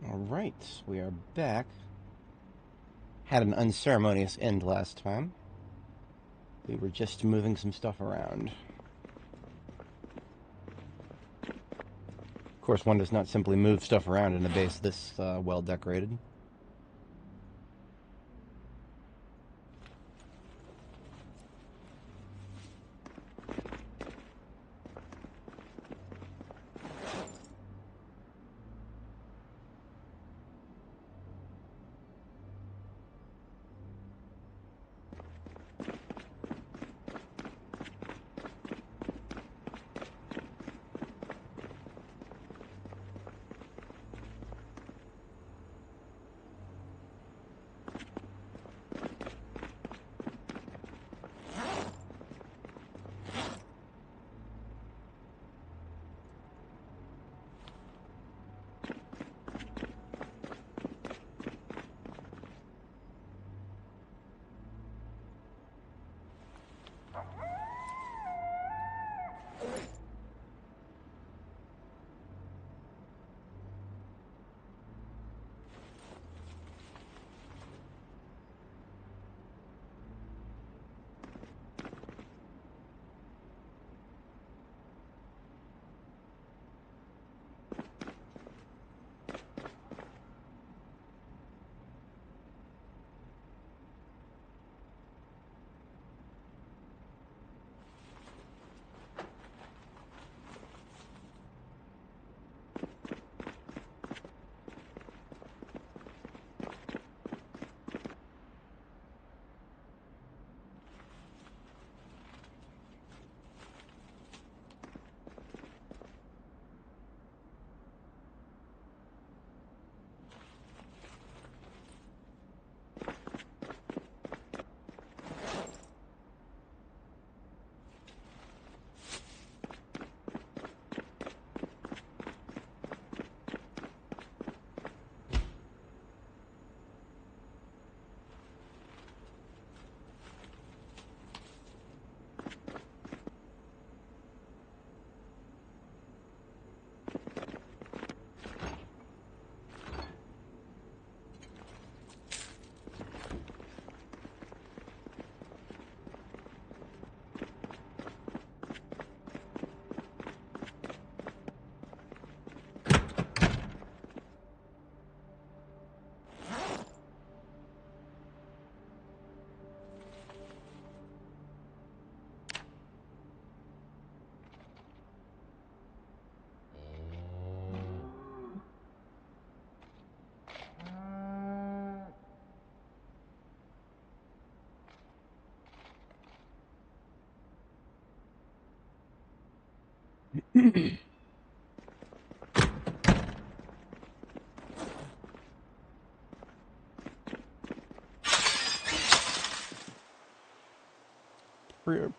Alright, we are back. Had an unceremonious end last time. We were just moving some stuff around. Of course, one does not simply move stuff around in a base this well decorated.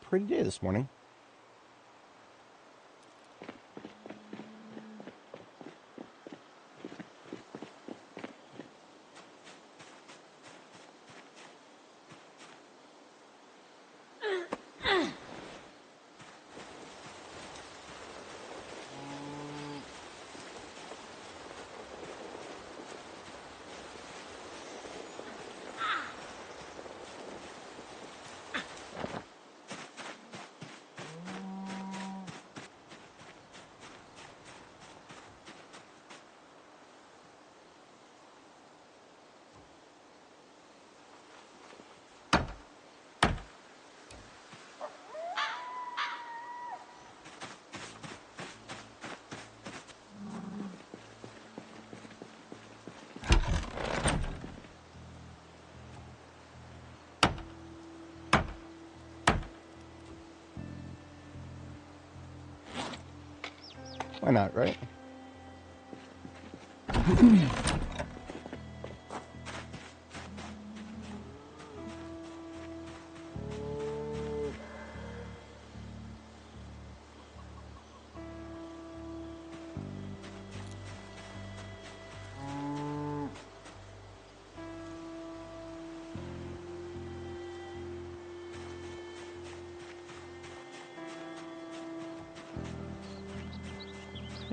Pretty day this morning. Why not, right?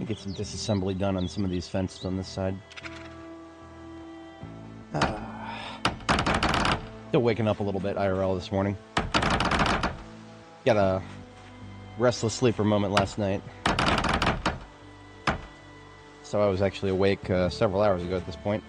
Get some disassembly done on some of these fences on this side. Still waking up a little bit IRL this morning. Got a restless sleeper moment last night. So I was actually awake several hours ago at this point.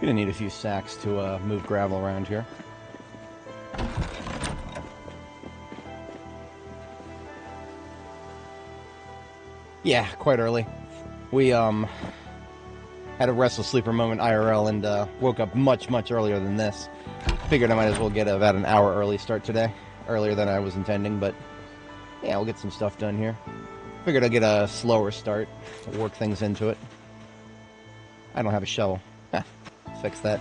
Gonna need a few sacks to move gravel around here. Yeah, quite early. We had a restless sleeper moment IRL and woke up much earlier than this. Figured I might as well get about an hour early start today. Earlier than I was intending, but yeah, we'll get some stuff done here. Figured I'd get a slower start, work things into it. I don't have a shovel. Fix that.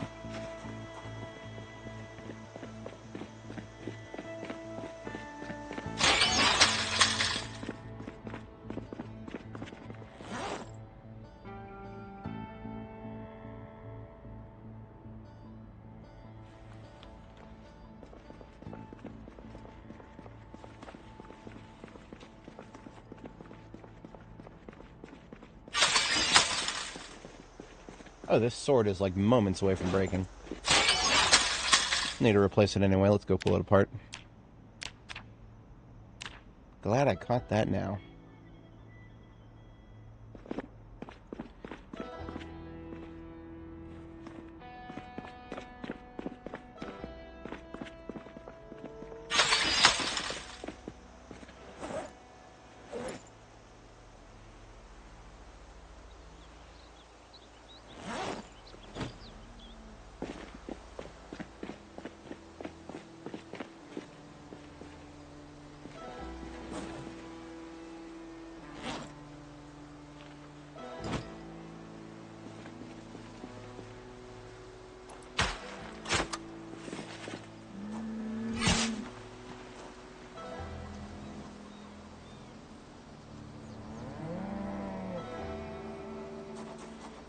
Oh, this sword is like moments away from breaking. Need to replace it anyway. Let's go pull it apart. Glad I caught that now.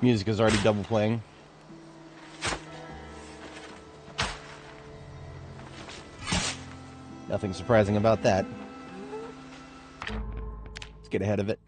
Music is already double playing. Nothing surprising about that. Let's get ahead of it.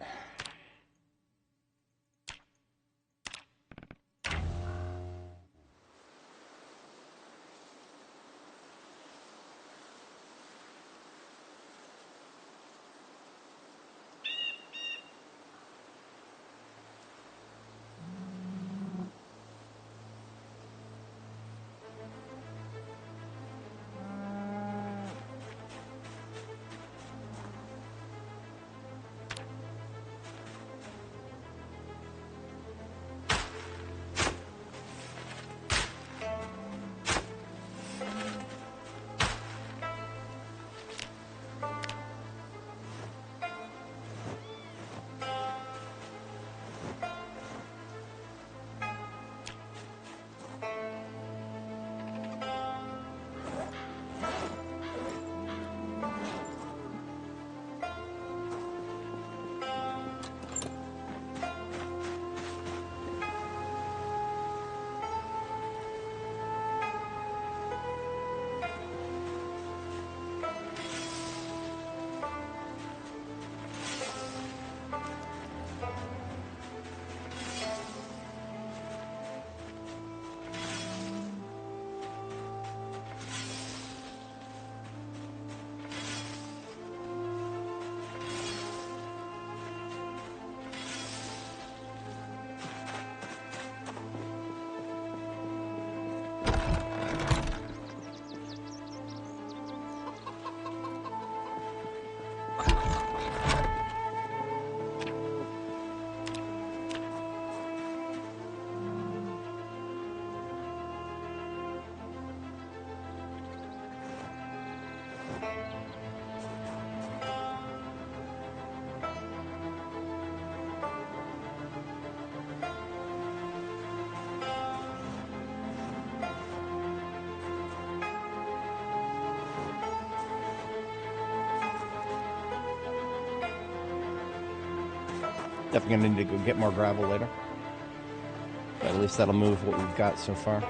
Definitely gonna need to go get more gravel later. But at least that'll move what we've got so far.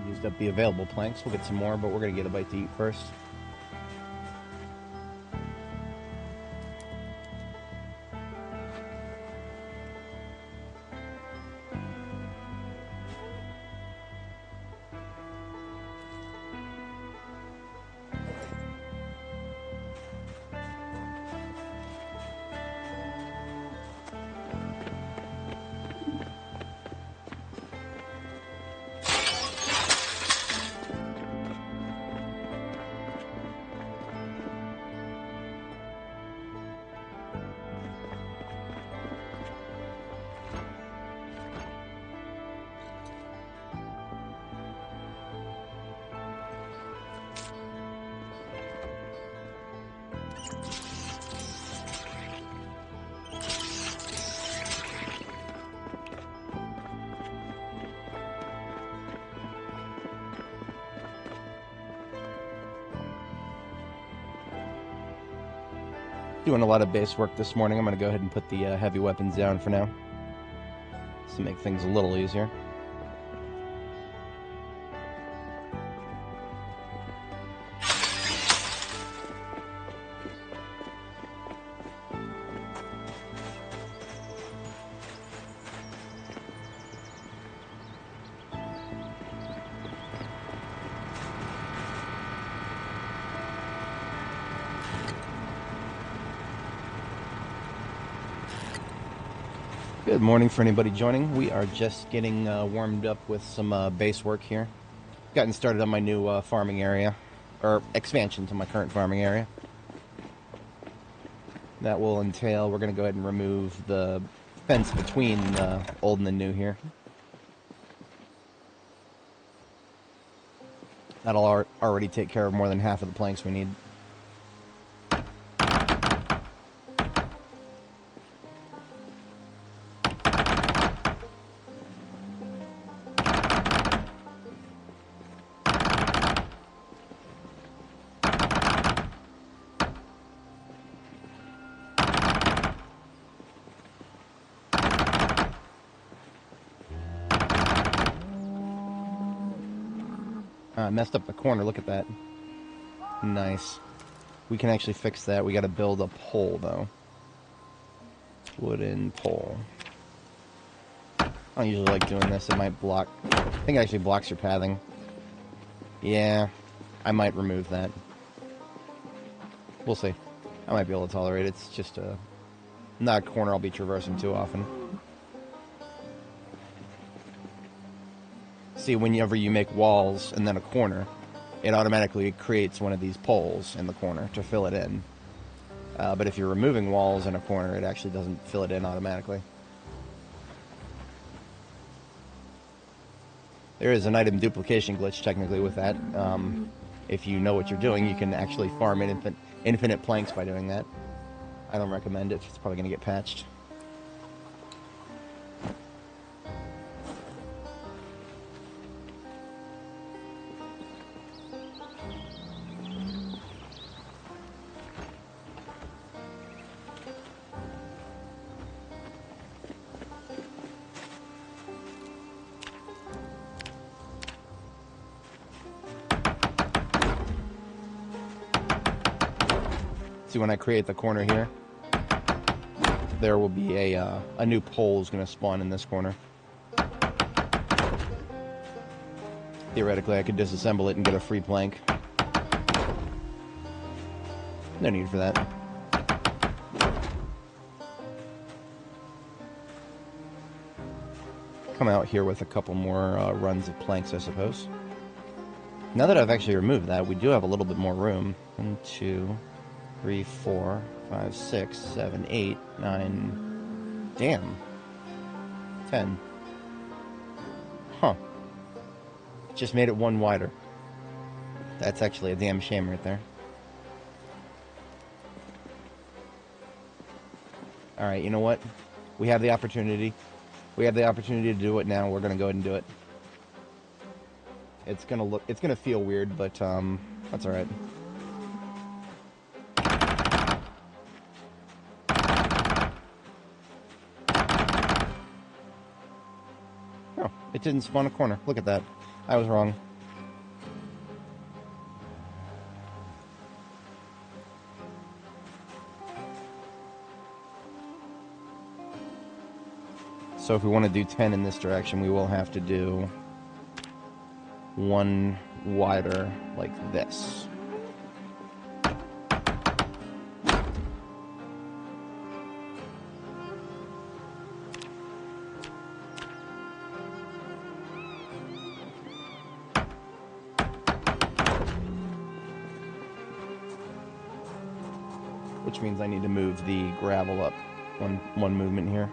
Used up the available planks. We'll get some more, but we're gonna get a bite to eat first. Doing a lot of base work this morning. I'm going to go ahead and put the heavy weapons down for now, to make things a little easier. Good morning for anybody joining. We are just getting warmed up with some base work here. Gotten started on my new farming area, or expansion to my current farming area. That will entail, we're going to go ahead and remove the fence between the old and the new here. That'll already take care of more than half of the planks we need. I messed up the corner, look at that. Nice. We can actually fix that. We gotta build a pole, though. Wooden pole. I don't usually like doing this. It might block... I think it actually blocks your pathing. Yeah, I might remove that. We'll see. I might be able to tolerate it. It's just a Not a corner I'll be traversing too often. See, whenever you make walls and then a corner, it automatically creates one of these poles in the corner to fill it in. But if you're removing walls in a corner, it actually doesn't fill it in automatically. There is an item duplication glitch technically with that. If you know what you're doing, you can actually farm infinite planks by doing that. I don't recommend it. It's probably going to get patched. See, when I create the corner here, there will be a new pole is going to spawn in this corner. Theoretically, I could disassemble it and get a free plank. No need for that. Come out here with a couple more runs of planks, I suppose. Now that I've actually removed that, we do have a little bit more room. 1, 2, 3, 4, 5, 6, 7, 8, 9... Damn. 10. Huh. Just made it one wider. That's actually a damn shame right there. Alright, you know what? We have the opportunity. We have the opportunity to do it now. We're gonna go ahead and do it. It's gonna feel weird, but that's alright. Oh, it didn't spawn a corner. Look at that. I was wrong. So if we want to do 10 in this direction, we will have to do one wider like this. Which means I need to move the gravel up one movement here.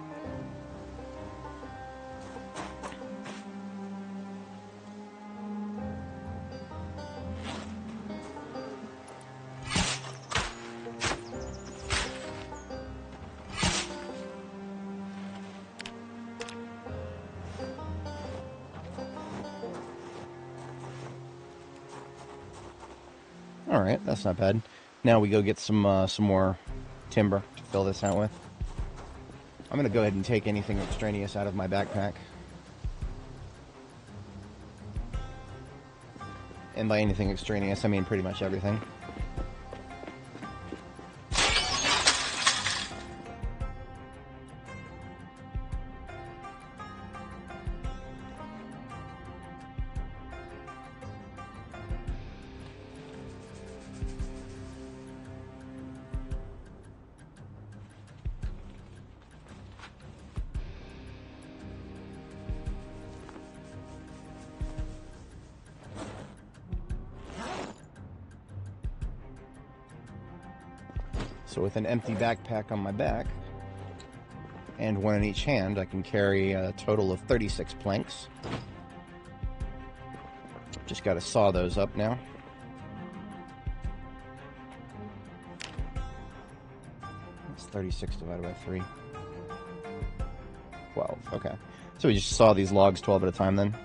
Alright, that's not bad. Now we go get some more timber to fill this out with. I'm going to go ahead and take anything extraneous out of my backpack. And by anything extraneous, I mean pretty much everything. So with an empty backpack on my back, and one in each hand, I can carry a total of 36 planks. Just got to saw those up now. That's 36 divided by 3. 12, okay. So we just saw these logs 12 at a time then.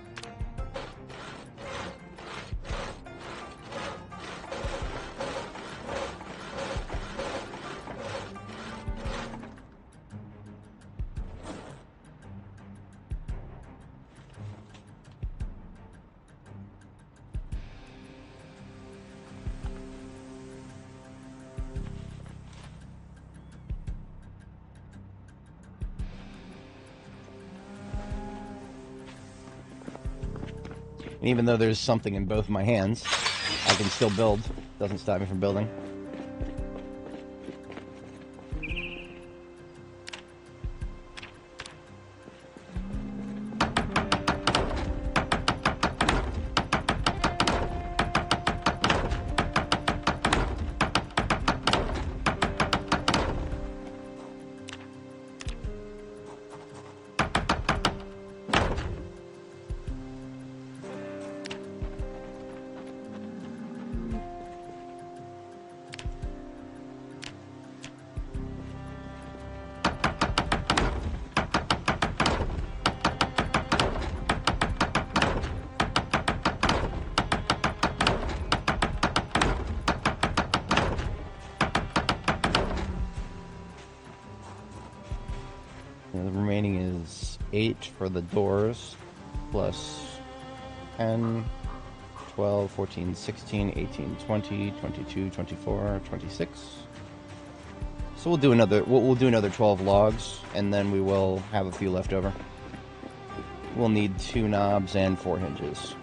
And even though there's something in both my hands, I can still build. Doesn't stop me from building. remaining is 8 for the doors, plus 10, 12, 14, 16, 18, 20, 22, 24, 26. So we'll do another 12 logs, and then we will have a few left over. We'll need 2 knobs and 4 hinges.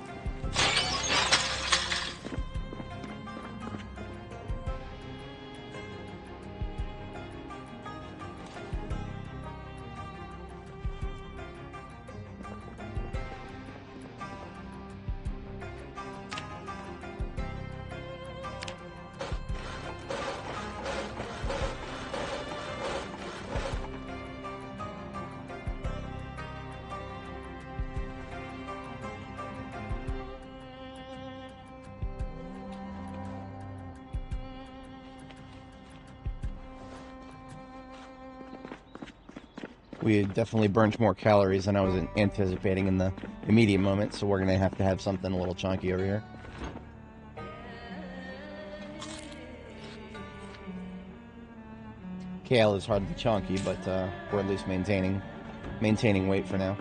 We definitely burnt more calories than I was anticipating in the immediate moment, so we're going to have something a little chunky over here. Kale is hardly chunky, but we're at least maintaining weight for now.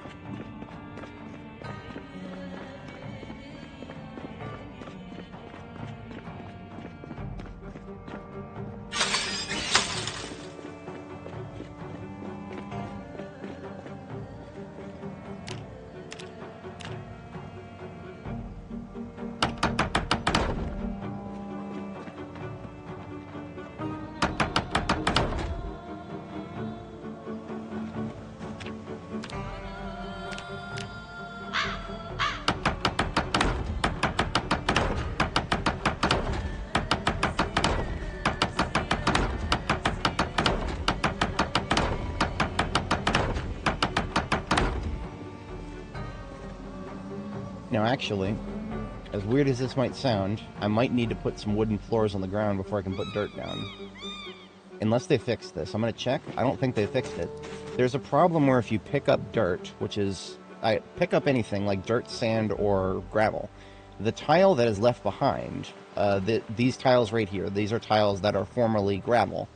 Now, actually, as weird as this might sound, I might need to put some wooden floors on the ground before I can put dirt down. Unless they fix this. I'm going to check. I don't think they fixed it. There's a problem where if you pick up dirt, which is... I pick up anything like dirt, sand, or gravel. The tile that is left behind, these tiles right here, these are tiles that are formerly gravel.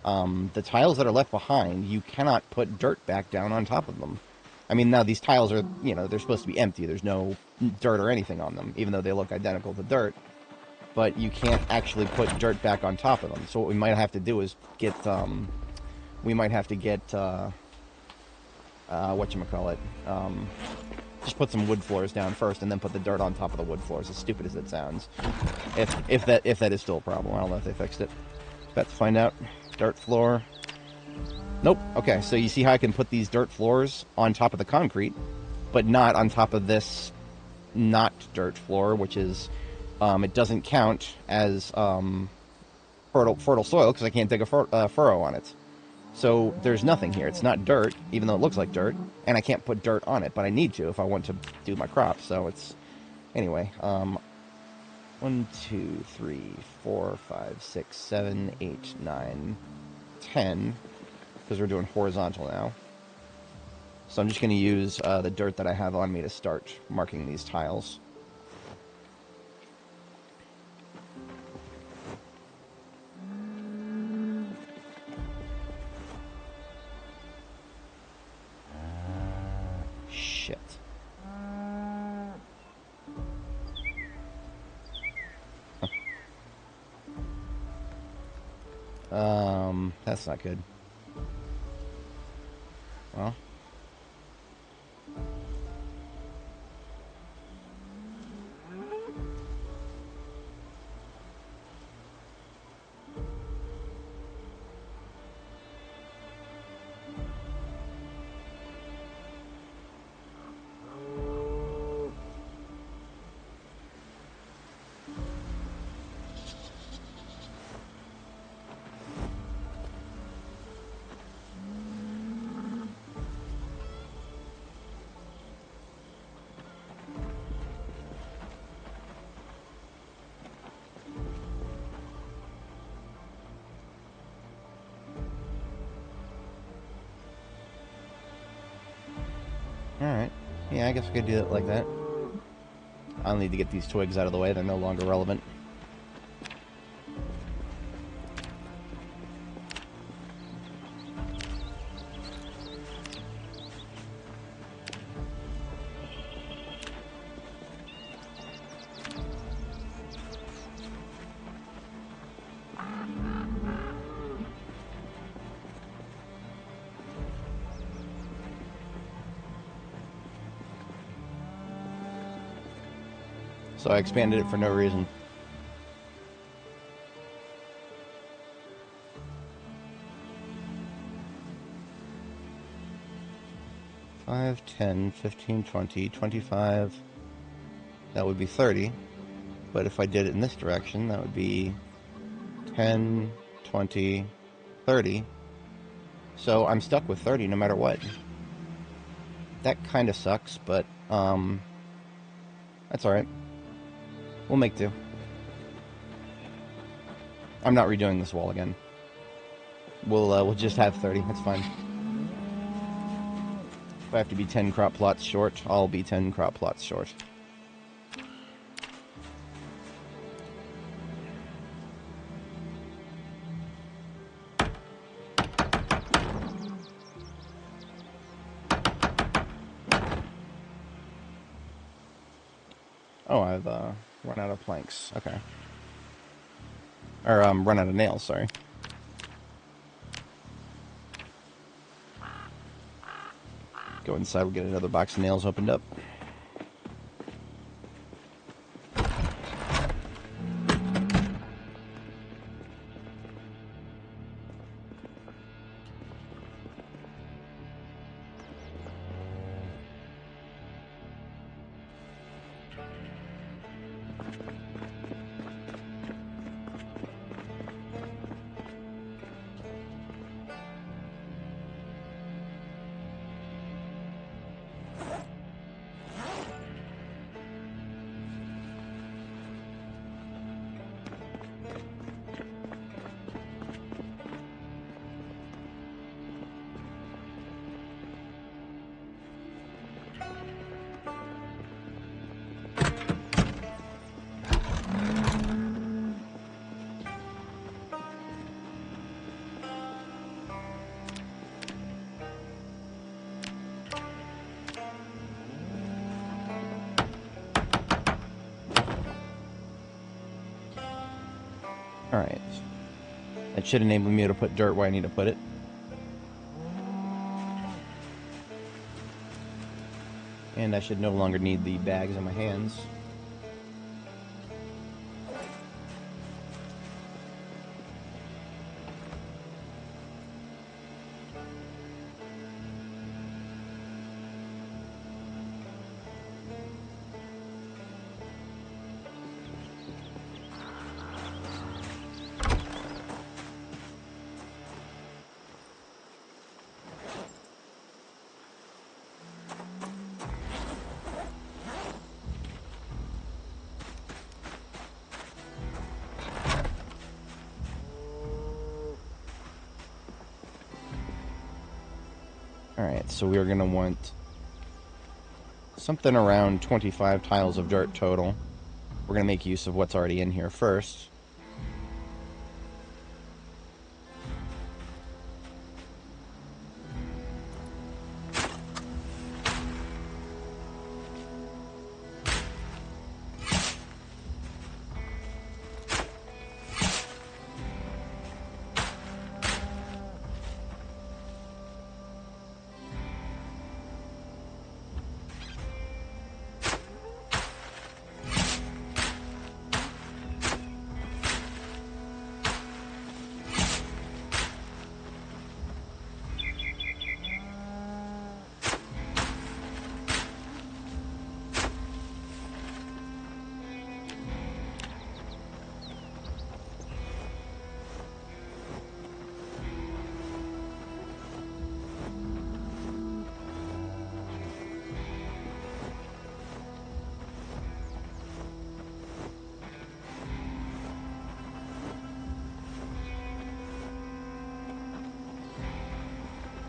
The tiles that are left behind, you cannot put dirt back down on top of them. I mean, now these tiles are, you know, they're supposed to be empty. There's no dirt or anything on them, even though they look identical to dirt. But you can't actually put dirt back on top of them. So what we might have to do is get, whatchamacallit, just put some wood floors down first and then put the dirt on top of the wood floors, as stupid as it sounds. If that is still a problem. I don't know if they fixed it. About to find out. Dirt floor. Nope. Okay, so you see how I can put these dirt floors on top of the concrete, but not on top of this not dirt floor, which is, it doesn't count as fertile soil because I can't dig a furrow on it. So there's nothing here. It's not dirt, even though it looks like dirt, and I can't put dirt on it, but I need to if I want to do my crops. So it's... Anyway, 1, 2, 3, 4, 5, 6, 7, 8, 9, 10... because we're doing horizontal now. So I'm just going to use the dirt that I have on me to start marking these tiles. Shit. That's not good. Well. Alright. Yeah, I guess we could do it like that. I'll need to get these twigs out of the way. They're no longer relevant. So I expanded it for no reason. 5, 10, 15, 20, 25. That would be 30. But if I did it in this direction, that would be 10, 20, 30. So I'm stuck with 30 no matter what. That kind of sucks, but that's alright. We'll make do. I'm not redoing this wall again. We'll just have 30. That's fine. If I have to be 10 crop plots short, I'll be 10 crop plots short. Oh, I've run out of planks. Okay. Or run out of nails, sorry. Go inside, we'll get another box of nails opened up. Alright. That should enable me to put dirt where I need to put it. And I should no longer need the bags in my hands. Alright, so we're going to want something around 25 tiles of dirt total. We're going to make use of what's already in here first.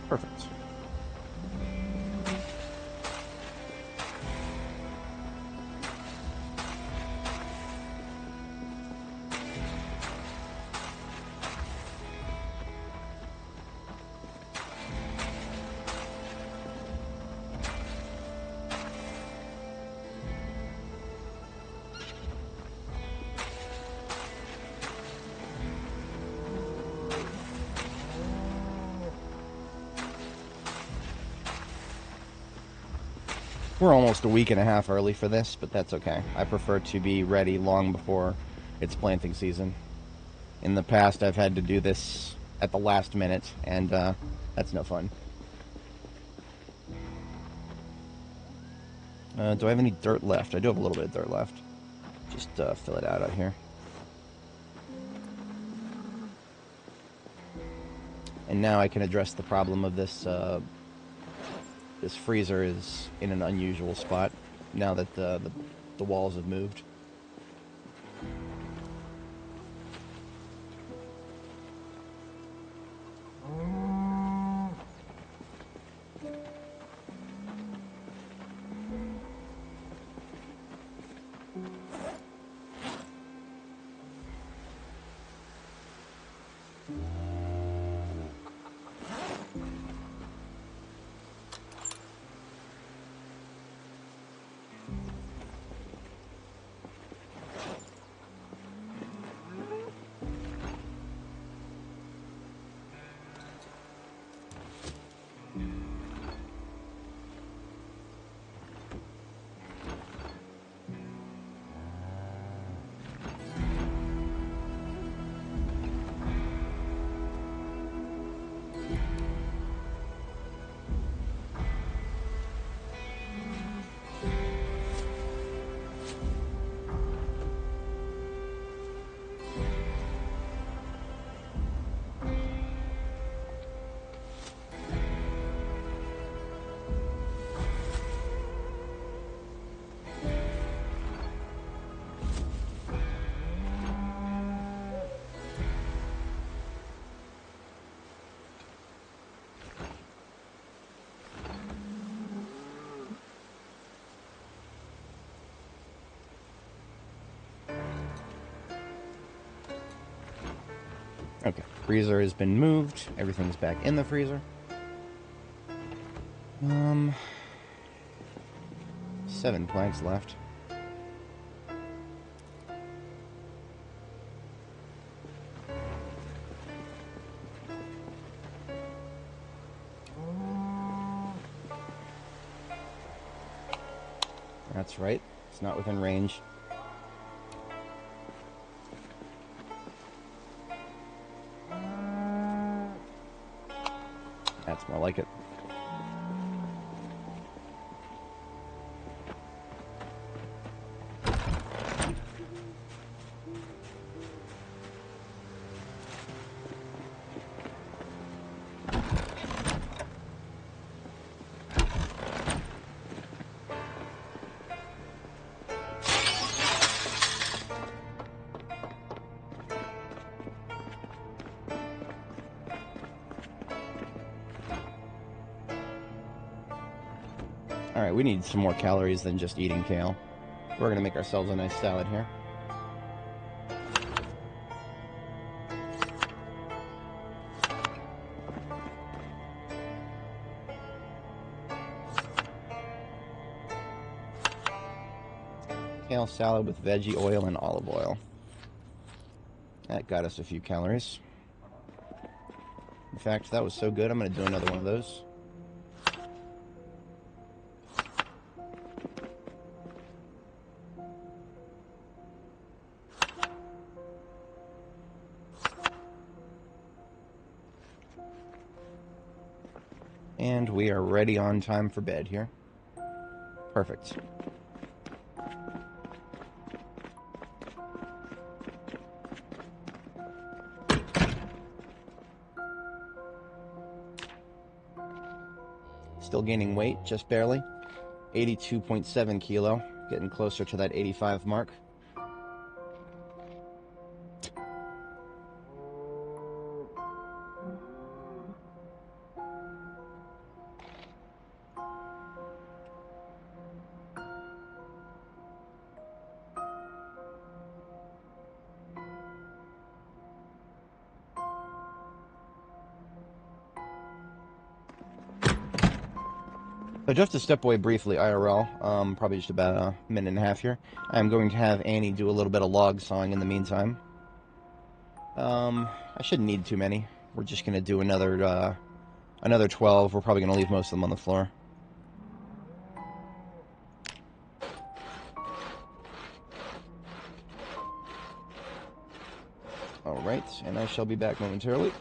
Perfect. We're almost a week and a half early for this, but that's okay. I prefer to be ready long before it's planting season. In the past, I've had to do this at the last minute, and that's no fun. Do I have any dirt left? I do have a little bit of dirt left. Just fill it out here. And now I can address the problem of this. This freezer is in an unusual spot now that the walls have moved. Okay, freezer has been moved. Everything's back in the freezer. 7 planks left. That's right. It's not within range. That's more like it. Alright, we need some more calories than just eating kale. We're going to make ourselves a nice salad here. Kale salad with veggie oil and olive oil. That got us a few calories. In fact, that was so good, I'm going to do another one of those. And we are ready on time for bed here. Perfect. Still gaining weight, just barely. 82.7 kilo, getting closer to that 85 mark. So just to step away briefly, IRL, probably just about a minute and a half here. I'm going to have Annie do a little bit of log sawing in the meantime. I shouldn't need too many. We're just going to do another 12. We're probably going to leave most of them on the floor. Alright, and I shall be back momentarily.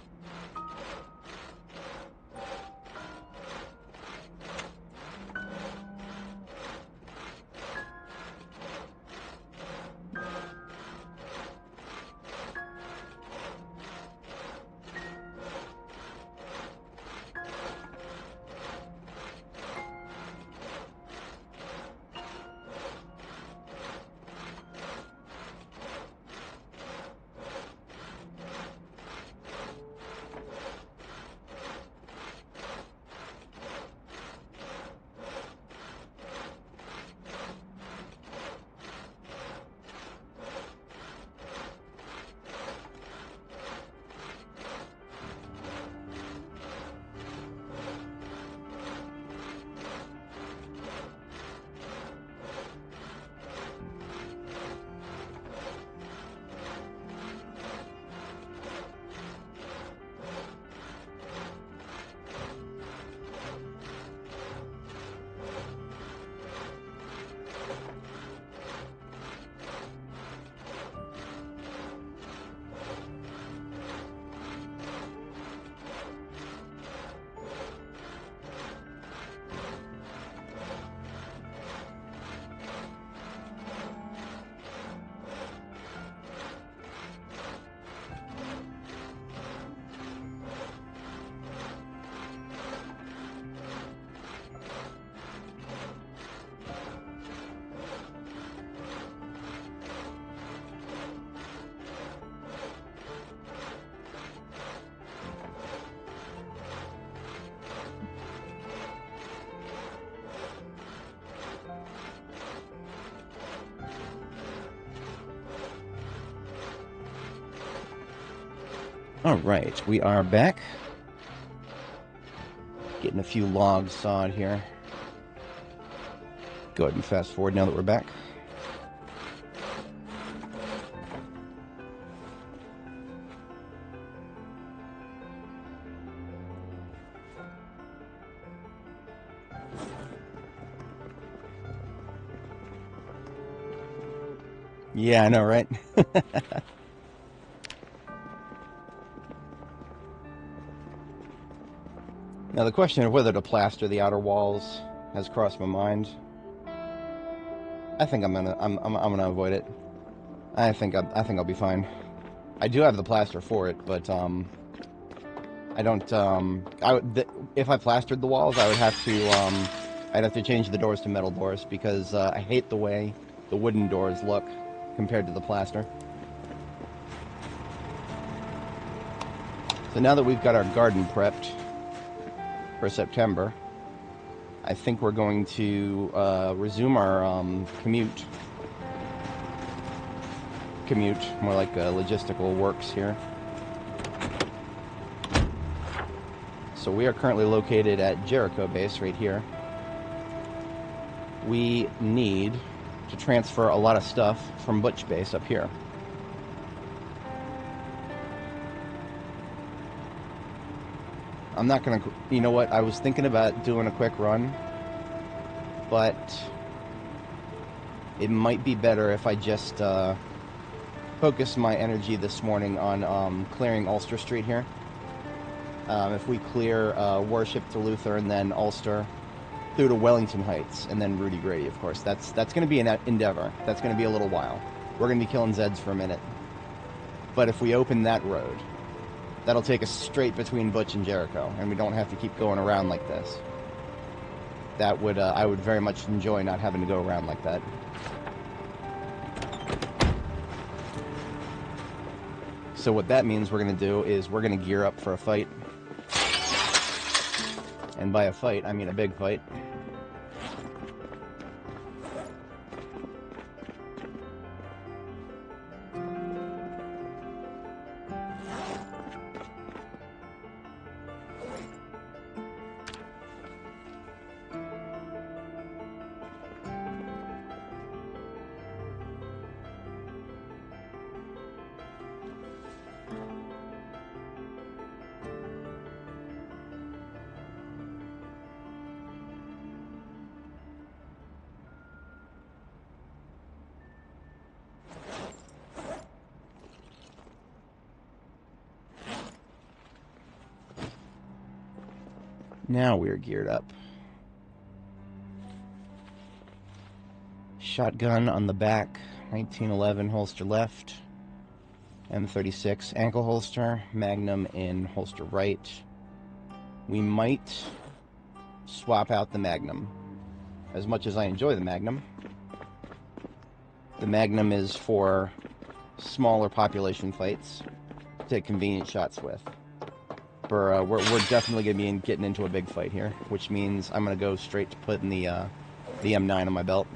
Alright, we are back. Getting a few logs sawed here. Go ahead and fast forward now that we're back. Yeah, I know, right? Now the question of whether to plaster the outer walls has crossed my mind. I think I'm gonna avoid it. I think I'll be fine. I do have the plaster for it, but I don't. If I plastered the walls, I would have to. I'd have to change the doors to metal doors because I hate the way the wooden doors look compared to the plaster. So now that we've got our garden prepped for September, I think we're going to resume our commute, more like logistical works here. So we are currently located at Jericho Base right here. We need to transfer a lot of stuff from Butch Base up here. I'm not gonna, you know what, I was thinking about doing a quick run, but it might be better if I just focus my energy this morning on clearing Ulster Street here. If we clear Worship to Luther and then Ulster through to Wellington Heights and then Rudy Grady, of course, that's going to be an endeavor. That's going to be a little while. We're going to be killing Zeds for a minute. But if we open that road, that'll take us straight between Butch and Jericho, and we don't have to keep going around like this. That would, I would very much enjoy not having to go around like that. So what that means we're going to do is we're going to gear up for a fight. And by a fight, I mean a big fight. Now we're geared up. Shotgun on the back, 1911 holster left, M36 ankle holster, Magnum in holster right. We might swap out the Magnum. As much as I enjoy the Magnum is for smaller population fights to take convenient shots with. We're definitely going to be getting into a big fight here, which means I'm going to go straight to putting the M9 on my belt.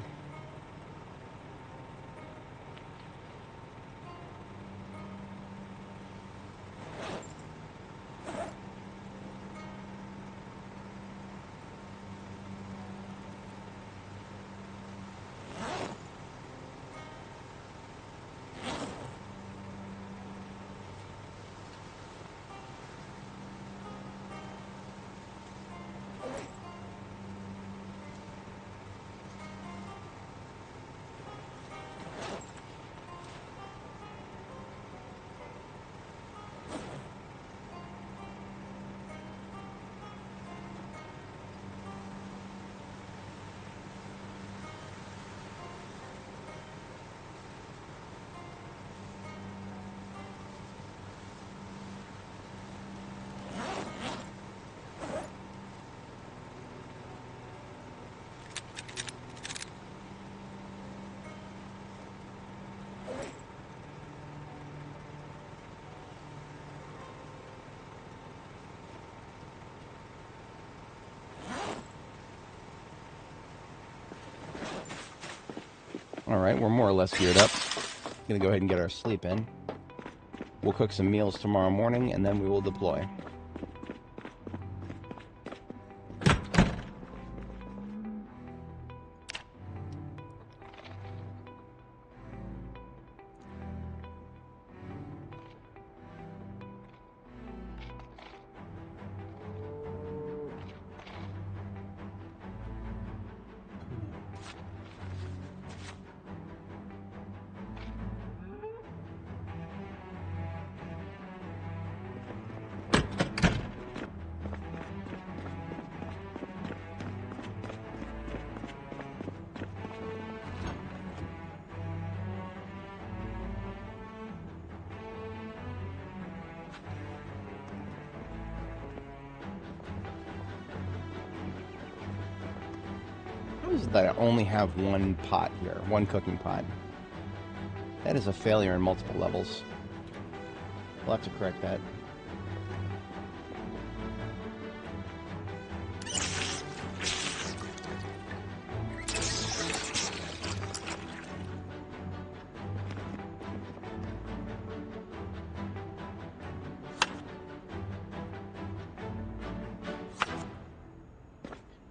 Alright, we're more or less geared up. Gonna go ahead and get our sleep in. We'll cook some meals tomorrow morning, and then we will deploy. How is it that I only have one pot here, one cooking pot? That is a failure in multiple levels. We'll have to correct that.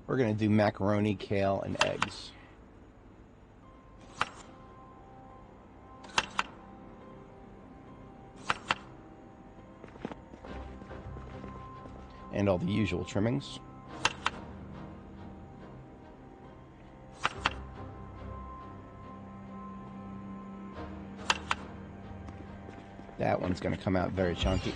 We're going to do macaroni, kale, and eggs. And all the usual trimmings. That one's going to come out very chunky.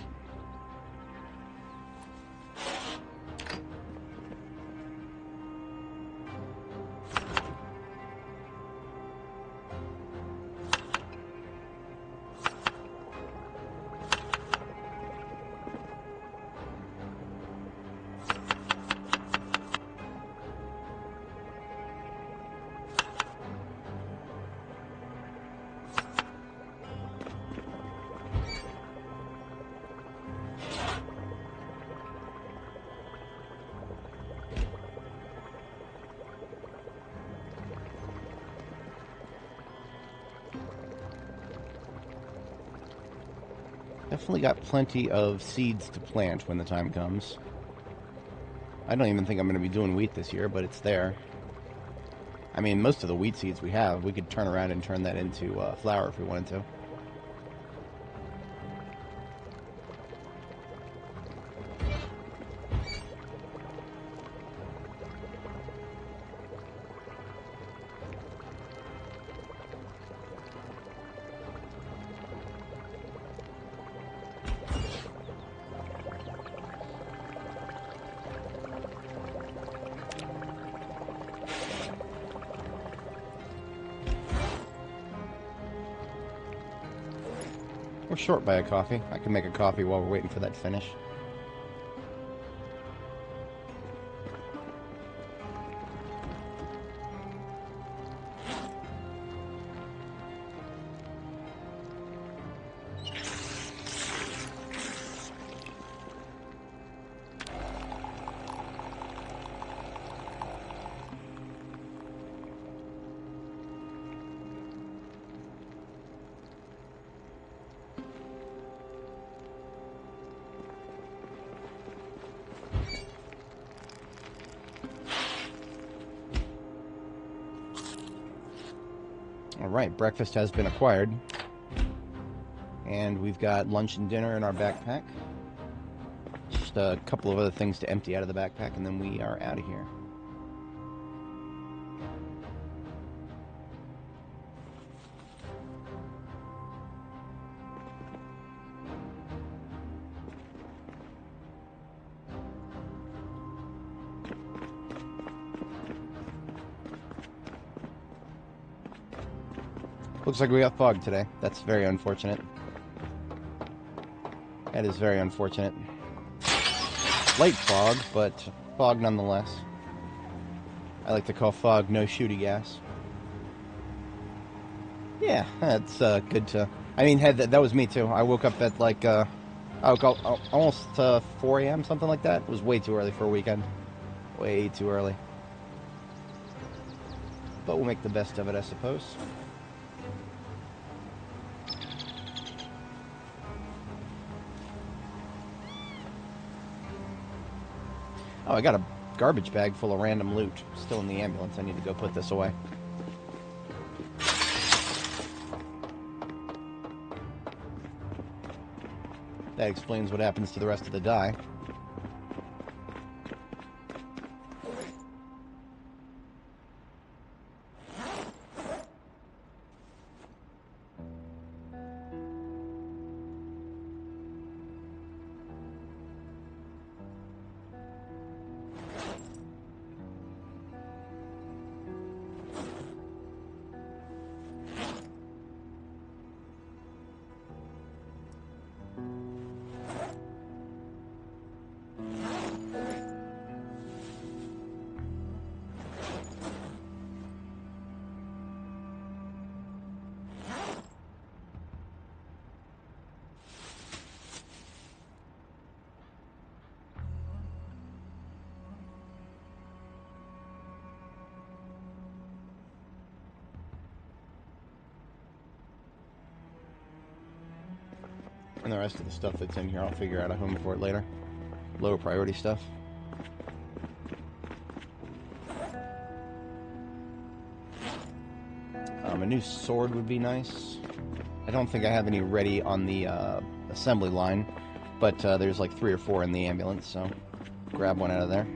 Definitely got plenty of seeds to plant when the time comes. I don't even think I'm going to be doing wheat this year, but it's there. I mean, most of the wheat seeds we have, we could turn around and turn that into flour if we wanted to. We're short by a coffee. I can make a coffee while we're waiting for that to finish. Alright, breakfast has been acquired. And we've got lunch and dinner in our backpack. Just a couple of other things to empty out of the backpack, and then we are out of here. Looks like we got fog today. That's very unfortunate. That is very unfortunate. Light fog, but fog nonetheless. I like to call fog no shooty gas. Yeah, that's good to... I mean, that was me too. I woke up at like, almost 4 a.m., something like that. It was way too early for a weekend. Way too early. But we'll make the best of it, I suppose. Oh, I got a garbage bag full of random loot. Still in the ambulance. I need to go put this away. That explains what happens to the rest of the dye. And the rest of the stuff that's in here, I'll figure out a home for it later. Lower priority stuff. A new sword would be nice. I don't think I have any ready on the assembly line, but there's like 3 or 4 in the ambulance, so grab one out of there.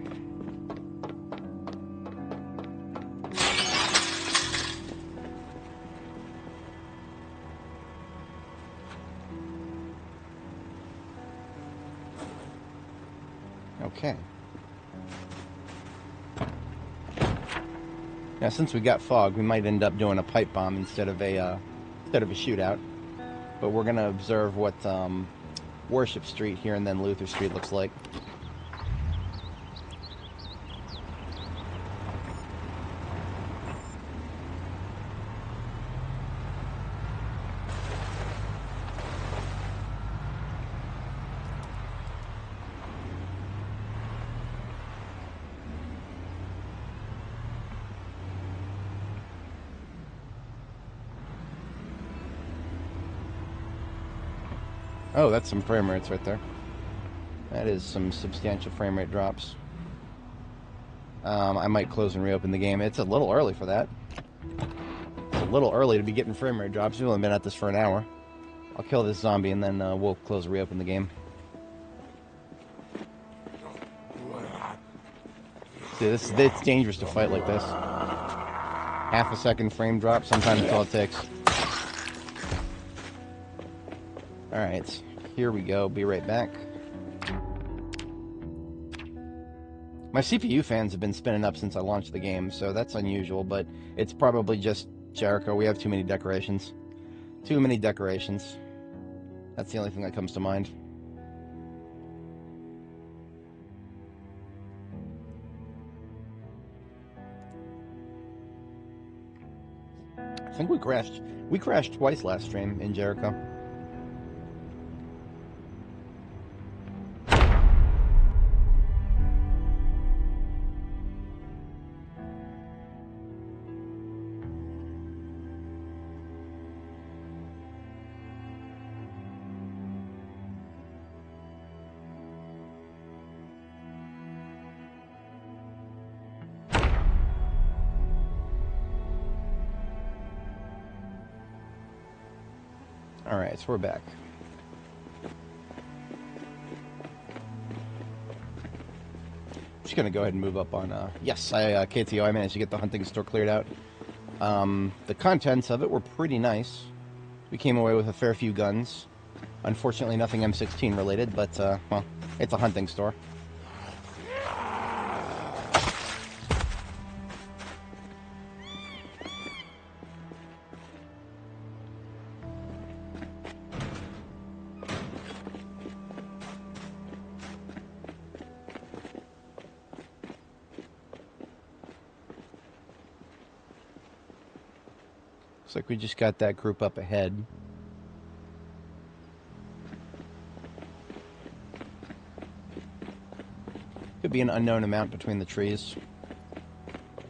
Okay. Now, since we got fog, we might end up doing a pipe bomb instead of a shootout. But we're gonna observe what Worship Street here and then Luther Street looks like. Oh, that's some frame rates right there. That is some substantial frame rate drops. I might close and reopen the game. It's a little early for that. It's a little early to be getting frame rate drops. We've only been at this for an hour. I'll kill this zombie and then we'll close and reopen the game. See, it's dangerous to fight like this. Half a second frame drop, sometimes that's all it takes. Alright, here we go. Be right back. My CPU fans have been spinning up since I launched the game, so that's unusual, but it's probably just Jericho. We have too many decorations. Too many decorations. That's the only thing that comes to mind. I think we crashed. We crashed twice last stream in Jericho. Alright, so we're back. Just gonna go ahead and move up on, yes, KTO, I managed to get the hunting store cleared out. The contents of it were pretty nice. We came away with a fair few guns. Unfortunately, nothing M16 related, but, well, it's a hunting store. Looks like we just got that group up ahead. Could be an unknown amount between the trees.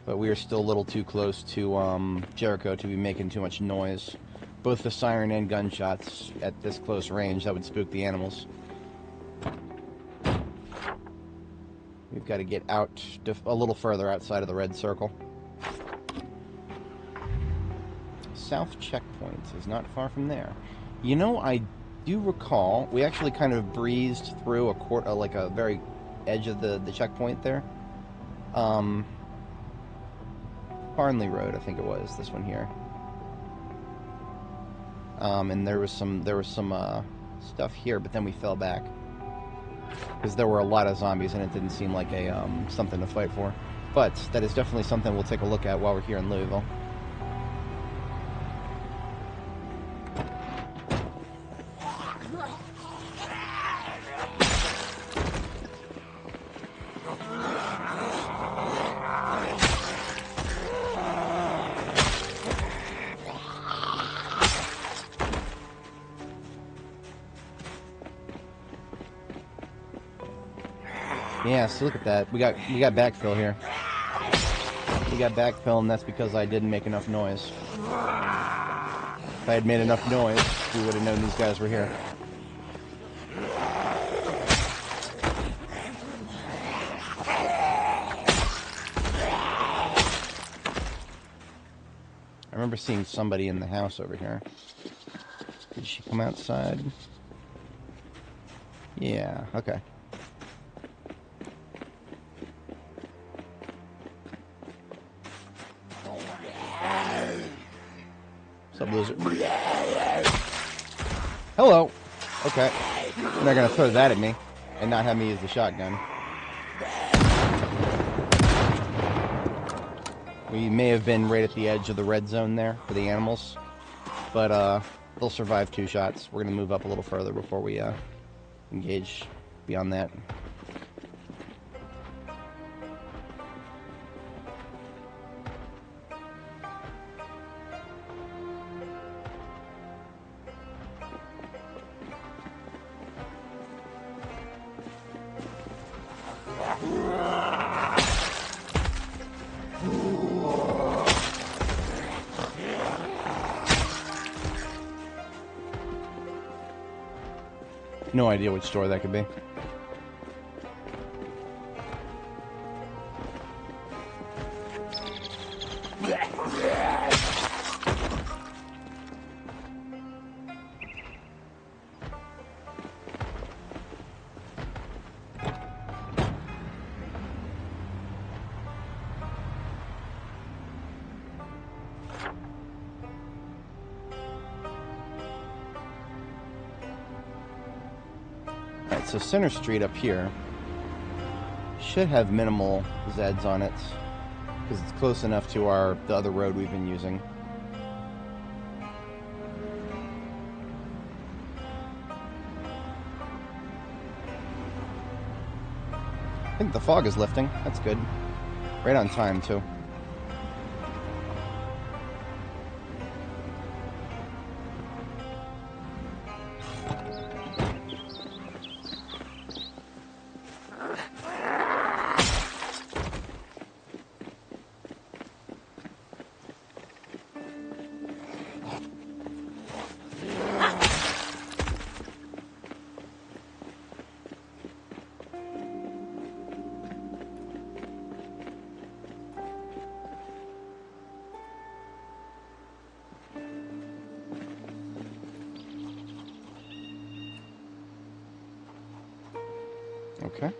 But we are still a little too close to Jericho to be making too much noise. Both the siren and gunshots at this close range, that would spook the animals. We've got to get out a little further outside of the red circle. South checkpoint is not far from there. You know, I do recall we actually kind of breezed through like a very edge of the checkpoint there. Farnley Road, I think it was, this one here. And there was some stuff here, but then we fell back because there were a lot of zombies and it didn't seem like a something to fight for. But that is definitely something we'll take a look at while we're here in Louisville. Yeah, so look at that. We got backfill here. We got backfill, and that's because I didn't make enough noise. If I had made enough noise, we would have known these guys were here. I remember seeing somebody in the house over here. Did she come outside? Yeah, okay. What's up, loser? Hello! Okay. You're not gonna throw that at me and not have me use the shotgun. We may have been right at the edge of the red zone there for the animals, but they'll survive 2 shots. We're gonna move up a little further before we engage beyond that. No idea which store that could be. So Center Street up here should have minimal Zeds on it because it's close enough to the other road we've been using. think the fog is lifting. That's good. Right on time, too. Okay.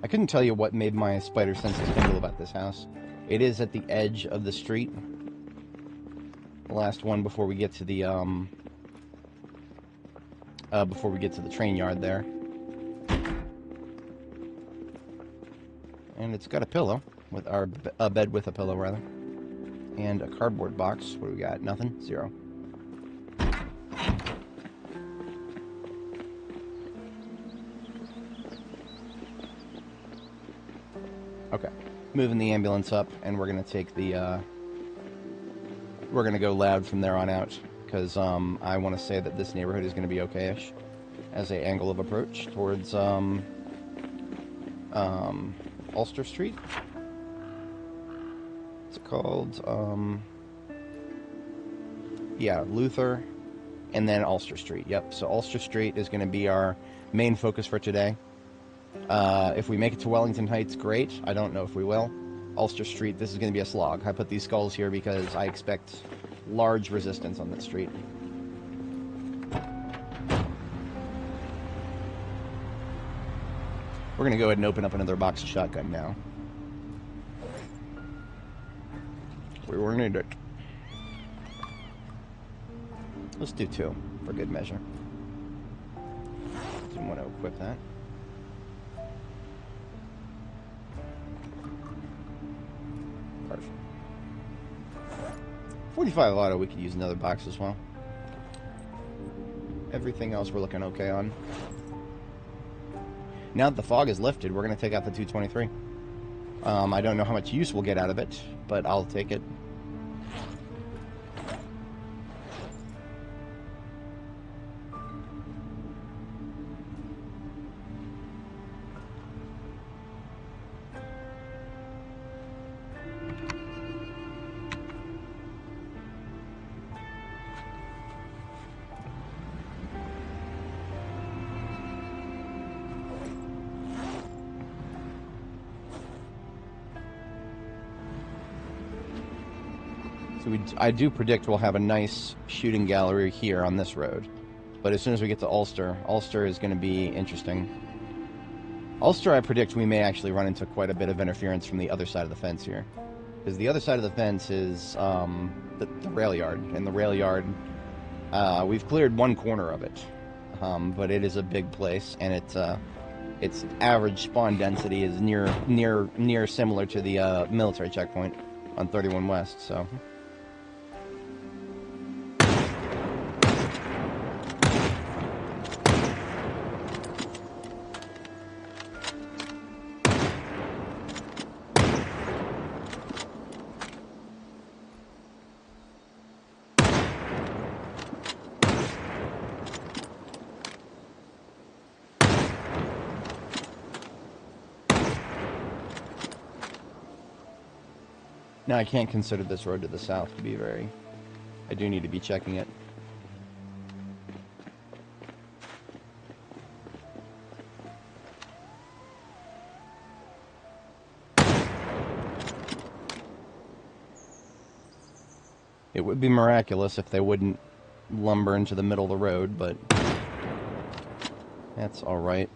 I couldn't tell you what made my spider senses tingle about this house. It is at the edge of the street. The last one before we get to the train yard there. And it's got a pillow, with a bed with a pillow, rather. And a cardboard box. What do we got? Nothing? 0. Okay. Moving the ambulance up, and we're going to take the, we're going to go loud from there on out, because, I want to say that this neighborhood is going to be okay-ish as a angle of approach towards, Ulster Street. It's called, yeah, Luther, and then Ulster Street. Yep, so Ulster Street is going to be our main focus for today. If we make it to Wellington Heights, great. I don't know if we will. Ulster Street, this is going to be a slog. I put these skulls here because I expect large resistance on this street. We're going to go ahead and open up another box of shotgun now. We were going to do it. Let's do 2 for good measure. Didn't want to equip that. Perfect. 45 auto, we could use another box as well. Everything else we're looking okay on. Now that the fog is lifted, we're going to take out the 223. I don't know how much use we'll get out of it, but I'll take it. So I do predict we'll have a nice shooting gallery here on this road. But as soon as we get to Ulster, Ulster is going to be interesting. Ulster, I predict we may actually run into quite a bit of interference from the other side of the fence here. Because the other side of the fence is the rail yard. And the rail yard, we've cleared one corner of it. But it is a big place, and its average spawn density is near similar to the military checkpoint on 31 West, so... Now, I can't consider this road to the south to be very... I do need to be checking it. It would be miraculous if they wouldn't lumber into the middle of the road, but... that's alright.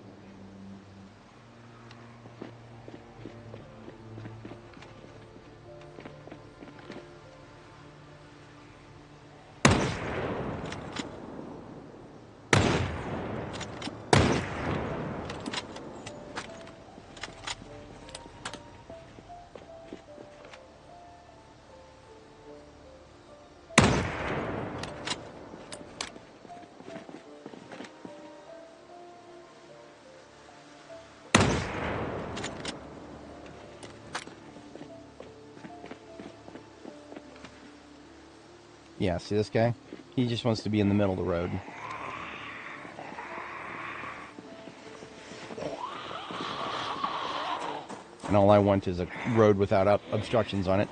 Yeah, see this guy? He just wants to be in the middle of the road. And all I want is a road without obstructions on it.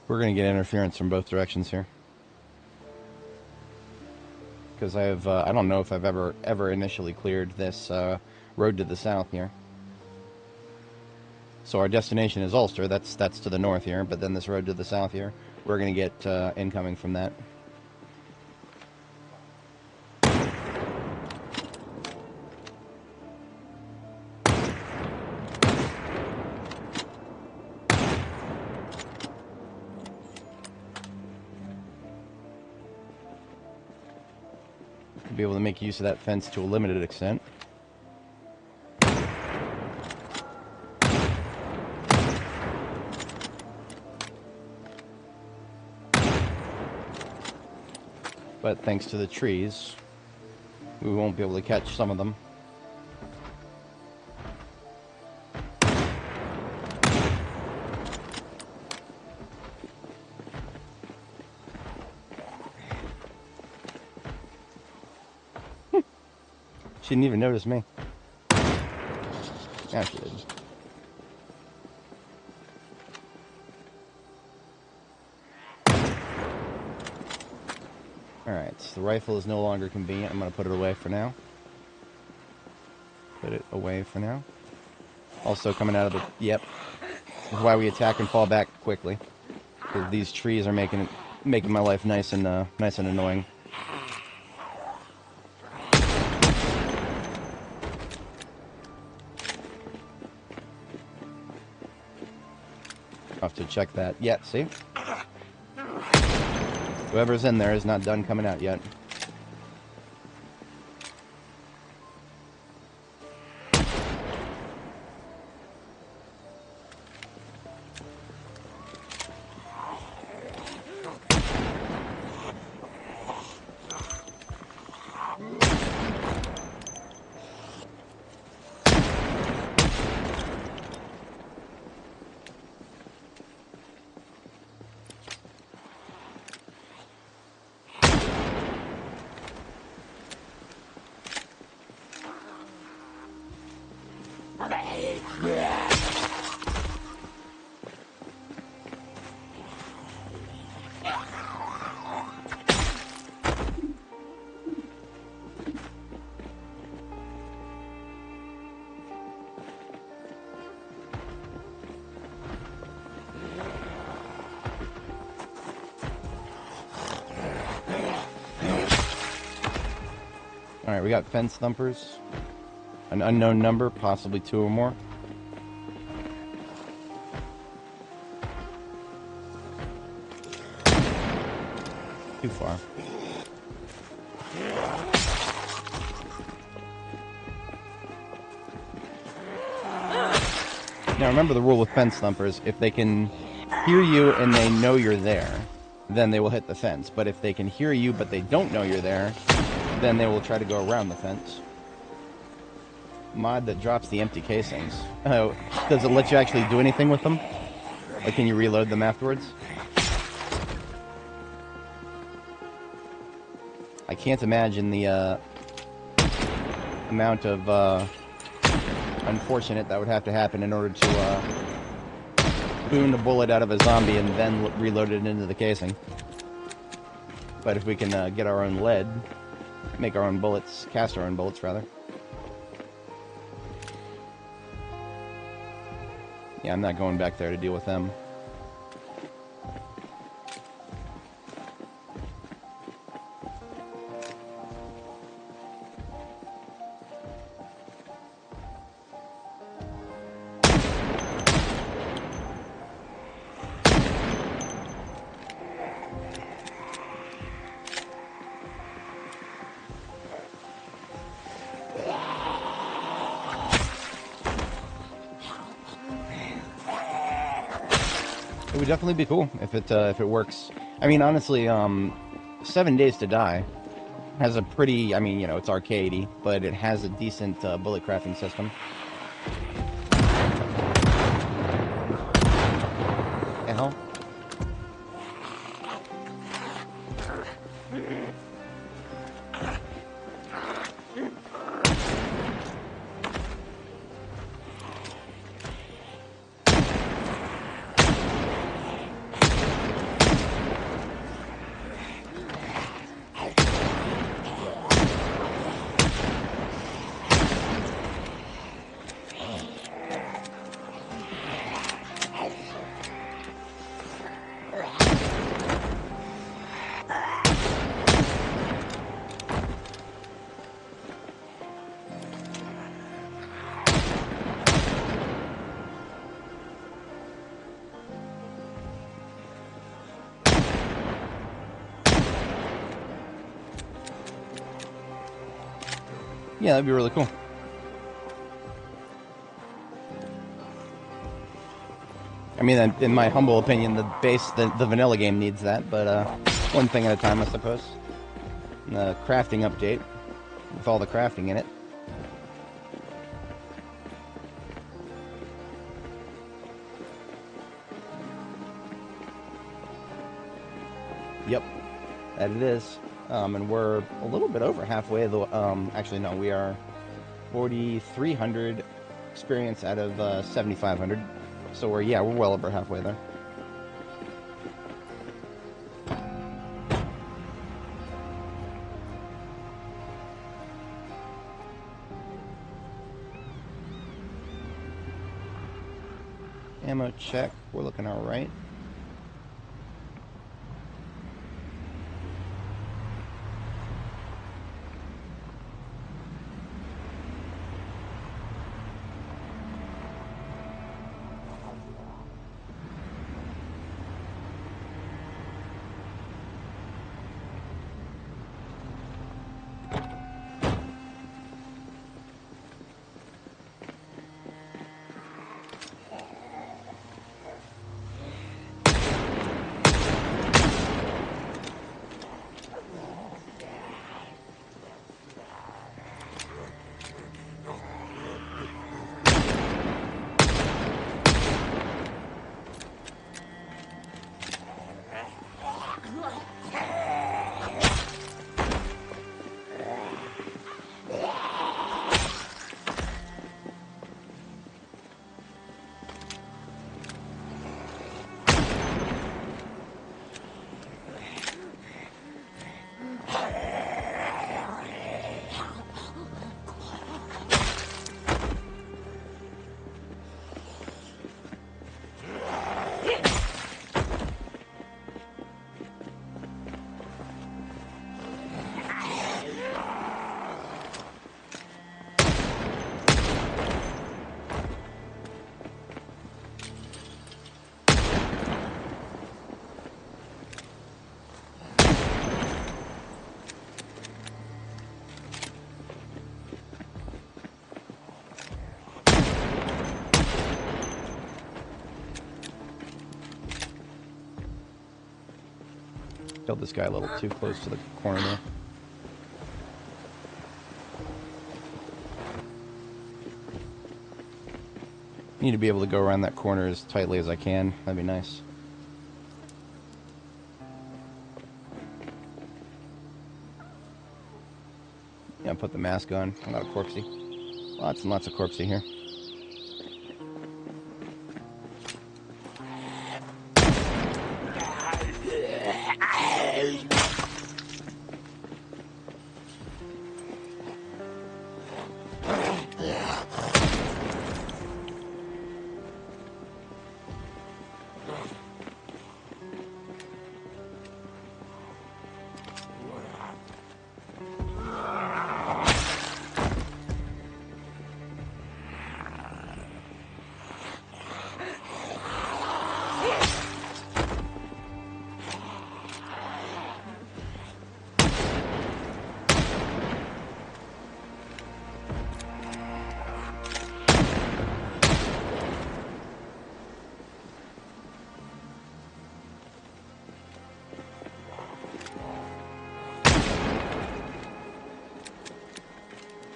We're going to get interference from both directions here. Because I have, I don't know if I've ever initially cleared this road to the south here. So our destination is Ulster, that's to the north here, but then this road to the south here, we're going to get incoming from that. Be able to make use of that fence to a limited extent. But thanks to the trees, we won't be able to catch some of them. She didn't even notice me. Yeah, she did. Alright, so the rifle is no longer convenient. I'm going to put it away for now. Put it away for now. Also coming out of the... Yep. This is why we attack and fall back quickly. Because these trees are making my life nice and annoying. I'll have to check that. Yeah, see? Whoever's in there is not done coming out yet. Alright, we got fence thumpers. An unknown number, possibly 2 or more. Too far. Now remember the rule with fence thumpers, if they can hear you and they know you're there, then they will hit the fence. But if they can hear you but they don't know you're there, then they will try to go around the fence. Mod that drops the empty casings. Oh, does it let you actually do anything with them? Like, can you reload them afterwards? I can't imagine the amount of unfortunate that would have to happen in order to boon a bullet out of a zombie and then reload it into the casing. But if we can get our own lead, make our own bullets, cast our own bullets rather. Yeah, I'm not going back there to deal with them. would definitely be cool if it works. I mean, honestly, 7 Days to Die has a pretty, I mean, you know, it's arcadey, but it has a decent bullet crafting system. The hell? Yeah, that'd be really cool. I mean, in my humble opinion, the vanilla game needs that, but one thing at a time, I suppose. The crafting update, with all the crafting in it. Yep, that it is. And we're a little bit over halfway. Actually, no, we are 4,300 experience out of 7,500. So we're well over halfway there. Ammo check. We're looking all right. Killed this guy a little too close to the corner there. Need to be able to go around that corner as tightly as I can. That'd be nice. Yeah, put the mask on. A lot of corpsey. Lots and lots of corpsey here.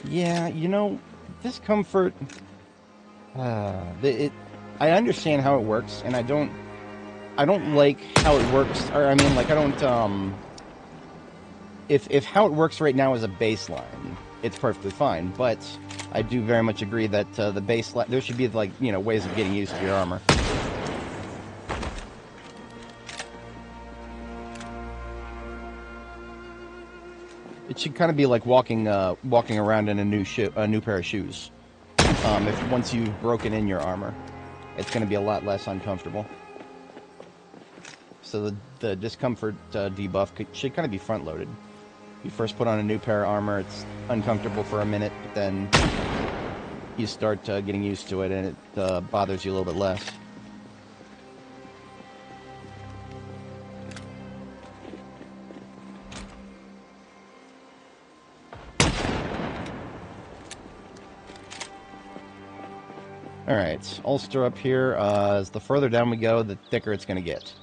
Yeah, you know, discomfort. I understand how it works, and I don't like how it works. Or I mean, like I don't. If how it works right now is a baseline, it's perfectly fine. But I do very much agree that the baseline there should be like ways of getting used to your armor. It should kind of be like walking around in a new pair of shoes. If once you've broken in your armor, it's going to be a lot less uncomfortable. So the discomfort debuff should kind of be front loaded. You first put on a new pair of armor, it's uncomfortable for a minute, but then you start getting used to it, and it bothers you a little bit less. Alright, ulster up here. As the further down we go, the thicker it's going to get.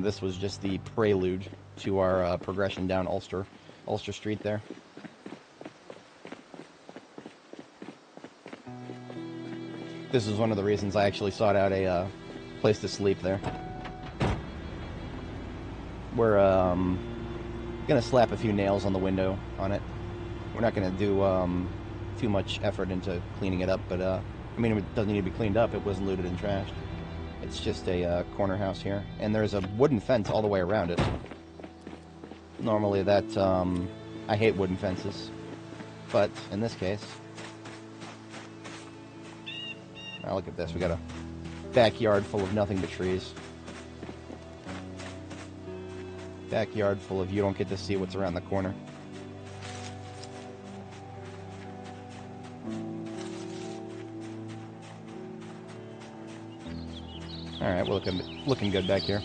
This was just the prelude to our progression down Ulster Street there. This is one of the reasons I actually sought out a place to sleep there. We're gonna slap a few nails on the window on it. We're not gonna do too much effort into cleaning it up, but I mean, it doesn't need to be cleaned up. It wasn't looted and trashed. It's just a corner house here, and there's a wooden fence all the way around it. Normally that, I hate wooden fences, but in this case... Now look at this, we got a backyard full of nothing but trees. Backyard full of you don't get to see what's around the corner. Alright, we're looking good back here.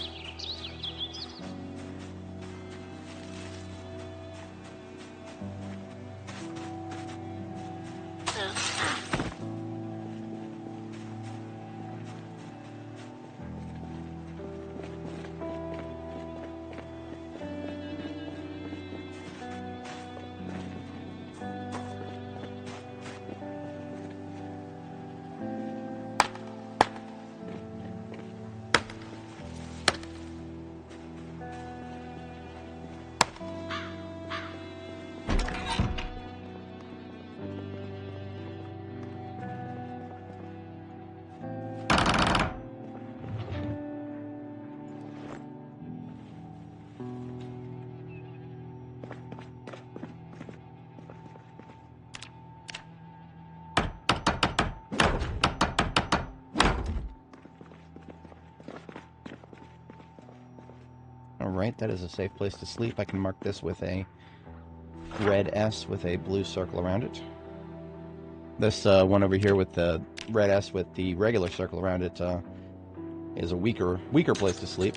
Alright, that is a safe place to sleep. I can mark this with a red S with a blue circle around it. This one over here with the red S with the regular circle around it is a weaker place to sleep.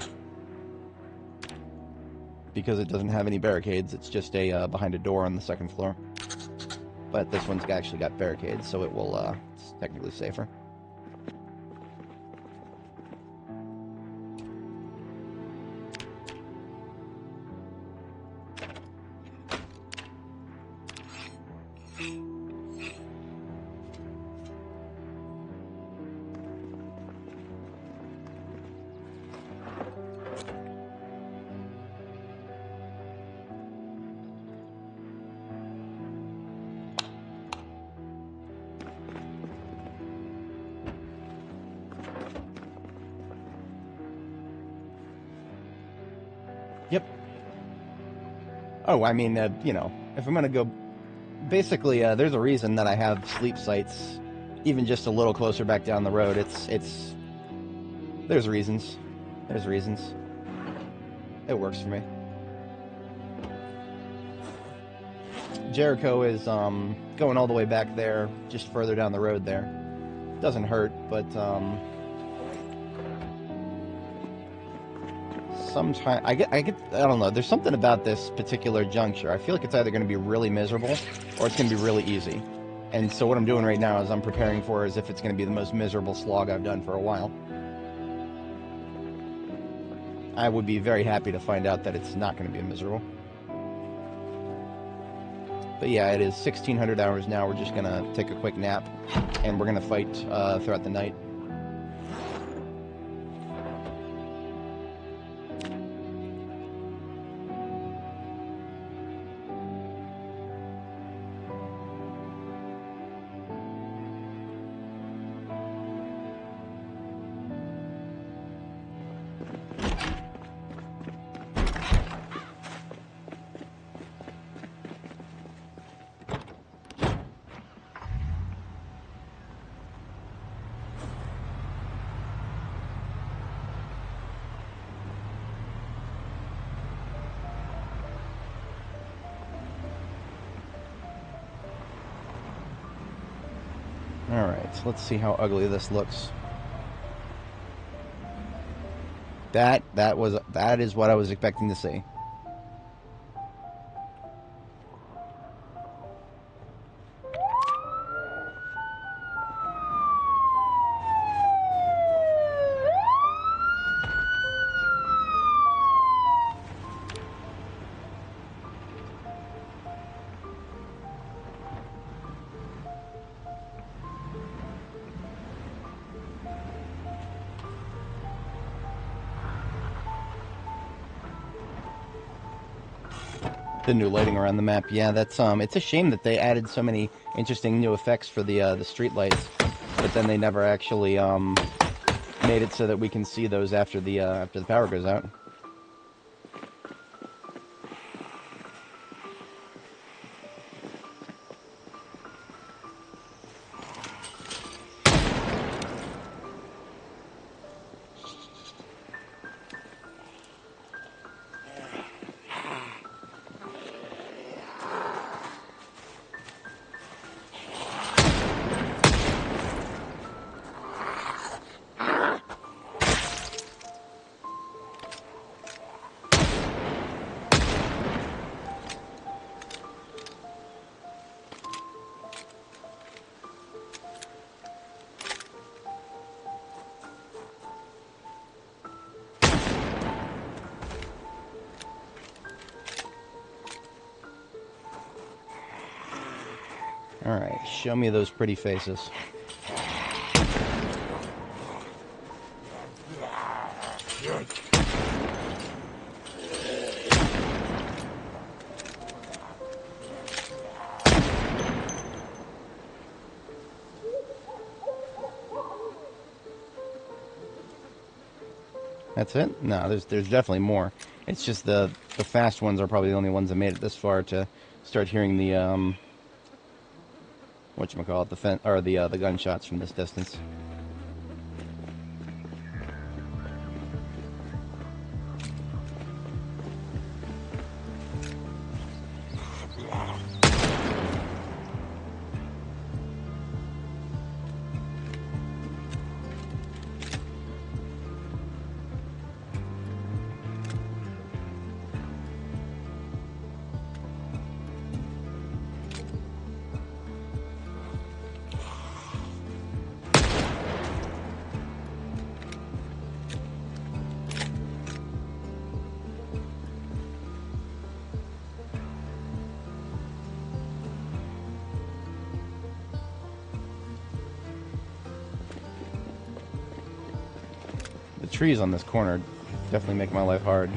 Because it doesn't have any barricades, it's just a behind a door on the second floor. But this one's actually got barricades, so it will it's technically safer. Yep. Oh, I mean, you know, if I'm gonna go... Basically, there's a reason that I have sleep sites even just a little closer back down the road. It's... There's reasons. There's reasons. It works for me. Jericho is, going all the way back there, just further down the road there. Doesn't hurt, but, sometimes I don't know, there's something about this particular juncture. I feel like it's either going to be really miserable or it's going to be really easy. And so what I'm doing right now is I'm preparing for as if it's going to be the most miserable slog I've done for a while. I would be very happy to find out that it's not going to be miserable. But yeah, it is 1600 hours now. We're just gonna take a quick nap, and we're gonna fight throughout the night. Alright, so let's see how ugly this looks. That is what I was expecting to see. The new lighting around the map, yeah, that's it's a shame that they added so many interesting new effects for the street lights, but then they never actually made it so that we can see those after the power goes out. Alright, show me those pretty faces. That's it? No, there's definitely more. It's just the fast ones are probably the only ones that made it this far to start hearing the whatchamacallit, the gunshots from this distance. The trees on this corner definitely make my life hard.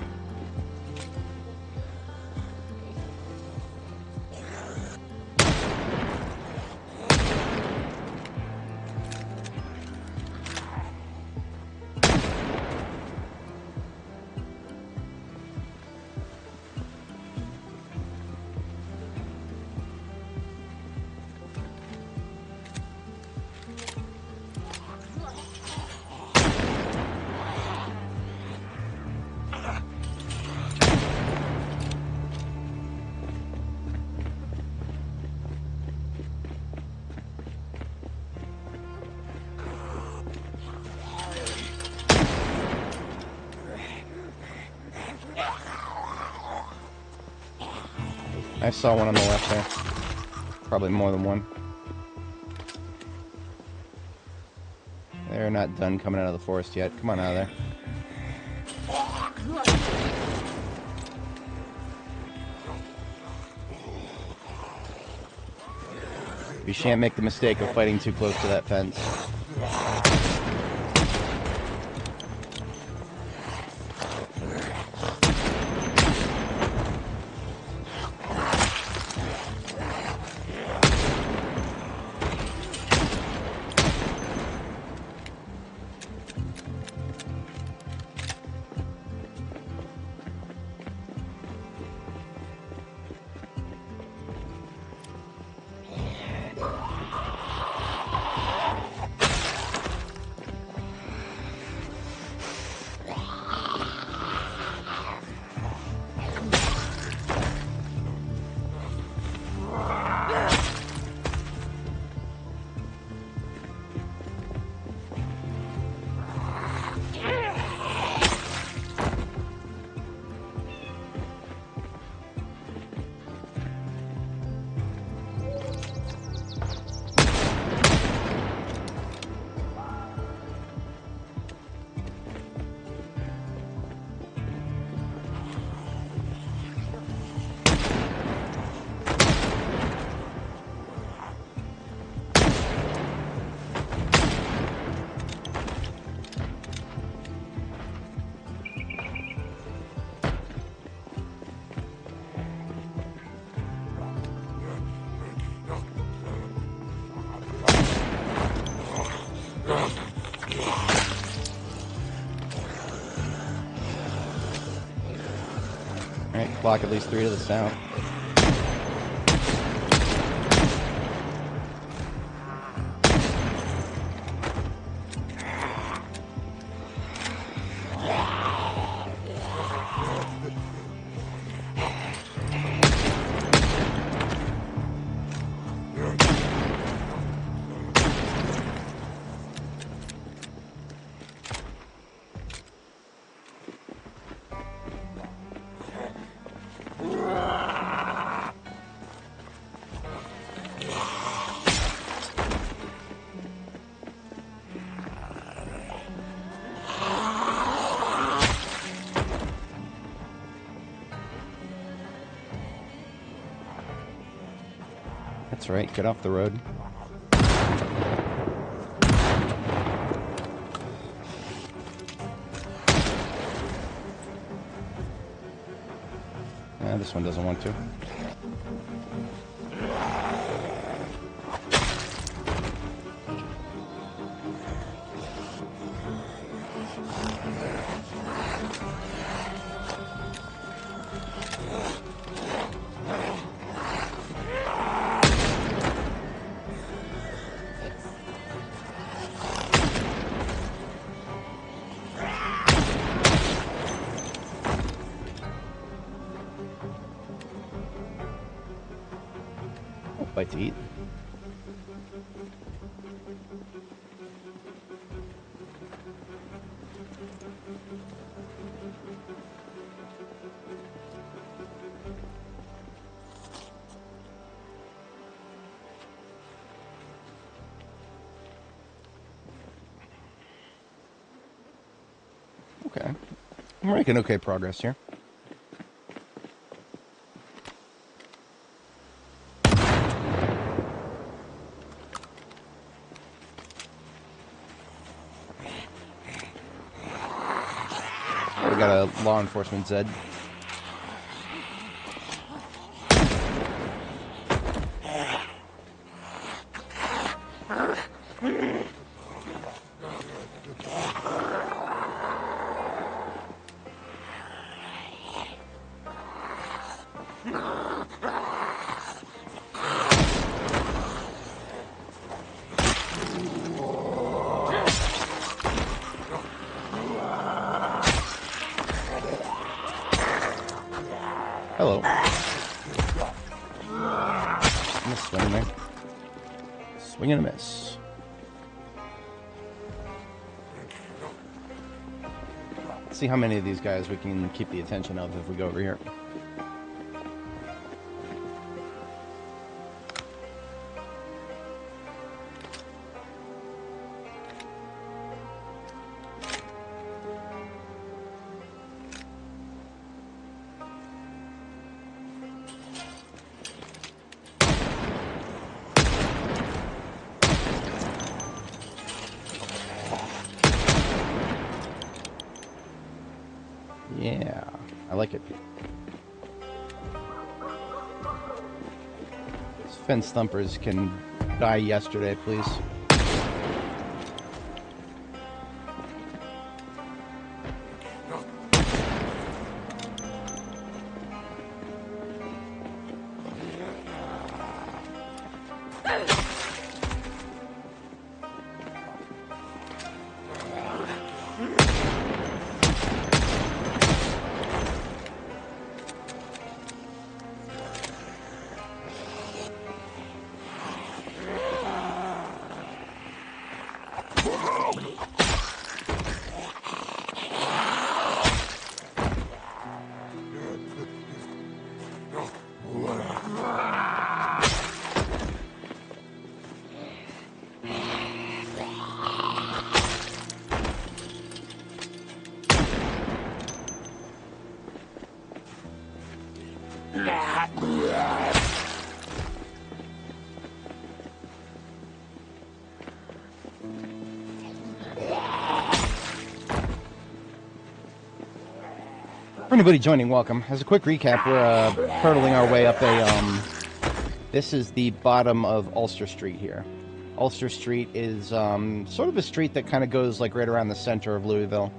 I saw one on the left there. Probably more than one. They're not done coming out of the forest yet. Come on out of there. You shan't make the mistake of fighting too close to that fence. Alright, block at least 3 to the south. That's right, get off the road. This one doesn't want to. Bite to eat. Okay. We're making okay progress here. We got a law enforcement Zed. Hello. Miss swing there. Swing and a miss. Let's see how many of these guys we can keep the attention of if we go over here. like it. These fence thumpers can die yesterday, please. For anybody joining, welcome. As a quick recap, we're hurtling our way up a, this is the bottom of Ulster Street here. Ulster Street is sort of a street that kind of goes like right around the center of Louisville,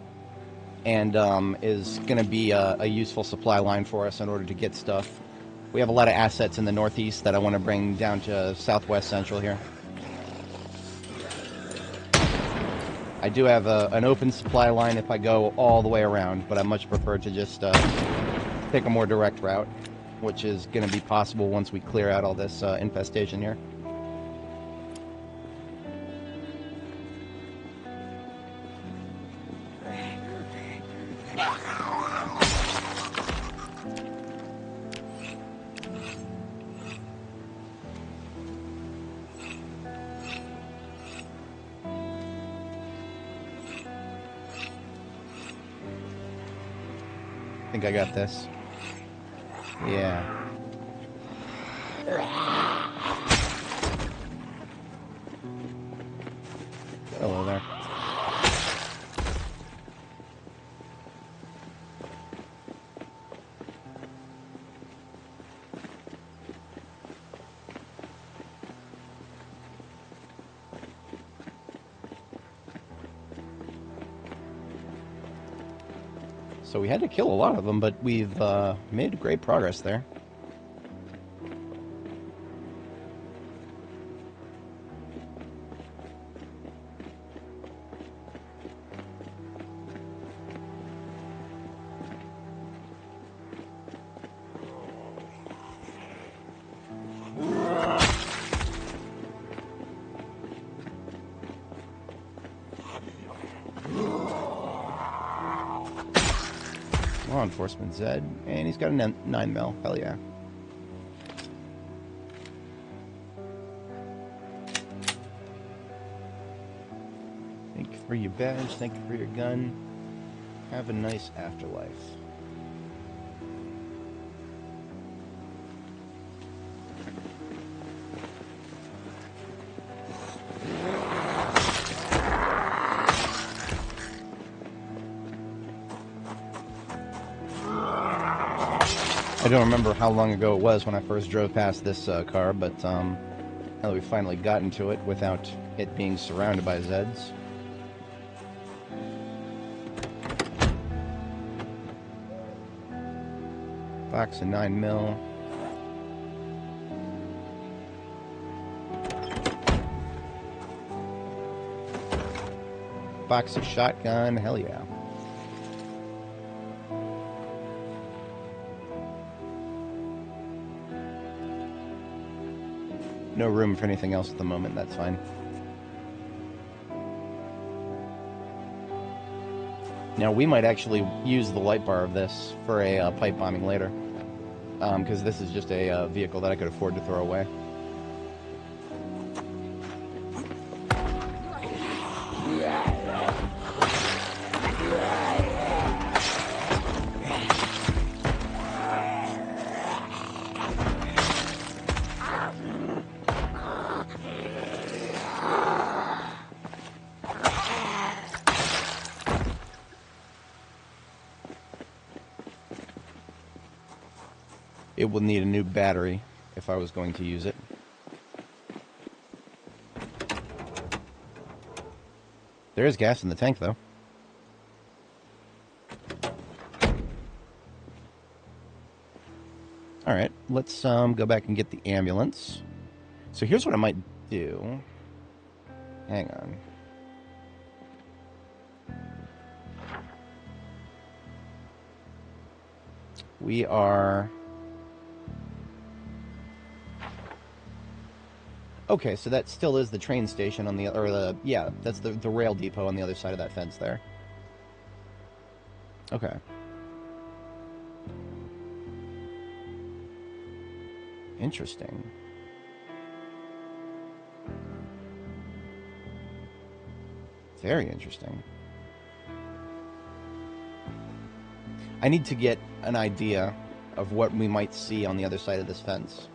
and is going to be a useful supply line for us in order to get stuff. We have a lot of assets in the northeast that I want to bring down to southwest central here. I do have an open supply line if I go all the way around, but I much prefer to just take a more direct route, which is going to be possible once we clear out all this infestation here. I think I got this. Yeah. Hello there. So we had to kill a lot of them, but we've made great progress there. Law enforcement Zed, and he's got a 9mm. Hell yeah. Thank you for your badge, thank you for your gun. Have a nice afterlife. I don't remember how long ago it was when I first drove past this car, but now that we've finally gotten to it without it being surrounded by Zeds. Box of 9mm. Box of shotgun, hell yeah. No room for anything else at the moment, that's fine. Now, we might actually use the light bar of this for a pipe bombing later. Because this is just a vehicle that I could afford to throw away. it will need a new battery if I was going to use it. There is gas in the tank, though. Alright, let's go back and get the ambulance. So here's what I might do. Hang on. We are... Okay, so that still is the train station on the... Or the... Yeah, that's the rail depot on the other side of that fence there. Okay. Interesting. Very interesting. I need to get an idea of what we might see on the other side of this fence.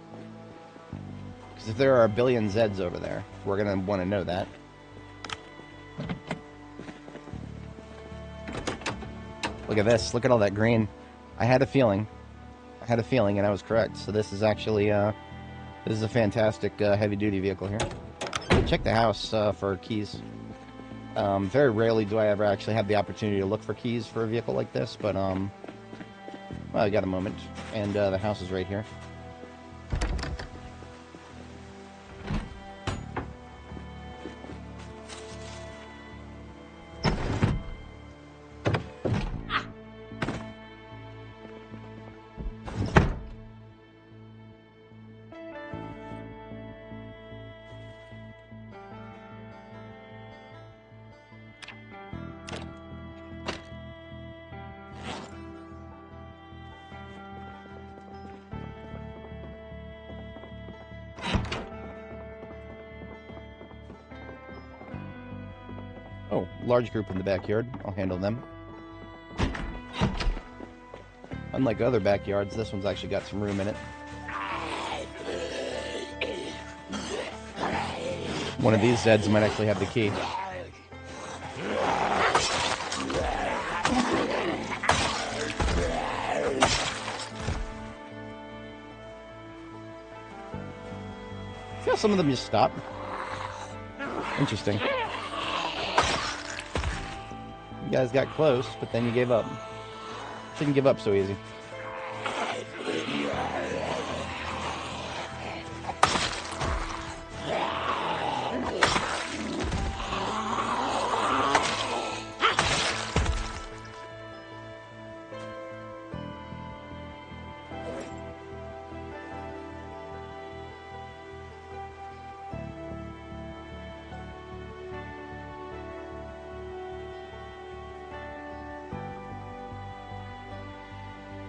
Because if there are a billion Zeds over there, we're going to want to know that. Look at this. Look at all that green. I had a feeling. And I was correct. So this is actually, this is a fantastic heavy-duty vehicle here. Check the house for keys. Very rarely do I ever actually have the opportunity to look for keys for a vehicle like this, but, well, I got a moment, and the house is right here. Oh, large group in the backyard. I'll handle them. Unlike other backyards, this one's actually got some room in it. One of these Zeds might actually have the key. See how some of them just stop? Interesting. You guys got close, but then you gave up. Shouldn't give up so easy.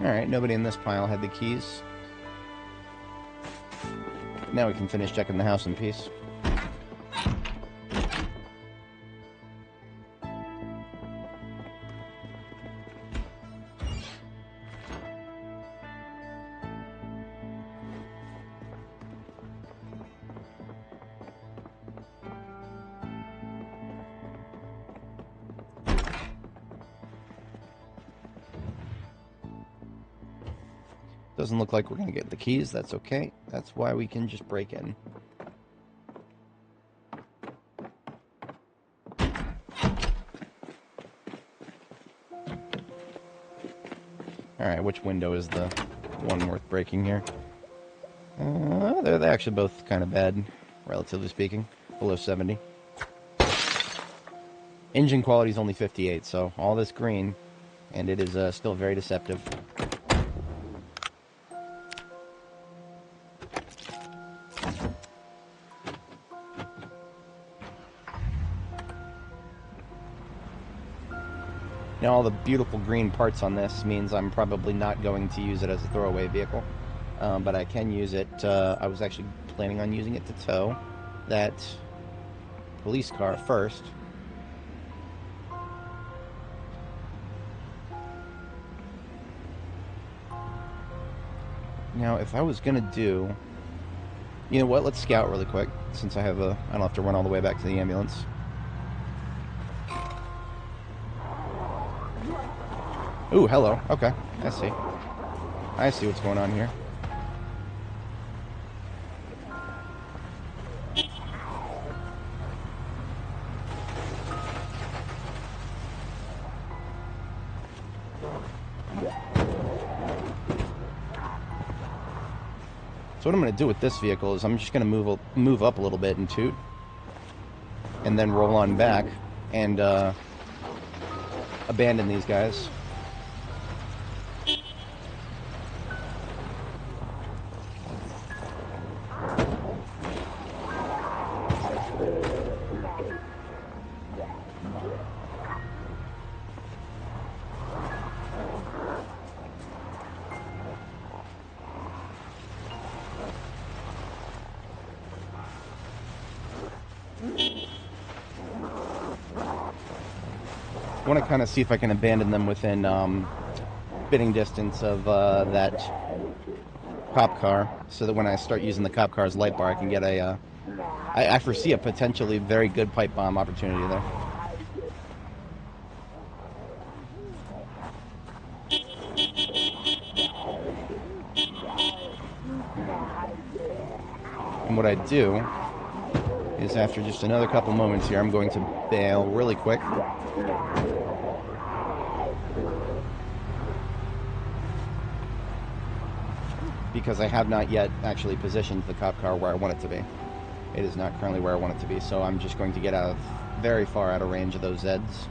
Alright, nobody in this pile had the keys. Now we can finish checking the house in peace. Doesn't look like we're going to get the keys. That's okay. That's why we can just break in. Alright, which window is the one worth breaking here? They're actually both kind of bad, relatively speaking. Below 70. Engine quality is only 58, so all this green, and it is still very deceptive. Now all the beautiful green parts on this means I'm probably not going to use it as a throwaway vehicle. But I can use it, I was actually planning on using it to tow that police car first. Now if I was gonna do... You know what, let's scout really quick, since I don't have to run all the way back to the ambulance. Ooh, hello. Okay, I see. I see what's going on here. So what I'm going to do with this vehicle is I'm just going to move up a little bit and toot, and then roll on back and abandon these guys. I want to kind of see if I can abandon them within bidding distance of that cop car, so that when I start using the cop car's light bar, I can get a... I foresee a potentially very good pipe bomb opportunity there. And what I do is, after just another couple moments here, I'm going to bail really quick. Because I have not yet actually positioned the cop car where I want it to be. It is not currently where I want it to be, so I'm just going to get out of very far out of range of those Zeds.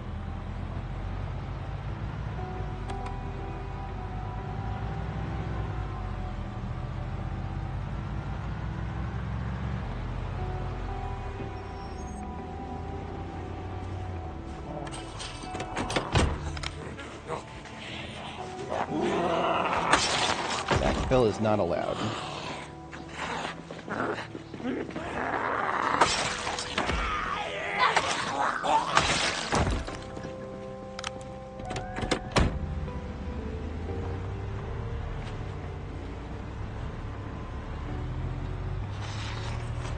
Backfill is not allowed.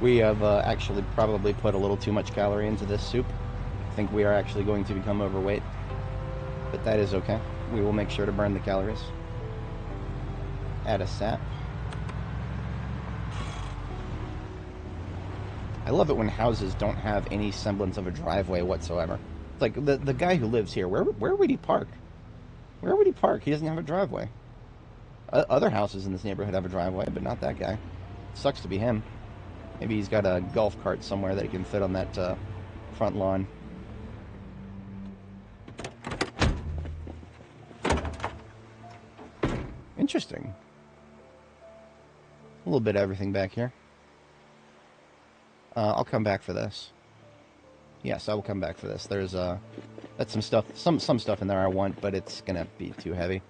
We have actually probably put a little too much calorie into this soup. I think we are actually going to become overweight, but that is okay. We will make sure to burn the calories. Add a sap. I love it when houses don't have any semblance of a driveway whatsoever. It's like the guy who lives here, where would he park? Where would he park? He doesn't have a driveway. Other houses in this neighborhood have a driveway, but not that guy. Sucks to be him. Maybe he's got a golf cart somewhere that he can fit on that front lawn. Interesting. A little bit of everything back here. I'll come back for this. Yes, I will come back for this. There's that's some stuff, some stuff in there I want, but it's gonna be too heavy.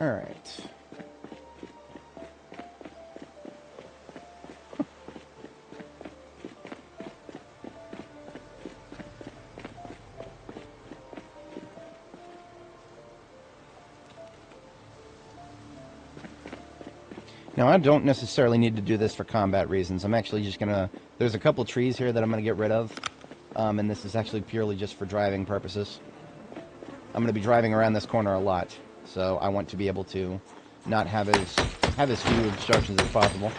All right. Now, I don't necessarily need to do this for combat reasons. I'm actually just gonna... There's a couple trees here that I'm gonna get rid of, and this is actually purely just for driving purposes. I'm gonna be driving around this corner a lot, so I want to be able to not have as few obstructions as possible.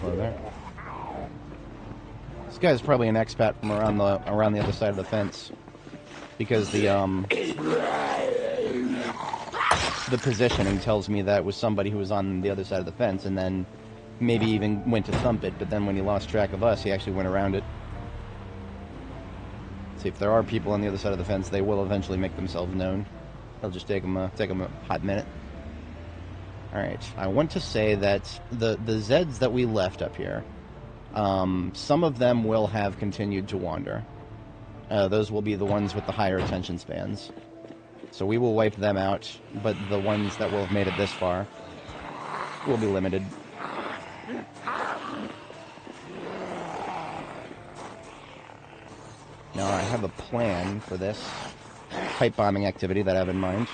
There. This guy's probably an expat from around the other side of the fence, because the positioning tells me that it was somebody who was on the other side of the fence, and then maybe even went to thump it. But then when he lost track of us, he actually went around it. See, if there are people on the other side of the fence, they will eventually make themselves known. It'll just take them a hot minute. Alright, I want to say that the Zeds that we left up here, some of them will have continued to wander. Those will be the ones with the higher attention spans. So we will wipe them out, but the ones that will have made it this far will be limited. Now I have a plan for this pipe bombing activity that I have in mind.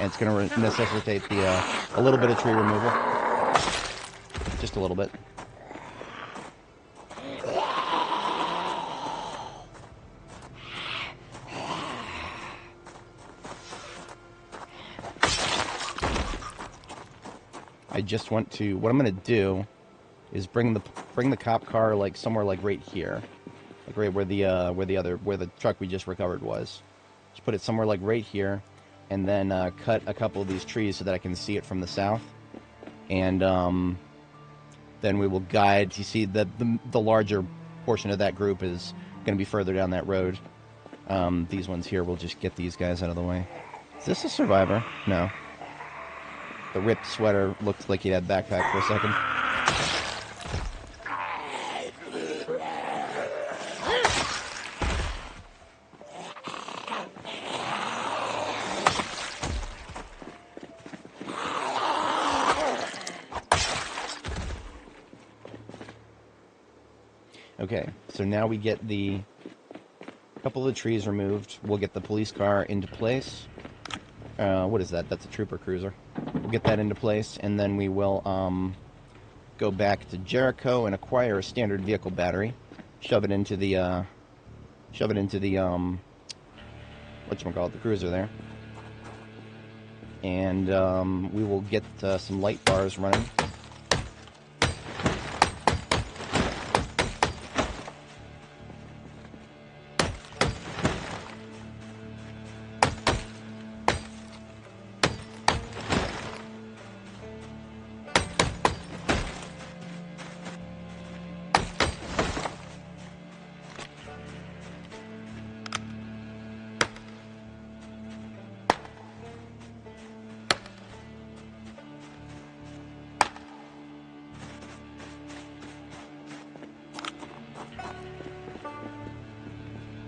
And it's going to necessitate a little bit of tree removal. Just a little bit. I just want to, what I'm going to do is bring the cop car like somewhere like right here. Like right where the truck we just recovered was. Just put it somewhere like right here, and then cut a couple of these trees so that I can see it from the south. And then we will guide. You see, the larger portion of that group is going to be further down that road. These ones here, we'll just get these guys out of the way. Is this a survivor? No. The ripped sweater looked like he had a backpack for a second. Okay, so now we get a couple of the trees removed. We'll get the police car into place. What is that? That's a trooper cruiser. We'll get that into place, and then we will go back to Jericho and acquire a standard vehicle battery. Shove it into the whatchamacallit, the cruiser there. And we will get some light bars running.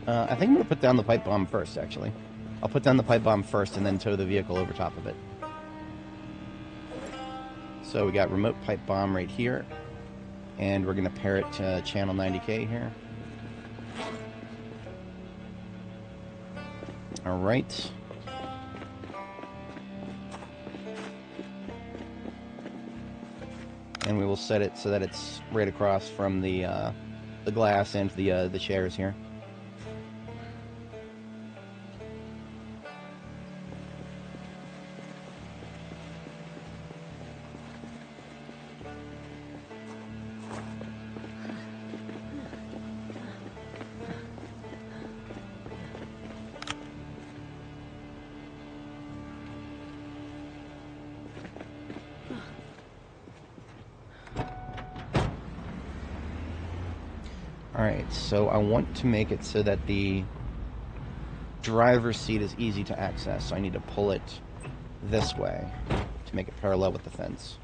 I think I'm going to put down the pipe bomb first, actually. I'll put down the pipe bomb first and then tow the vehicle over top of it. So we got remote pipe bomb right here. And we're going to pair it to channel 90K here. Alright. And we will set it so that it's right across from the glass and the chairs here. Alright, so I want to make it so that the driver's seat is easy to access, so I need to pull it this way to make it parallel with the fence.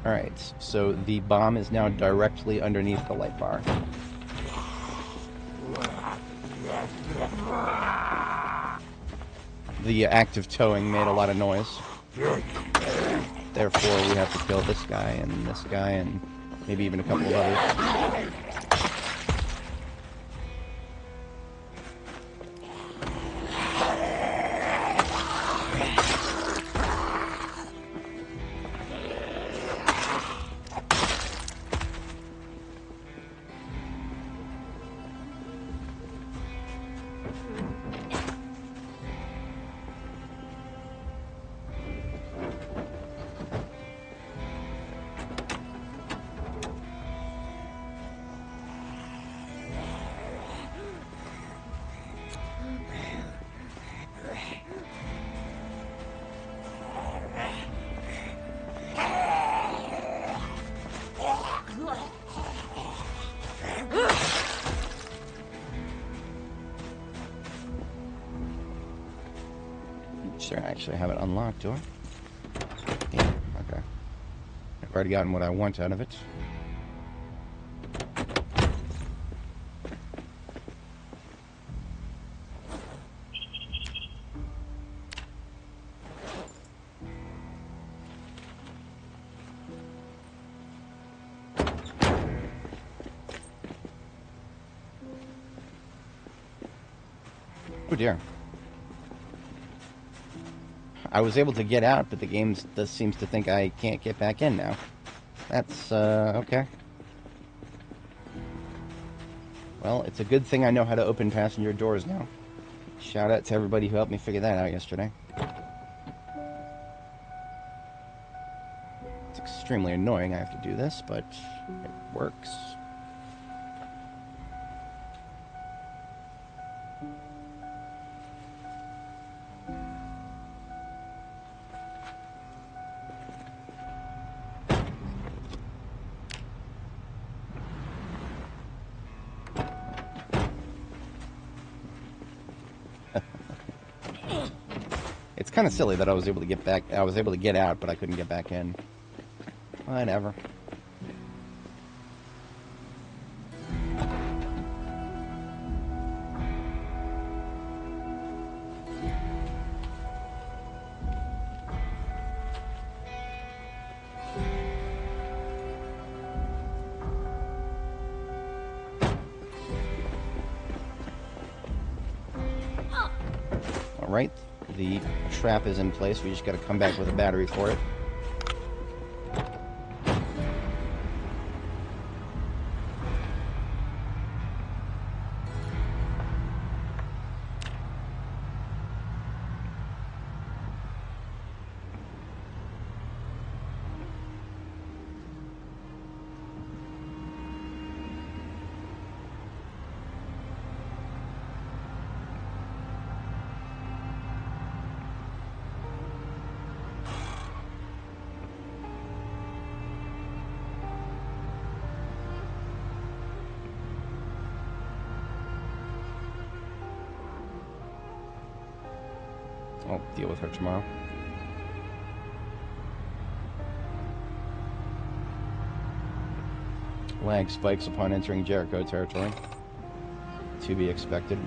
Alright, so the bomb is now directly underneath the light bar. The act of towing made a lot of noise. Therefore, we have to kill this guy and maybe even a couple of others. Sure, I actually have it unlocked, do I? Yeah, okay. I've already gotten what I want out of it. Oh dear. I was able to get out, but the game seems to think I can't get back in now. That's, okay. Well, it's a good thing I know how to open passenger doors now. Shout out to everybody who helped me figure that out yesterday. It's extremely annoying I have to do this, but it works. It's kind of silly that I was able to get back. I was able to get out, but I couldn't get back in. Whatever. All right. The trap is in place. We just got to come back with a battery for it. I'll deal with her tomorrow. Lag spikes upon entering Jericho territory. To be expected.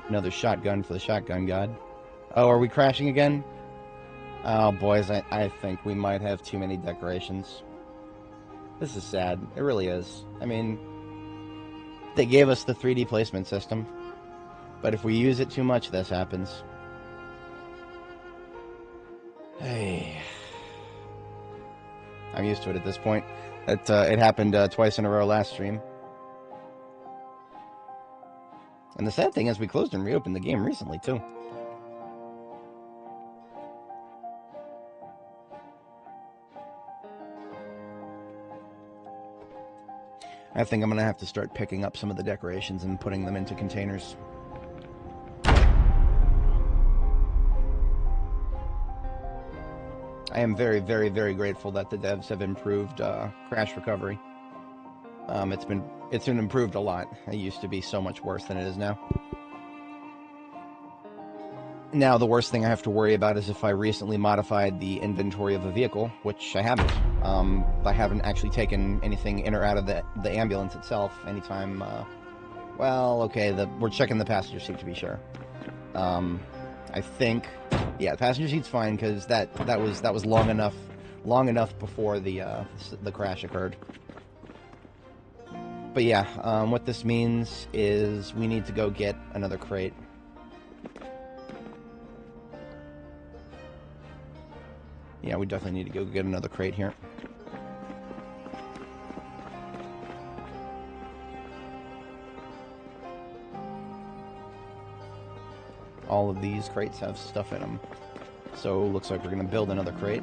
Another shotgun for the shotgun god. Oh, are we crashing again? Oh, boys, I think we might have too many decorations. This is sad. It really is. I mean, they gave us the 3D placement system, but if we use it too much, this happens. Hey. I'm used to it at this point. It happened twice in a row last stream. And the sad thing is we closed and reopened the game recently, too. I think I'm going to have to start picking up some of the decorations and putting them into containers. I am very, very, very grateful that the devs have improved crash recovery. It's been improved a lot. It used to be so much worse than it is now. Now, the worst thing I have to worry about is if I recently modified the inventory of a vehicle, which I haven't. I haven't actually taken anything in or out of the ambulance itself anytime, Well, okay, we're checking the passenger seat to be sure. I think, yeah, the passenger seat's fine because that was long enough before the crash occurred. But yeah, what this means is we need to go get another crate. Yeah, we definitely need to go get another crate here. All of these crates have stuff in them. So looks like we're going to build another crate.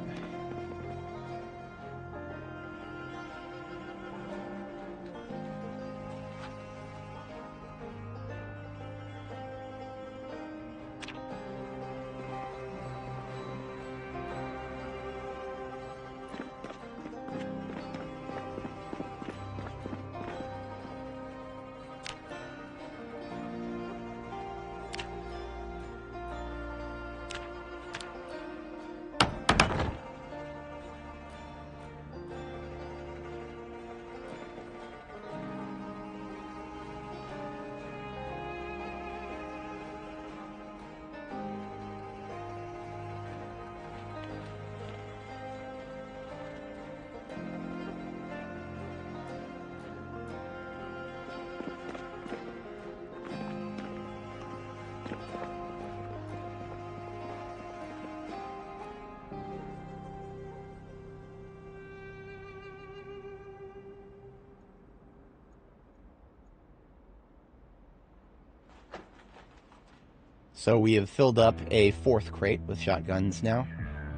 So we have filled up a 4th crate with shotguns now.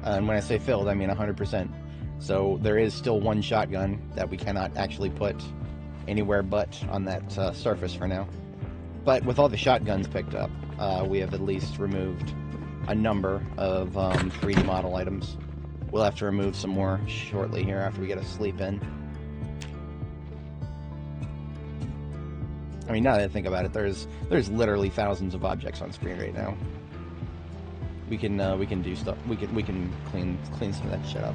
And when I say filled, I mean 100%. So there is still one shotgun that we cannot actually put anywhere but on that surface for now. But with all the shotguns picked up, we have at least removed a number of 3D model items. We'll have to remove some more shortly here after we get a sleep in. I mean, now that I think about it, there's literally thousands of objects on screen right now. We can do stuff. We can clean some of that shit up.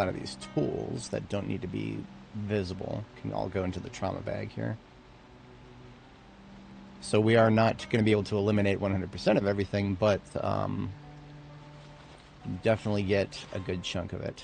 lot of these tools that don't need to be visible can all go into the trauma bag here. So we are not going to be able to eliminate 100% of everything, but definitely get a good chunk of it.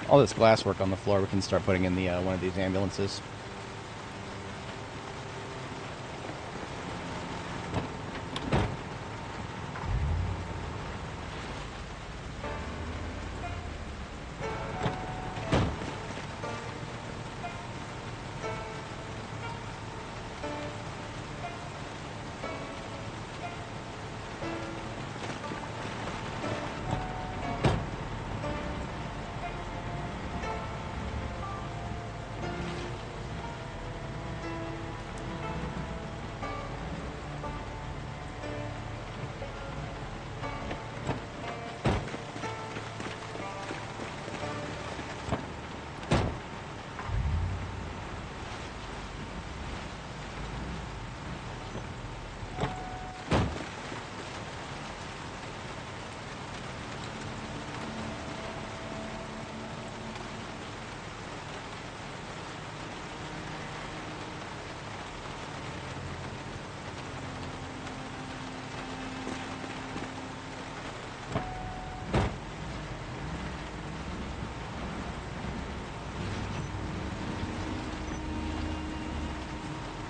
All this glasswork on the floor, we can start putting in the one of these ambulances.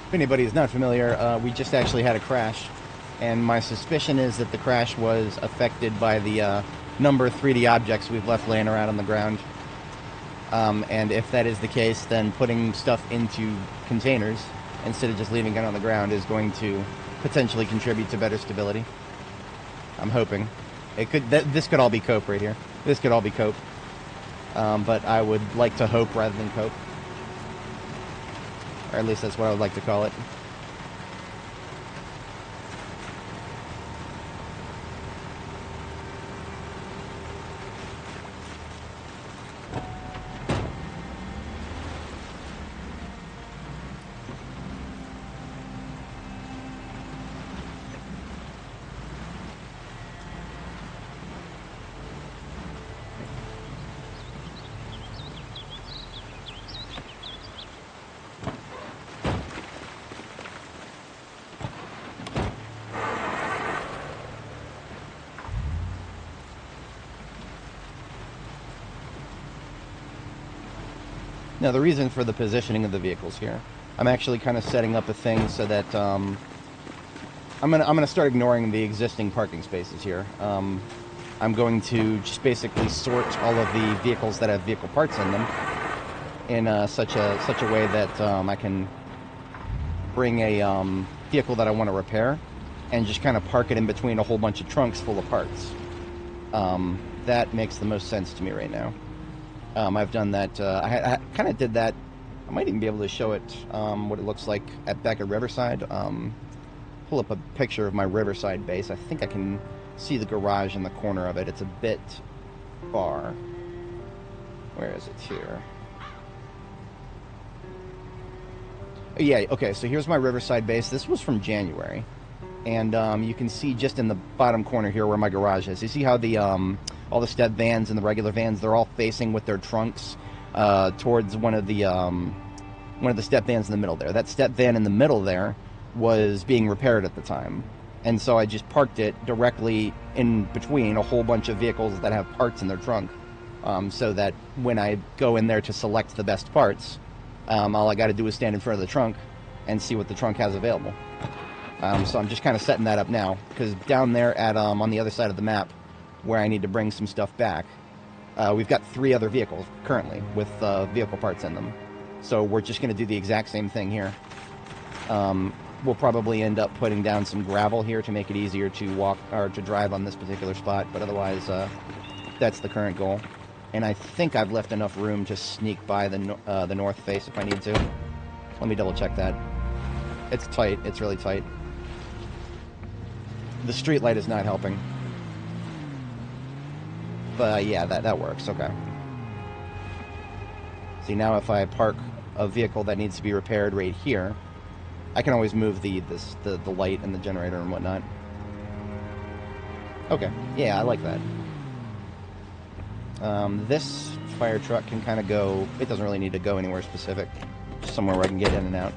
If anybody is not familiar, we just actually had a crash, and my suspicion is that the crash was affected by the number of 3D objects we've left laying around on the ground. And if that is the case, then putting stuff into containers instead of just leaving it on the ground is going to potentially contribute to better stability. I'm hoping. This could all be cope right here. This could all be cope. But I would like to hope rather than cope. Or at least that's what I would like to call it. Now, the reason for the positioning of the vehicles here, I'm actually kind of setting up a thing so that I'm gonna start ignoring the existing parking spaces here. I'm going to just basically sort all of the vehicles that have vehicle parts in them in such a way that I can bring a vehicle that I want to repair and just kind of park it in between a whole bunch of trunks full of parts. That makes the most sense to me right now. I've done that. I kind of did that. I might even be able to show it what it looks like back at Riverside. Pull up a picture of my Riverside base. I think I can see the garage in the corner of it. It's a bit far. Where is it here? Yeah, okay, so here's my Riverside base. This was from January. And you can see just in the bottom corner here where my garage is. You see how the all the step vans and the regular vans, they're all facing with their trunks towards one of the step vans in the middle there. That step van in the middle there was being repaired at the time. And so I just parked it directly in between a whole bunch of vehicles that have parts in their trunk. So that when I go in there to select the best parts, All I got to do is stand in front of the trunk and see what the trunk has available. So I'm just kind of setting that up now, because down there at on the other side of the map, where I need to bring some stuff back, we've got 3 other vehicles currently with vehicle parts in them. So we're just going to do the exact same thing here. We'll probably end up putting down some gravel here to make it easier to walk or to drive on this particular spot, but otherwise that's the current goal. And I think I've left enough room to sneak by the north face if I need to. Let me double check that. It's tight. It's really tight. The street light is not helping. But yeah, that works. Okay. See, now if I park a vehicle that needs to be repaired right here, I can always move the light and the generator and whatnot. Okay. Yeah, I like that. This fire truck can kind of go... It doesn't really need to go anywhere specific. Just somewhere where I can get in and out.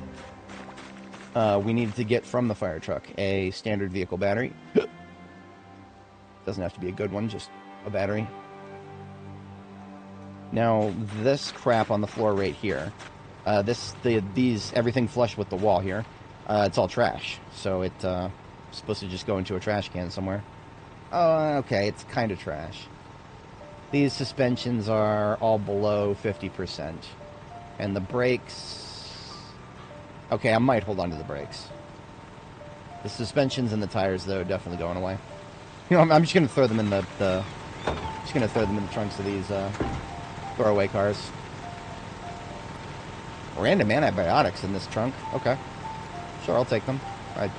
We need to get from the fire truck a standard vehicle battery. Doesn't have to be a good one, just a battery. Now, this crap on the floor right here, everything flush with the wall here, it's all trash. So it's supposed to just go into a trash can somewhere. Okay, it's kind of trash. These suspensions are all below 50%. And the brakes... Okay, I might hold on to the brakes. The suspensions and the tires, though, definitely going away. You know, I'm just going to throw them in the trunks of these throwaway cars. Random antibiotics in this trunk. Okay. Sure, I'll take them. Right.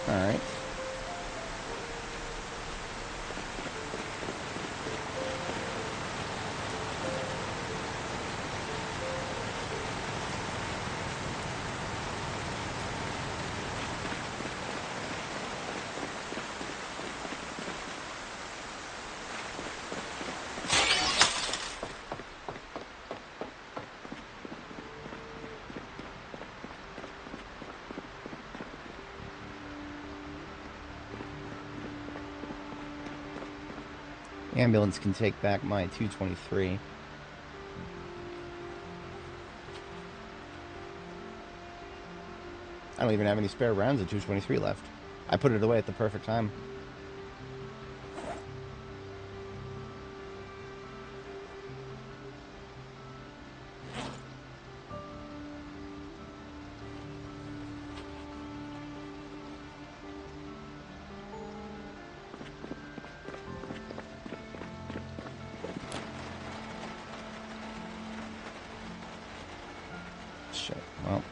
Alright. Ambulance can take back my 223. I don't even have any spare rounds of 223 left. I put it away at the perfect time. Shit, well.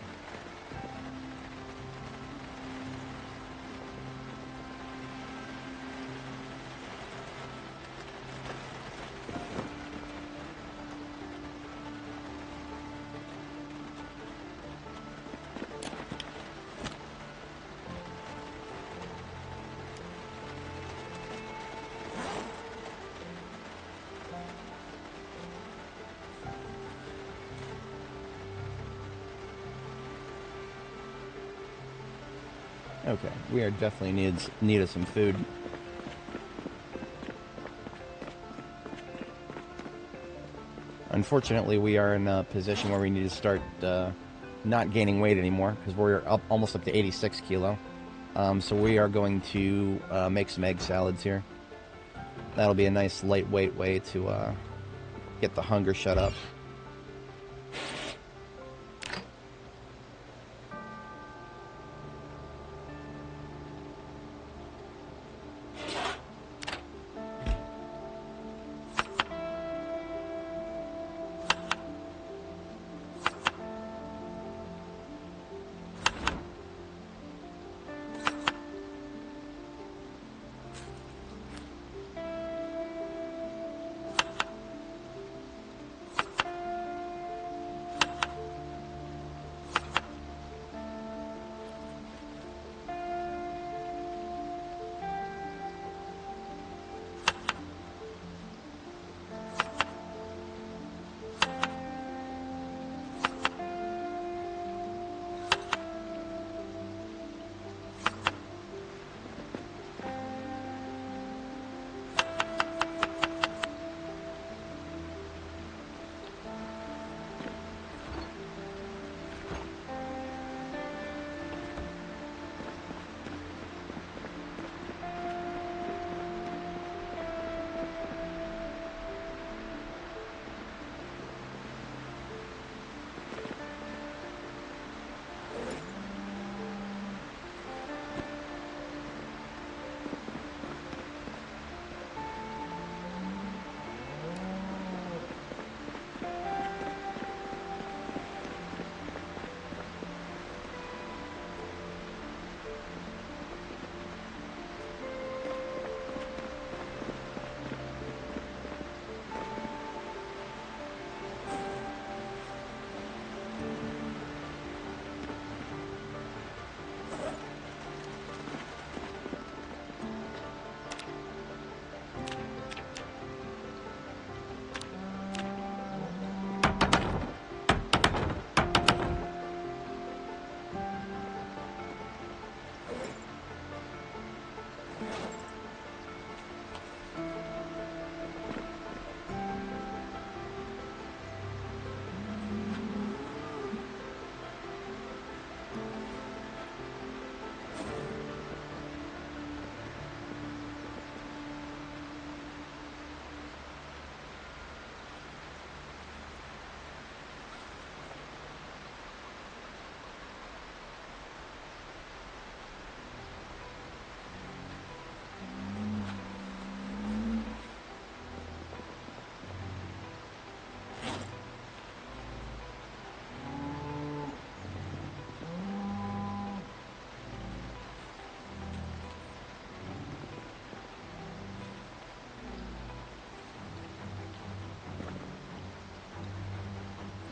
Okay, we are definitely need of some food. Unfortunately, we are in a position where we need to start not gaining weight anymore because we're almost up to 86 kilo. So we are going to make some egg salads here. That'll be a nice lightweight way to get the hunger shut up.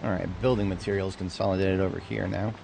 Alright, building materials consolidated over here now.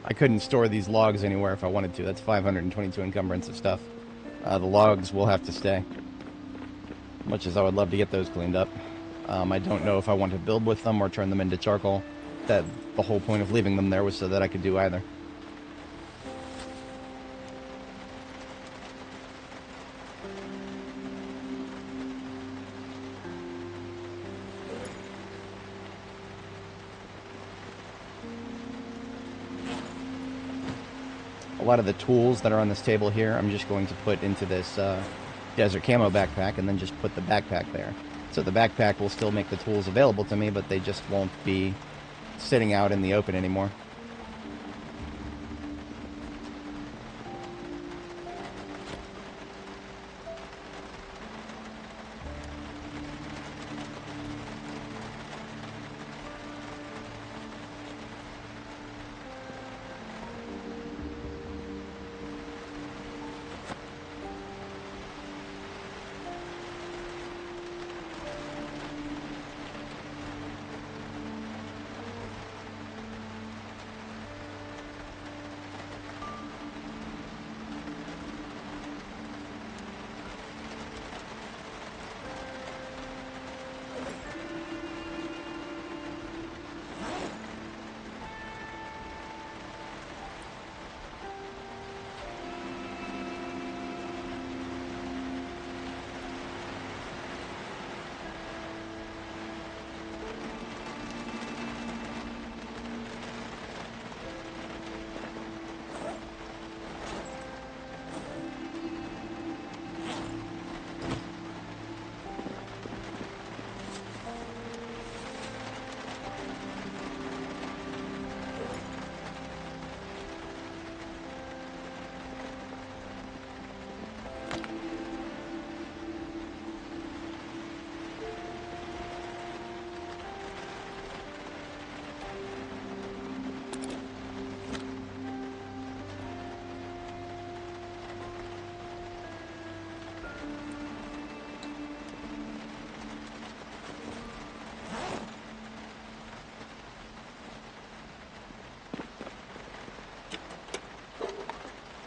I couldn't store these logs anywhere if I wanted to. That's 522 encumbrance of stuff. The logs will have to stay. Much as I would love to get those cleaned up. I don't know if I want to build with them or turn them into charcoal. The whole point of leaving them there was so that I could do either. A lot of the tools that are on this table here, I'm just going to put into this desert camo backpack and then just put the backpack there. So the backpack will still make the tools available to me, but they just won't be sitting out in the open anymore.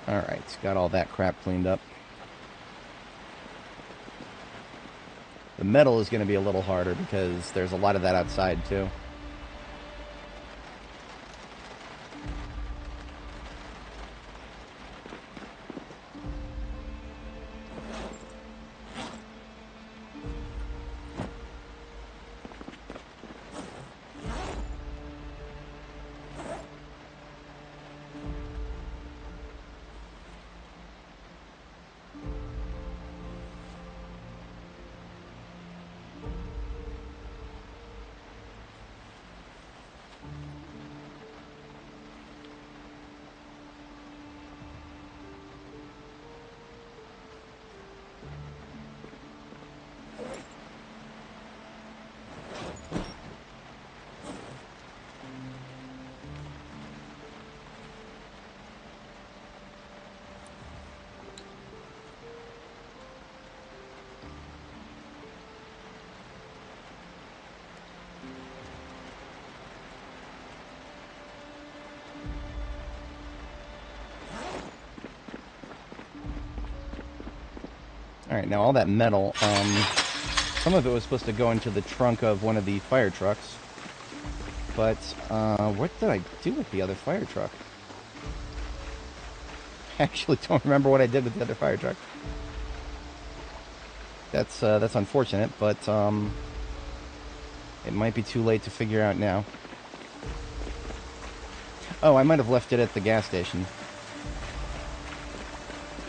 Alright, got all that crap cleaned up. The metal is going to be a little harder because there's a lot of that outside too. Alright, now all that metal, some of it was supposed to go into the trunk of one of the fire trucks. But, what did I do with the other fire truck? I actually don't remember what I did with the other fire truck. That's unfortunate, but, it might be too late to figure out now. Oh, I might have left it at the gas station.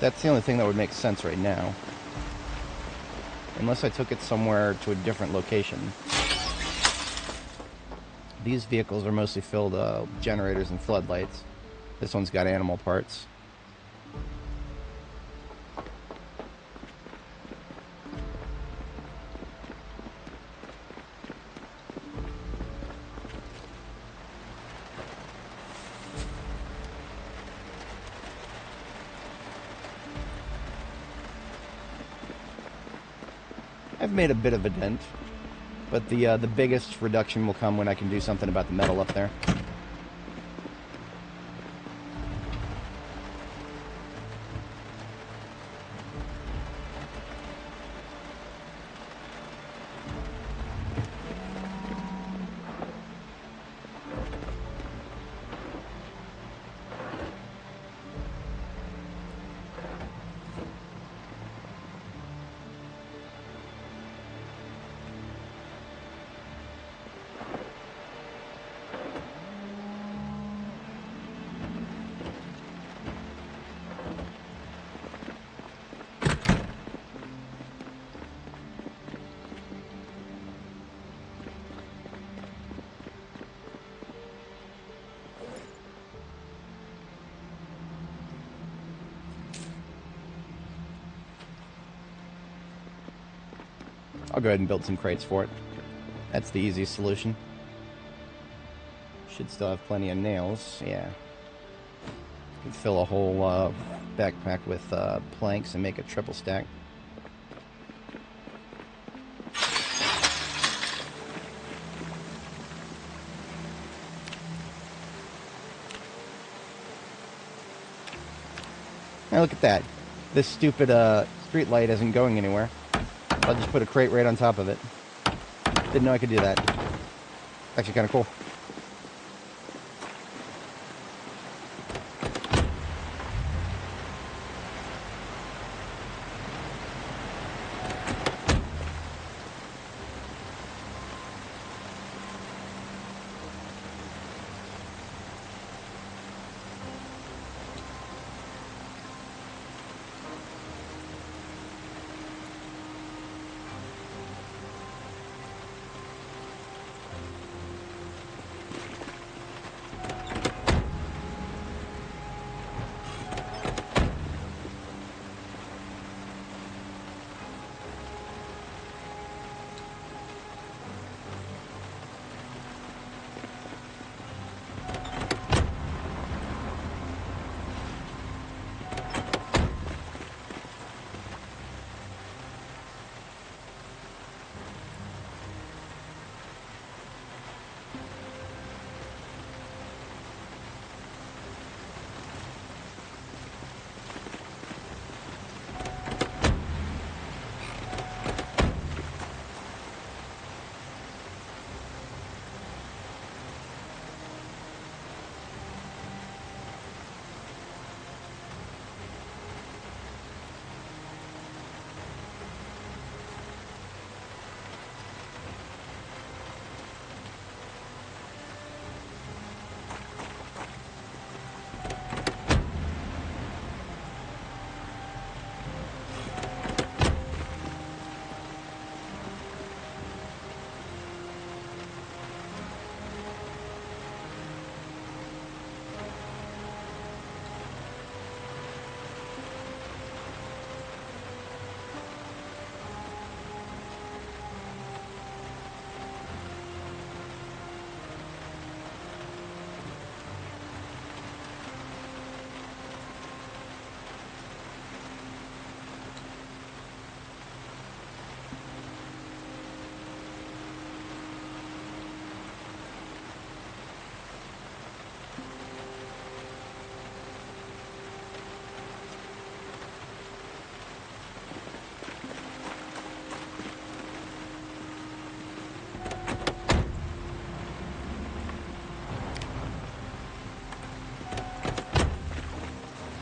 That's the only thing that would make sense right now. Unless I took it somewhere to a different location. These vehicles are mostly filled with generators and floodlights. This one's got animal parts. I've made a bit of a dent, but the biggest reduction will come when I can do something about the metal up there. I'll go ahead and build some crates for it. That's the easiest solution. Should still have plenty of nails, yeah. Could fill a whole backpack with planks and make a triple stack. Now look at that. This stupid street light isn't going anywhere. I'll just put a crate right on top of it. Didn't know I could do that. Actually kind of cool.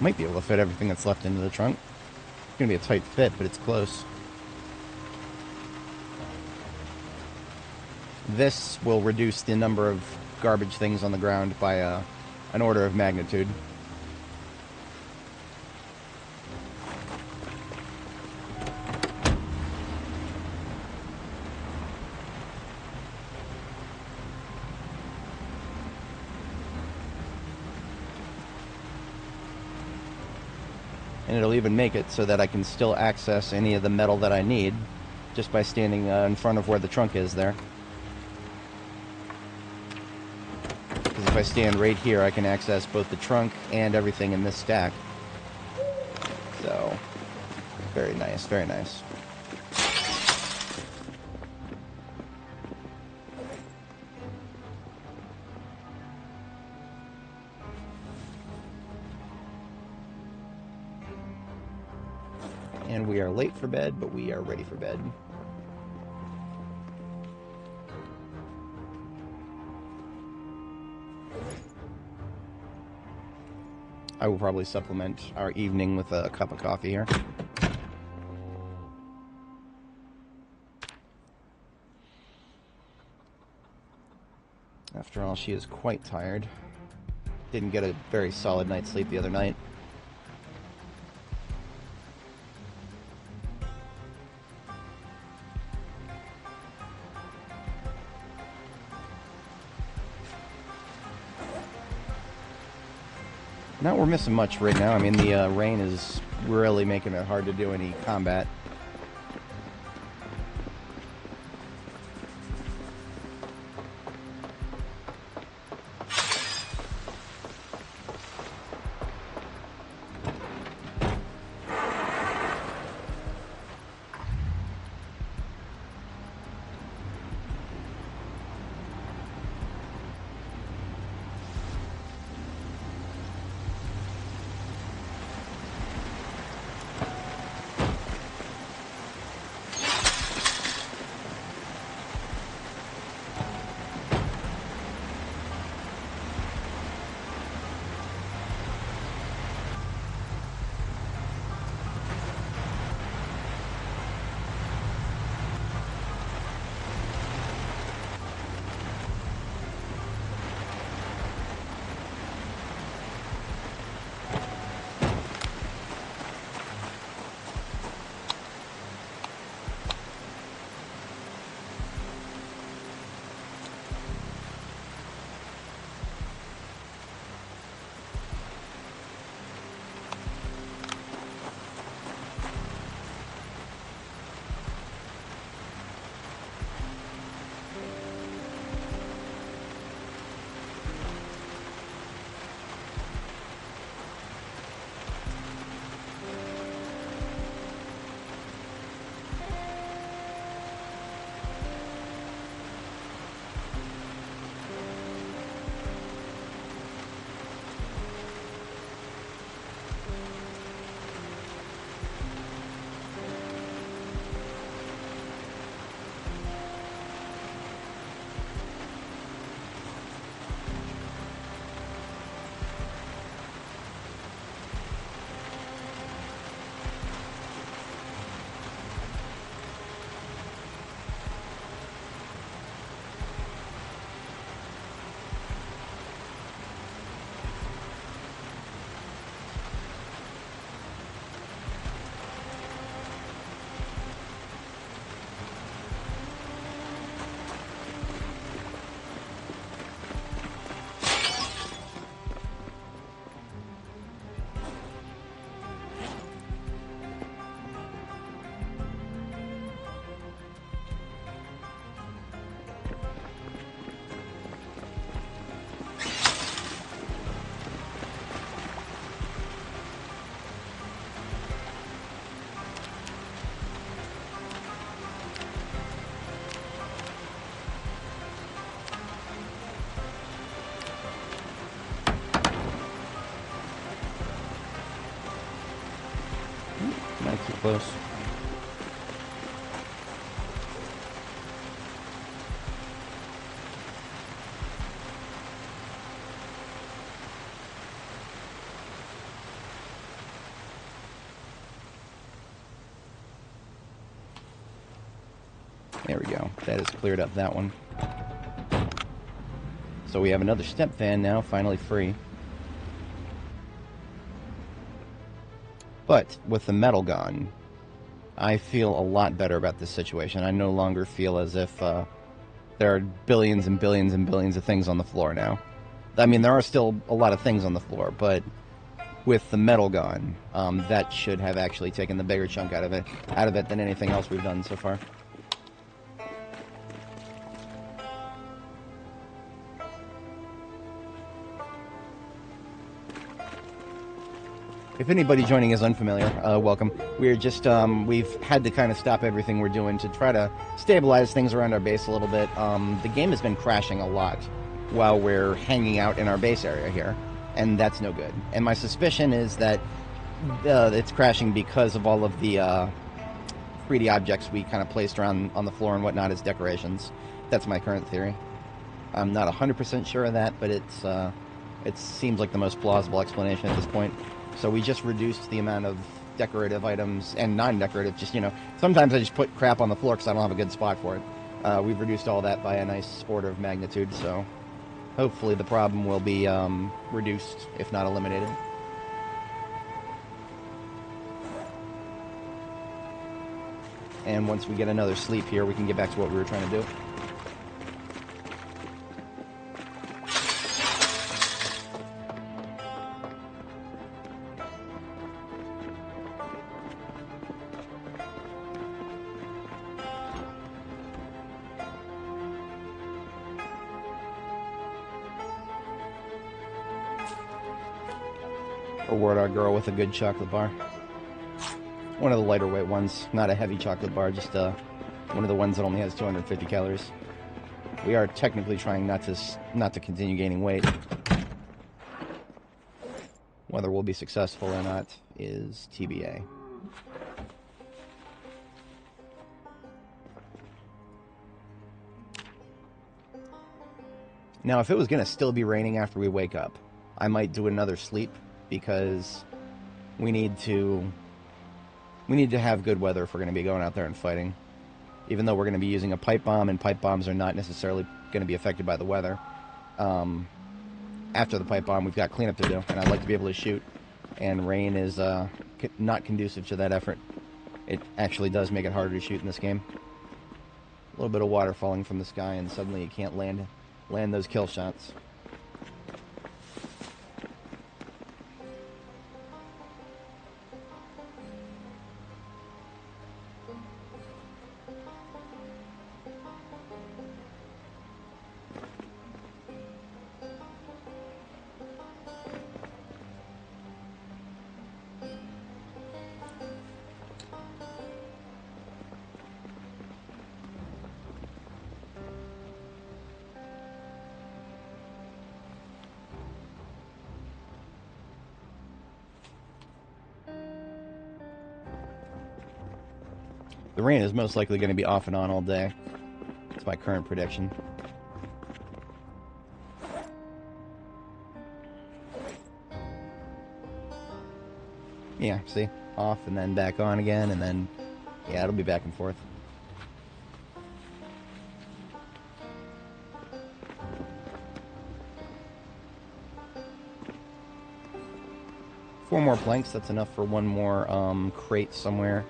Might be able to fit everything that's left into the trunk. It's going to be a tight fit, but it's close. This will reduce the number of garbage things on the ground by an order of magnitude. And it'll even make it so that I can still access any of the metal that I need just by standing in front of where the trunk is there. Because if I stand right here, I can access both the trunk and everything in this stack. So, very nice, very nice. And we are late for bed, but we are ready for bed. I will probably supplement our evening with a cup of coffee here. After all, she is quite tired. Didn't get a very solid night's sleep the other night. Not we're missing much right now. I mean, the rain is really making it hard to do any combat. Not too close. There we go. That has cleared up that one. So we have another step fan now, finally free. But with the metal gone, I feel a lot better about this situation. I no longer feel as if there are billions and billions and billions of things on the floor now. I mean, there are still a lot of things on the floor, but with the metal gone, that should have actually taken the bigger chunk out of it than anything else we've done so far. If anybody joining is unfamiliar, welcome. We're just, we've had to kind of stop everything we're doing to try to stabilize things around our base a little bit. The game has been crashing a lot while we're hanging out in our base area here, and that's no good. And my suspicion is that It's crashing because of all of the 3D objects we kind of placed around on the floor and whatnot as decorations. That's my current theory. I'm not 100% sure of that, but it seems like the most plausible explanation at this point. So we just reduced the amount of decorative items and non-decorative. Just, sometimes I just put crap on the floor because I don't have a good spot for it. We've reduced all that by a nice order of magnitude, so hopefully the problem will be reduced, if not eliminated. And once we get another sleep here, we can get back to what we were trying to do. Reward our girl with a good chocolate bar. One of the lighter weight ones, not a heavy chocolate bar, just one of the ones that only has 250 calories. We are technically trying not to continue gaining weight. Whether we'll be successful or not is TBA. Now, if it was going to still be raining after we wake up, I might do another sleep, because we need to have good weather if we're going to be going out there and fighting. Even though we're going to be using a pipe bomb, and pipe bombs are not necessarily going to be affected by the weather. After the pipe bomb, we've got cleanup to do, and I'd like to be able to shoot. And rain is not conducive to that effort. It actually does make it harder to shoot in this game. A little bit of water falling from the sky, and suddenly you can't land those kill shots. The rain is most likely going to be off and on all day. That's my current prediction. Yeah, see? Off and then back on again, and then, yeah, it'll be back and forth. Four more planks, that's enough for one more crate somewhere.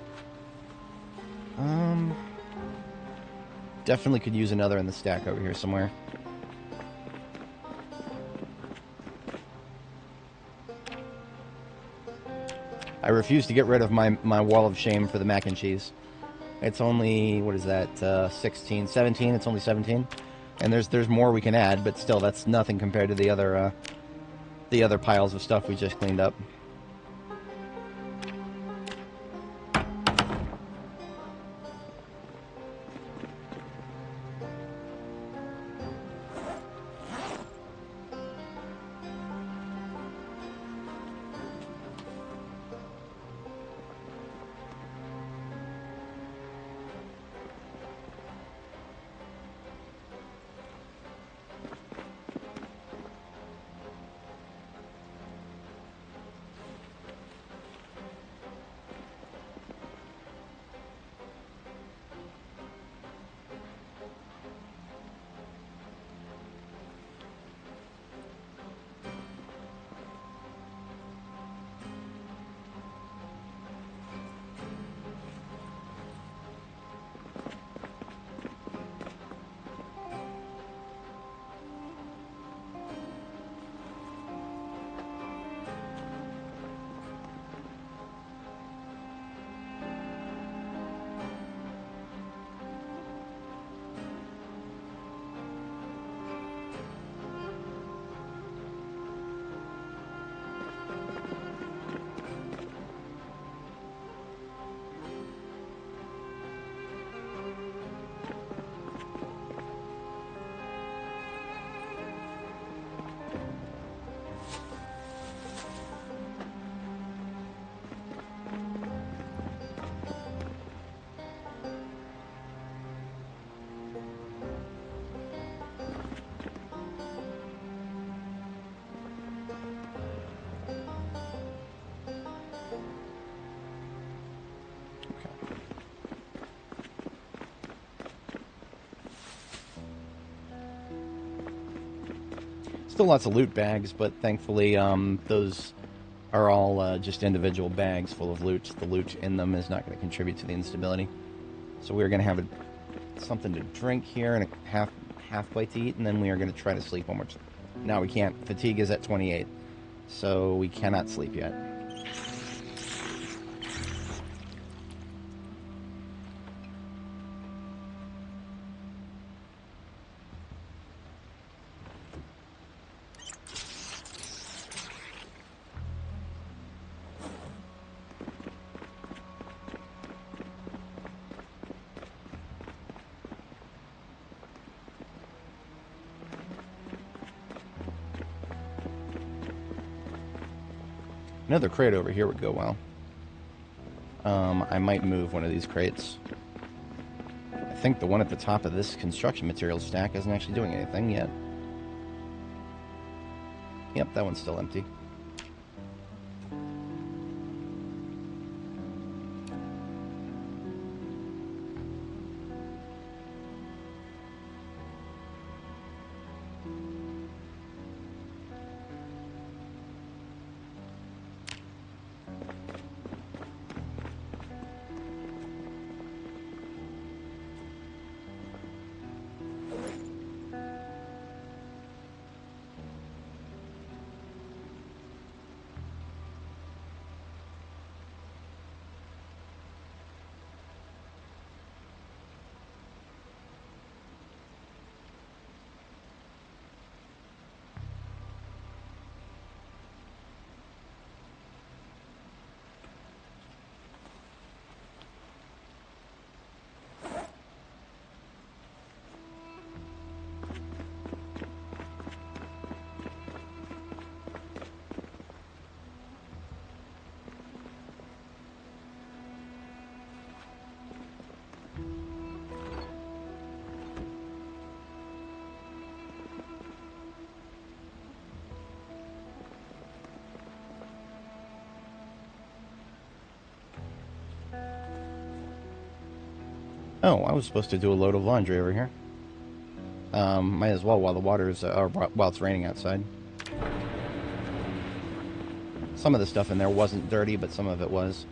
Definitely could use another in the stack over here somewhere. I refuse to get rid of my wall of shame for the mac and cheese. It's only, what is that, 16, 17? It's only 17. And there's more we can add, but still, that's nothing compared to the other piles of stuff we just cleaned up. Still lots of loot bags, but thankfully those are all just individual bags full of loot. The loot in them is not going to contribute to the instability. So we're going to have something to drink here and a half plate to eat, and then we are going to try to sleep one more time. Now we can't. Fatigue is at 28, so we cannot sleep yet. Another crate over here would go well. I might move one of these crates. I think the one at the top of this construction materials stack isn't actually doing anything yet. Yep, that one's still empty. Oh, I was supposed to do a load of laundry over here. Might as well while the water's, or while it's raining outside. Some of the stuff in there wasn't dirty, but some of it was.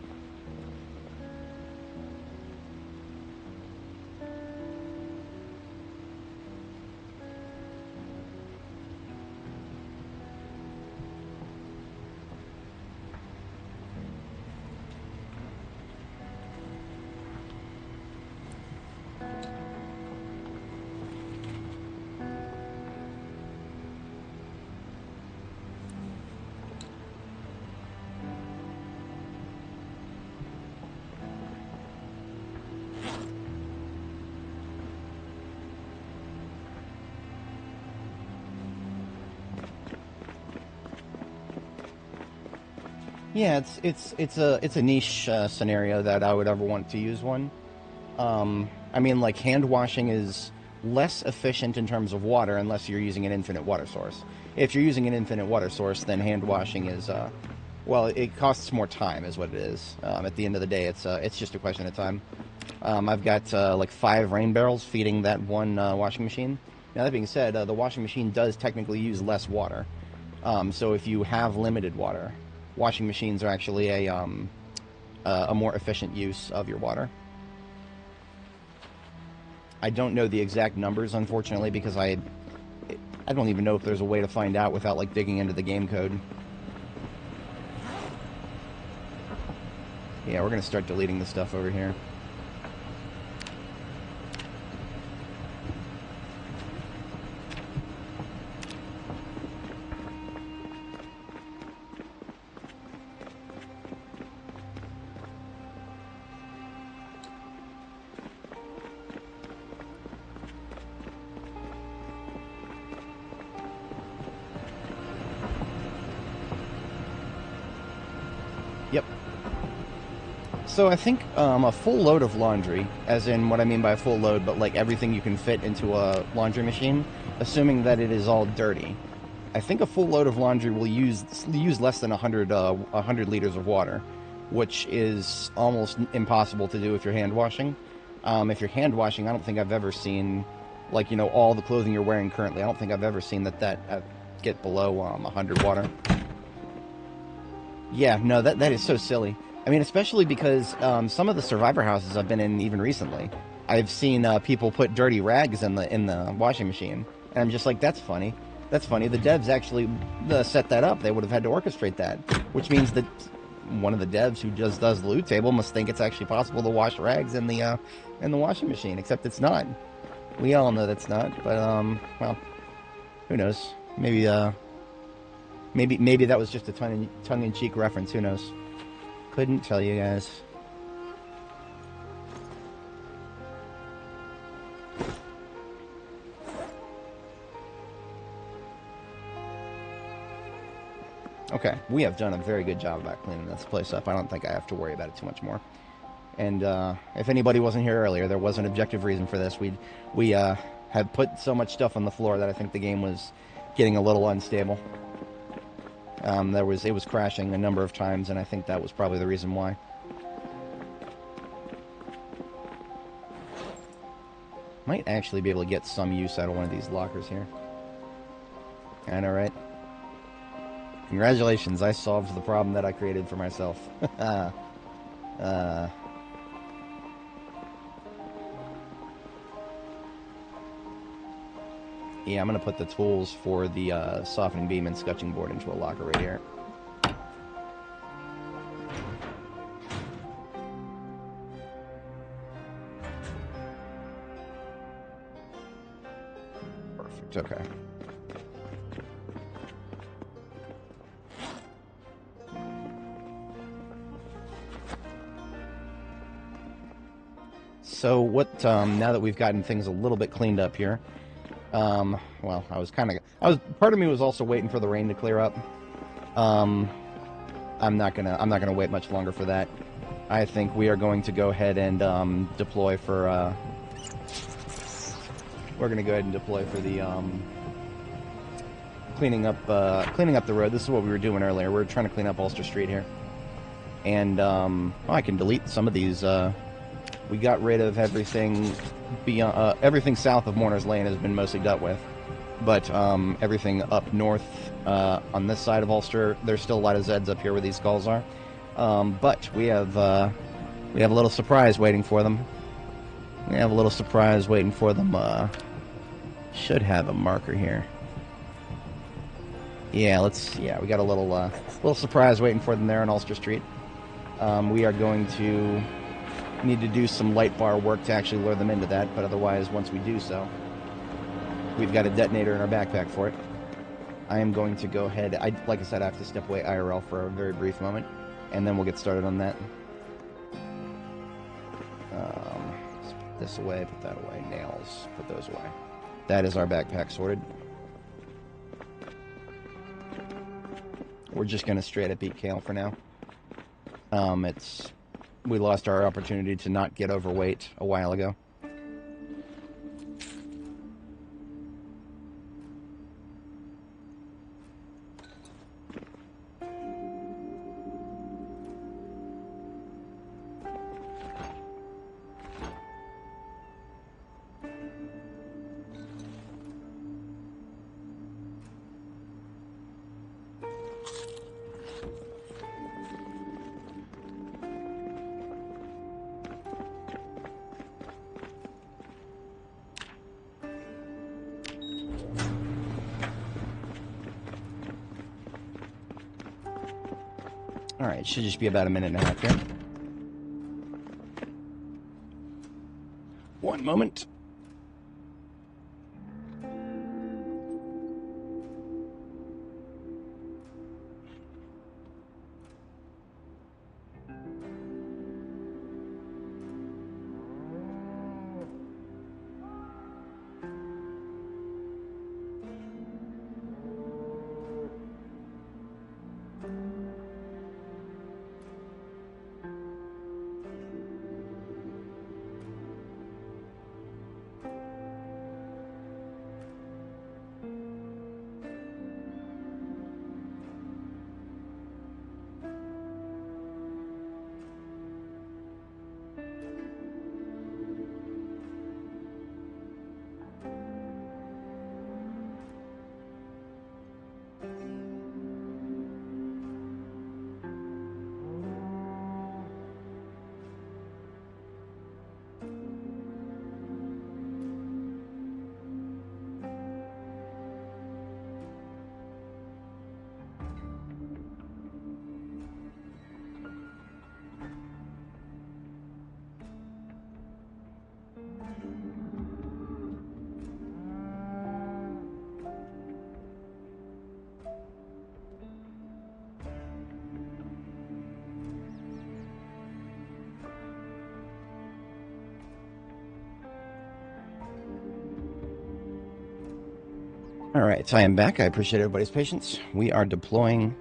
Yeah, it's a niche scenario that I would ever want to use one. I mean, like, hand washing is less efficient in terms of water unless you're using an infinite water source. If you're using an infinite water source, then hand washing is, well, it costs more time, is what it is. At the end of the day, it's just a question of time. I've got like 5 rain barrels feeding that one washing machine. Now, that being said, the washing machine does technically use less water. So if you have limited water, washing machines are actually a more efficient use of your water. I don't know the exact numbers, unfortunately, because I don't even know if there's a way to find out without, like, digging into the game code. Yeah, we're going to start deleting the stuff over here. Yep. So I think a full load of laundry, as in what I mean by a full load, but like everything you can fit into a laundry machine, assuming that it is all dirty. I think a full load of laundry will use less than 100 liters of water, which is almost impossible to do if you're hand washing. If you're hand washing, I don't think I've ever seen, like, you know, all the clothing you're wearing currently. I don't think I've ever seen that get below 100 water. Yeah, no, that is so silly. I mean, especially because some of the survivor houses I've been in even recently, I've seen people put dirty rags in the washing machine, and I'm just like, that's funny. That's funny. The devs actually set that up. They would have had to orchestrate that, which means that one of the devs who just does the loot table must think it's actually possible to wash rags in the washing machine, except it's not. We all know that's not, but well, who knows? Maybe maybe that was just a tongue-in-cheek reference. Who knows? Couldn't tell you guys. Okay, we have done a very good job about cleaning this place up. I don't think I have to worry about it too much more. And if anybody wasn't here earlier, there was an objective reason for this. We had put so much stuff on the floor that I think the game was getting a little unstable. It was crashing a number of times, and I think that was probably the reason why. Might actually be able to get some use out of one of these lockers here. I know, right? Congratulations, I solved the problem that I created for myself. Yeah, I'm going to put the tools for the softening beam and sketching board into a locker right here. Perfect, okay. So what, now that we've gotten things a little bit cleaned up here, well, part of me was also waiting for the rain to clear up. I'm not gonna wait much longer for that. I think we are going to go ahead and deploy for, we're gonna go ahead and deploy for the, cleaning up the road. This is what we were doing earlier. We were trying to clean up Ulster Street here. And, well, I can delete some of these, we got rid of everything beyond, everything south of Mourner's Lane has been mostly dealt with. But everything up north on this side of Ulster, there's still a lot of Zeds up here where these skulls are. But we have a little surprise waiting for them. We have a little surprise waiting for them. Should have a marker here. Yeah, we got a little surprise waiting for them there on Ulster Street. We are going to need to do some light bar work to actually lure them into that, but otherwise, once we do so, we've got a detonator in our backpack for it. I am going to go ahead, like I said, I have to step away IRL for a very brief moment, and then we'll get started on that. Put this away, put that away, nails, put those away. That is our backpack sorted. We're just going to straight up eat kale for now. We lost our opportunity to not get overweight a while ago. Alright, it should just be about a minute and a half here. One moment. Alright, so I am back. I appreciate everybody's patience. We are deploying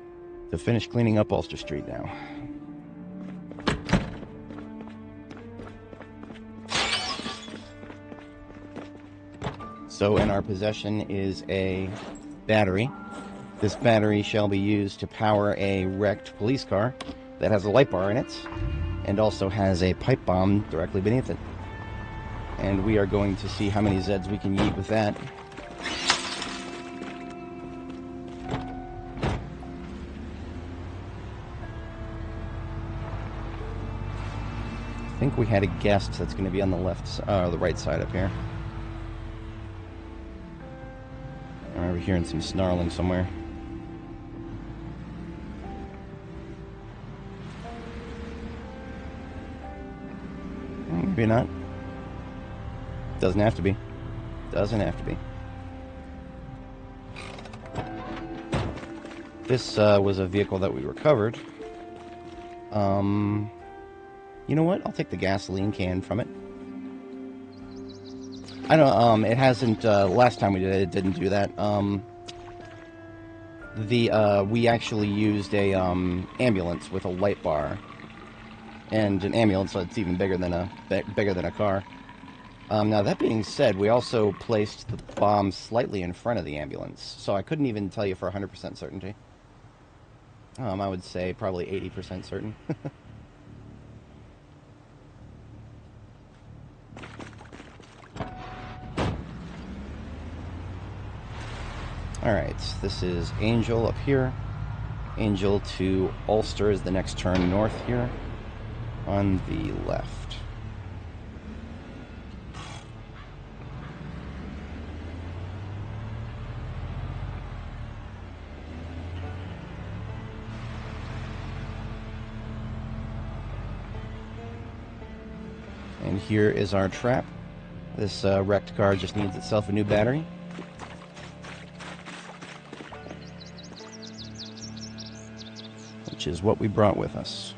to finish cleaning up Ulster Street now. So in our possession is a battery. This battery shall be used to power a wrecked police car that has a light bar in it and also has a pipe bomb directly beneath it. And we are going to see how many Zeds we can yeet with that. I think we had a guest that's going to be on the the right side up here. I remember hearing some snarling somewhere. Maybe not. Doesn't have to be. Doesn't have to be. This was a vehicle that we recovered. You know what? I'll take the gasoline can from it. I don't. It hasn't. Last time we did it, it didn't do that. We actually used a ambulance with a light bar, and an ambulance that's even bigger than a car. Now that being said, we also placed the bomb slightly in front of the ambulance, so I couldn't even tell you for 100% certainty. I would say probably 80% certain. Alright, this is Angel up here. Angel to Ulster is the next turn north here on the left. And here is our trap. This wrecked car just needs itself a new battery. Which is what we brought with us.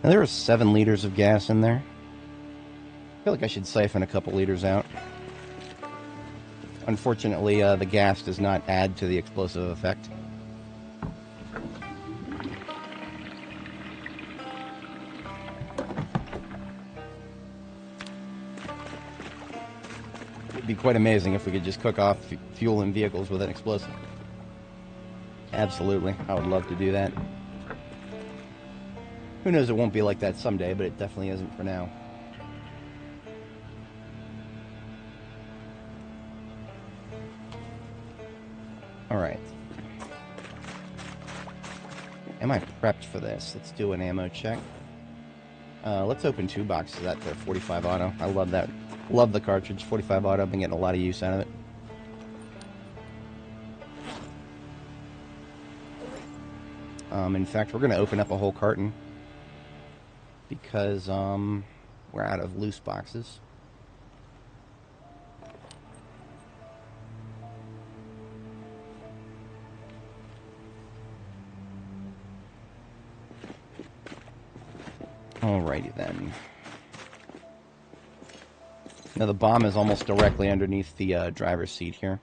Now there are 7 liters of gas in there. I feel like I should siphon a couple liters out. Unfortunately, the gas does not add to the explosive effect. It'd be quite amazing if we could just cook off fuel in vehicles with an explosive. Absolutely. I would love to do that. Who knows, it won't be like that someday, but it definitely isn't for now. Alright. Am I prepped for this? Let's do an ammo check. Let's open 2 boxes of that for 45 auto. I love that. Love the cartridge. 45 auto. I've been getting a lot of use out of it. In fact, we're going to open up a whole carton because we're out of loose boxes. Alrighty then. Now the bomb is almost directly underneath the driver's seat here.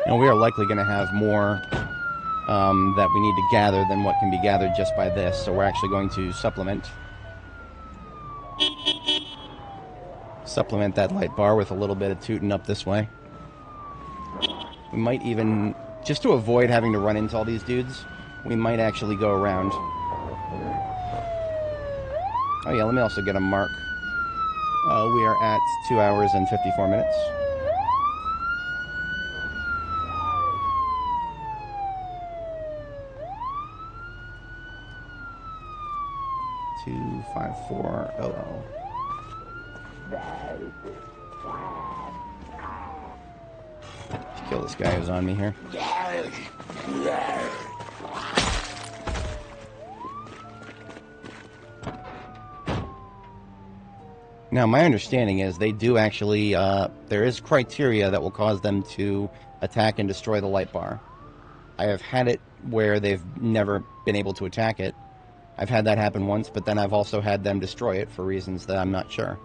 Now we are likely going to have more that we need to gather than what can be gathered just by this, so we're actually going to supplement that light bar with a little bit of tooting up this way. We might even, just to avoid having to run into all these dudes, we might actually go around. Oh yeah, let me also get a mark. We are at 2 hours and 54 minutes. 25400. Let's kill this guy who's on me here. Now, my understanding is they do actually, there is criteria that will cause them to attack and destroy the light bar. I have had it where they've never been able to attack it. I've had that happen once, but then I've also had them destroy it for reasons that I'm not sure.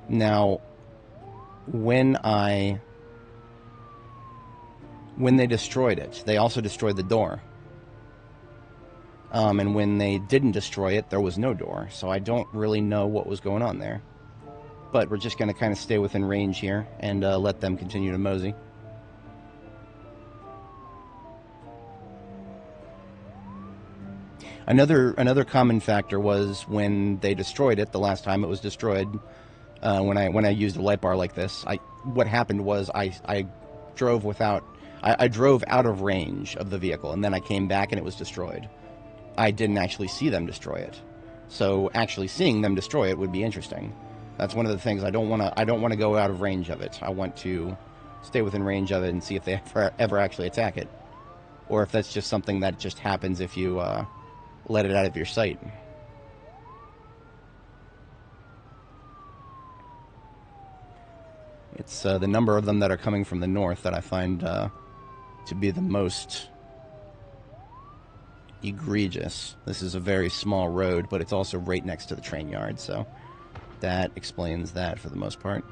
Now, when they destroyed it, they also destroyed the door. And when they didn't destroy it, there was no door. So I don't really know what was going on there. But we're just going to kind of stay within range here and let them continue to mosey. Another common factor was when they destroyed it, the last time it was destroyed, when I used a light bar like this, what happened was I drove out of range of the vehicle, and then I came back and it was destroyed. I didn't actually see them destroy it. So actually seeing them destroy it would be interesting. That's one of the things I don't want to go out of range of it. I want to stay within range of it and see if they ever actually attack it. Or if that's just something that just happens if you let it out of your sight. It's the number of them that are coming from the north that I find to be the most egregious. This is a very small road, but it's also right next to the train yard, so that explains that for the most part.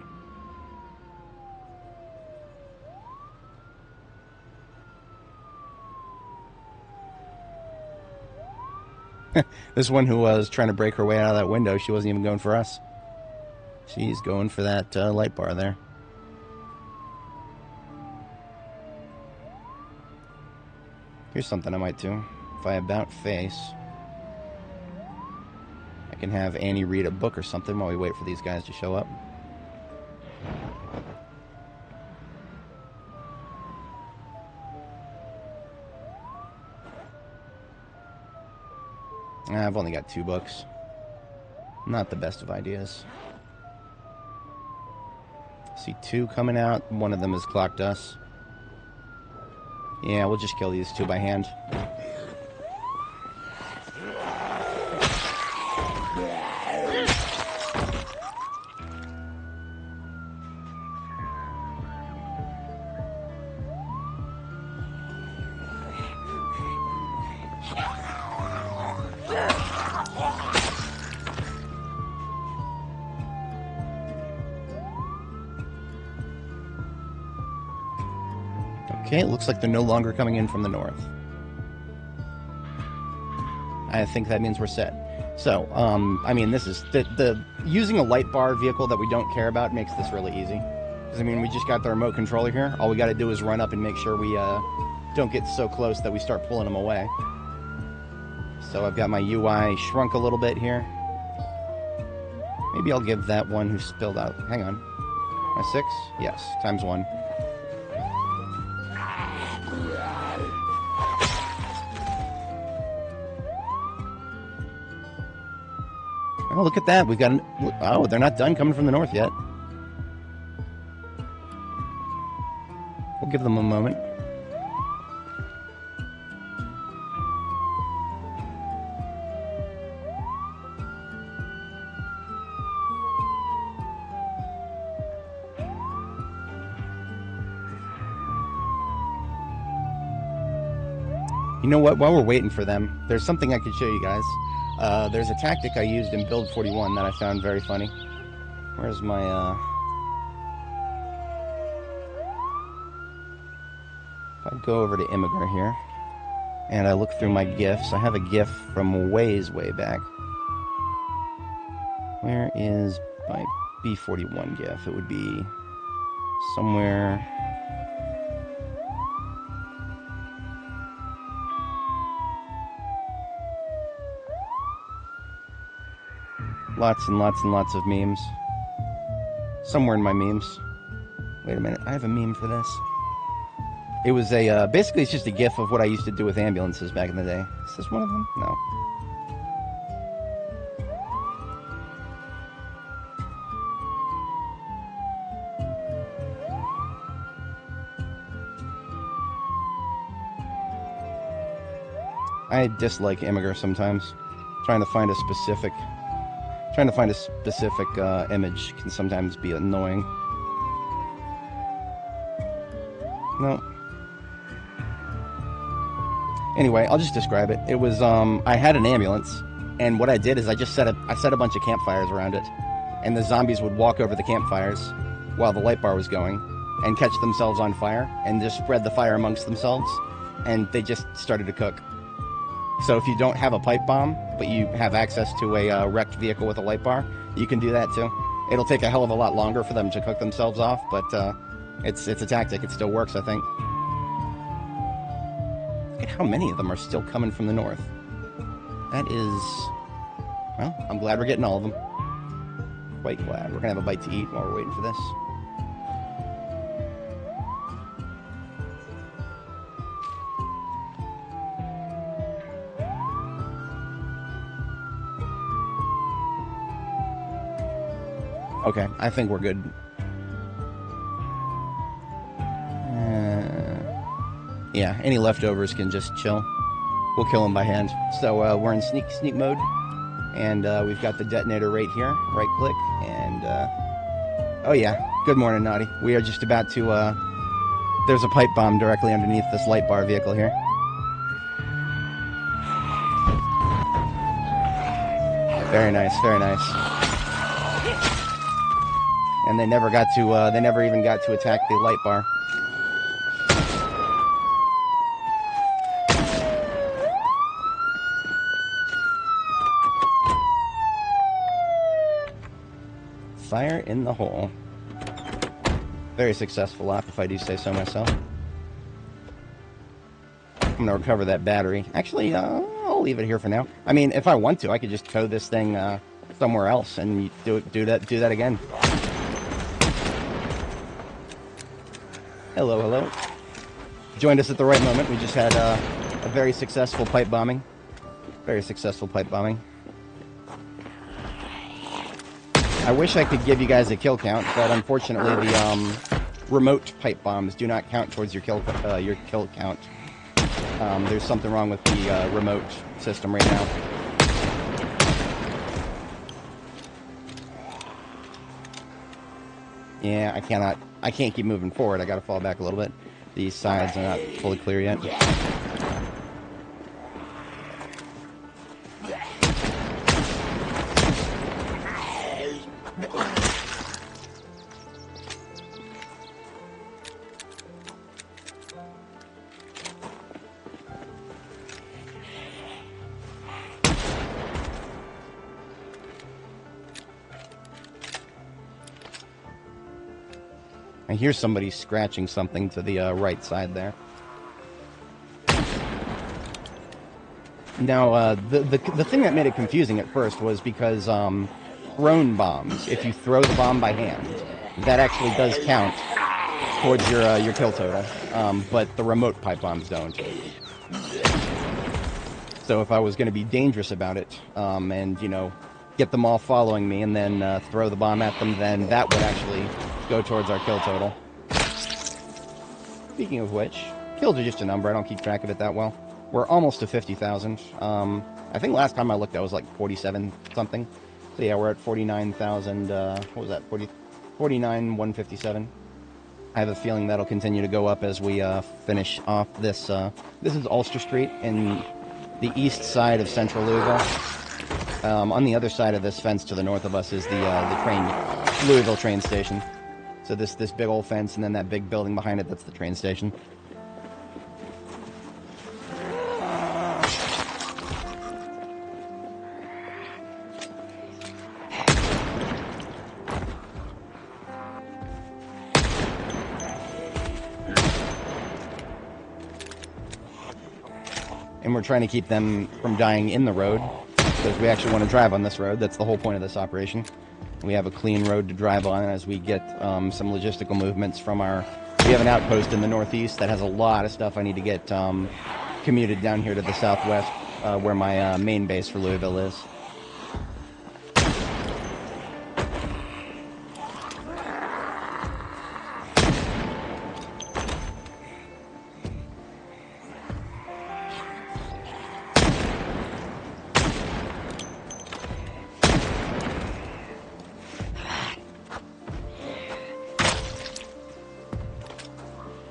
This one who was trying to break her way out of that window, she wasn't even going for us. She's going for that light bar there. Here's something I might do. If I about face, I can have Annie read a book or something while we wait for these guys to show up. I've only got 2 books. Not the best of ideas. See 2 coming out. One of them has clocked us. Yeah, we'll just kill these 2 by hand. Okay, it looks like they're no longer coming in from the north. I think that means we're set. So, I mean, this is using a light bar vehicle that we don't care about makes this really easy. Because, I mean, we just got the remote controller here. All we got to do is run up and make sure we don't get so close that we start pulling them away. So I've got my UI shrunk a little bit here. Maybe I'll give that one who spilled out. Hang on. My 6? Yes, times 1. Oh, look at that. We've got oh, they're not done coming from the north yet. We'll give them a moment. You know what? While we're waiting for them, there's something I could show you guys. There's a tactic I used in Build 41 that I found very funny. Where's my, If I go over to Immigrant here, and I look through my GIFs, I have a GIF from way back. Where is my B41 GIF? It would be somewhere... Lots and lots of memes. Somewhere in my memes. Wait a minute, I have a meme for this. It was a, basically it's just a GIF of what I used to do with ambulances back in the day. Is this one of them? No. I dislike Imgur sometimes. Trying to find a specific image can sometimes be annoying. No. Anyway, I'll just describe it. It was, I had an ambulance, and what I did is I set a bunch of campfires around it, and the zombies would walk over the campfires while the light bar was going, and catch themselves on fire, and just spread the fire amongst themselves, and they just started to cook. So if you don't have a pipe bomb, but you have access to a wrecked vehicle with a light bar, you can do that too. It'll take a hell of a lot longer for them to cook themselves off, but it's a tactic. It still works, I think. Look at how many of them are still coming from the north. That is... Well, I'm glad we're getting all of them. Quite glad. We're going to have a bite to eat while we're waiting for this. Okay, I think we're good. Yeah, any leftovers can just chill. We'll kill them by hand. So we're in sneak mode, and we've got the detonator right here. Right click, and oh yeah, good morning, Naughty. We are just about to. There's a pipe bomb directly underneath this light bar vehicle here. Very nice, very nice. And they never even got to attack the light bar. Fire in the hole. Very successful op, if I do say so myself. I'm gonna recover that battery. Actually, I'll leave it here for now. I mean, if I want to, I could just tow this thing somewhere else and do that again. Hello, hello. Joined us at the right moment. We just had a very successful pipe bombing. Very successful pipe bombing. I wish I could give you guys a kill count, but unfortunately the remote pipe bombs do not count towards your kill count. There's something wrong with the remote system right now. Yeah, I can't keep moving forward. I gotta fall back a little bit. These sides are not fully clear yet. I hear somebody scratching something to the right side there. Now, the thing that made it confusing at first was because thrown bombs, if you throw the bomb by hand, that actually does count towards your kill total, but the remote pipe bombs don't. So if I was going to be dangerous about it, and, you know, get them all following me and then throw the bomb at them, then that would actually go towards our kill total. Speaking of which, kills are just a number. I don't keep track of it that well. We're almost to 50,000. I think last time I looked, I was like 47 something. So yeah, we're at 49,000. What was that? 49,157. I have a feeling that'll continue to go up as we finish off this. This is Ulster Street in the east side of central Louisville. On the other side of this fence to the north of us is the Louisville train station. So this big old fence, and then that big building behind it, that's the train station. And we're trying to keep them from dying in the road, because we actually want to drive on this road. That's the whole point of this operation. We have a clean road to drive on as we get some logistical movements from our... We have an outpost in the northeast that has a lot of stuff I need to get commuted down here to the southwest, where my main base for Louisville is.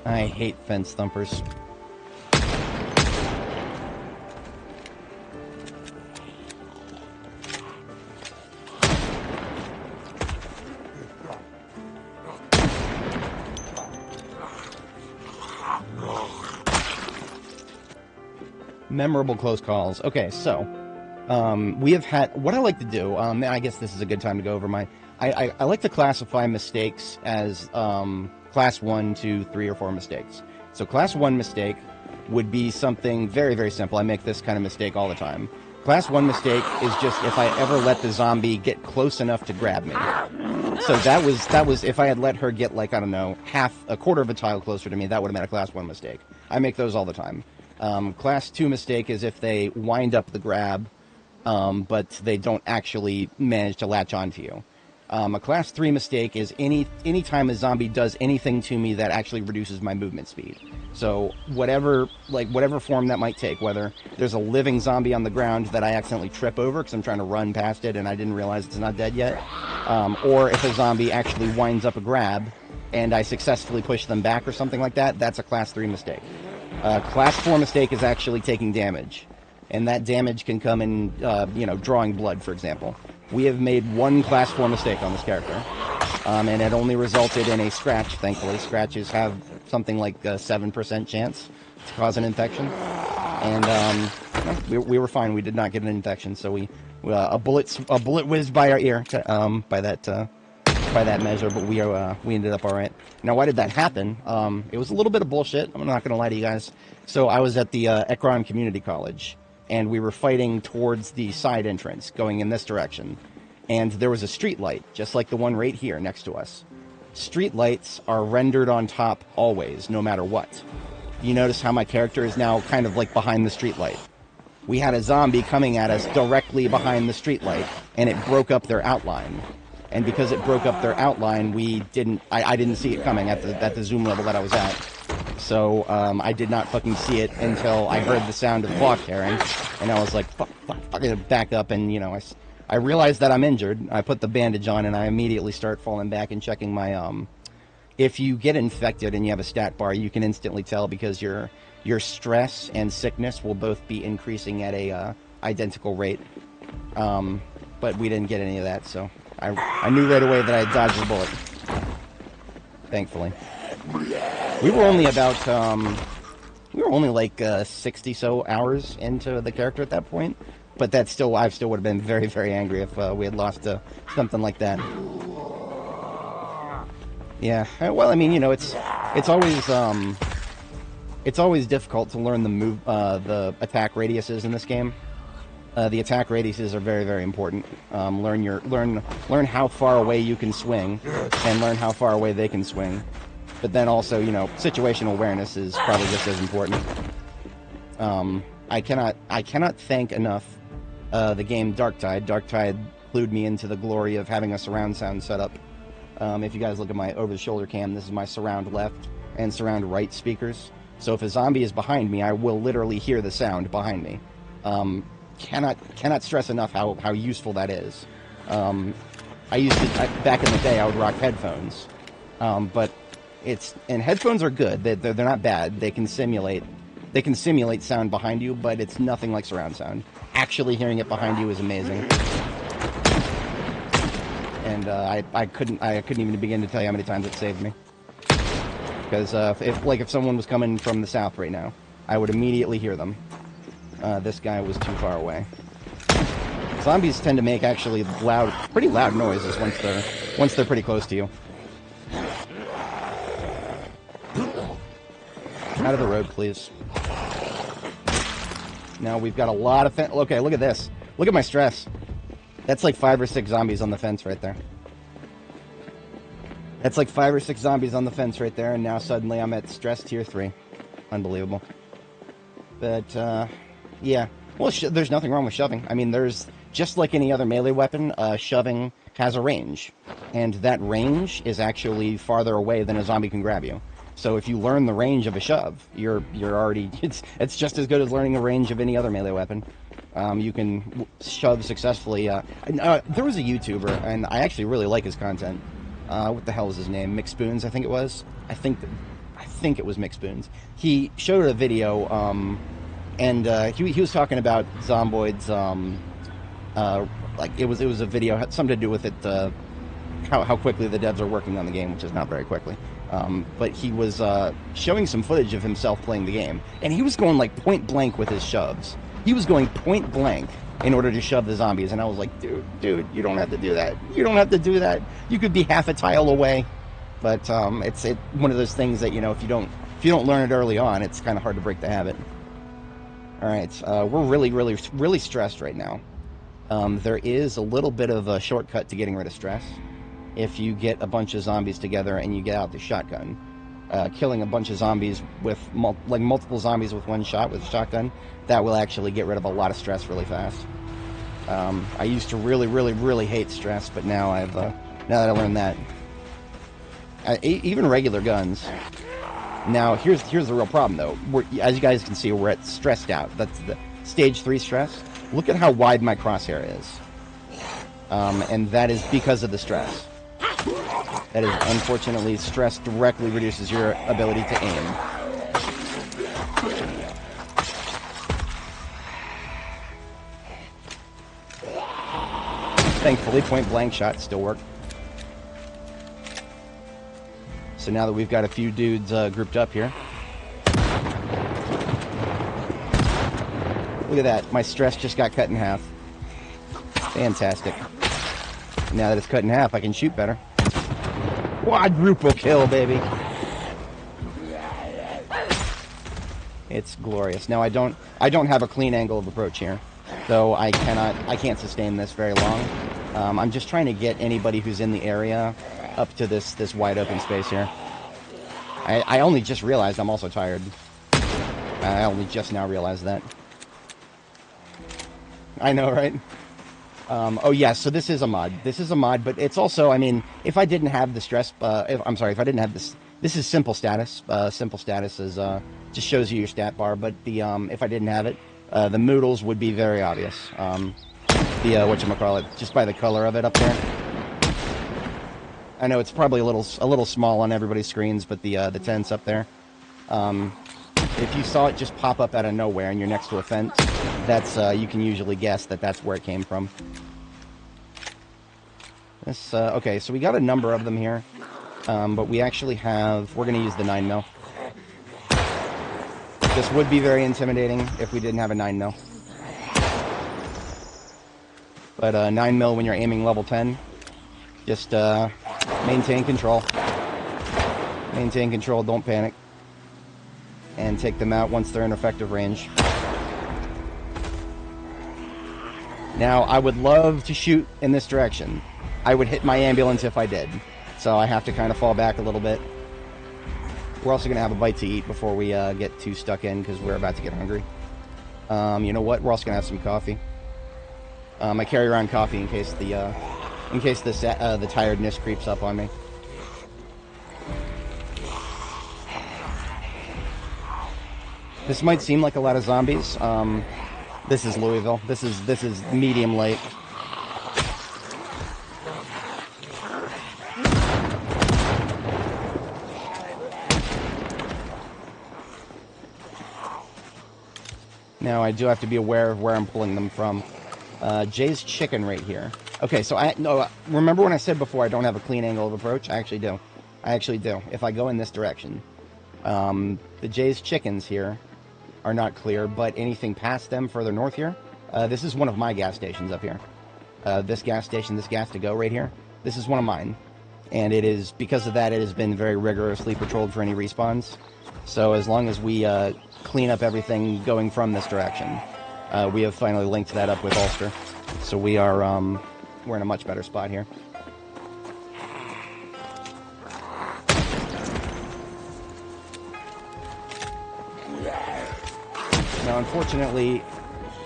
I hate fence thumpers. Memorable close calls. Okay, so we have had, what I like to do, and I guess this is a good time to go over my, I like to classify mistakes as class 1, 2, 3, or 4 mistakes. So class 1 mistake would be something very, very simple. I make this kind of mistake all the time. Class 1 mistake is just if I ever let the zombie get close enough to grab me. So that was if I had let her get, like, I don't know, a quarter of a tile closer to me, that would have been a class 1 mistake. I make those all the time. Class 2 mistake is if they wind up the grab, but they don't actually manage to latch onto you. A class 3 mistake is any time a zombie does anything to me that actually reduces my movement speed. So whatever form that might take, whether there's a living zombie on the ground that I accidentally trip over because I'm trying to run past it and I didn't realize it's not dead yet, or if a zombie actually winds up a grab and I successfully push them back or something like that, that's a class 3 mistake. Class 4 mistake is actually taking damage, and that damage can come in, drawing blood, for example. We have made one class 4 mistake on this character, and it only resulted in a scratch, thankfully. Scratches have something like a 7% chance to cause an infection, and we were fine. We did not get an infection, so a bullet whizzed by our ear by that measure, but we ended up all right. Now, why did that happen? It was a little bit of bullshit. I'm not going to lie to you guys. So I was at the Ekron Community College, and we were fighting towards the side entrance, going in this direction. And there was a street light, just like the one right here next to us. Street lights are rendered on top always, no matter what. You notice how my character is now kind of like behind the street light. We had a zombie coming at us directly behind the street light, and it broke up their outline. And because it broke up their outline, I didn't see it coming at the zoom level that I was at. So I did not fucking see it until I heard the sound of cloth tearing, and I was like, fuck, I'm gonna back up, and I realized that I'm injured. I put the bandage on, and I immediately start falling back and checking my if you get infected and you have a stat bar, you can instantly tell because your stress and sickness will both be increasing at a identical rate. But we didn't get any of that, so I knew right away that I had dodged the bullet. Thankfully. We were only like 60 so hours into the character at that point, but I still would have been very, very angry if we had lost to something like that. Yeah, well, I mean, it's always difficult to learn the attack radiuses in this game. The attack radiuses are very, very important. Learn how far away you can swing, and learn how far away they can swing. But then also, situational awareness is probably just as important. I cannot thank enough the game Darktide. Darktide clued me into the glory of having a surround sound set up. If you guys look at my over-the-shoulder cam, this is my surround left and surround right speakers. So if a zombie is behind me, I will literally hear the sound behind me. Cannot stress enough how useful that is. I used to, back in the day, I would rock headphones. But headphones are good. They're not bad. They can simulate sound behind you, but it's nothing like surround sound. Actually hearing it behind you is amazing. And I couldn't even begin to tell you how many times it saved me. Because if someone was coming from the south right now, I would immediately hear them. This guy was too far away. Zombies tend to make actually pretty loud noises once they're pretty close to you. Out of the road, please. Now we've got a lot of okay, look at this. Look at my stress. That's like 5 or 6 zombies on the fence right there. That's like 5 or 6 zombies on the fence right there, and now suddenly I'm at stress tier 3. Unbelievable. But, yeah. Well, there's nothing wrong with shoving. I mean, there's, just like any other melee weapon, shoving has a range. And that range is actually farther away than a zombie can grab you. So if you learn the range of a shove, you're already, it's just as good as learning the range of any other melee weapon. You can shove successfully. There was a YouTuber, and I actually really like his content. What the hell was his name? McSpoons, I think it was. I think I think it was McSpoons. He showed a video, and he was talking about Zomboid's, like it was a video, had something to do with it, how quickly the devs are working on the game, which is not very quickly. But he was showing some footage of himself playing the game, and he was going like point blank with his shoves. He was going point blank in order to shove the zombies, and I was like, dude, you don't have to do that. You don't have to do that. You could be half a tile away. But it's one of those things that, you know, if you don't learn it early on, it's kind of hard to break the habit. All right, we're really stressed right now. There is a little bit of a shortcut to getting rid of stress. If you get a bunch of zombies together and you get out the shotgun, killing a bunch of zombies with multiple zombies with one shot with a shotgun, that will actually get rid of a lot of stress really fast. I used to really hate stress, but now now that I learned that, even regular guns. Now here's the real problem though. As you guys can see, we're at stressed out. That's the stage 3 stress. Look at how wide my crosshair is, and that is because of the stress. That is, unfortunately, stress directly reduces your ability to aim. Thankfully, point blank shots still work. So now that we've got a few dudes grouped up here. Look at that. My stress just got cut in half. Fantastic. Now that it's cut in half, I can shoot better. Quadruple kill, baby. It's glorious. Now I don't have a clean angle of approach here, so I can't sustain this very long. I'm just trying to get anybody who's in the area up to this wide open space here. I only just realized I'm also tired. I only just now realized that. I know, right? Oh yeah, so this is a mod. This is a mod, but it's also, I mean, if I didn't have the stress, if I didn't have this is simple status. Simple status is just shows you your stat bar, but the if I didn't have it, the moodles would be very obvious. Whatchamacallit, just by the color of it up there. I know it's probably a little small on everybody's screens, but the tents up there. If you saw it just pop up out of nowhere and you're next to a fence, that's you can usually guess that that's where it came from. This okay, so we got a number of them here, but we actually have. We're going to use the 9mm. This would be very intimidating if we didn't have a 9mm. But 9mm when you're aiming level 10, just maintain control. Maintain control. Don't panic. And take them out once they're in effective range. Now, I would love to shoot in this direction. I would hit my ambulance if I did. So I have to kind of fall back a little bit. We're also going to have a bite to eat before we get too stuck in, because we're about to get hungry. You know what? We're also going to have some coffee. I carry around coffee in case the tiredness creeps up on me. This might seem like a lot of zombies. This is Louisville. This is medium late. Now I do have to be aware of where I'm pulling them from. Jay's Chicken right here. Okay, so remember when I said before I don't have a clean angle of approach? I actually do. I actually do. If I go in this direction, the Jay's Chickens here are not clear, but anything past them further north here, this is one of my gas stations up here. This gas station, this gas to go right here, this is one of mine. And it is, because of that, it has been very rigorously patrolled for any respawns. So as long as we clean up everything going from this direction, we have finally linked that up with Ulster. So we are, we're in a much better spot here. Now, unfortunately,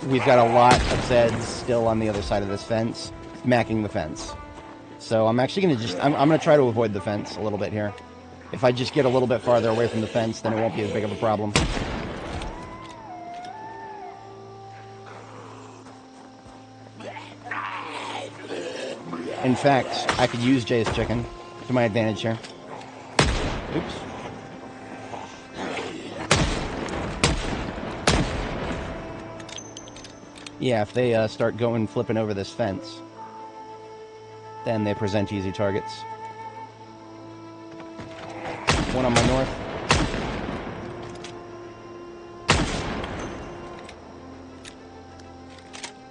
we've got a lot of Zeds still on the other side of this fence, macking the fence. So I'm actually going to I'm going to try to avoid the fence a little bit here. If I just get a little bit farther away from the fence, then it won't be as big of a problem. In fact, I could use Jay's Chicken to my advantage here. Oops. Yeah, if they start going flipping over this fence, then they present easy targets. One on my north.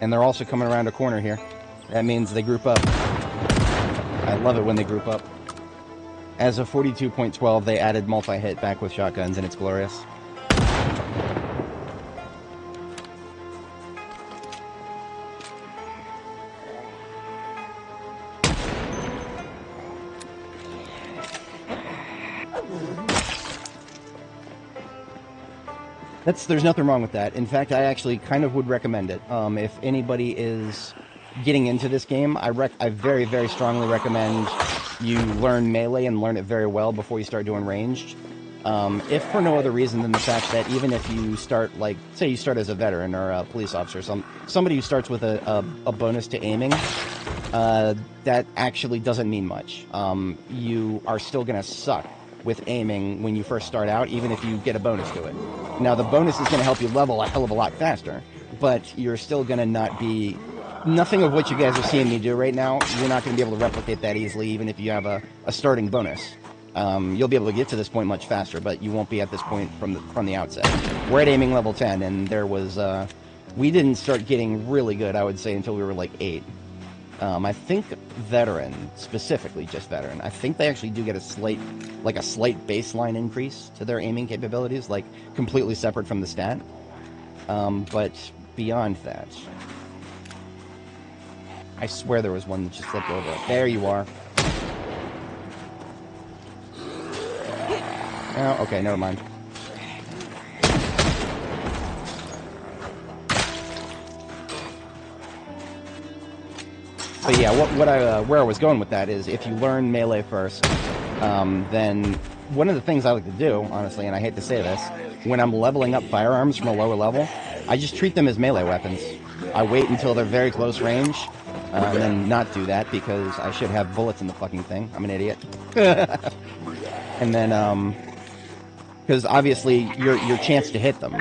And they're also coming around a corner here. That means they group up. I love it when they group up. As of 42.12, they added multi-hit back with shotguns, and it's glorious. There's nothing wrong with that. In fact, I actually kind of would recommend it. If anybody is getting into this game, I very, very strongly recommend you learn melee and learn it very well before you start doing ranged. If for no other reason than the fact that even if you start, like, say you start as a veteran or a police officer, somebody who starts with a bonus to aiming, that actually doesn't mean much. You are still going to suck with aiming when you first start out, even if you get a bonus to it. Now, the bonus is going to help you level a hell of a lot faster, but you're still going to not be... Nothing of what you guys are seeing me do right now, you're not going to be able to replicate that easily, even if you have a starting bonus. You'll be able to get to this point much faster, but you won't be at this point from the outset. We're at aiming level 10, and there was... we didn't start getting really good, I would say, until we were like 8. I think veteran, specifically just veteran, I think they actually do get a slight baseline increase to their aiming capabilities, like completely separate from the stat. But beyond that, I swear there was one that just flipped over. There you are. Oh, okay, never mind. But yeah, where I was going with that is if you learn melee first, then one of the things I like to do, honestly, and I hate to say this, when I'm leveling up firearms from a lower level, I just treat them as melee weapons. I wait until they're very close range, and then not do that because I should have bullets in the fucking thing. I'm an idiot. And then, because obviously your chance to hit them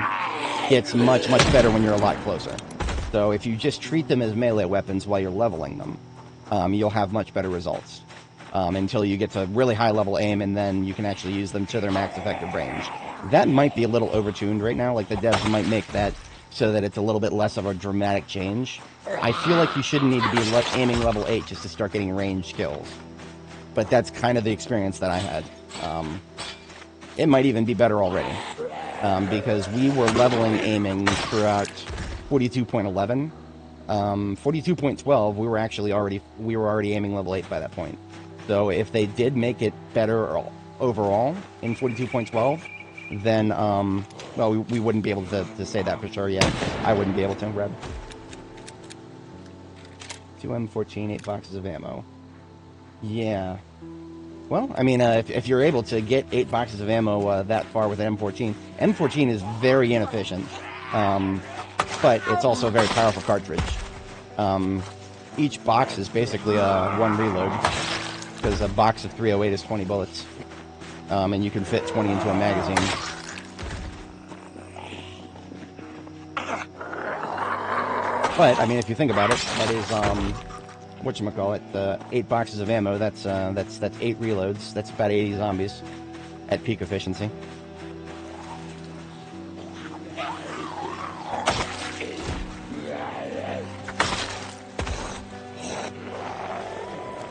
gets much, much better when you're a lot closer. So if you just treat them as melee weapons while you're leveling them, you'll have much better results. Until you get to really high level aim, and then you can actually use them to their max effective range. That might be a little overtuned right now, like the devs might make that so that it's a little bit less of a dramatic change. I feel like you shouldn't need to be aiming level 8 just to start getting ranged kills. But that's kind of the experience that I had. It might even be better already. Because we were leveling aiming throughout 42.11. 42.12, we were already aiming level 8 by that point. So if they did make it better overall in 42.12, then, well, we wouldn't be able to say that for sure yet. I wouldn't be able to, Reb. 2 M14, 8 boxes of ammo. Yeah. Well, I mean, if you're able to get 8 boxes of ammo that far with an M14, M14 is very inefficient. But it's also a very powerful cartridge. Each box is basically one reload, because a box of 308 is 20 bullets, and you can fit 20 into a magazine. But I mean, if you think about it, that is whatchamacallit, 8 boxes of ammo. That's 8 reloads. That's about 80 zombies at peak efficiency.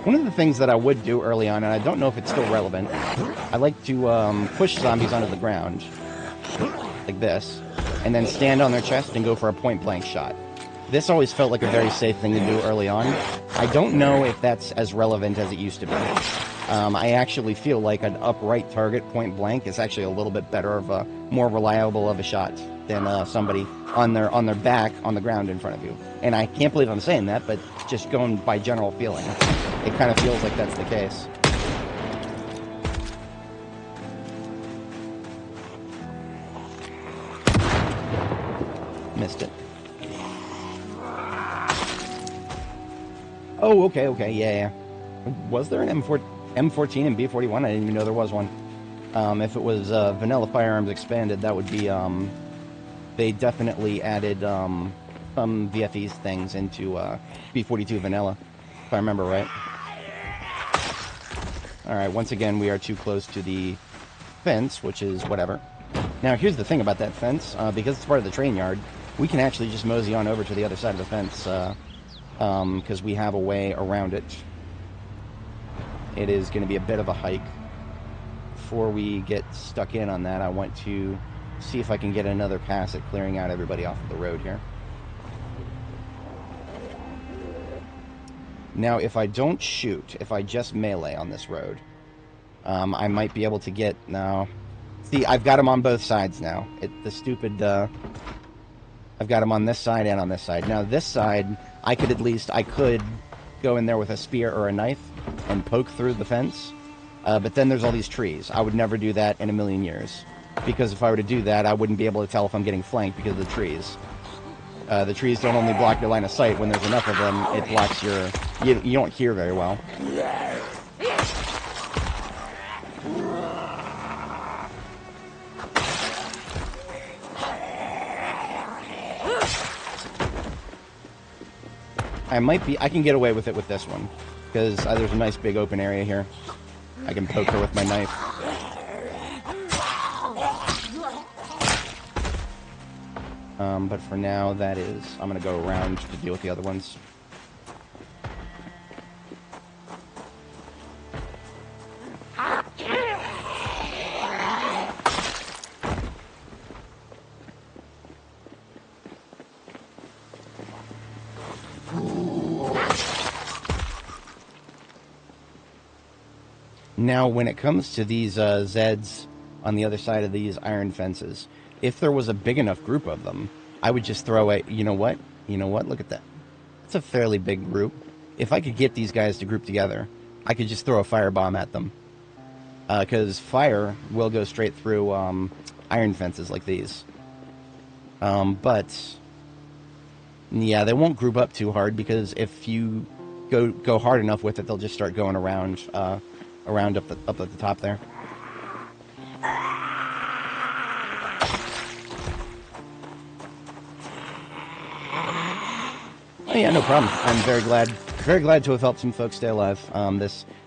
One of the things that I would do early on, and I don't know if it's still relevant, I like to push zombies onto the ground, like this, and then stand on their chest and go for a point-blank shot. This always felt like a very safe thing to do early on. I don't know if that's as relevant as it used to be. I actually feel like an upright target point-blank is actually a little bit better more reliable of a shot than somebody on their back on the ground in front of you. And I can't believe I'm saying that, but just going by general feeling, it kind of feels like that's the case. Missed it. Oh, okay, yeah. Was there an M14 and B41? I didn't even know there was one. If it was Vanilla Firearms Expanded, that would be, they definitely added, some VFEs things into B42 vanilla, if I remember right. Alright, once again, we are too close to the fence, which is whatever. Now, here's the thing about that fence. Because it's part of the train yard, we can actually just mosey on over to the other side of the fence, because we have a way around it. It is going to be a bit of a hike. Before we get stuck in on that, I want to see if I can get another pass at clearing out everybody off of the road here. Now, if I don't shoot, if I just melee on this road, I might be able to get... Now, see, I've got him on both sides now. I've got him on this side and on this side. Now, this side, I could go in there with a spear or a knife and poke through the fence. But then there's all these trees. I would never do that in a million years. Because if I were to do that, I wouldn't be able to tell if I'm getting flanked because of the trees. The trees don't only block your line of sight. When there's enough of them, it blocks your... You don't hear very well. I can get away with it with this one. Because there's a nice big open area here. I can poke her with my knife. But for now, I'm going to go around to deal with the other ones. Now, when it comes to these Zeds on the other side of these iron fences, if there was a big enough group of them, I would just throw a... You know what? Look at that. It's a fairly big group. If I could get these guys to group together, I could just throw a firebomb at them. Because fire will go straight through iron fences like these. But... yeah, they won't group up too hard, because if you go hard enough with it, they'll just start going around up at the top there. Oh yeah, no problem. I'm very glad to have helped some folks stay alive.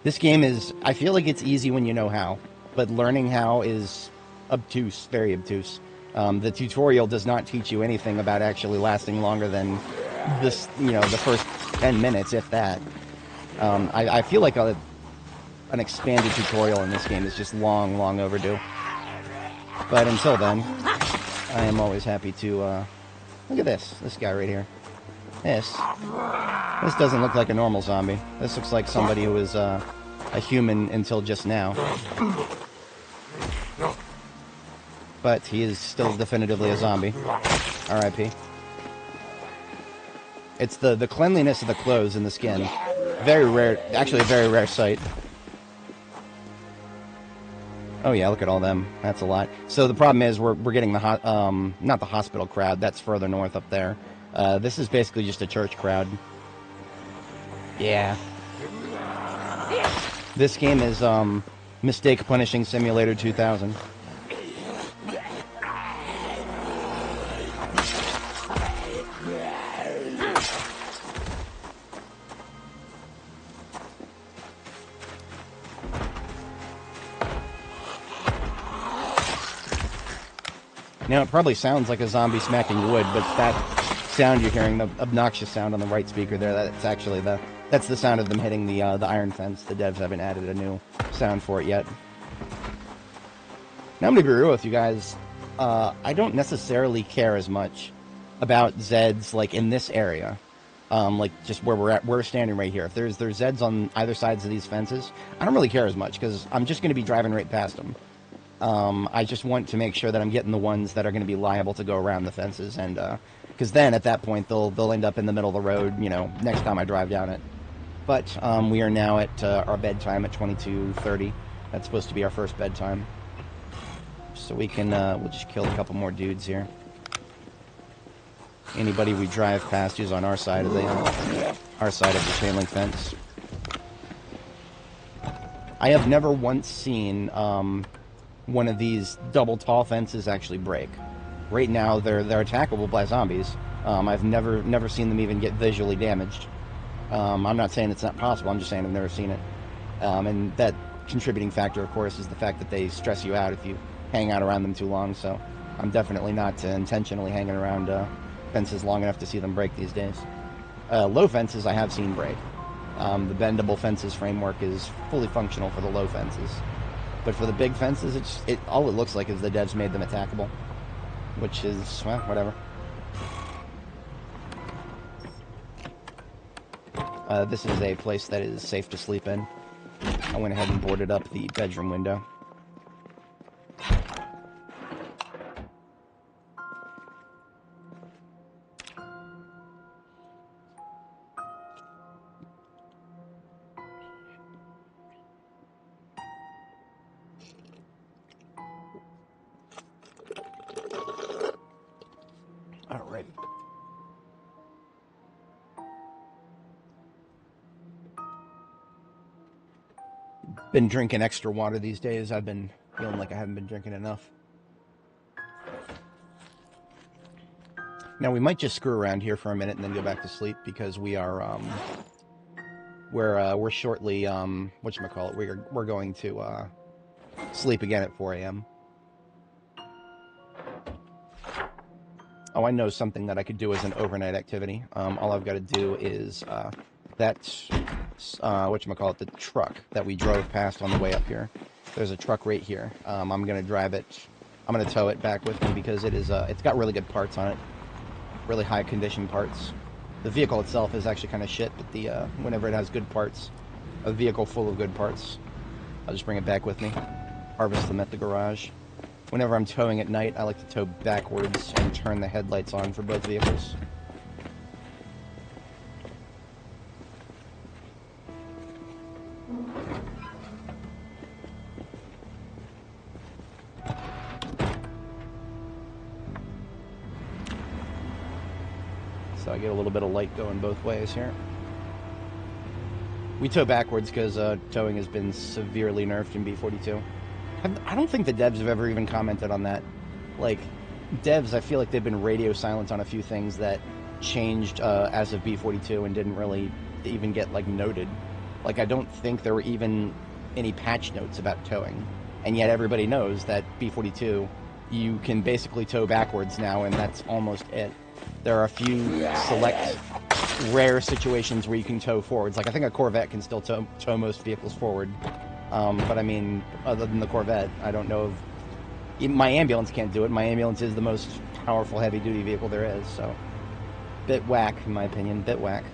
This game is, I feel like it's easy when you know how, but learning how is obtuse, very obtuse. The tutorial does not teach you anything about actually lasting longer than this, the first 10 minutes, if that. I feel like an expanded tutorial in this game is just long overdue. But until then, I am always happy to, look at this guy right here. This doesn't look like a normal zombie. This looks like somebody who was a human until just now. But he is still definitively a zombie. R.I.P. It's the cleanliness of the clothes and the skin. Very rare, actually a very rare sight. Oh yeah, look at all them. That's a lot. So the problem is we're getting the not the hospital crowd. That's further north up there. This is basically just a church crowd. Yeah. This game is Mistake Punishing Simulator 2000. Now, it probably sounds like a zombie smacking wood, but that sound you're hearing, the obnoxious sound on the right speaker there, that's actually that's the sound of them hitting the iron fence. The devs haven't added a new sound for it yet. Now, I'm going to be real with you guys. I don't necessarily care as much about Zeds, like, in this area. Like, just where we're standing right here. If there's Zeds on either sides of these fences, I don't really care as much, because I'm just going to be driving right past them. I just want to make sure that I'm getting the ones that are going to be liable to go around the fences, and because then at that point they'll end up in the middle of the road, next time I drive down it. But we are now at our bedtime at 22:30. That's supposed to be our first bedtime, so we can we'll just kill a couple more dudes here. Anybody we drive past who's on our side of the chain link fence. I have never once seen one of these double tall fences actually break. Right now, they're attackable by zombies, I've never seen them even get visually damaged. I'm not saying it's not possible. I'm just saying I've never seen it. And that contributing factor, of course, is the fact that they stress you out if you hang out around them too long. So I'm definitely not intentionally hanging around fences long enough to see them break these days. Low fences I have seen break. The bendable fences framework is fully functional for the low fences. But for the big fences, all it looks like is the devs made them attackable. Which is, well, whatever. This is a place that is safe to sleep in. I went ahead and boarded up the bedroom window. Alrighty. Been drinking extra water these days. I've been feeling like I haven't been drinking enough. Now we might just screw around here for a minute and then go back to sleep because we are we're shortly whatchamacallit, we're going to sleep again at 4 a.m. Oh, I know something that I could do as an overnight activity. All I've got to do is whatchamacallit, the truck that we drove past on the way up here. There's a truck right here. I'm gonna drive it. I'm gonna tow it back with me because it is it's got really good parts on it, really high condition parts. The vehicle itself is actually kind of shit, but the whenever it has good parts, a vehicle full of good parts, I'll just bring it back with me, harvest them at the garage. Whenever I'm towing at night, I like to tow backwards and turn the headlights on for both vehicles. So I get a little bit of light going both ways here. We tow backwards because towing has been severely nerfed in B42. I don't think the devs have ever even commented on that. Like, devs, I feel like they've been radio silent on a few things that changed as of B42 and didn't really even get, like, noted. Like, I don't think there were even any patch notes about towing. And yet everybody knows that B42, you can basically tow backwards now, and that's almost it. There are a few select, rare situations where you can tow forwards. Like, I think a Corvette can still tow most vehicles forward. But I mean, other than the Corvette, I don't know if... My ambulance can't do it. My ambulance is the most powerful heavy-duty vehicle there is, so... Bit whack, in my opinion. Bit whack.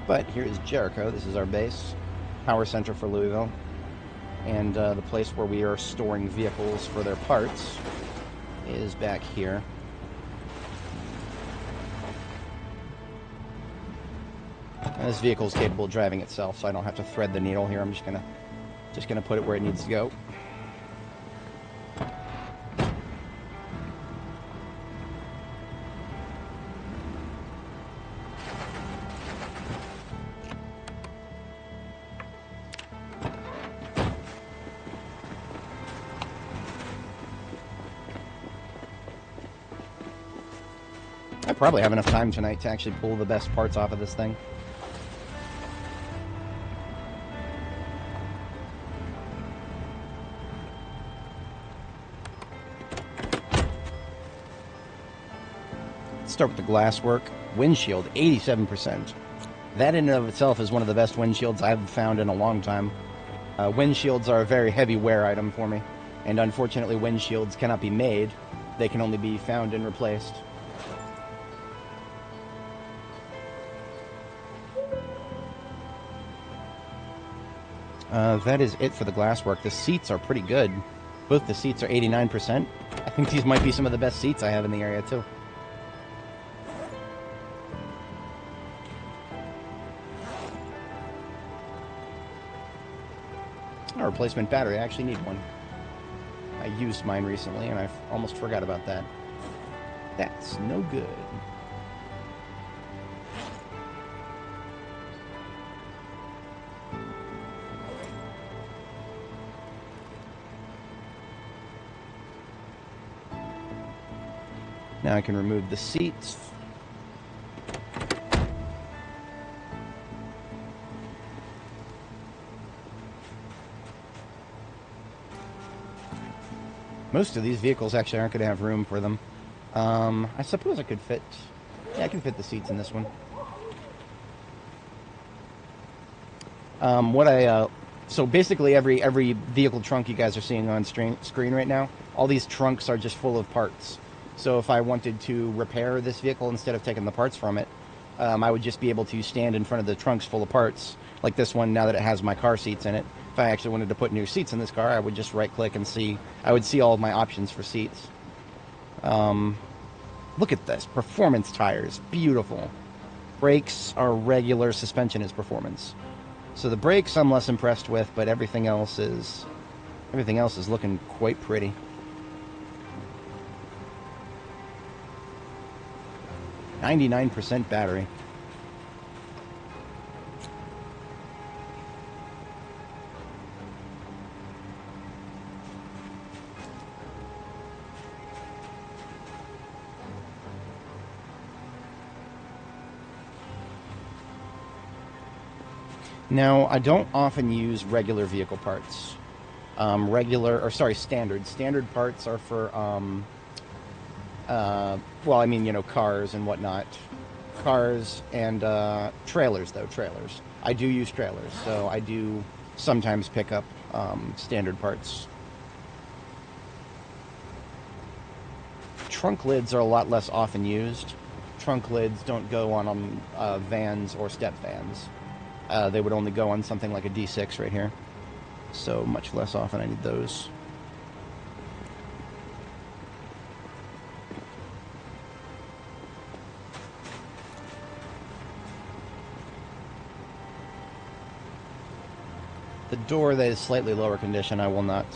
But here is Jericho. This is our base. Power center for Louisville. And the place where we are storing vehicles for their parts is back here. And this vehicle is capable of driving itself, so I don't have to thread the needle here. I'm just gonna put it where it needs to go. I probably have enough time tonight to actually pull the best parts off of this thing. Start with the glass work. Windshield, 87%. That in and of itself is one of the best windshields I've found in a long time. Windshields are a very heavy wear item for me, and unfortunately windshields cannot be made. They can only be found and replaced. That is it for the glasswork. The seats are pretty good. Both the seats are 89%. I think these might be some of the best seats I have in the area, too. A replacement battery. I actually need one. I used mine recently, and I almost forgot about that. That's no good. Now I can remove the seats. Most of these vehicles actually aren't going to have room for them. I suppose I could fit... Yeah, I can fit the seats in this one. So basically every vehicle trunk you guys are seeing on screen right now, all these trunks are just full of parts. So if I wanted to repair this vehicle instead of taking the parts from it, I would just be able to stand in front of the trunks full of parts, like this one now that it has my car seats in it. If I actually wanted to put new seats in this car, I would just right-click and see. I would see all of my options for seats. Look at this. Performance tires. Beautiful. Brakes are regular. Suspension is performance. So the brakes I'm less impressed with, but everything else is looking quite pretty. %, battery. Now, I don't often use regular vehicle parts. Standard. Standard parts are for, well, I mean, you know, cars and whatnot. Cars and trailers, though, trailers. I do use trailers, so I do sometimes pick up standard parts. Trunk lids are a lot less often used. Trunk lids don't go on vans or step vans. They would only go on something like a D6 right here. So much less often I need those. The door that is slightly lower condition I will not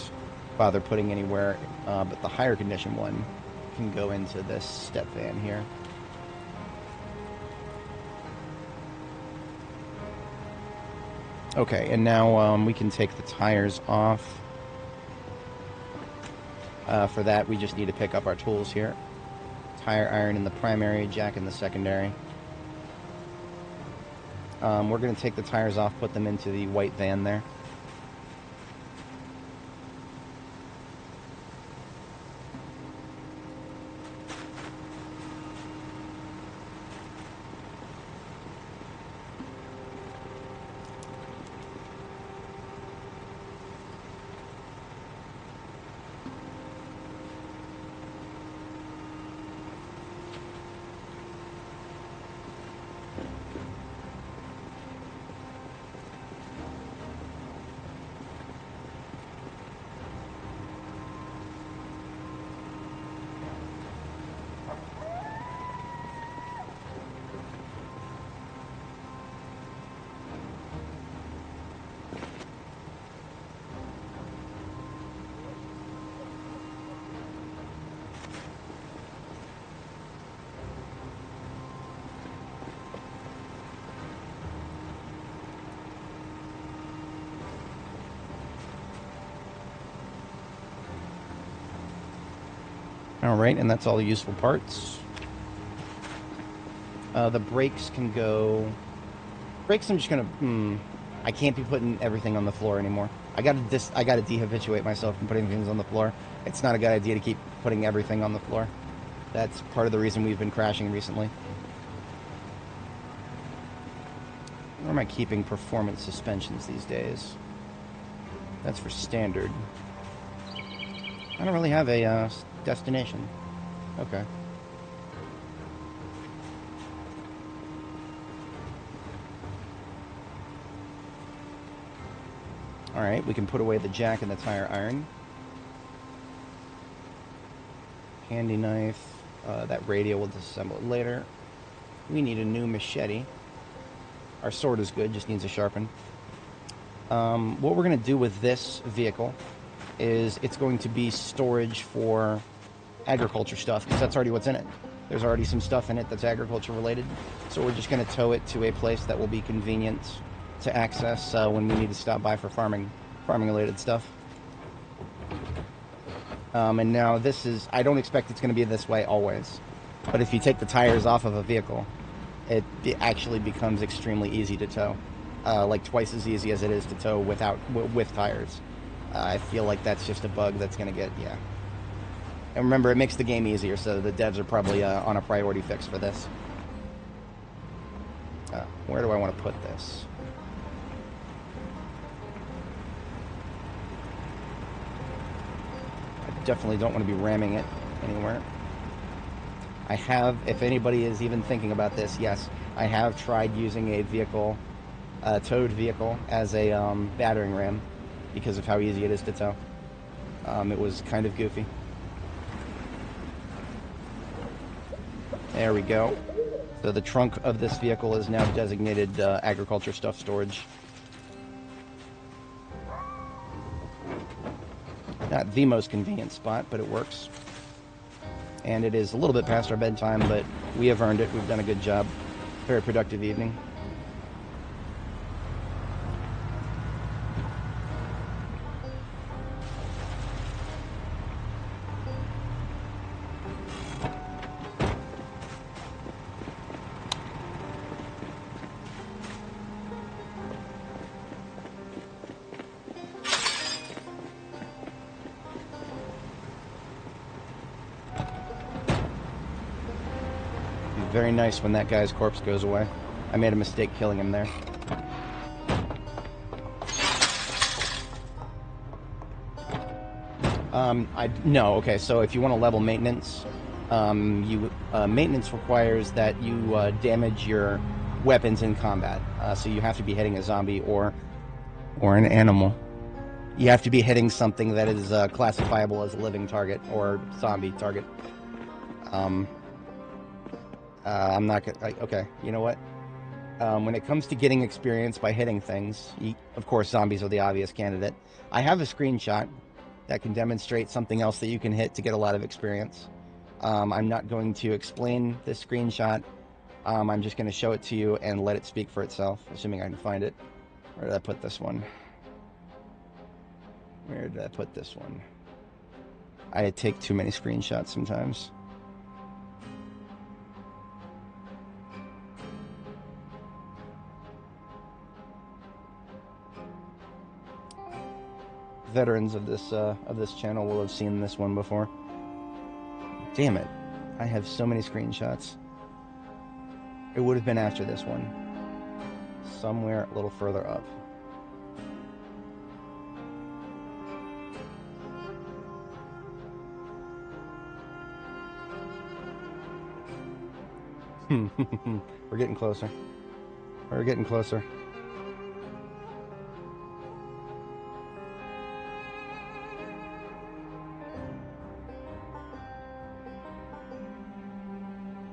bother putting anywhere, but the higher condition one can go into this step van here. Okay, and now we can take the tires off. For that, we just need to pick up our tools here. Tire iron in the primary, jack in the secondary. We're going to take the tires off, put them into the white van there. Alright, and that's all the useful parts. The brakes can go... Brakes I'm just gonna... I can't be putting everything on the floor anymore. I gotta dehabituate myself from putting things on the floor. It's not a good idea to keep putting everything on the floor. That's part of the reason we've been crashing recently. Where am I keeping performance suspensions these days? That's for standard. I don't really have a destination. Okay. Alright, we can put away the jack and the tire iron. Handy knife. That radio we'll disassemble it later. We need a new machete. Our sword is good, just needs a sharpen. What we're going to do with this vehicle is it's going to be storage for agriculture stuff, because that's already what's in it. There's already some stuff in it that's agriculture related, so we're just going to tow it to a place that will be convenient to access when we need to stop by for farming related stuff. And now this is, I don't expect it's going to be this way always. But if you take the tires off of a vehicle, it actually becomes extremely easy to tow. Like twice as easy as it is to tow with tires. I feel like that's just a bug that's going to get, yeah. And remember, it makes the game easier, so the devs are probably on a priority fix for this. Where do I want to put this? I definitely don't want to be ramming it anywhere. I have, if anybody is even thinking about this, yes, I have tried using a vehicle, towed vehicle, as a battering ram because of how easy it is to tow. It was kind of goofy. There we go. So the trunk of this vehicle is now designated agriculture stuff storage. Not the most convenient spot, but it works. And it is a little bit past our bedtime, but we have earned it. We've done a good job. Very productive evening. Very nice when that guy's corpse goes away. I made a mistake killing him there. No, okay, so if you want to level maintenance, maintenance requires that you damage your weapons in combat. So you have to be hitting a zombie or an animal. You have to be hitting something that is classifiable as a living target or zombie target. I'm not gonna... Okay, you know what? When it comes to getting experience by hitting things, of course, zombies are the obvious candidate. I have a screenshot that can demonstrate something else that you can hit to get a lot of experience. I'm not going to explain this screenshot. I'm just going to show it to you and let it speak for itself, assuming I can find it. Where did I put this one? Where did I put this one? I take too many screenshots sometimes. Veterans of this channel will have seen this one before. Damn it. I have so many screenshots. It would have been after this one. Somewhere a little further up. We're getting closer. We're getting closer.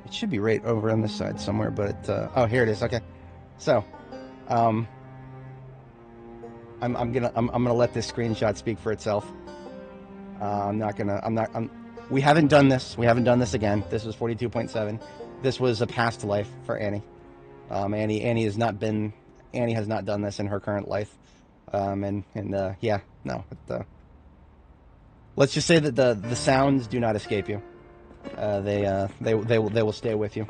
It should be right over on this side somewhere, but oh, here it is. Okay, so I'm gonna let this screenshot speak for itself. We haven't done this. We haven't done this again. This was 42.7. This was a past life for Annie. Annie has not done this in her current life. Yeah, no. Let's just say that the sounds do not escape you. They will stay with you.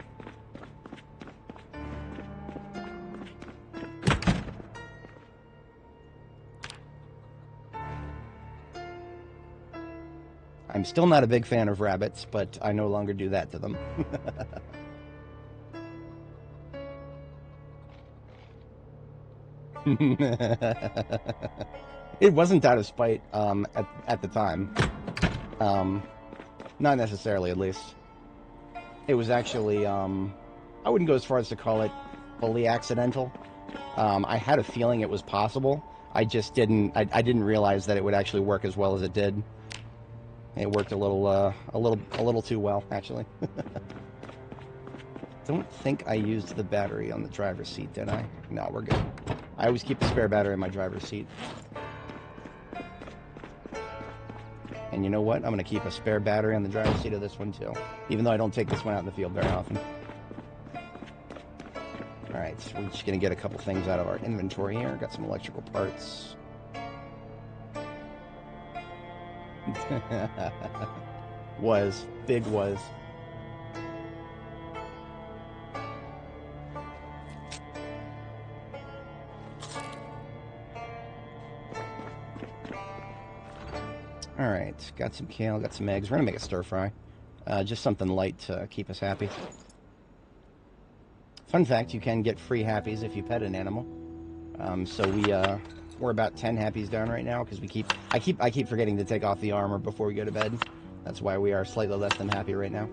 I'm still not a big fan of rabbits, but I no longer do that to them. It wasn't out of spite at the time. Not necessarily, at least. It was actually, I wouldn't go as far as to call it fully accidental. I had a feeling it was possible. I just didn't, I didn't realize that it would actually work as well as it did. It worked a little too well, actually. Don't think I used the battery on the driver's seat, did I? No, we're good. I always keep a spare battery in my driver's seat. And you know what? I'm going to keep a spare battery on the driver's seat of this one, too. Even though I don't take this one out in the field very often. Alright, so we're just going to get a couple things out of our inventory here. Got some electrical parts. Big was. Alright, got some kale, got some eggs. We're gonna make a stir fry. Just something light to keep us happy. Fun fact, you can get free happies if you pet an animal. So we're about 10 happies down right now because I keep forgetting to take off the armor before we go to bed. That's why we are slightly less than happy right now.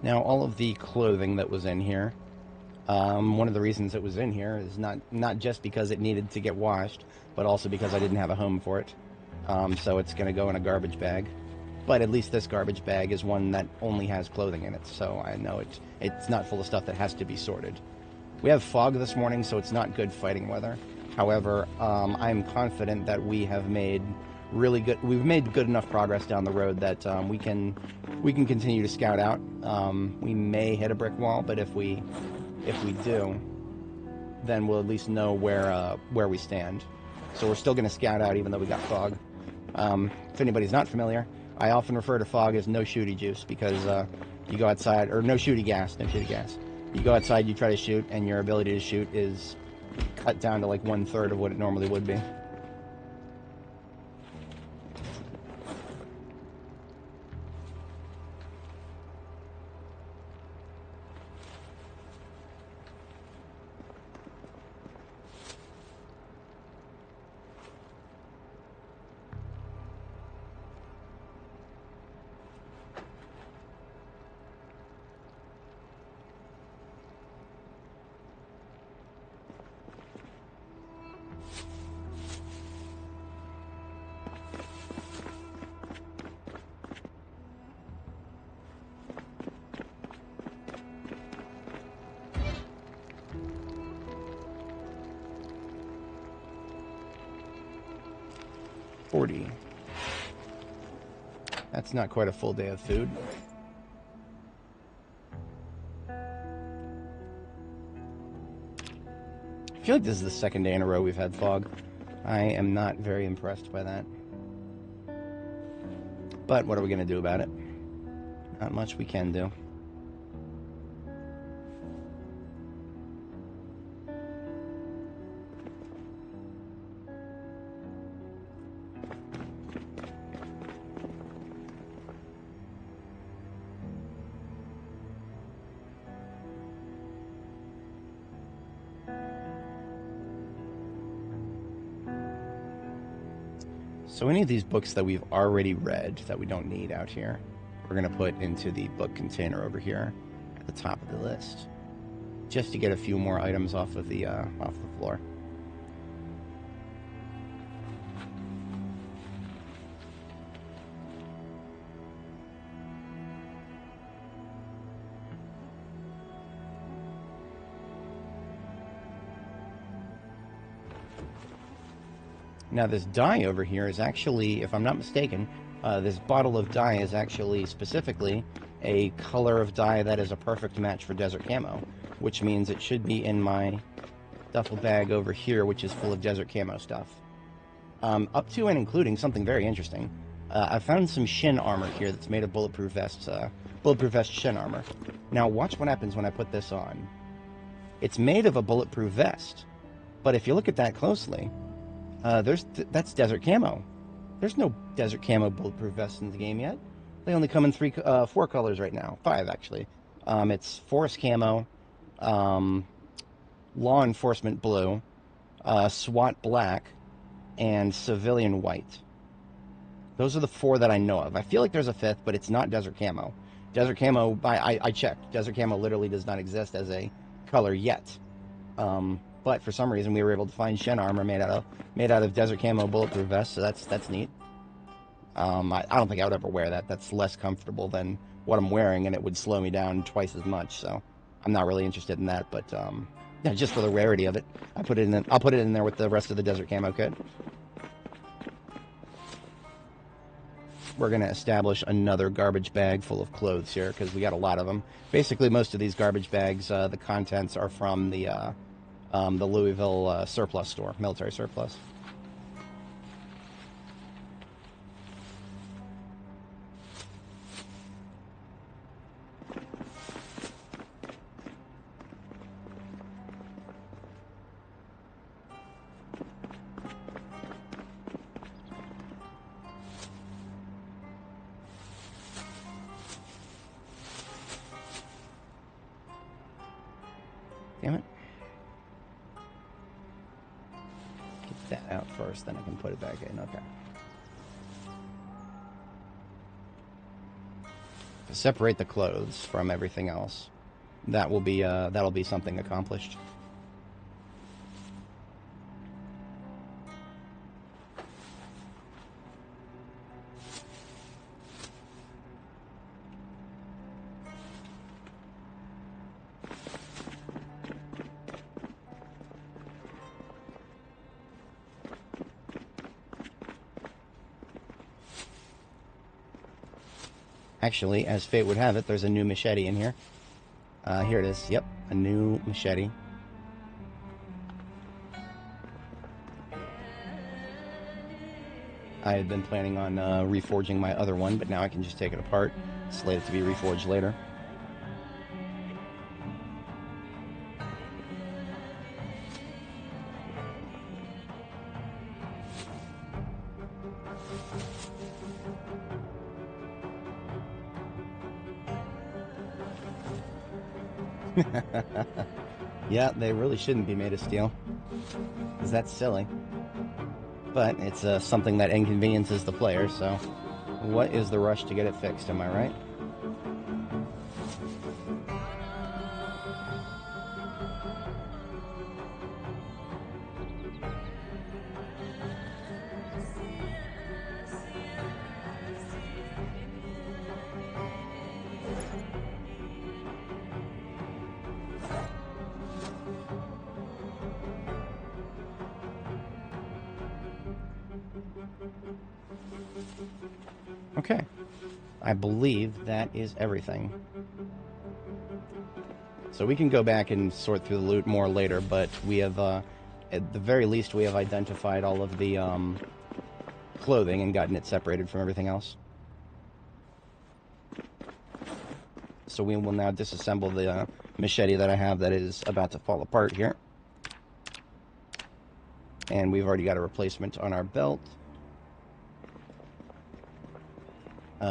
Now, all of the clothing that was in here, one of the reasons it was in here is not just because it needed to get washed, but also because I didn't have a home for it. So it's going to go in a garbage bag. But at least this garbage bag is one that only has clothing in it, so I know it's not full of stuff that has to be sorted. We have fog this morning, so it's not good fighting weather. However, I'm confident that we have made we've made good enough progress down the road that we can continue to scout out. We may hit a brick wall, but if we do, then we'll at least know where we stand. So we're still going to scout out even though we got fog. If anybody's not familiar, I often refer to fog as no shooty juice because you go outside, or no shooty gas. You go outside, you try to shoot, and your ability to shoot is cut down to like 1/3 of what it normally would be. That's not quite a full day of food. I feel like this is the second day in a row we've had fog. I am not very impressed by that. But what are we going to do about it? Not much we can do. So any of these books that we've already read that we don't need out here, we're going to put into the book container over here at the top of the list, just to get a few more items off of the floor. Now this dye over here is actually, if I'm not mistaken, this bottle of dye is actually specifically a color of dye that is a perfect match for desert camo, which means it should be in my duffel bag over here, which is full of desert camo stuff. Up to and including something very interesting. I found some shin armor here that's made of bulletproof vest shin armor. Now watch what happens when I put this on. It's made of a bulletproof vest, but if you look at that closely, that's desert camo. There's no desert camo bulletproof vests in the game yet. They only come in 4 colors right now. 5 actually. It's forest camo, law enforcement blue, SWAT black, and civilian white. Those are the 4 that I know of. I feel like there's a 5th, but it's not desert camo. Desert camo, I checked. Desert camo literally does not exist as a color yet. But for some reason we were able to find shin armor made out of desert camo bulletproof vests, so that's neat. I don't think I would ever wear that. That's less comfortable than what I'm wearing, and it would slow me down twice as much. So I'm not really interested in that. But yeah, just for the rarity of it, I'll put it in there with the rest of the desert camo kit. we're going to establish another garbage bag full of clothes here, because we got a lot of them. Basically, most of these garbage bags, the contents are from the Louisville surplus store, military surplus. Damn it. Get that out first, then I can put it back in. Okay. Separate the clothes from everything else. That will be that'll be something accomplished. Actually, as fate would have it, there's a new machete in here. Here it is. Yep, a new machete. I had been planning on reforging my other one, but now I can just take it apart, slate it to be reforged later. Yeah, they really shouldn't be made of steel, because that's silly. But it's something that inconveniences the player, so what is the rush to get it fixed, am I right? Okay, I believe that is everything. So we can go back and sort through the loot more later, but we have, at the very least, we have identified all of the clothing and gotten it separated from everything else. So we will now disassemble the machete that I have that is about to fall apart here. And we've already got a replacement on our belt.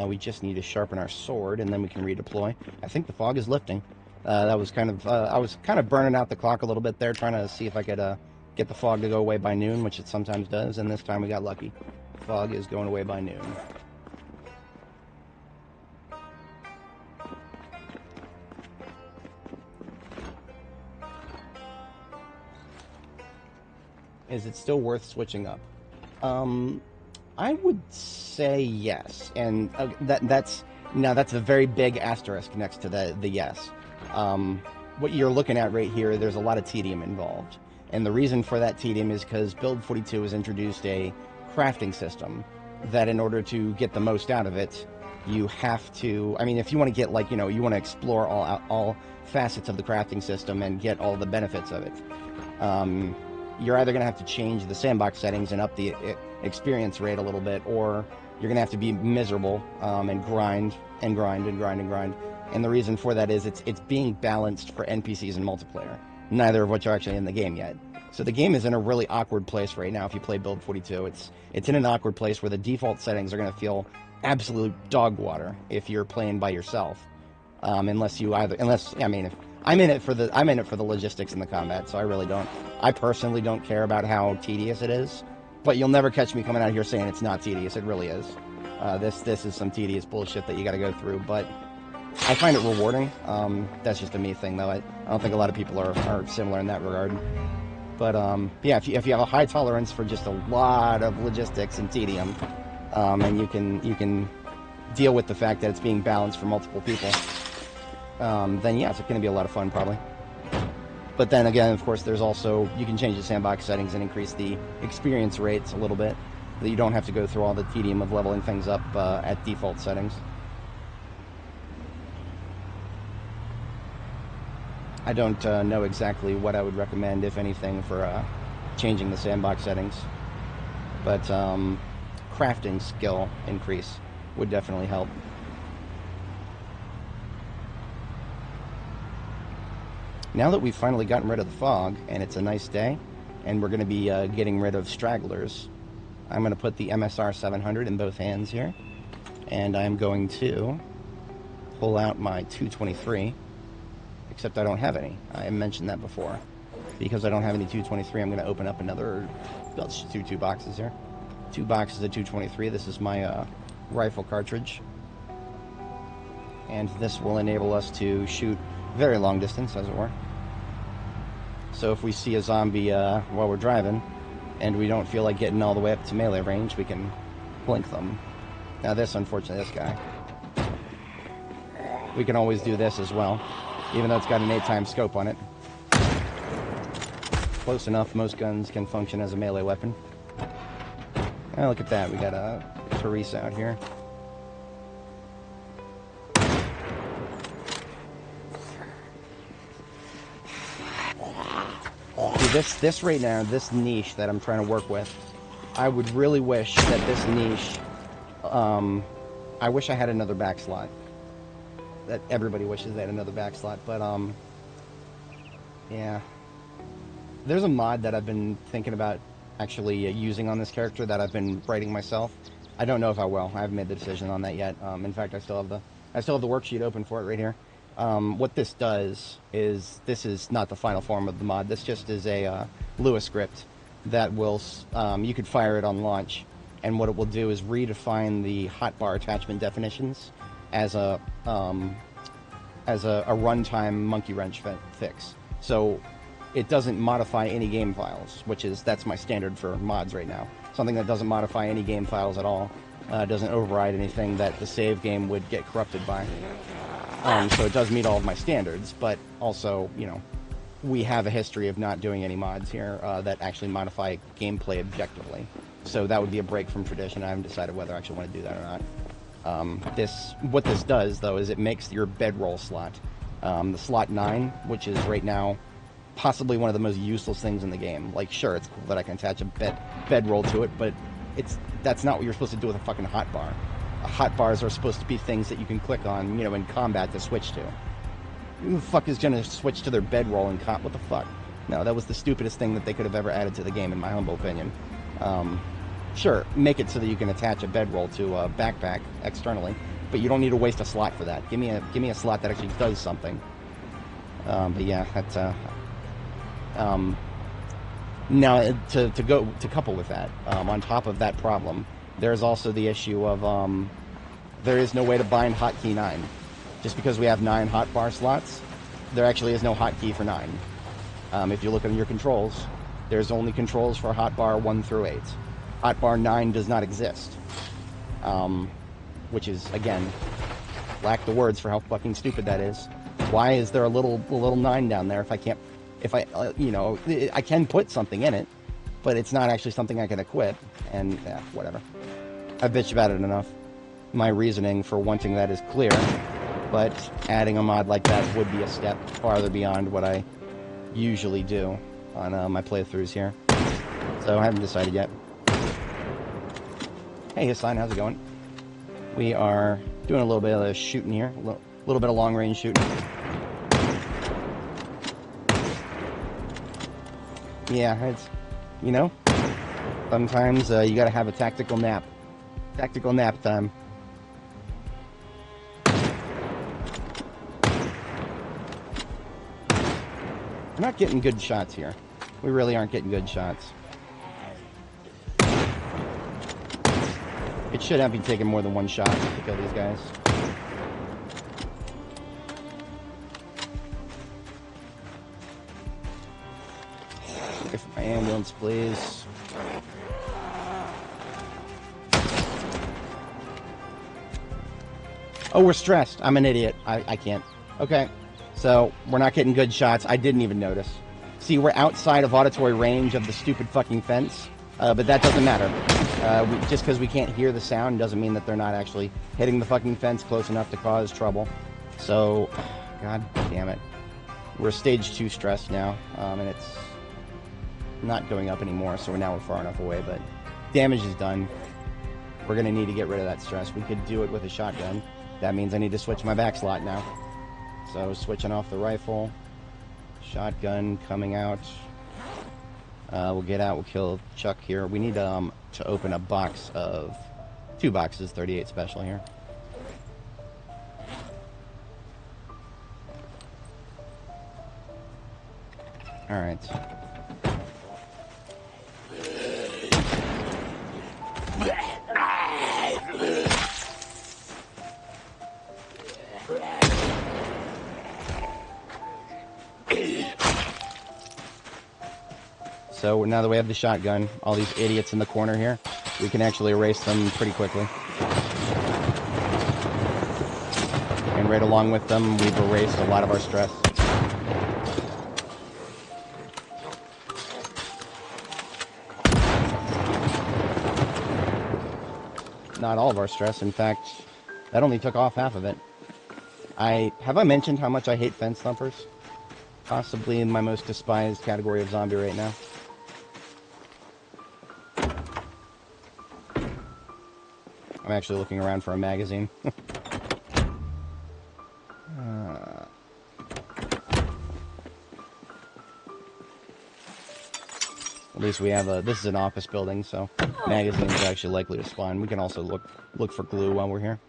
We just need to sharpen our sword, and then we can redeploy. I think the fog is lifting. That was kind of, I was kind of burning out the clock a little bit there, trying to see if I could get the fog to go away by noon, which it sometimes does, and this time we got lucky. Fog is going away by noon. Is it still worth switching up? I would say yes, and that's a very big asterisk next to the yes. What you're looking at right here, there's a lot of tedium involved, and the reason for that tedium is because Build 42 has introduced a crafting system that, in order to get the most out of it, you have to. I mean, if you want to get, like, you know, you want to explore all facets of the crafting system and get all the benefits of it. You're either going to have to change the sandbox settings and up the experience rate a little bit, or you're going to have to be miserable and grind and grind and grind and grind. And the reason for that is it's being balanced for NPCs and multiplayer, neither of which are actually in the game yet. So the game is in a really awkward place right now. If you play Build 42, it's in an awkward place where the default settings are going to feel absolute dog water if you're playing by yourself, I mean, if I'm in it for the logistics and the combat, so I personally don't care about how tedious it is, but you'll never catch me coming out here saying it's not tedious. It really is. This is some tedious bullshit that you got to go through, but I find it rewarding. That's just a me thing, though. I don't think a lot of people are similar in that regard. But yeah, if you have a high tolerance for just a lot of logistics and tedium, and you can deal with the fact that it's being balanced for multiple people, then yeah, it's going to be a lot of fun, probably. But then again, of course, there's also, you can change the sandbox settings and increase the experience rates a little bit. that you don't have to go through all the tedium of leveling things up at default settings. I don't know exactly what I would recommend, if anything, for changing the sandbox settings, but crafting skill increase would definitely help. Now that we've finally gotten rid of the fog, and it's a nice day, and we're going to be getting rid of stragglers, I'm going to put the MSR 700 in both hands here, and I'm going to pull out my 223, except I don't have any. I mentioned that before. Because I don't have any 223, I'm going to open up another, let's do 2 boxes here. 2 boxes of 223. This is my rifle cartridge. And this will enable us to shoot very long distance, as it were. So if we see a zombie while we're driving, and we don't feel like getting all the way up to melee range, we can blink them. Now this, unfortunately, this guy. We can always do this as well, even though it's got an 8-time scope on it. Close enough, most guns can function as a melee weapon. Oh, look at that, we got a Teresa out here. See, this right now, this niche that I'm trying to work with, I would really wish that this niche, I wish I had another back slot. That everybody wishes they had another back slot, but, yeah. There's a mod that I've been thinking about actually using on this character that I've been writing myself. I don't know if I will. I haven't made the decision on that yet. In fact, I still have the worksheet open for it right here. What this does is, this is not the final form of the mod. This just is a Lua script that will, you could fire it on launch, and what it will do is redefine the hotbar attachment definitions as a runtime monkey wrench fix. So it doesn't modify any game files, that's my standard for mods right now. Something that doesn't modify any game files at all, doesn't override anything that the save game would get corrupted by. So it does meet all of my standards, but also, you know, we have a history of not doing any mods here that actually modify gameplay objectively. So that would be a break from tradition. I haven't decided whether I actually want to do that or not. What this does, though, is it makes your bedroll slot, the slot 9, which is right now possibly one of the most useless things in the game. Like, sure, it's cool that I can attach a bedroll to it, but that's not what you're supposed to do with a fucking hotbar. Hotbars are supposed to be things that you can click on, you know, in combat to switch to. Who the fuck is gonna switch to their bedroll in combat? What the fuck? No, that was the stupidest thing that they could have ever added to the game, in my humble opinion. Sure, make it so that you can attach a bedroll to a backpack externally, but you don't need to waste a slot for that. Give me a slot that actually does something. But yeah, that's now to couple with that, on top of that problem, there's also the issue of there is no way to bind hotkey 9. Just because we have 9 hotbar slots, there actually is no hotkey for 9. If you look at your controls, there's only controls for hotbar 1 through 8. Hotbar 9 does not exist. Which is, again, lack the words for how fucking stupid that is. Why is there a little 9 down there if I can put something in it, but it's not actually something I can equip, and yeah, whatever. I've bitched about it enough. My reasoning for wanting that is clear, but adding a mod like that would be a step farther beyond what I usually do on my playthroughs here. So I haven't decided yet. Hey Hassan, how's it going? We are doing a little bit of shooting here, a little bit of long-range shooting. Yeah, it's, you know, sometimes you gotta have a tactical nap. Tactical nap time. We're not getting good shots here. We really aren't getting good shots. It should not be taking more than one shot to kill these guys. Wait for my ambulance, please. Oh, we're stressed. I'm an idiot. I can't. Okay. So, we're not getting good shots. I didn't even notice. See, we're outside of auditory range of the stupid fucking fence. But that doesn't matter. Just because we can't hear the sound doesn't mean that they're not actually hitting the fucking fence close enough to cause trouble. So, god damn it. We're stage 2 stress now, and it's not going up anymore, so now we're far enough away, but damage is done. We're going to need to get rid of that stress. We could do it with a shotgun. That means I need to switch my back slot now. So, switching off the rifle. Shotgun coming out. We'll get out, we'll kill Chuck here. We need to open a box of 2 boxes, 38 special here. Alright. So now that we have the shotgun, all these idiots in the corner here, we can actually erase them pretty quickly. And right along with them, we've erased a lot of our stress. Not all of our stress, in fact, that only took off half of it. Have I mentioned how much I hate fence thumpers? Possibly in my most despised category of zombie right now. I'm actually looking around for a magazine. At least we have this is an office building, so magazines are actually likely to spawn. We can also look for glue while we're here.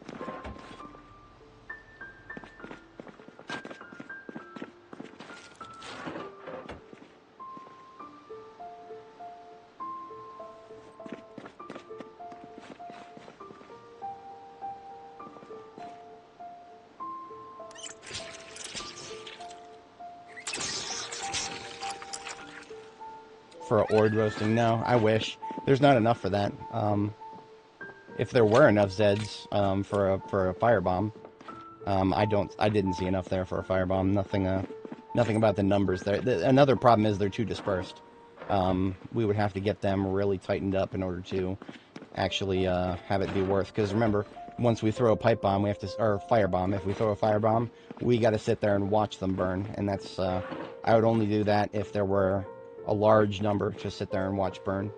For a ord roasting? No, I wish. There's not enough for that. If there were enough Zeds for a firebomb, I didn't see enough there for a firebomb. Nothing about the numbers there. Another problem is they're too dispersed. We would have to get them really tightened up in order to actually have it be worth. Because remember, once we throw a pipe bomb, we have to, or firebomb. If we throw a firebomb, we got to sit there and watch them burn. And that's I would only do that if there were a large number to sit there and watch burn.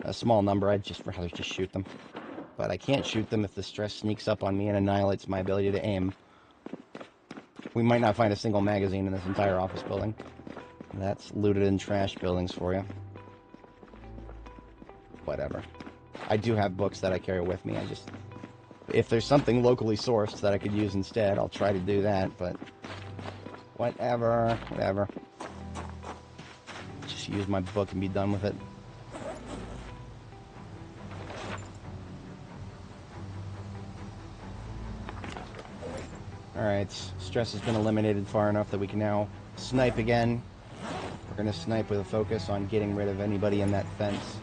A small number, I'd just rather just shoot them. But I can't shoot them if the stress sneaks up on me and annihilates my ability to aim. We might not find a single magazine in this entire office building. That's looted and trashed buildings for you. Whatever. I do have books that I carry with me. If there's something locally sourced that I could use instead, I'll try to do that, but whatever. Just use my book and be done with it. Alright, stress has been eliminated far enough that we can now snipe again. We're going to snipe with a focus on getting rid of anybody in that fence.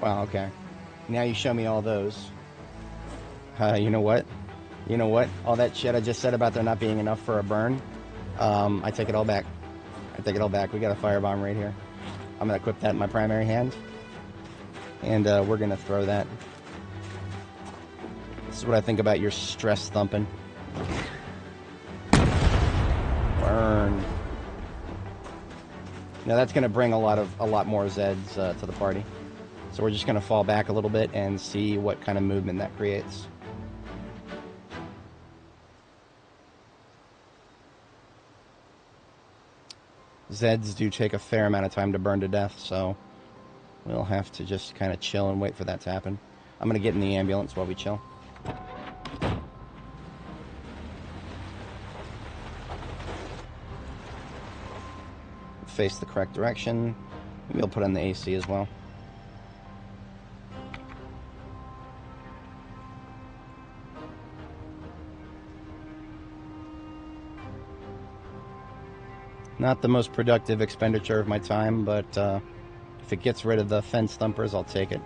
Wow, okay. Now you show me all those. You know what? All that shit I just said about there not being enough for a burn, I take it all back. We got a firebomb right here. I'm going to equip that in my primary hand. And we're going to throw that. This is what I think about your stress thumping. Burn. Now that's going to bring a lot more Zeds to the party. So we're just going to fall back a little bit and see what kind of movement that creates. Zeds do take a fair amount of time to burn to death, so we'll have to just kind of chill and wait for that to happen. I'm going to get in the ambulance while we chill. Face the correct direction. Maybe I'll put on the AC as well. Not the most productive expenditure of my time, but if it gets rid of the fence thumpers, I'll take it.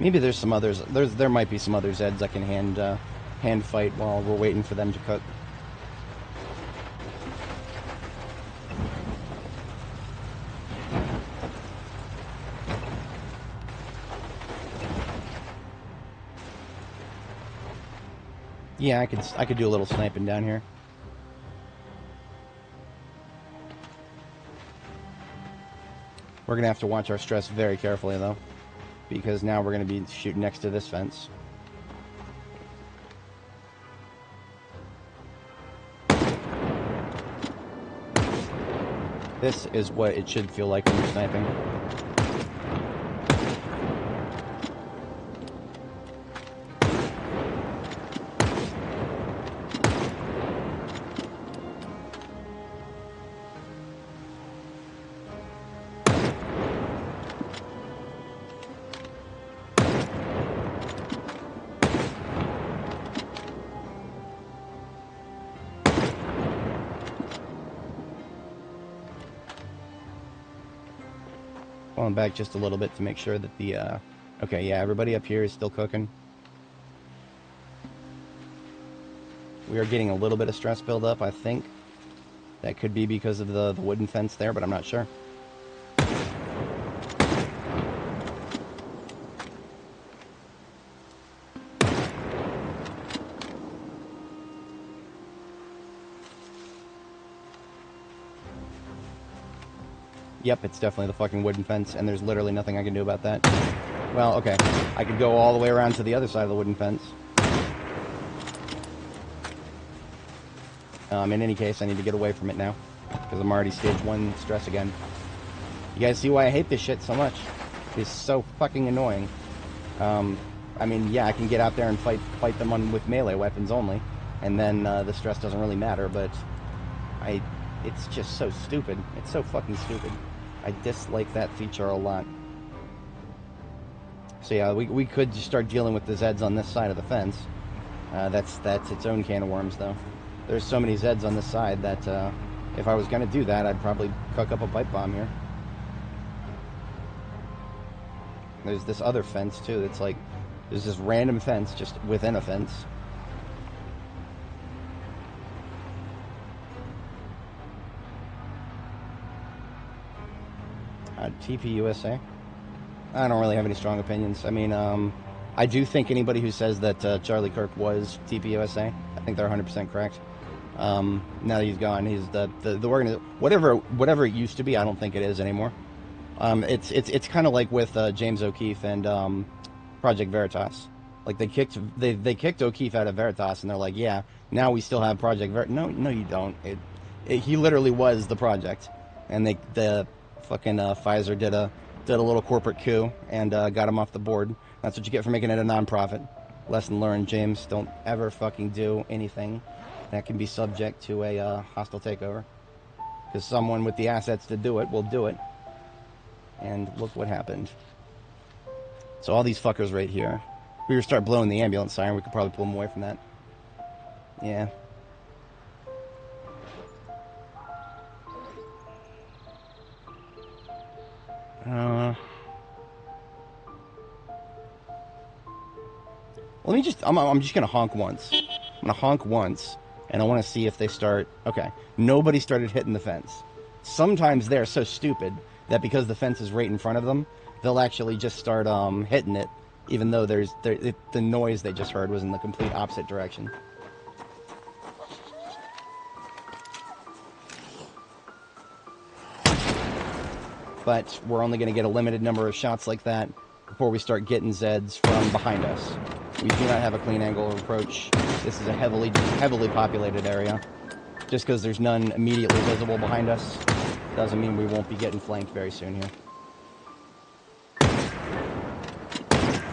Maybe there's some others. There might be some other Zeds I can hand fight while we're waiting for them to cook. Yeah, I could do a little sniping down here. We're gonna have to watch our stress very carefully though, because now we're gonna be shooting next to this fence. This is what it should feel like when you're sniping. Pulling back just a little bit to make sure that the, okay, yeah, everybody up here is still cooking. We are getting a little bit of stress buildup, I think. That could be because of the wooden fence there, but I'm not sure. Yep, it's definitely the fucking wooden fence, and there's literally nothing I can do about that. Well, okay. I could go all the way around to the other side of the wooden fence. In any case, I need to get away from it now, because I'm already stage 1 stress again. You guys see why I hate this shit so much? It's so fucking annoying. I mean, yeah, I can get out there and fight them with melee weapons only, and then the stress doesn't really matter, but it's just so stupid. It's so fucking stupid. I dislike that feature a lot. So yeah, we could just start dealing with the Zeds on this side of the fence. That's its own can of worms, though. There's so many Zeds on this side that if I was going to do that, I'd probably cook up a pipe bomb here. There's this other fence, too, that's like, there's this random fence just within a fence. TP USA? I don't really have any strong opinions. I mean, I do think anybody who says that Charlie Kirk was TP USA, I think they're 100% correct. Now that he's gone, he's the organization, whatever it used to be. I don't think it is anymore. It's kind of like with James O'Keefe and Project Veritas. Like they kicked O'Keefe out of Veritas, and they're like, yeah, now we still have Project Veritas. No, you don't. He literally was the project, and the fucking Pfizer did a little corporate coup and got him off the board. That's what you get for making it a non-profit. Lesson learned, James. Don't ever fucking do anything that can be subject to a hostile takeover. Because someone with the assets to do it will do it. And look what happened. So all these fuckers right here. If we were to start blowing the ambulance siren, we could probably pull them away from that. Yeah. I'm just gonna honk once. I'm gonna honk once, and I want to see if they start. Okay, nobody started hitting the fence. Sometimes they're so stupid that because the fence is right in front of them, they'll actually just start hitting it, even though the noise they just heard was in the complete opposite direction. But we're only going to get a limited number of shots like that before we start getting Zeds from behind us. We do not have a clean angle of approach. This is a heavily populated area. Just because there's none immediately visible behind us doesn't mean we won't be getting flanked very soon here.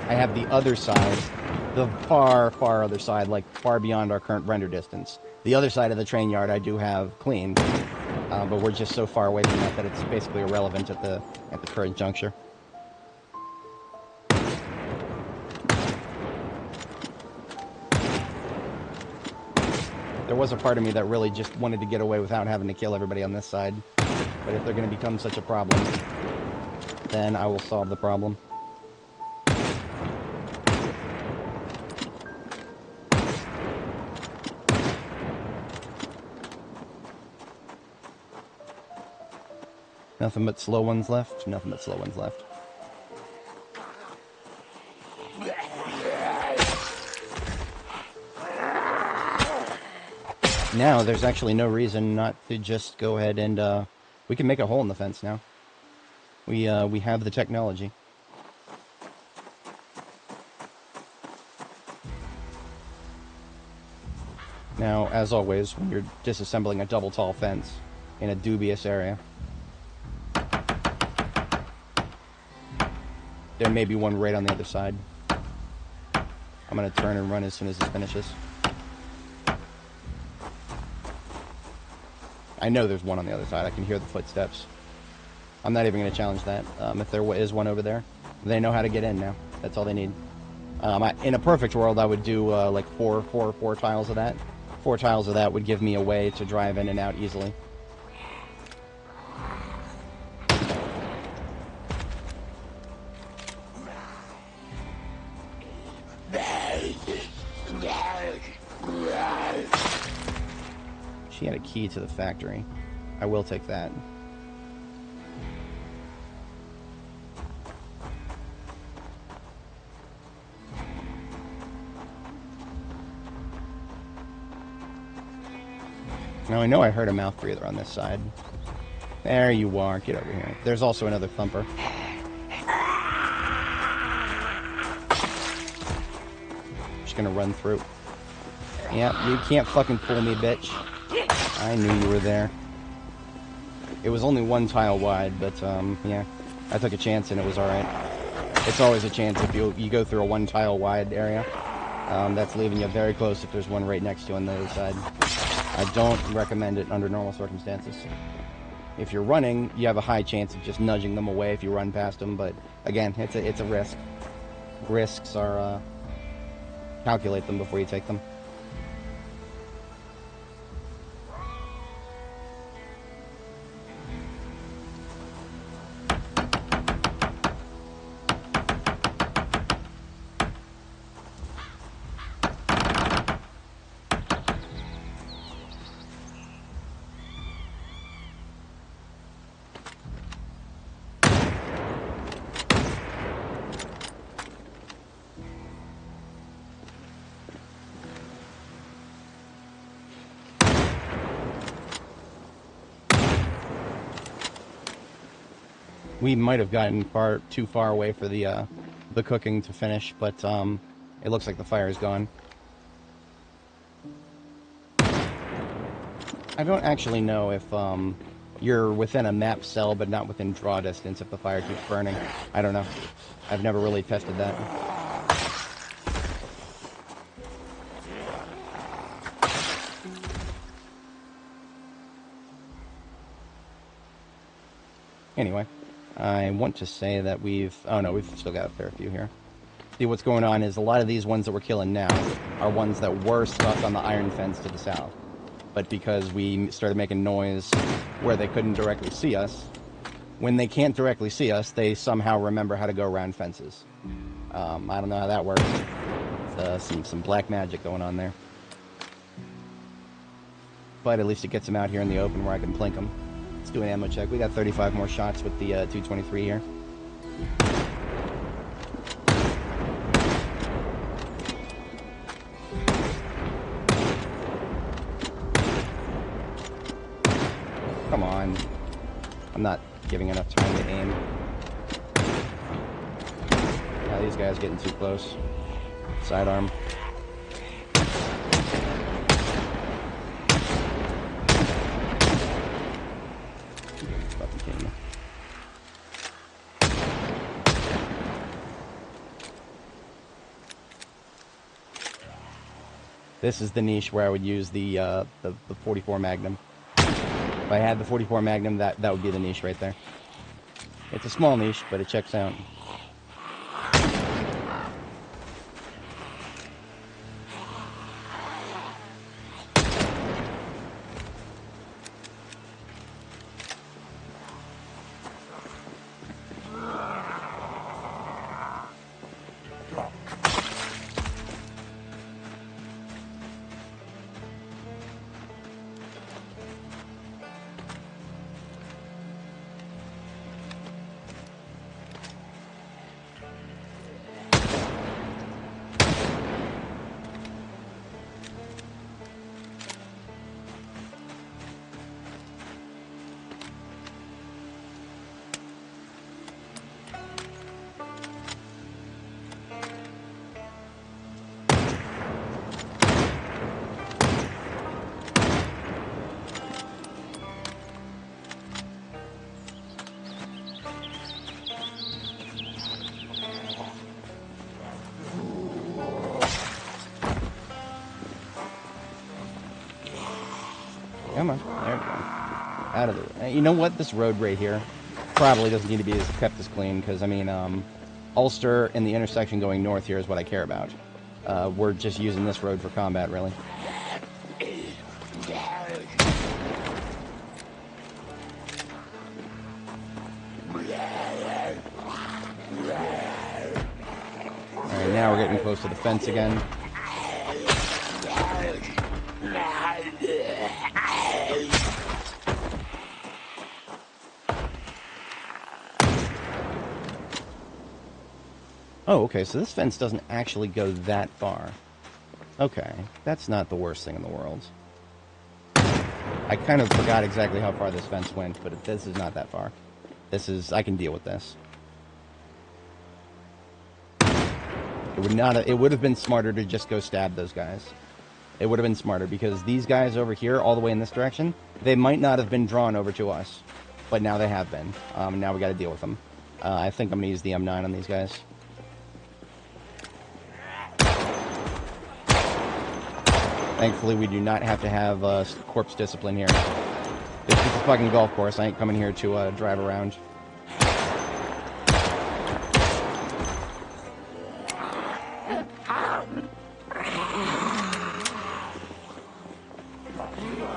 I have the other side, the far, far other side, like far beyond our current render distance. The other side of the train yard I do have cleaned. But we're just so far away from that it's basically irrelevant at the current juncture. There was a part of me that really just wanted to get away without having to kill everybody on this side. But if they're going to become such a problem, then I will solve the problem. Nothing but slow ones left. Nothing but slow ones left. Now, there's actually no reason not to just go ahead and, we can make a hole in the fence now. We have the technology. Now, as always, when you're disassembling a double tall fence in a dubious area, there may be one right on the other side. I'm going to turn and run as soon as this finishes. I know there's one on the other side. I can hear the footsteps. I'm not even going to challenge that. If there is one over there, they know how to get in now. That's all they need. In a perfect world, I would do like four tiles of that. 4 tiles of that would give me a way to drive in and out easily. She had a key to the factory. I will take that. Now, I know I heard a mouth breather on this side. There you are. Get over here. There's also another thumper. Just gonna run through. Yeah, you can't fucking fool me, bitch. I knew you were there. It was only 1 tile wide, but, yeah. I took a chance and it was alright. It's always a chance if you go through a 1 tile wide area. That's leaving you very close if there's one right next to you on the other side. I don't recommend it under normal circumstances. If you're running, you have a high chance of just nudging them away if you run past them, but again, it's a risk. Risks are, calculate them before you take them. We might have gotten too far away for the cooking to finish, but it looks like the fire is gone. I don't actually know if you're within a map cell but not within draw distance if the fire keeps burning. I don't know. I've never really tested that. Anyway. I want to say that we've still got a fair few here. See, what's going on is a lot of these ones that we're killing now are ones that were stuck on the iron fence to the south. But because we started making noise where they couldn't directly see us, when they can't directly see us, they somehow remember how to go around fences. I don't know how that works. It's, some black magic going on there. But at least it gets them out here in the open where I can plink them. Let's do an ammo check. We got 35 more shots with the 223 here. Come on. I'm not giving enough time to aim. Now these guys getting too close. Sidearm. This is the niche where I would use the 44 Magnum. If I had the 44 Magnum, that would be the niche right there. It's a small niche, but it checks out. Come on. There we go. Out of the... You know what? This road right here probably doesn't need to be kept as clean, because, I mean, Ulster and the intersection going north here is what I care about. We're just using this road for combat, really. Alright, now we're getting close to the fence again. Oh, okay, so this fence doesn't actually go that far. Okay, that's not the worst thing in the world. I kind of forgot exactly how far this fence went, but this is not that far. This is... I can deal with this. It would have been smarter to just go stab those guys. It would have been smarter, because these guys over here, all the way in this direction, they might not have been drawn over to us. But now they have been. Now we gotta deal with them. I think I'm gonna use the M9 on these guys. Thankfully, we do not have to have corpse discipline here. This is a fucking golf course. I ain't coming here to drive around.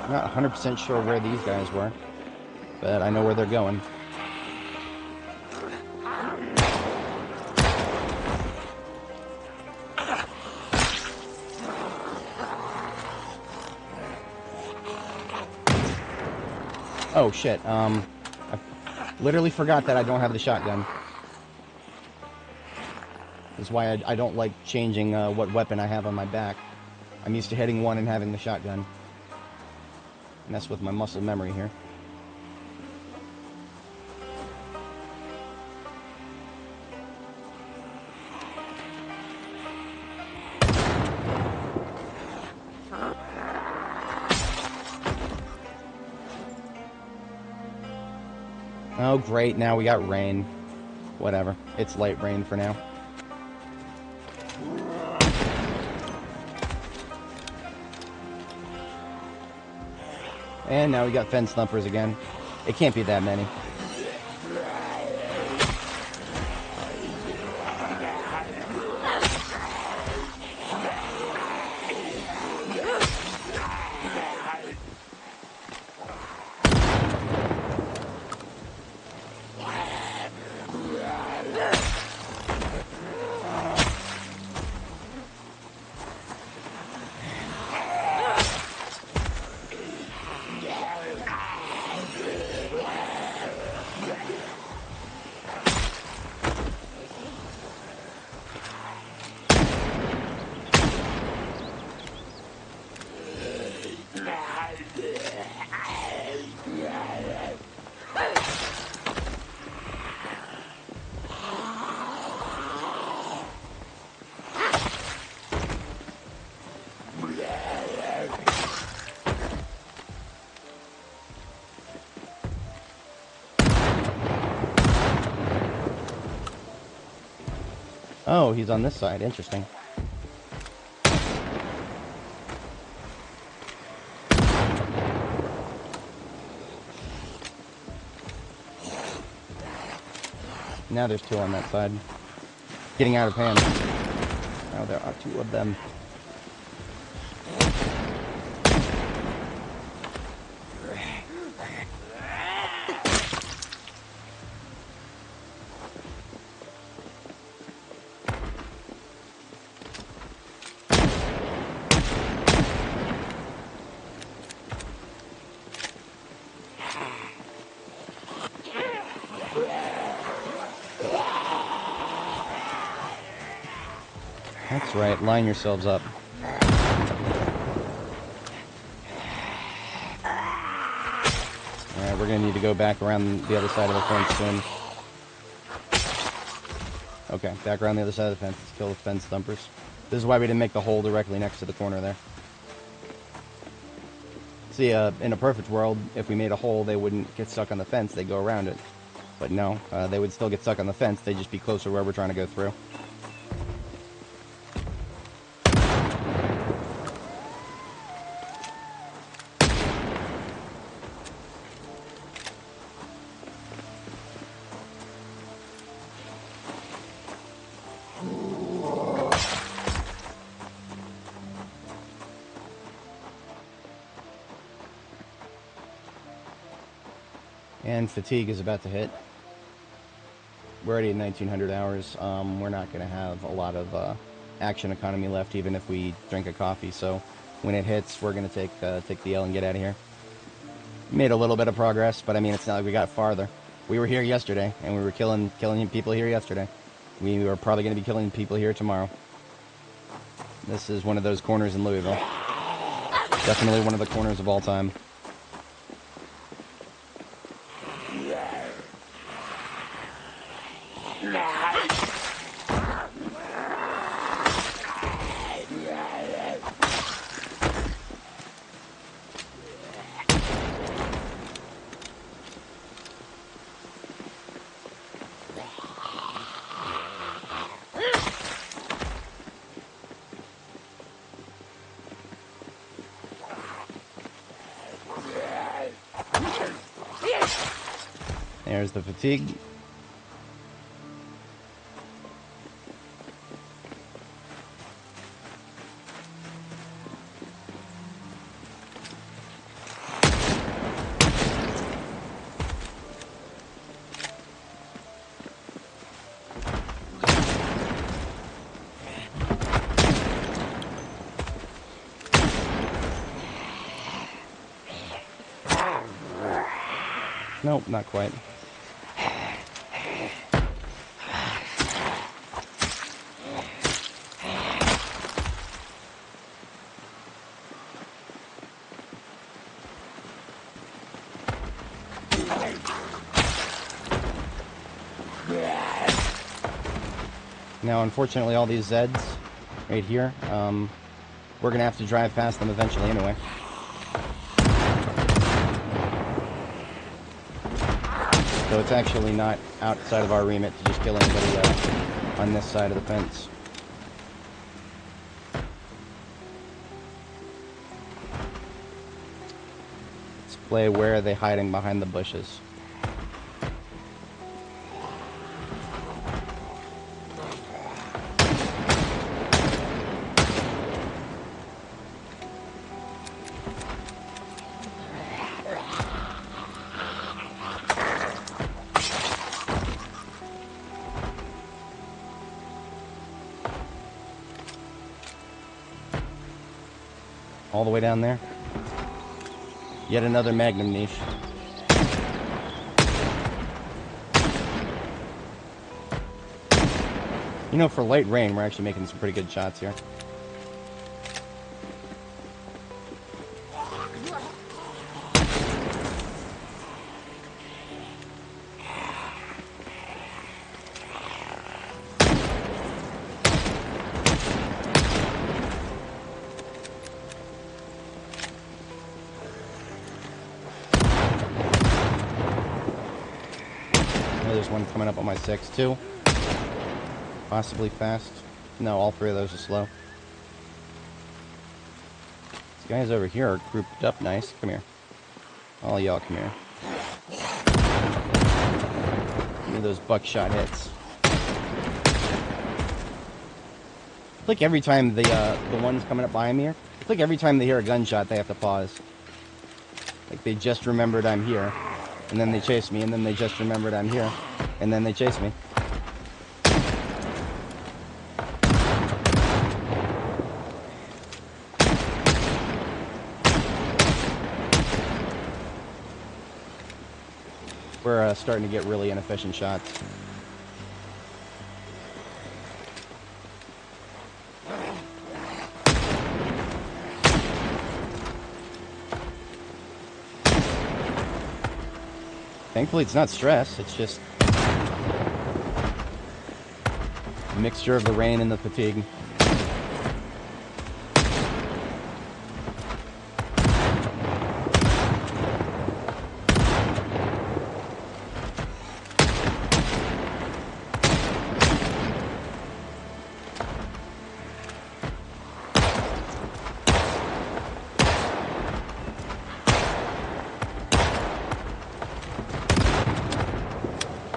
I'm not 100% sure where these guys were, but I know where they're going. Oh shit, I literally forgot that I don't have the shotgun. That's why I don't like changing what weapon I have on my back. I'm used to hitting one and having the shotgun. And that's with my muscle memory here. Oh, great. Now we got rain. Whatever. It's light rain for now. And now we got fence thumpers again. It can't be that many. Oh, he's on this side. Interesting. Now there's two on that side. Getting out of hand. Now there are two of them. That's right, line yourselves up. Alright, we're gonna need to go back around the other side of the fence soon. Okay, back around the other side of the fence. Let's kill the fence thumpers. This is why we didn't make the hole directly next to the corner there. See, in a perfect world, if we made a hole, they wouldn't get stuck on the fence, they'd go around it. But no, they would still get stuck on the fence, they'd just be closer to where we're trying to go through. And fatigue is about to hit. We're already at 1900 hours. We're not going to have a lot of action economy left, even if we drink a coffee. So when it hits, we're going to take the L and get out of here. Made a little bit of progress, but I mean, it's not like we got farther. We were here yesterday, and we were killing people here yesterday. We are probably going to be killing people here tomorrow. This is one of those corners in Louisville. Definitely one of the corners of all time. There's the fatigue. Nope, not quite. Now, unfortunately, all these Zeds right here, we're going to have to drive past them eventually anyway. So it's actually not outside of our remit to just kill anybody on this side of the fence. Let's play where are they hiding behind the bushes. All the way down there. Yet another magnum niche. You know, for light rain, we're actually making some pretty good shots here. There's one coming up on my 6 too. Possibly fast. No, all three of those are slow. These guys over here are grouped up nice. Come here. All y'all come here. Give me those buckshot hits. It's like every time the ones coming up behind me here, it's like every time they hear a gunshot they have to pause. Like they just remembered I'm here. And then they chase me, and then they just remembered I'm here, and then they chase me. We're starting to get really inefficient shots. Thankfully, it's not stress. It's just a mixture of the rain and the fatigue.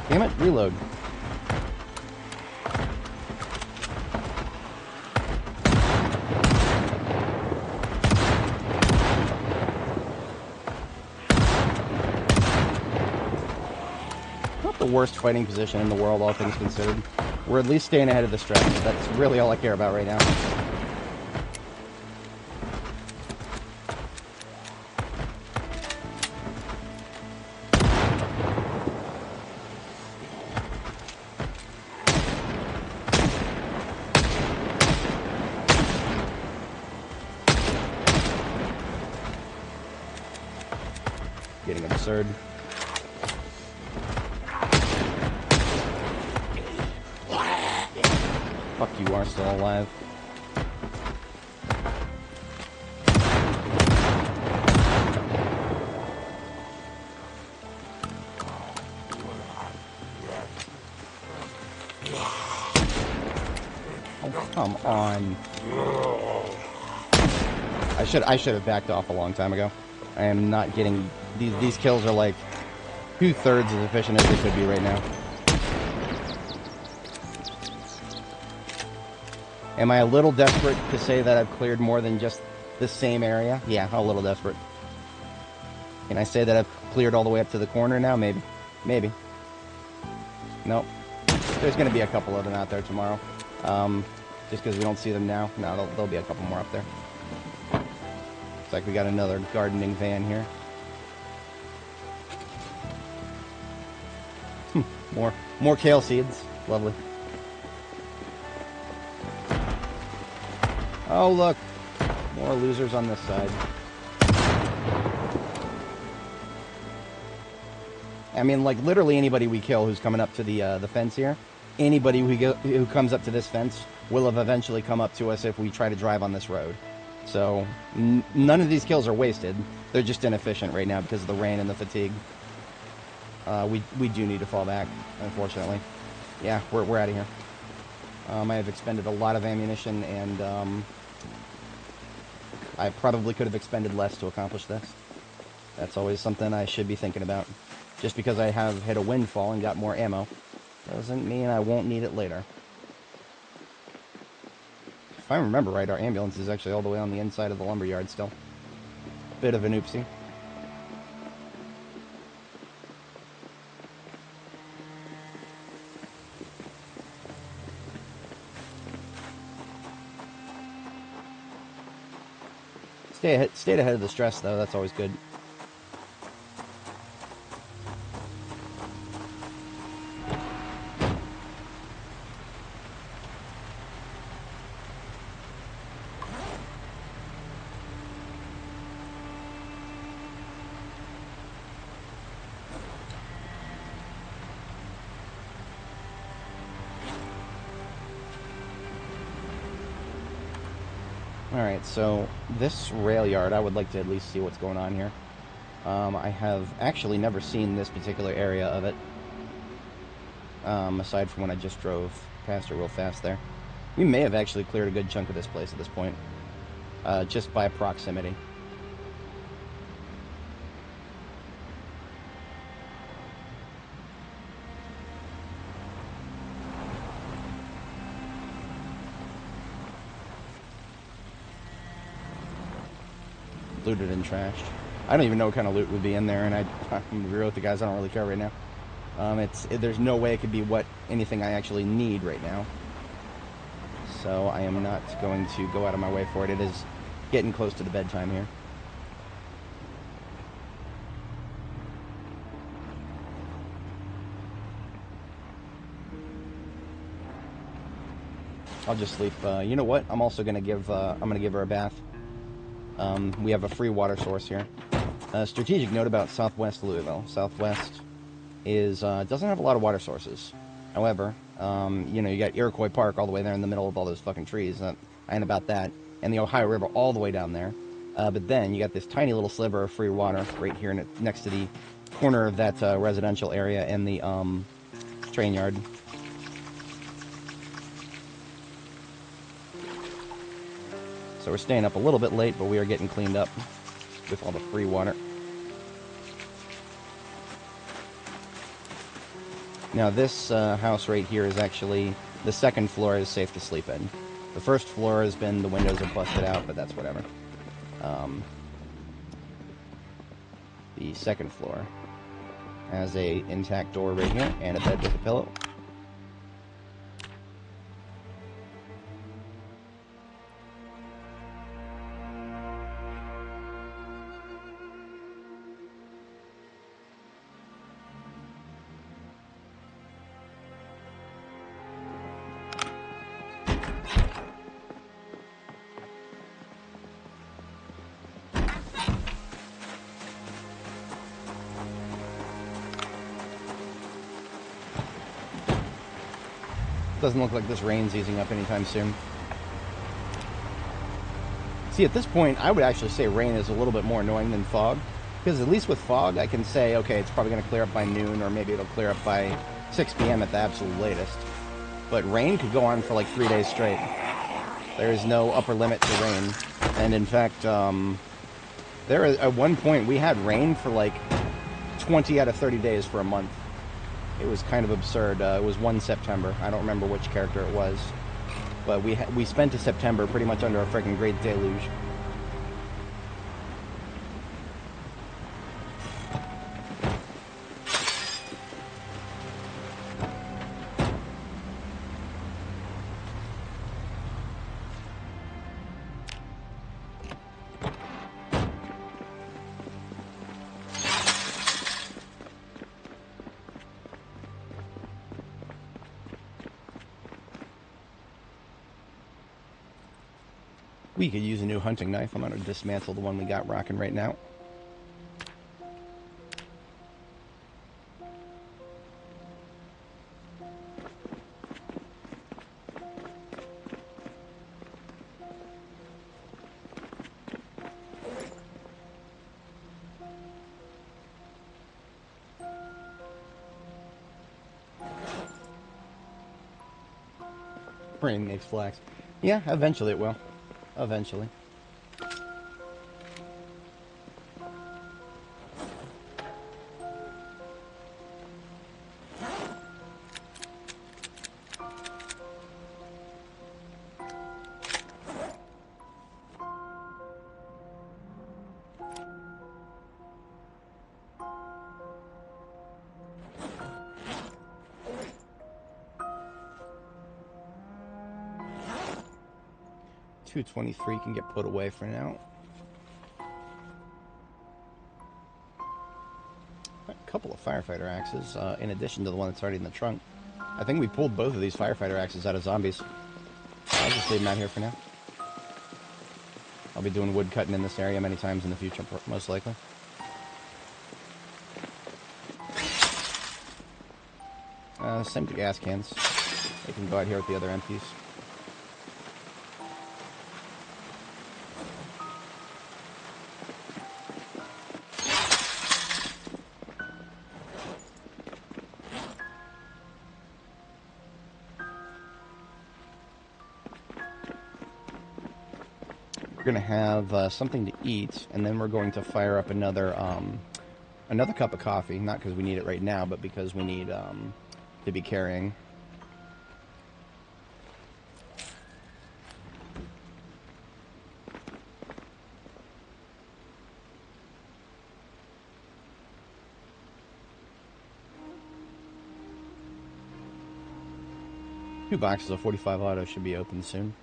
Damn it, reload. worst fighting position in the world, all things considered. We're at least staying ahead of the stress. That's really all I care about right now. Getting absurd. Fuck, you are still alive. Oh, come on. I should have backed off a long time ago. I am not getting... These kills are like 2/3 as efficient as they could be right now. Am I a little desperate to say that I've cleared more than just the same area? Yeah, a little desperate. Can I say that I've cleared all the way up to the corner now? Maybe. Maybe. Nope. There's going to be a couple of them out there tomorrow. Just because we don't see them now. No, there'll be a couple more up there. Looks like we got another gardening van here. More kale seeds. Lovely. Oh, look. More losers on this side. I mean, like, literally anybody we kill who's coming up to the fence here, anybody who comes up to this fence will have eventually come up to us if we try to drive on this road. So, none of these kills are wasted. They're just inefficient right now because of the rain and the fatigue. We do need to fall back, unfortunately. Yeah, we're out of here. I have expended a lot of ammunition, and I probably could have expended less to accomplish this. That's always something I should be thinking about. Just because I have hit a windfall and got more ammo doesn't mean I won't need it later. If I remember right, our ambulance is actually all the way on the inside of the lumberyard still. Bit of an oopsie. Stayed ahead of the stress, though. That's always good. Alright, so this rail yard, I would like to at least see what's going on here. I have actually never seen this particular area of it. Aside from when I just drove past it real fast there. We may have actually cleared a good chunk of this place at this point. Just by proximity. Looted and trashed. I don't even know what kind of loot would be in there, and I'm gonna be real with the guys, I don't really care right now. There's no way it could be anything I actually need right now. So I am not going to go out of my way for it. It is getting close to the bedtime here. I'll just sleep. You know what? I'm also gonna give her a bath. We have a free water source here. Strategic note about Southwest Louisville. Southwest doesn't have a lot of water sources. However, you got Iroquois Park all the way there in the middle of all those fucking trees. And about that. And the Ohio River all the way down there. But then you got this tiny little sliver of free water right here next to the corner of that residential area and the train yard. So we're staying up a little bit late, but we are getting cleaned up with all the free water. Now this house right here is actually, the second floor is safe to sleep in. The first floor has been, the windows are busted out, but that's whatever. The second floor has a intact door right here and a bed with a pillow. Doesn't look like this rain's easing up anytime soon. See, at this point, I would actually say rain is a little bit more annoying than fog. Because at least with fog, I can say, okay, it's probably going to clear up by noon, or maybe it'll clear up by 6 p.m. at the absolute latest. But rain could go on for like 3 days straight. There is no upper limit to rain. And in fact, at one point, we had rain for like 20 out of 30 days for a month. It was kind of absurd. It was 1 September. I don't remember which character it was. But we spent a September pretty much under a freaking great deluge. We could use a new hunting knife. I'm going to dismantle the one we got rocking right now. Rain makes flax. Yeah, eventually it will. Eventually. $223 can get put away for now. A couple of firefighter axes, in addition to the one that's already in the trunk. I think we pulled both of these firefighter axes out of zombies. I'll just leave them out here for now. I'll be doing wood cutting in this area many times in the future, most likely. Same to gas cans. They can go out here with the other empties. We're going to have something to eat, and then we're going to fire up another cup of coffee. Not because we need it right now, but because we need to be carrying. Two boxes of 45 auto should be open soon.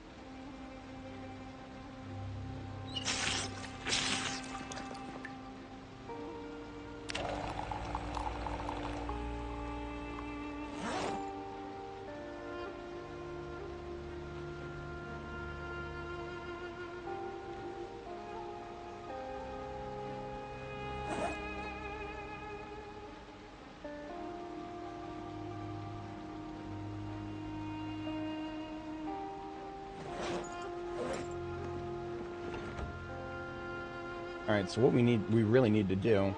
Alright, so what we really need to do,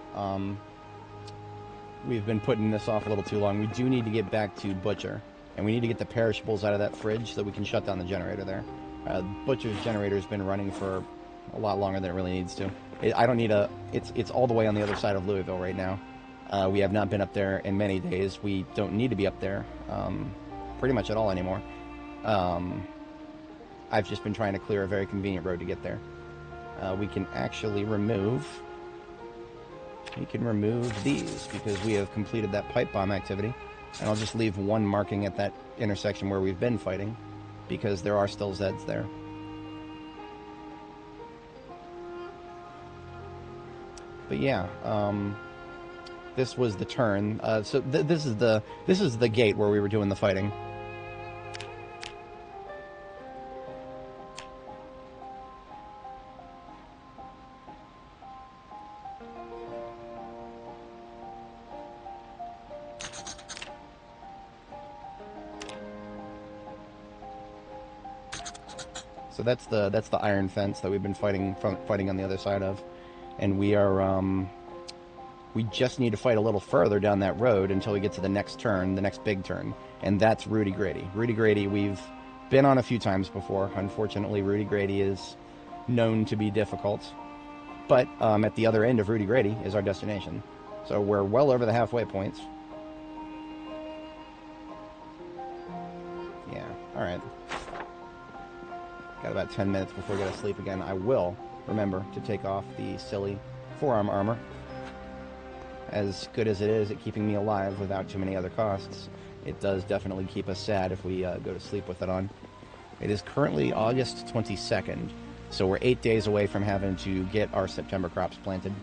we've been putting this off a little too long. We do need to get back to Butcher, and we need to get the perishables out of that fridge so that we can shut down the generator there. Butcher's generator's been running for a lot longer than it really needs to. It's all the way on the other side of Louisville right now. We have not been up there in many days. We don't need to be up there pretty much at all anymore. I've just been trying to clear a very convenient road to get there. We can actually remove we can remove these because we have completed that pipe bomb activity. And I'll just leave one marking at that intersection where we've been fighting, because there are still Zeds there. But yeah, this was the turn. So this is the gate where we were doing the fighting. So that's the iron fence that we've been fighting on the other side of, and we are we just need to fight a little further down that road until we get to the next turn, the next big turn, and that's Rudy Grady. Rudy Grady we've been on a few times before. Unfortunately, Rudy Grady is known to be difficult, but at the other end of Rudy Grady is our destination. So we're well over the halfway points. Yeah, all right. Got about 10 minutes before we go to sleep again. I will remember to take off the silly forearm armor. As good as it is at keeping me alive without too many other costs, it does definitely keep us sad if we go to sleep with it on. It is currently August 22nd, so we're 8 days away from having to get our September crops planted.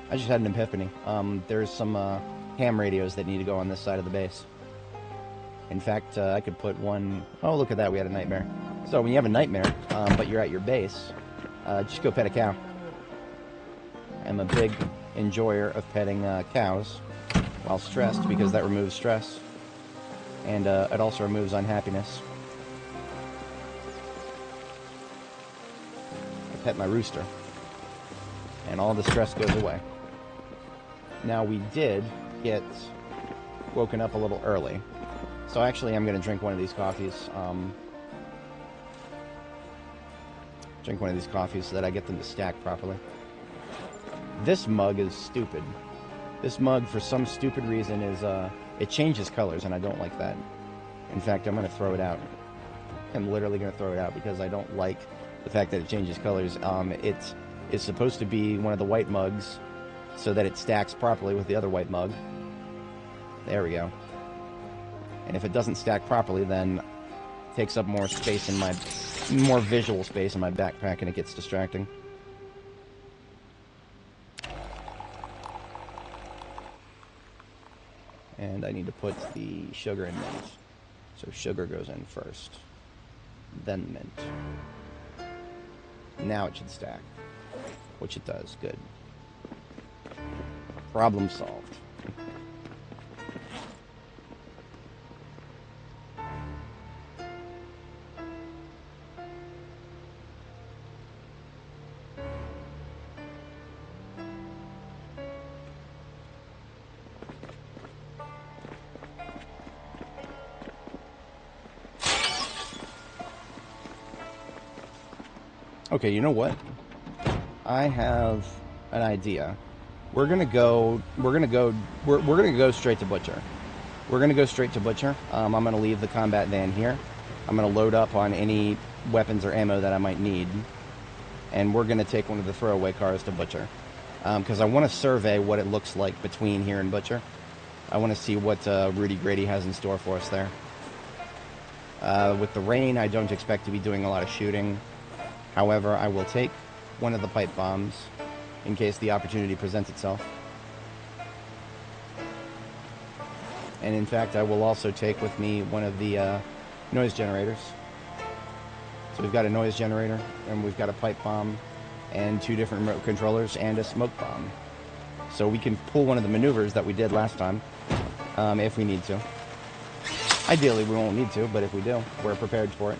I just had an epiphany. There's some ham radios that need to go on this side of the base. In fact, I could put one... Oh, look at that, we had a nightmare. So when you have a nightmare, but you're at your base, just go pet a cow. I'm a big enjoyer of petting cows while stressed, because that removes stress. And it also removes unhappiness. I pet my rooster, and all the stress goes away. Now, we did get woken up a little early. So actually, I'm going to drink one of these coffees. Drink one of these coffees so that I get them to stack properly. This mug is stupid. This mug, for some stupid reason, is it changes colors, and I don't like that. In fact, I'm going to throw it out. I'm literally going to throw it out because I don't like the fact that it changes colors. It's supposed to be one of the white mugs, so that it stacks properly with the other white mug. There we go. And if it doesn't stack properly, then it takes up more space in my... more visual space in my backpack, and it gets distracting. And I need to put the sugar in mint. So sugar goes in first. Then mint. Now it should stack. Which it does. Good. Problem solved. Okay, you know what? I have an idea. We're gonna go straight to Butcher. We're gonna go straight to Butcher. I'm gonna leave the combat van here. I'm gonna load up on any weapons or ammo that I might need, and we're gonna take one of the throwaway cars to Butcher, because I want to survey what it looks like between here and Butcher. I want to see what Rudy Grady has in store for us there. With the rain, I don't expect to be doing a lot of shooting. However, I will take one of the pipe bombs in case the opportunity presents itself. And in fact, I will also take with me one of the noise generators. So we've got a noise generator, and we've got a pipe bomb, and 2 different remote controllers, and a smoke bomb. So we can pull one of the maneuvers that we did last time, if we need to. Ideally, we won't need to, but if we do, we're prepared for it.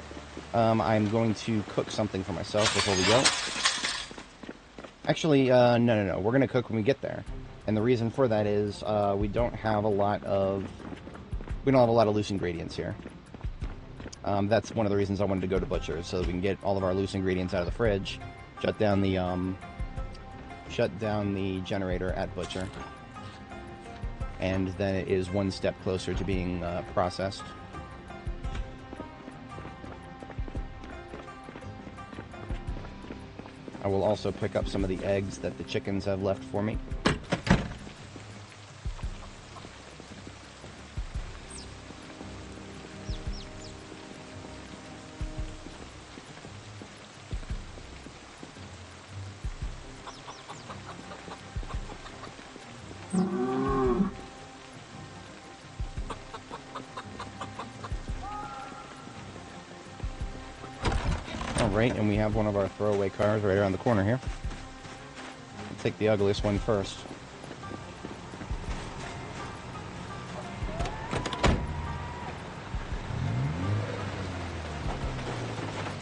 I'm going to cook something for myself before we go. Actually, no. We're going to cook when we get there. And the reason for that is we don't have a lot of loose ingredients here. That's one of the reasons I wanted to go to Butcher's, so that we can get all of our loose ingredients out of the fridge, shut down the generator at Butcher, and then it is one step closer to being processed. I will also pick up some of the eggs that the chickens have left for me. Alright, and we have one of our throwaway cars right around the corner here. I'll take the ugliest one first.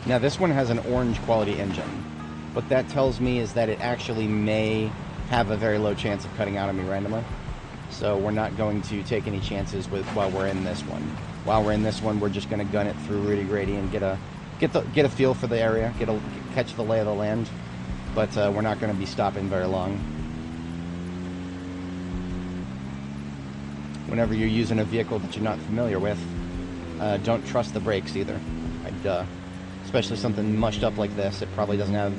Now this one has an orange quality engine. What that tells me is that it actually may have a very low chance of cutting out on me randomly. So we're not going to take any chances with while we're in this one. While we're in this one, we're just going to gun it through Rudy Grady and get a feel for the area, catch the lay of the land. But we're not going to be stopping very long. Whenever you're using a vehicle that you're not familiar with, don't trust the brakes either. Especially something mushed up like this, it probably doesn't have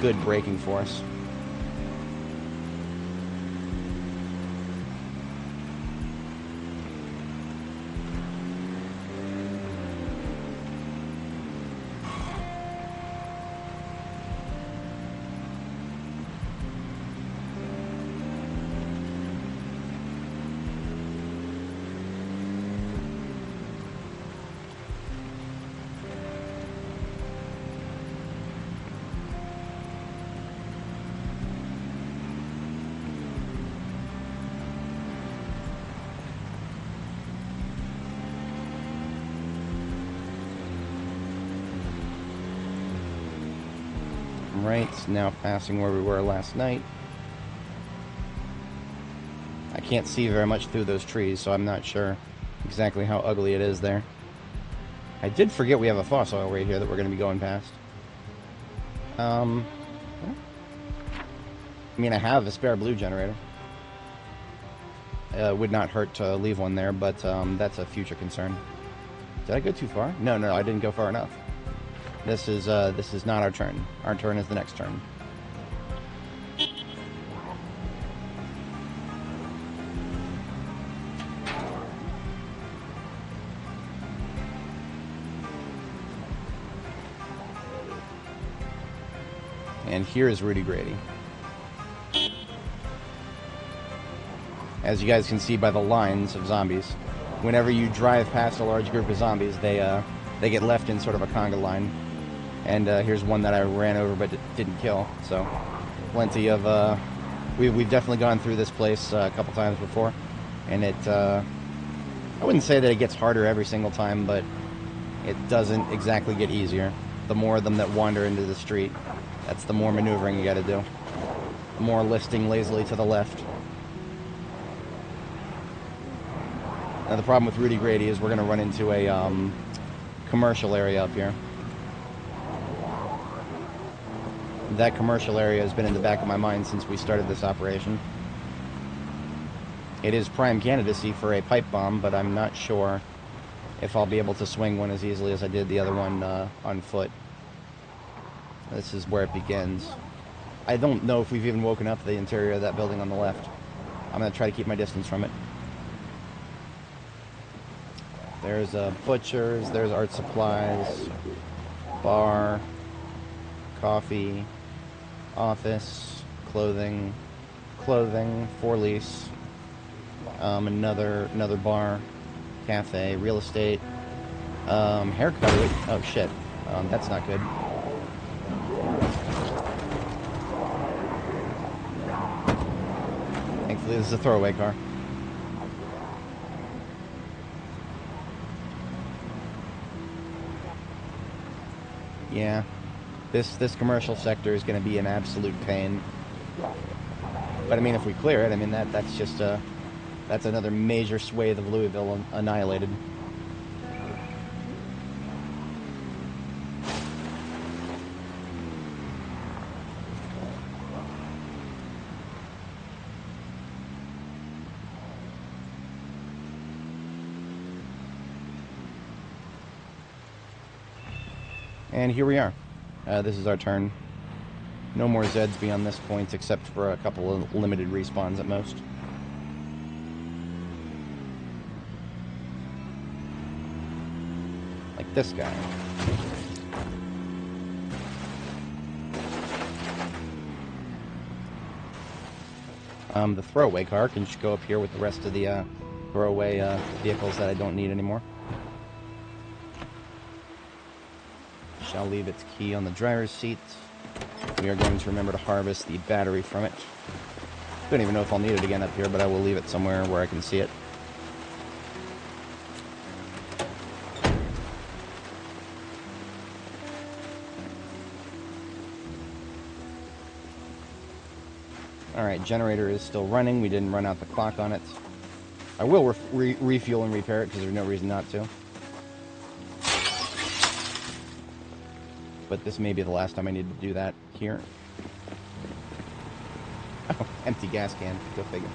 good braking force. Right, now passing where we were last night. I can't see very much through those trees, so I'm not sure exactly how ugly it is there. I did forget we have a fossil oil right here that we're going to be going past. I mean, I have a spare blue generator. Would not hurt to leave one there, but that's a future concern. Did I go too far? No, I didn't go far enough. This is not our turn. Our turn is the next turn. And here is Rudy Grady. As you guys can see by the lines of zombies, whenever you drive past a large group of zombies, they get left in sort of a conga line. And here's one that I ran over but didn't kill. So, plenty of... We've definitely gone through this place a couple times before. And it... I wouldn't say that it gets harder every single time, but it doesn't exactly get easier. The more of them that wander into the street, that's the more maneuvering you gotta do. The more listing lazily to the left. Now the problem with Rudy Grady is we're gonna run into a commercial area up here. That commercial area has been in the back of my mind since we started this operation. It is prime candidacy for a pipe bomb, but I'm not sure if I'll be able to swing one as easily as I did the other one on foot. This is where it begins. I don't know if we've even woken up the interior of that building on the left. I'm going to try to keep my distance from it. There's butchers, there's art supplies, bar, coffee, office, clothing, for lease, another bar, cafe, real estate, haircut. Oh shit, that's not good. Thankfully this is a throwaway car. Yeah. This commercial sector is going to be an absolute pain. But I mean, if we clear it, I mean that's just that's another major swathe of Louisville annihilated. And here we are. This is our turn. No more Zeds beyond this point, except for a couple of limited respawns at most. Like this guy. The throwaway car can just go up here with the rest of the throwaway vehicles that I don't need anymore. Shall leave its key on the driver's seat. We are going to remember to harvest the battery from it. Don't even know if I'll need it again up here, but I will leave it somewhere where I can see it. Alright, generator is still running. We didn't run out the clock on it. I will refuel and repair it because there's no reason not to. But this may be the last time I need to do that here. Oh, empty gas can. Go figure.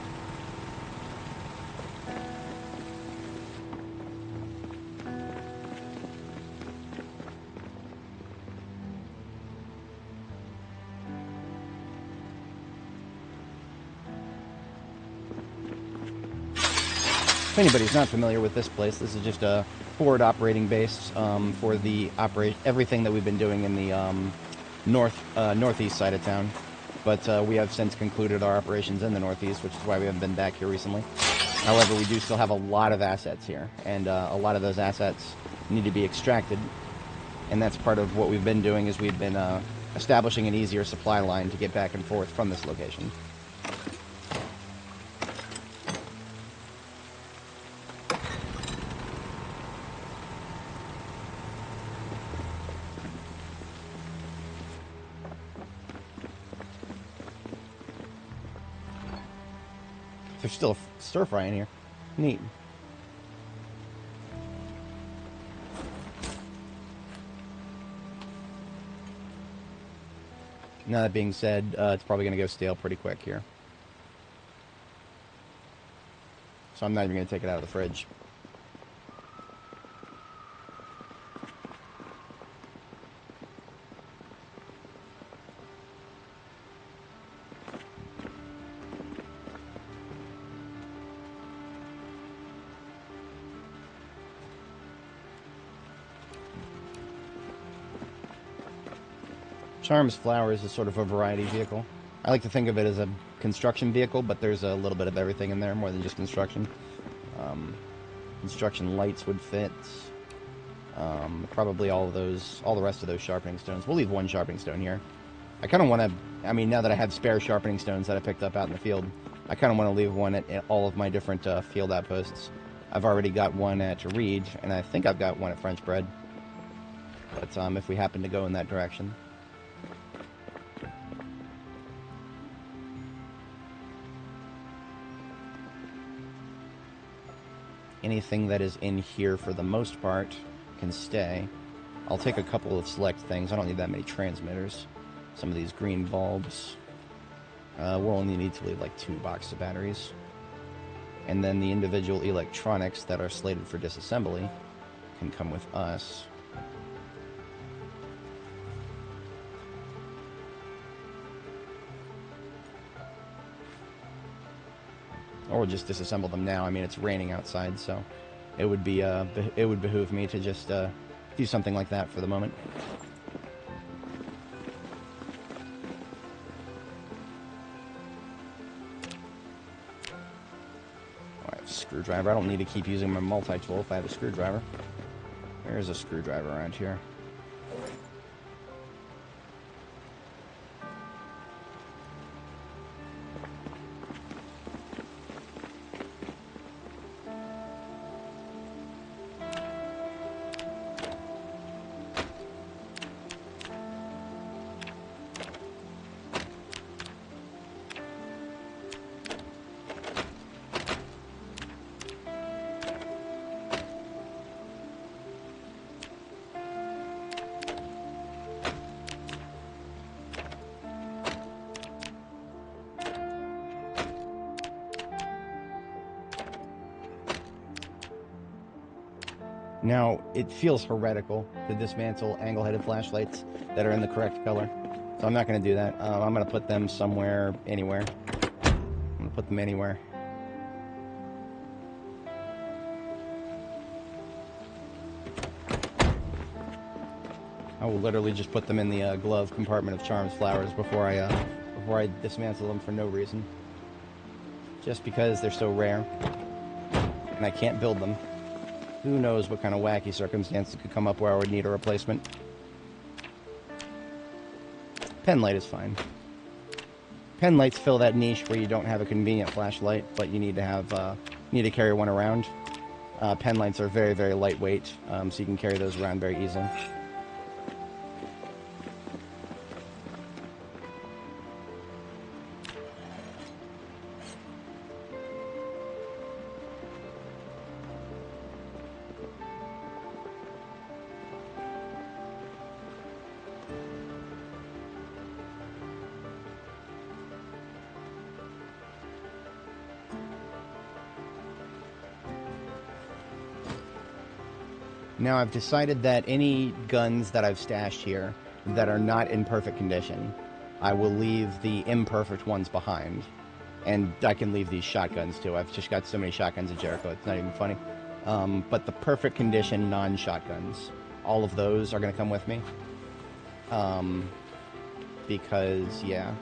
If anybody's not familiar with this place, this is just a forward operating base for the everything that we've been doing in the northeast side of town. But we have since concluded our operations in the northeast, which is why we haven't been back here recently. However, we do still have a lot of assets here, and a lot of those assets need to be extracted. And that's part of what we've been doing, is we've been establishing an easier supply line to get back and forth from this location. There's still a stir fry in here. Neat. Now that being said, it's probably going to go stale pretty quick here. So I'm not even going to take it out of the fridge. Charms Flowers is sort of a variety vehicle. I like to think of it as a construction vehicle, but there's a little bit of everything in there, more than just construction. Construction lights would fit. Probably all the rest of those sharpening stones. We'll leave one sharpening stone here. I kind of want to, I mean, now that I have spare sharpening stones that I picked up out in the field, I kind of want to leave one at all of my different field outposts. I've already got one at Reed, and I think I've got one at French Bread. But if we happen to go in that direction. Anything that is in here, for the most part, can stay. I'll take a couple of select things. I don't need that many transmitters. Some of these green bulbs. We'll only need to leave like 2 boxes of batteries. And then the individual electronics that are slated for disassembly can come with us. Or we'll just disassemble them now. I mean, it's raining outside, so it would be it would behoove me to just do something like that for the moment. Oh, I have a screwdriver. I don't need to keep using my multi-tool if I have a screwdriver. There's a screwdriver around here. Now, it feels heretical to dismantle angle-headed flashlights that are in the correct color. So I'm not going to do that. I'm going to put them somewhere, anywhere. I'm going to put them anywhere. I will literally just put them in the glove compartment of Charm's flowers before I dismantle them for no reason. Just because they're so rare. And I can't build them. Who knows what kind of wacky circumstance could come up where I would need a replacement. Pen light is fine. Pen lights fill that niche where you don't have a convenient flashlight, but you need to have need to carry one around. Pen lights are very, very lightweight, so you can carry those around very easily. Now, I've decided that any guns that I've stashed here that are not in perfect condition, I will leave the imperfect ones behind. And I can leave these shotguns, too. I've just got so many shotguns at Jericho, it's not even funny. But the perfect condition non-shotguns, all of those are going to come with me. Because, yeah.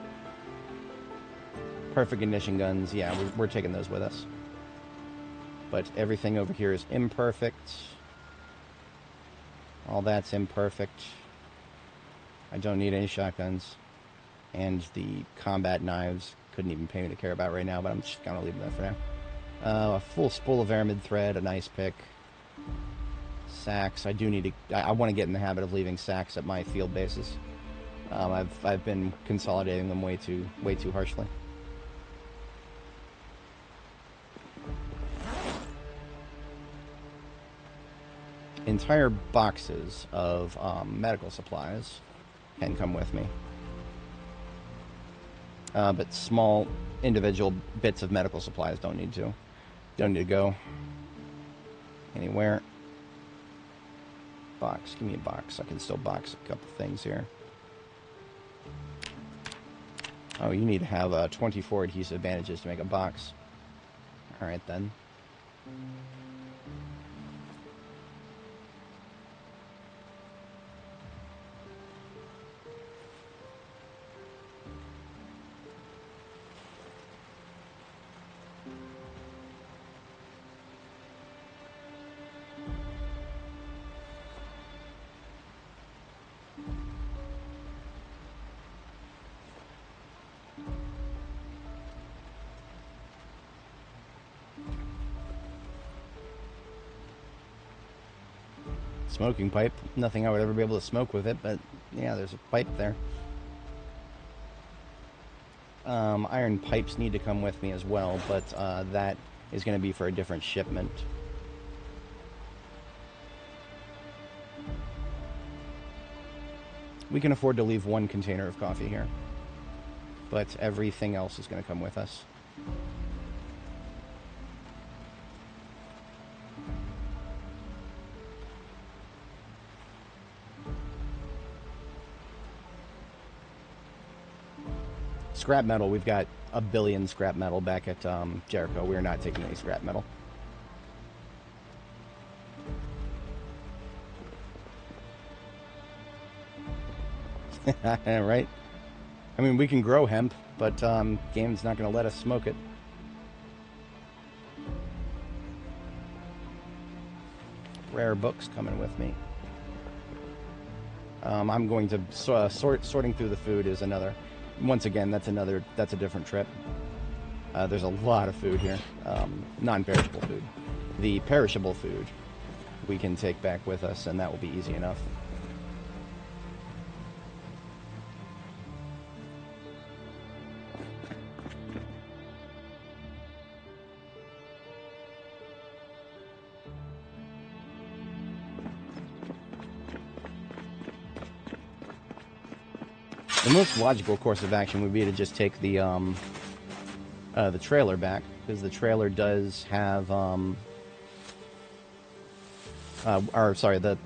Perfect condition guns, yeah, we're taking those with us. But everything over here is imperfect. All that's imperfect. I don't need any shotguns. And the combat knives couldn't even pay me to care about right now, but I'm just going to leave them there for now. A full spool of aramid thread, a nice pick. Sacks. I do need to... I want to get in the habit of leaving sacks at my field bases. I've been consolidating them way too harshly. Entire boxes of medical supplies can come with me. But small individual bits of medical supplies don't need to go anywhere. Box, give me a box. I can still box a couple things here. Oh, you need to have 24 adhesive bandages to make a box. Alright then. Smoking pipe. Nothing I would ever be able to smoke with it, but yeah, there's a pipe there. Iron pipes need to come with me as well, but that is going to be for a different shipment. We can afford to leave one container of coffee here, but everything else is going to come with us. Scrap metal, we've got 1 billion scrap metal back at Jericho. We are not taking any scrap metal. Right? I mean, we can grow hemp, but game's not going to let us smoke it. Rare books coming with me. I'm going to sorting through the food is another. Once again, that's a different trip. There's a lot of food here, non-perishable food. The perishable food we can take back with us, and that will be easy enough. The most logical course of action would be to just take the trailer back, because the trailer does have Or sorry, the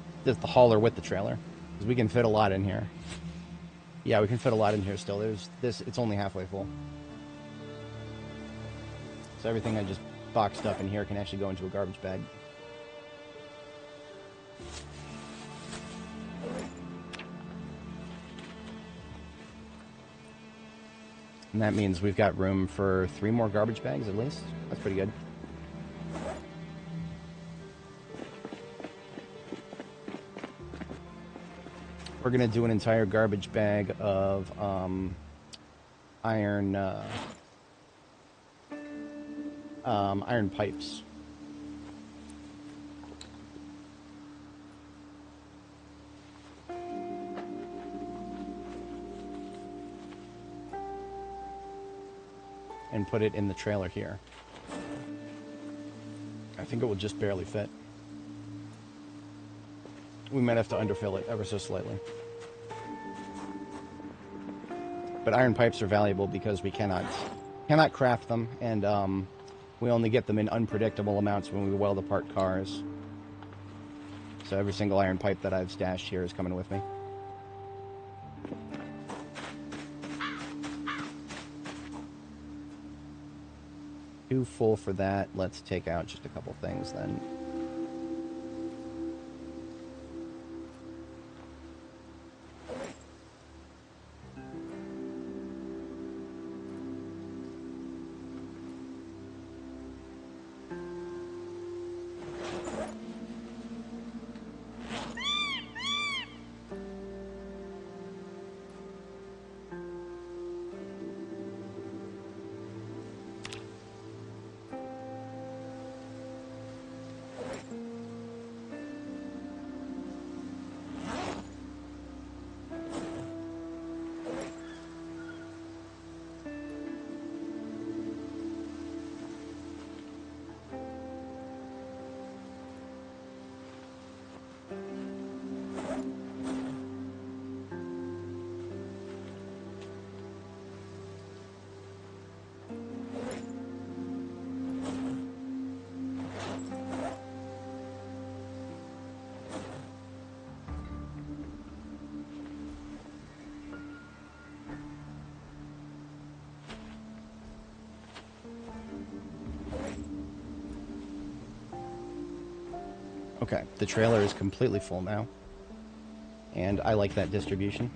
hauler with the trailer, because we can fit a lot in here. Yeah, we can fit a lot in here still. There's this. It's only halfway full. So everything I just boxed up in here can actually go into a garbage bag. And that means we've got room for 3 more garbage bags at least. That's pretty good. We're going to do an entire garbage bag of iron iron pipes. And put it in the trailer here. I think it will just barely fit. We might have to underfill it ever so slightly. But iron pipes are valuable because we cannot craft them, and we only get them in unpredictable amounts when we weld apart cars. So every single iron pipe that I've stashed here is coming with me. Too full for that. Let's take out just a couple things then. Okay, the trailer is completely full now, and I like that distribution.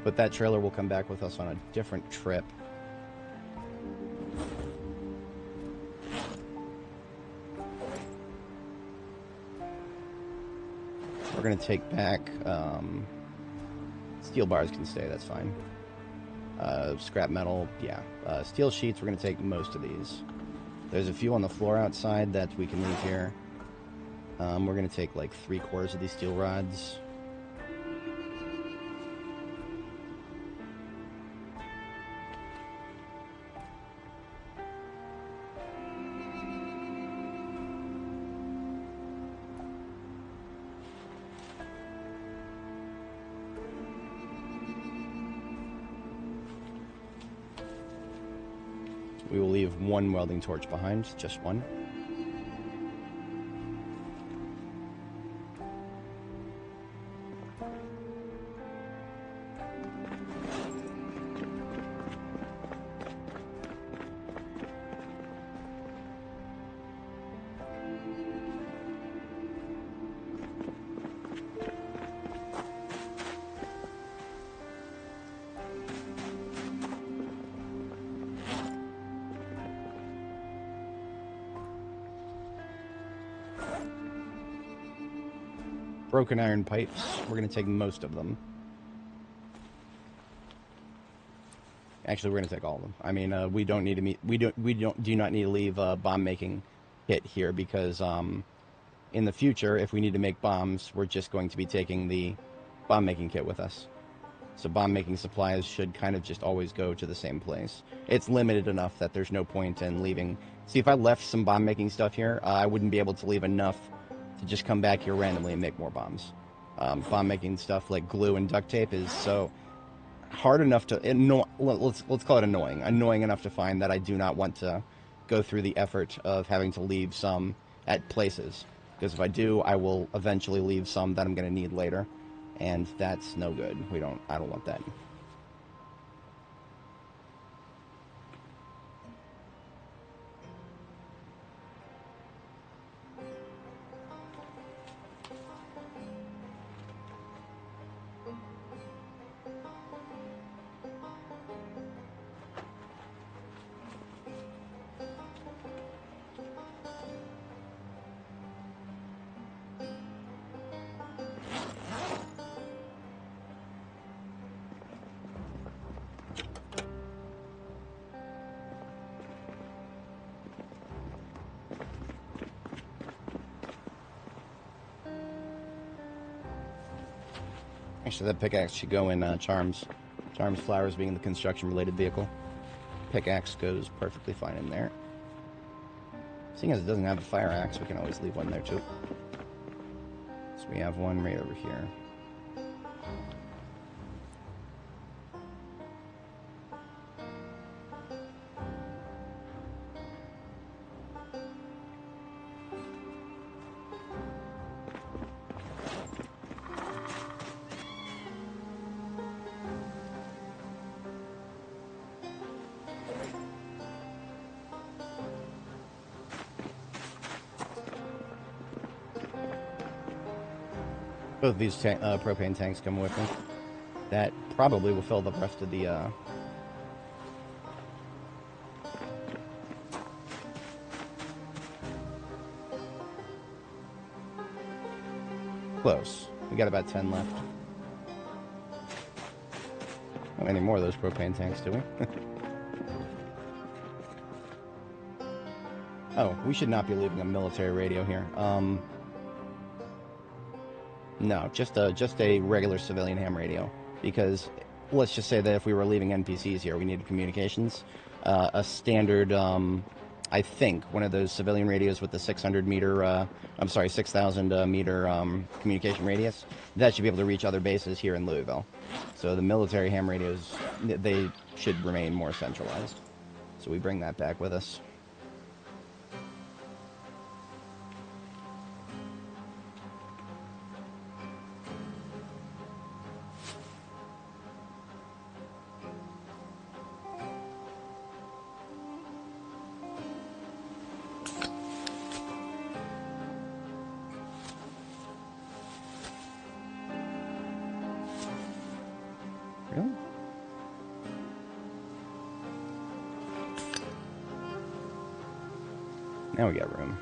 But that trailer will come back with us on a different trip. We're going to take back, steel bars can stay, that's fine. Scrap metal, yeah. Steel sheets, we're going to take most of these. There's a few on the floor outside that we can leave here. We're going to take like 3/4 of these steel rods. We will leave one welding torch behind, just one. Broken iron pipes, we're going to take most of them. Actually, we're going to take all of them. I mean, we don't need to meet. We do not need to leave a bomb making kit here because in the future, if we need to make bombs, we're just going to be taking the bomb making kit with us. So bomb making supplies should kind of just always go to the same place. It's limited enough that there's no point in leaving. See, if I left some bomb making stuff here, I wouldn't be able to leave enough to just come back here randomly and make more bombs. Bomb making stuff like glue and duct tape is so hard enough to let's call it annoying enough to find that I do not want to go through the effort of having to leave some at places. Because if I do, I will eventually leave some that I'm going to need later. And that's no good. I don't want that. Actually, that pickaxe should go in Charms. Charms Flowers being the construction-related vehicle. Pickaxe goes perfectly fine in there. Seeing as it doesn't have a fire axe, we can always leave one there too. So we have one right over here. Both of these propane tanks come with me. That probably will fill the rest of the... Close. We got about 10 left. Not any more of those propane tanks, do we? Oh, we should not be leaving a military radio here. No, just a regular civilian ham radio. Because let's just say that if we were leaving NPCs here, we needed communications. A standard, I think, one of those civilian radios with the 6,000 meter communication radius, that should be able to reach other bases here in Louisville. So the military ham radios, they should remain more centralized. So we bring that back with us. Really? Now we got room.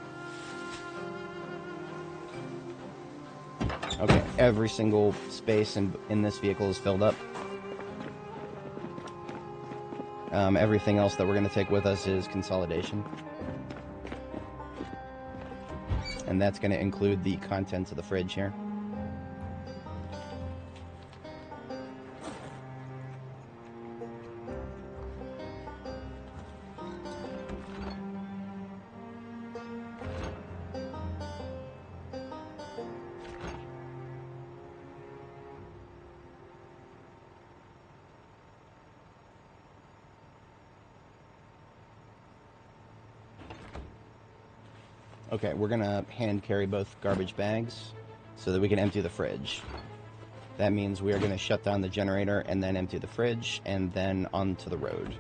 Okay, every single space in this vehicle is filled up. Everything else that we're going to take with us is consolidation. And that's going to include the contents of the fridge here. Okay, we're gonna hand carry both garbage bags so that we can empty the fridge. That means we are gonna shut down the generator and then empty the fridge and then onto the road.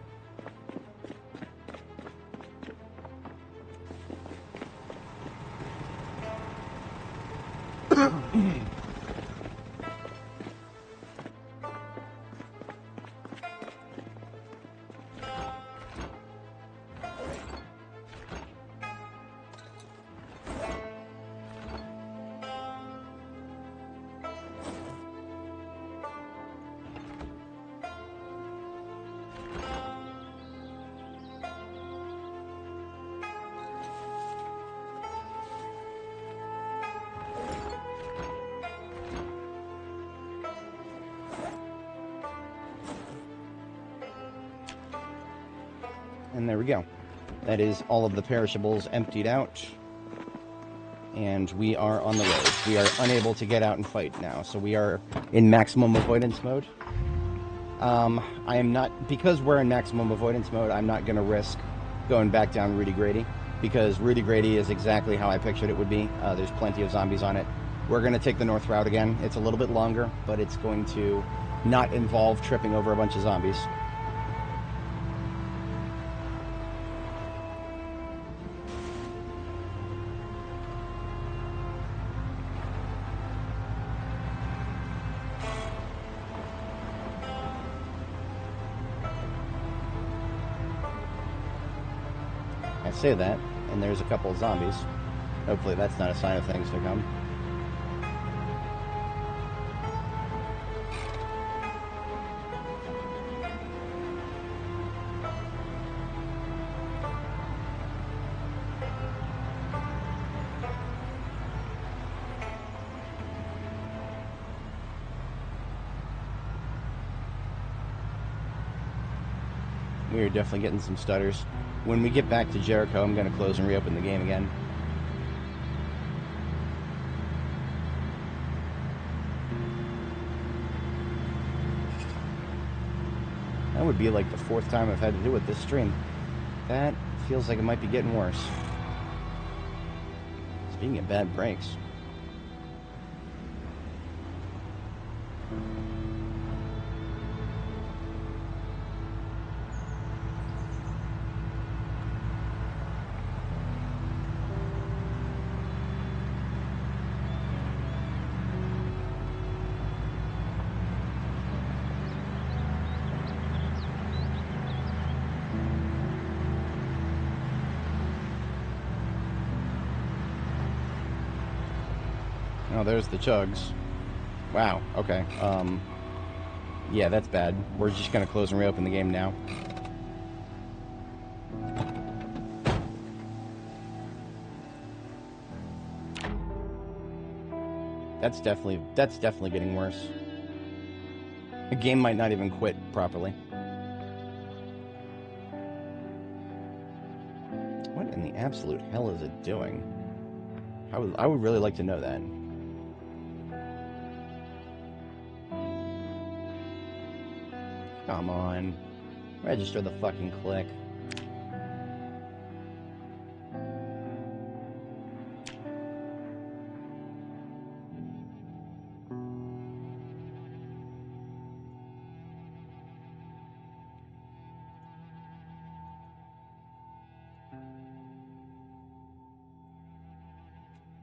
And there we go. That is all of the perishables emptied out. And we are on the road. We are unable to get out and fight now. So we are in maximum avoidance mode. I am not, because we're in maximum avoidance mode, I'm not going to risk going back down Rudy Grady. because Rudy Grady is exactly how I pictured it would be. There's plenty of zombies on it. We're going to take the north route again. It's a little bit longer, but it's going to not involve tripping over a bunch of zombies. I say that, and there's a couple of zombies. Hopefully that's not a sign of things to come. We are definitely getting some stutters. When we get back to Jericho, I'm going to close and reopen the game again. That would be like the 4th time I've had to do it this stream. That feels like it might be getting worse. Speaking of bad breaks. Oh, there's the chugs. Wow, okay. Yeah, that's bad. We're just gonna close and reopen the game now. That's definitely getting worse. The game might not even quit properly. What in the absolute hell is it doing? I would really like to know that. Come on. Register the fucking click.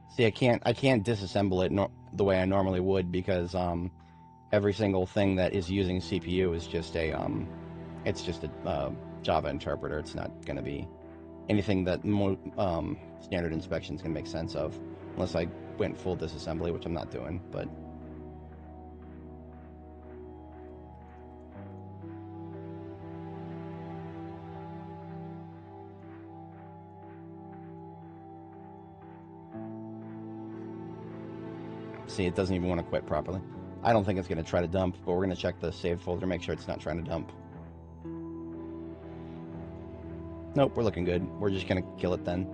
See, I can't disassemble it the way I normally would because every single thing that is using CPU is just a Java interpreter. It's not going to be anything that standard inspection is going to make sense of, unless I went full disassembly, which I'm not doing. But see, it doesn't even want to quit properly. I don't think it's going to try to dump, but we're going to check the save folder, make sure it's not trying to dump. Nope, we're looking good. We're just going to kill it then.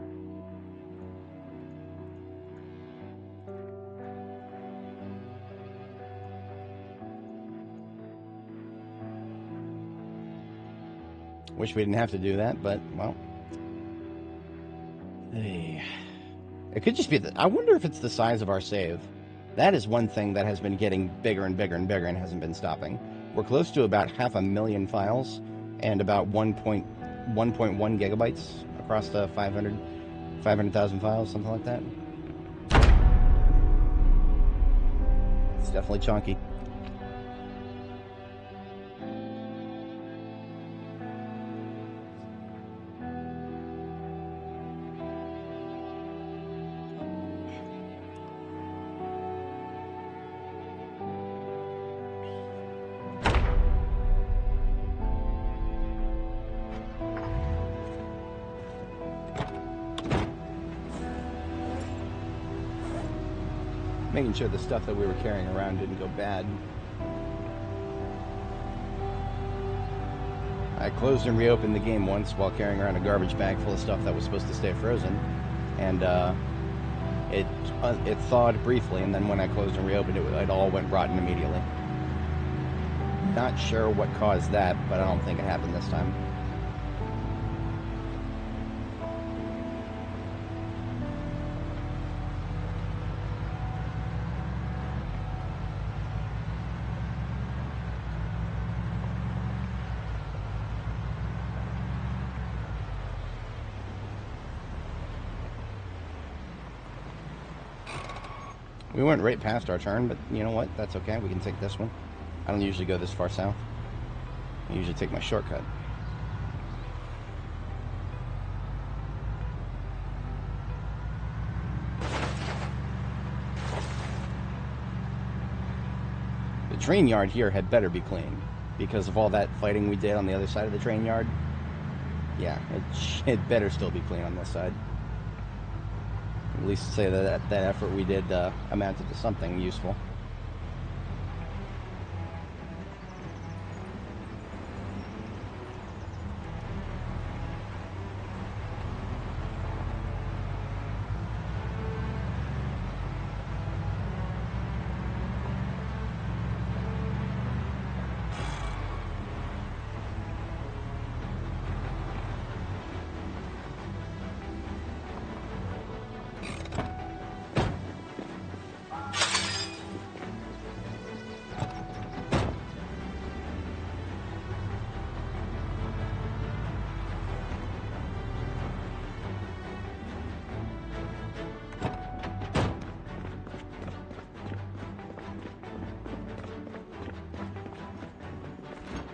Wish we didn't have to do that, but, well. Hey. It could just be that. I wonder if it's the size of our save. That is one thing that has been getting bigger and bigger and bigger and hasn't been stopping. We're close to about 500,000 files and about 1.1 gigabytes across the 500,000 files, something like that. It's definitely chunky. Making sure the stuff that we were carrying around didn't go bad. I closed and reopened the game once while carrying around a garbage bag full of stuff that was supposed to stay frozen, and it thawed briefly, and then when I closed and reopened it, it all went rotten immediately. Not sure what caused that, but I don't think it happened this time. We went right past our turn, but you know what? That's okay. We can take this one. I don't usually go this far south. I usually take my shortcut. The train yard here had better be clean because of all that fighting we did on the other side of the train yard. Yeah, it better still be clean on this side. At least say that effort we did amounted to something useful.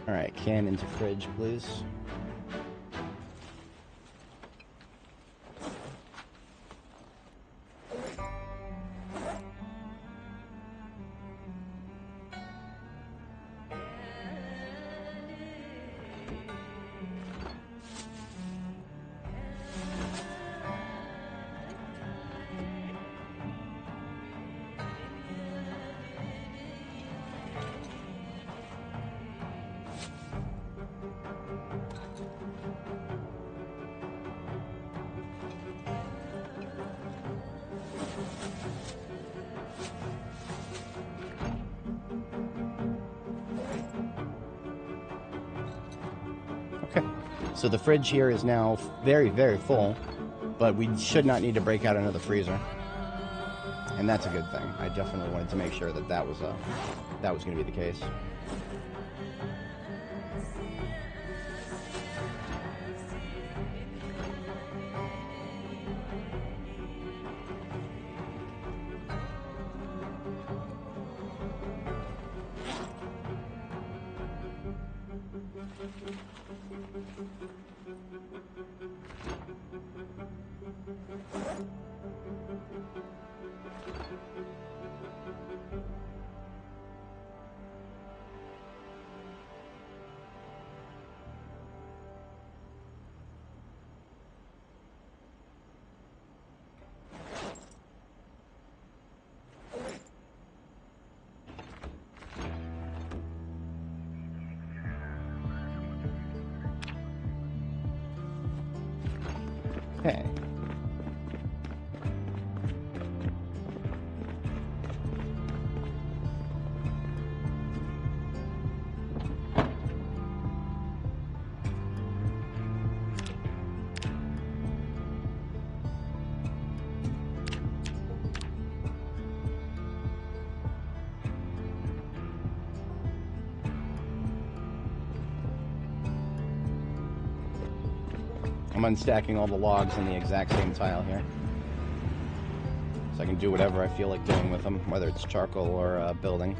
Alright, can into fridge, please. Okay, so the fridge here is now very, very full, but we should not need to break out another freezer, and that's a good thing. I definitely wanted to make sure that that was going to be the case. Okay. I'm unstacking all the logs in the exact same tile here, so I can do whatever I feel like doing with them, whether it's charcoal or building.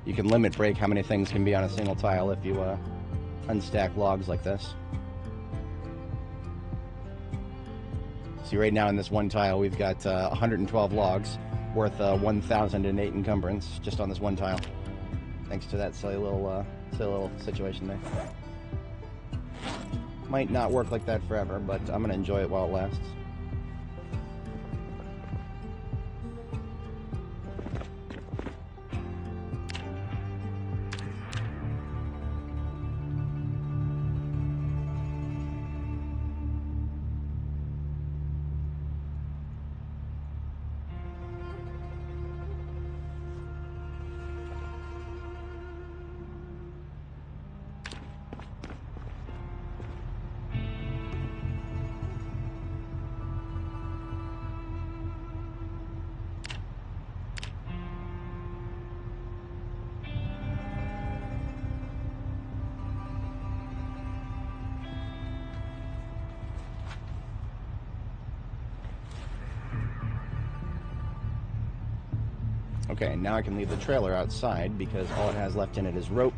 You can limit break how many things can be on a single tile if you unstack logs like this. See, right now in this one tile we've got 112 logs worth 1,008 encumbrance just on this one tile, thanks to that silly little situation there. Might not work like that forever, but I'm gonna enjoy it while it lasts. Okay, now I can leave the trailer outside because all it has left in it is rope.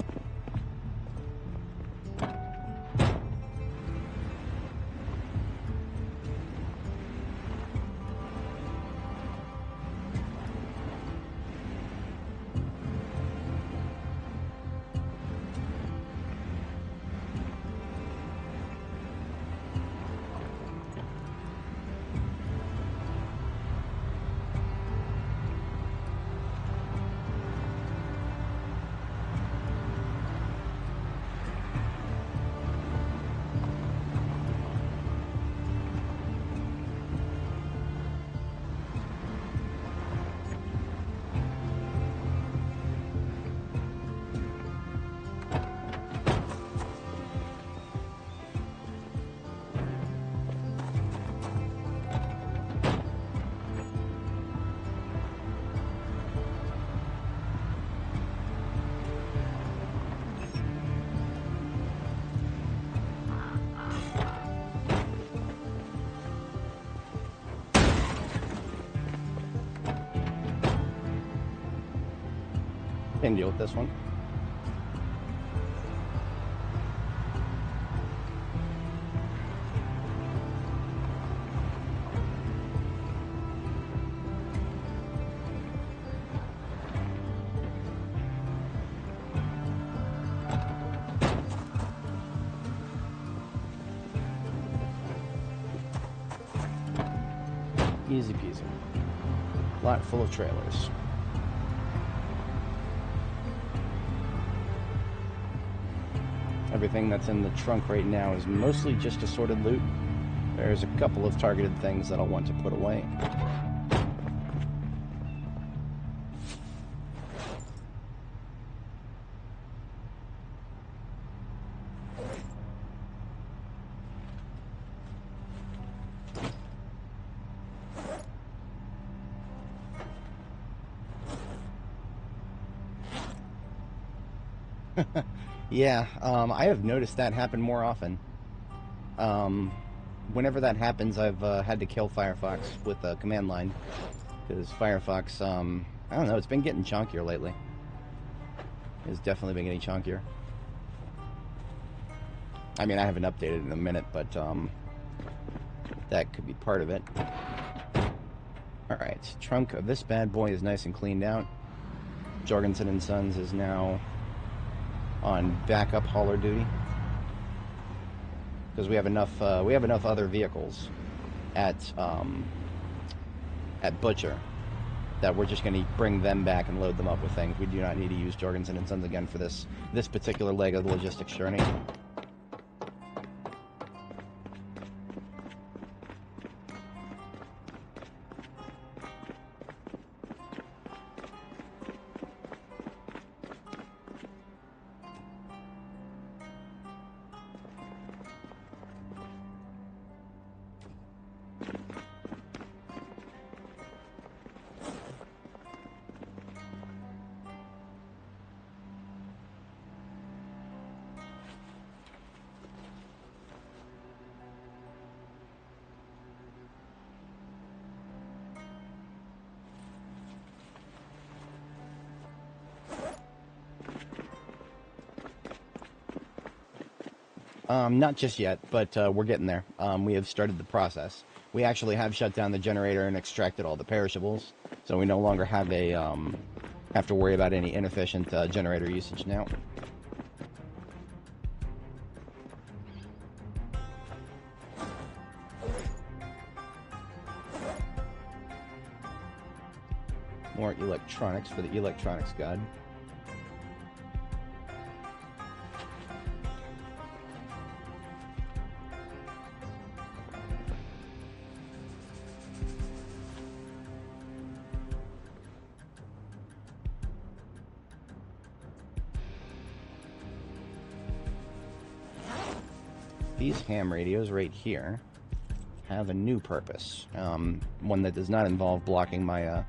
Can deal with this one. Easy peasy. Lot full of trailers. Everything that's in the trunk right now is mostly just assorted loot. There's a couple of targeted things that I'll want to put away. Yeah, I have noticed that happen more often. Whenever that happens, I've had to kill Firefox with a command line. Because Firefox, I don't know, it's been getting chunkier lately. It's definitely been getting chunkier. I mean, I haven't updated in a minute, but that could be part of it. Alright, trunk of this bad boy is nice and cleaned out. Jorgensen and Sons is now on backup hauler duty because we have enough other vehicles at Butcher that we're just going to bring them back and load them up with things. We do not need to use Jorgensen and Sons again for this particular leg of the logistics journey. Not just yet, but we're getting there. We have started the process. We actually have shut down the generator and extracted all the perishables, so we no longer have have to worry about any inefficient generator usage now. More electronics for the electronics god. These ham radios right here have a new purpose, one that does not involve blocking my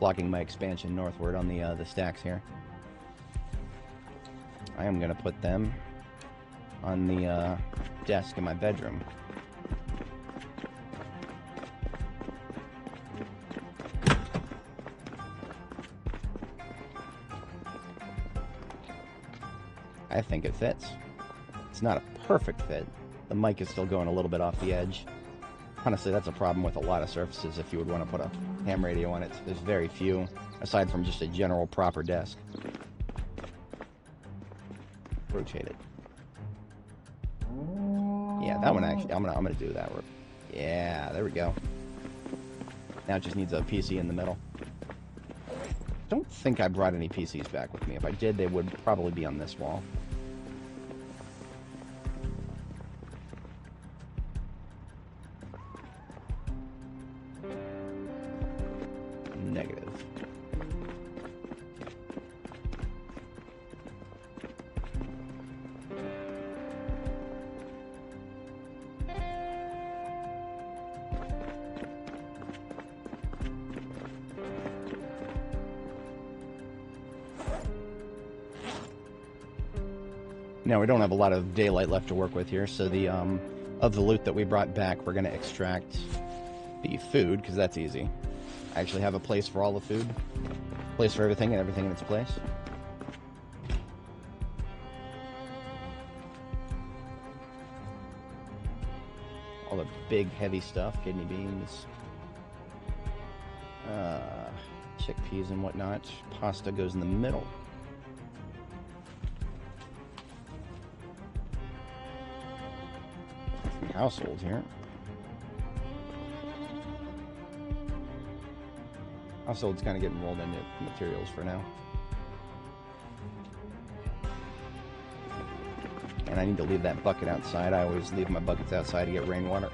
expansion northward on the stacks here. I am going to put them on the desk in my bedroom. I think it fits. It's not a perfect fit. The mic is still going a little bit off the edge. Honestly, that's a problem with a lot of surfaces if you would want to put a ham radio on it. There's very few, aside from just a general proper desk. Rotate it. Yeah, that one actually, I'm gonna do that. Yeah, there we go. Now it just needs a PC in the middle. Don't think I brought any PCs back with me. If I did, they would probably be on this wall. Negative. Now, we don't have a lot of daylight left to work with here, so the of the loot that we brought back, we're going to extract the food, because that's easy. I actually have a place for all the food. Place for everything and everything in its place. All the big, heavy stuff, kidney beans, chickpeas and whatnot. Pasta goes in the middle. Household here. Household's kind of getting rolled into materials for now. And I need to leave that bucket outside. I always leave my buckets outside to get rainwater.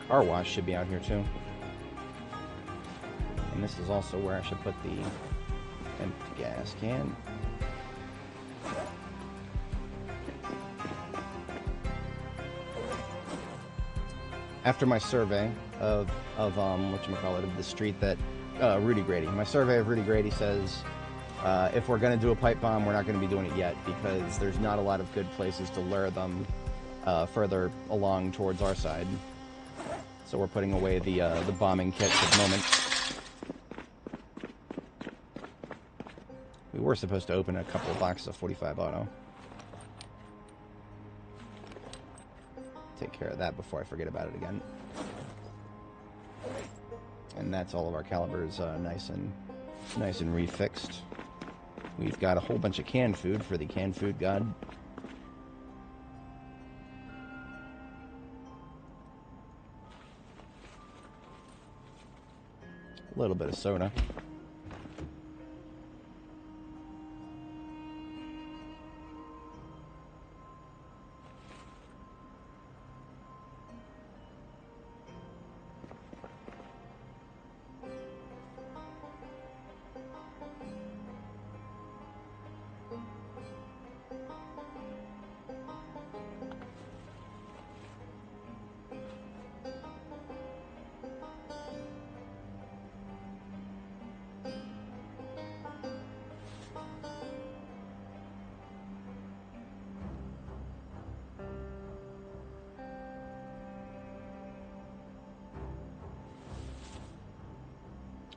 Car wash should be out here too. And this is also where I should put the empty gas can. After my survey of whatchamacallit, of the street that Rudy Grady. My survey of Rudy Grady says if we're going to do a pipe bomb, we're not going to be doing it yet because there's not a lot of good places to lure them further along towards our side. So we're putting away the bombing kits at the moment. We were supposed to open a couple of boxes of 45 auto. Take care of that before I forget about it again. And that's all of our calibers nice and refixed. We've got a whole bunch of canned food for the canned food god. A little bit of soda.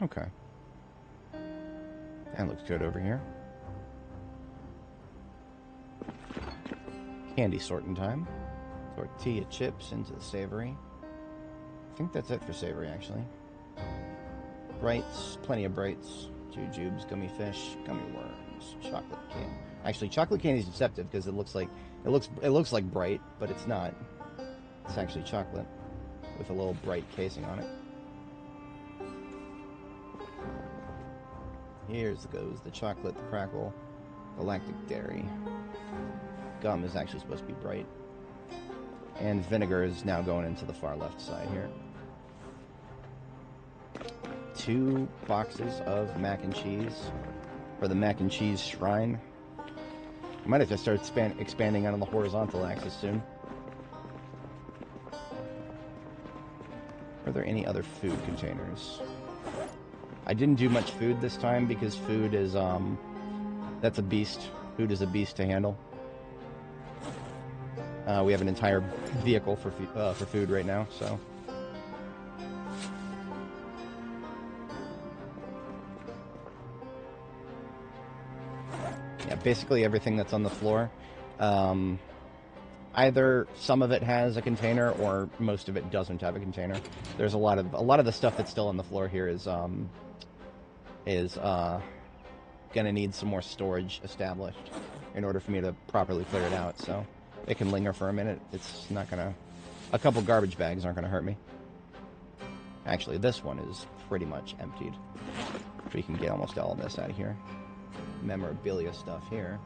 Okay. That looks good over here. Candy sorting time. Tortilla chips into the savory. I think that's it for savory, actually. Brights, plenty of brights. Jujubes, gummy fish, gummy worms, chocolate candy. Actually, chocolate candy is deceptive because it looks like bright, but it's not. It's actually chocolate with a little bright casing on it. Here's goes the chocolate, the crackle, the lactic dairy. Gum is actually supposed to be bright. And vinegar is now going into the far left side here. 2 boxes of mac and cheese for the mac and cheese shrine. I might have to start expanding out on the horizontal axis soon. Are there any other food containers? I didn't do much food this time because food is, that's a beast. Food is a beast to handle. We have an entire vehicle for food right now, so. Yeah, basically everything that's on the floor. Either some of it has a container or most of it doesn't have a container. There's a lot of the stuff that's still on the floor here is gonna need some more storage established in order for me to properly clear it out. So it can linger for a minute. It's not gonna. A couple garbage bags aren't gonna hurt me. Actually, this one is pretty much emptied. We can get almost all of this out of here. Memorabilia stuff here.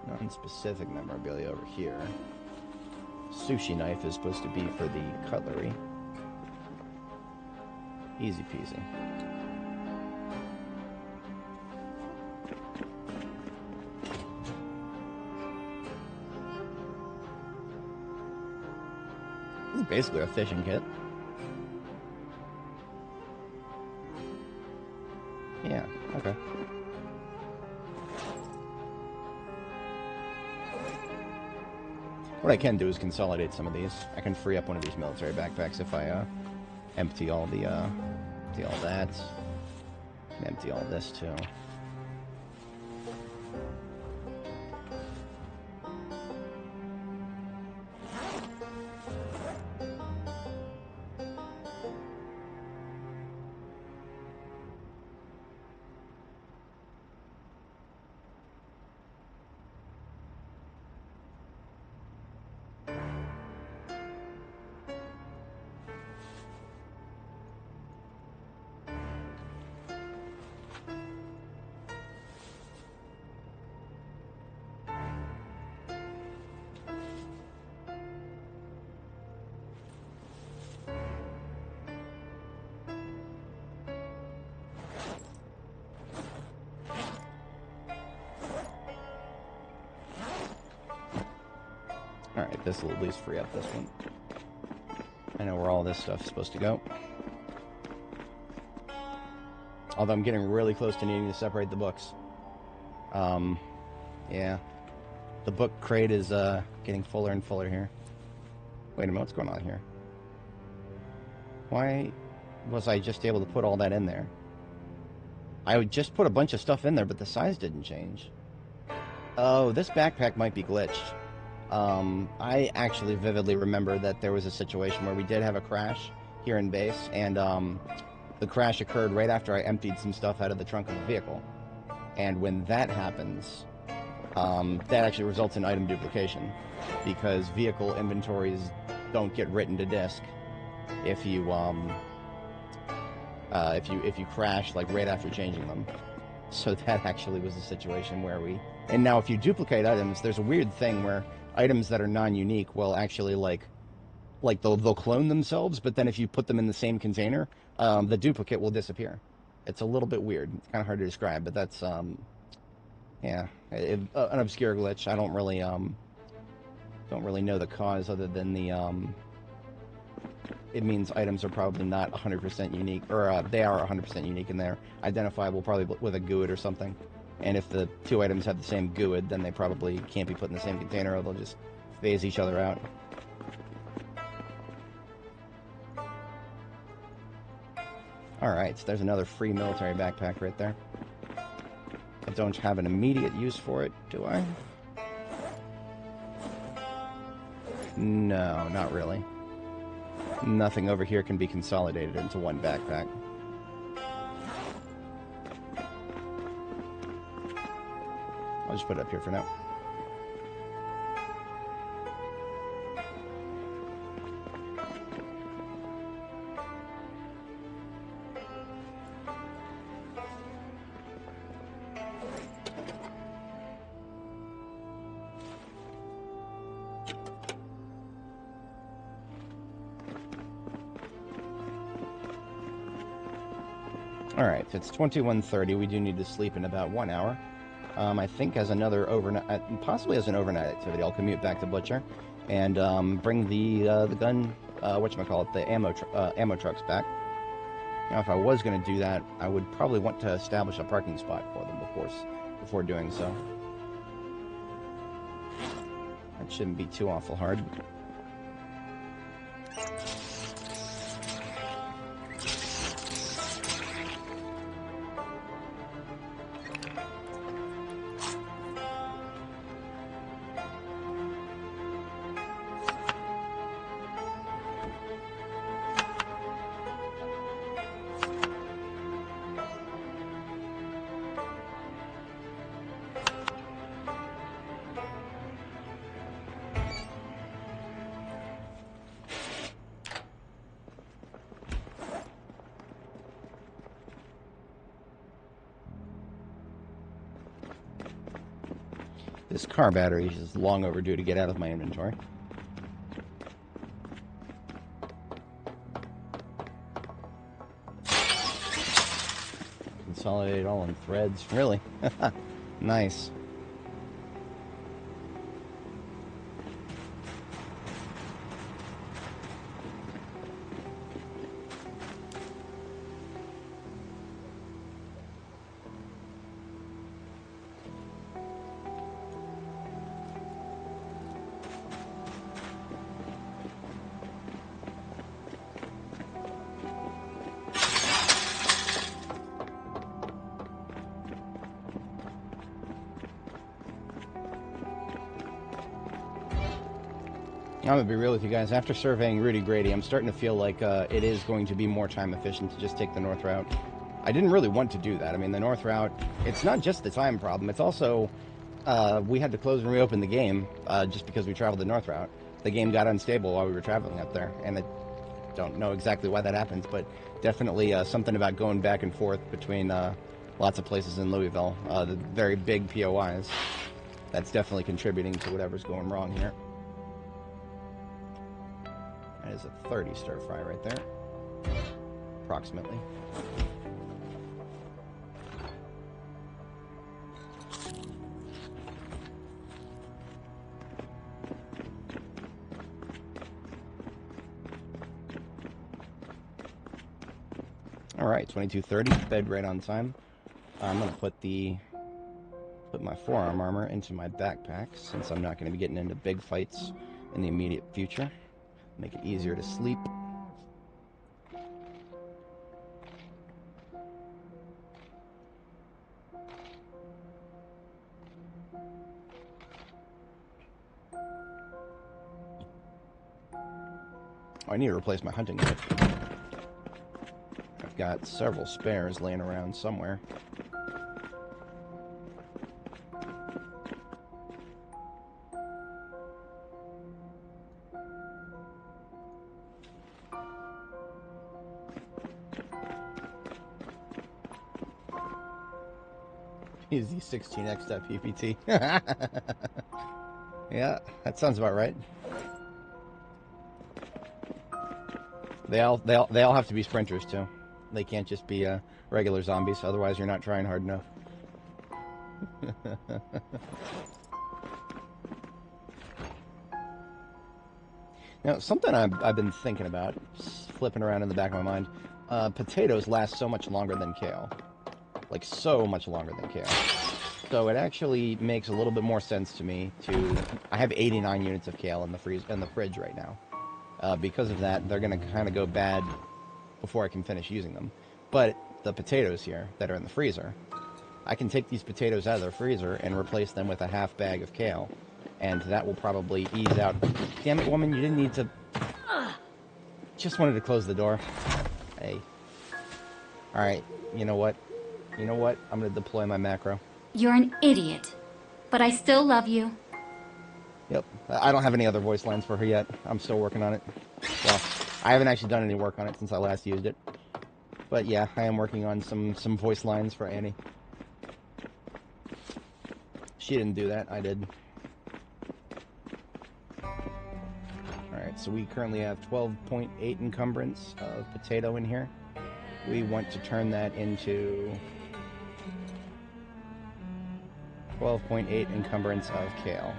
Non-specific memorabilia over here. Sushi knife is supposed to be for the cutlery. Easy peasy. This is basically a fishing kit. Yeah, okay. What I can do is consolidate some of these. I can free up one of these military backpacks if I empty all the empty all that, and empty all this too. Alright, this will at least free up this one. I know where all this stuff's supposed to go. Although I'm getting really close to needing to separate the books. Yeah. The book crate is getting fuller and fuller here. Wait a minute, what's going on here? Why was I just able to put all that in there? I would just put a bunch of stuff in there, but the size didn't change. Oh, this backpack might be glitched. I actually vividly remember that there was a situation where we did have a crash here in base, and the crash occurred right after I emptied some stuff out of the trunk of the vehicle. And when that happens, that actually results in item duplication, because vehicle inventories don't get written to disk if you crash like right after changing them. So that actually was the situation where we... And now if you duplicate items, there's a weird thing where items that are non-unique will actually like they'll clone themselves, but then if you put them in the same container, the duplicate will disappear. It's a little bit weird. It's kind of hard to describe, but that's yeah, an obscure glitch. I don't really know the cause other than the it means items are probably not 100% unique, or they are 100% unique and they're identifiable probably with a GUID or something. And if the two items have the same GUID, then they probably can't be put in the same container, or they'll just phase each other out. Alright, so there's another free military backpack right there. I don't have an immediate use for it, do I? No, not really. Nothing over here can be consolidated into one backpack. I'll just put it up here for now. Alright, if it's 21:30, we do need to sleep in about 1 hour. I think as another overnight, possibly as an overnight activity, I'll commute back to Butcher and bring the gun, whatchamacallit, the ammo trucks back. Now, if I was going to do that, I would probably want to establish a parking spot for them, of course, before doing so. That shouldn't be too awful hard. This car battery is long overdue to get out of my inventory. Consolidate all in threads. Really? Nice. I'm gonna be real with you guys. After surveying Rudy Grady, I'm starting to feel like it is going to be more time efficient to just take the north route. I didn't really want to do that. I mean, the north route, it's not just the time problem. It's also, we had to close and reopen the game just because we traveled the north route. The game got unstable while we were traveling up there, and I don't know exactly why that happens, but definitely something about going back and forth between lots of places in Louisville, the very big POIs. That's definitely contributing to whatever's going wrong here. That is a 30 stir fry right there, approximately. All right, 22:30, bed right on time. I'm gonna put my forearm armor into my backpack since I'm not gonna be getting into big fights in the immediate future. Make it easier to sleep. Oh, I need to replace my hunting kit. I've got several spares laying around somewhere. Is the 16x.ppt. Yeah, that sounds about right. They all have to be sprinters too. They can't just be regular zombies, otherwise you're not trying hard enough. Now, something I've been thinking about, flipping around in the back of my mind, potatoes last so much longer than kale. Like, so much longer than kale. So it actually makes a little bit more sense to me to... I have 89 units of kale in the fridge right now. Because of that, they're going to kind of go bad before I can finish using them. But the potatoes here that are in the freezer, I can take these potatoes out of the freezer and replace them with a half bag of kale. And that will probably ease out... Damn it, woman, you didn't need to... Just wanted to close the door. Hey. Alright, you know what? You know what? I'm going to deploy my macro. You're an idiot, but I still love you. Yep. I don't have any other voice lines for her yet. I'm still working on it. Well, I haven't actually done any work on it since I last used it. But yeah, I am working on some voice lines for Annie. She didn't do that. I did. Alright, so we currently have 12.8 encumbrance of potato in here. We want to turn that into 12.8 encumbrance of kale.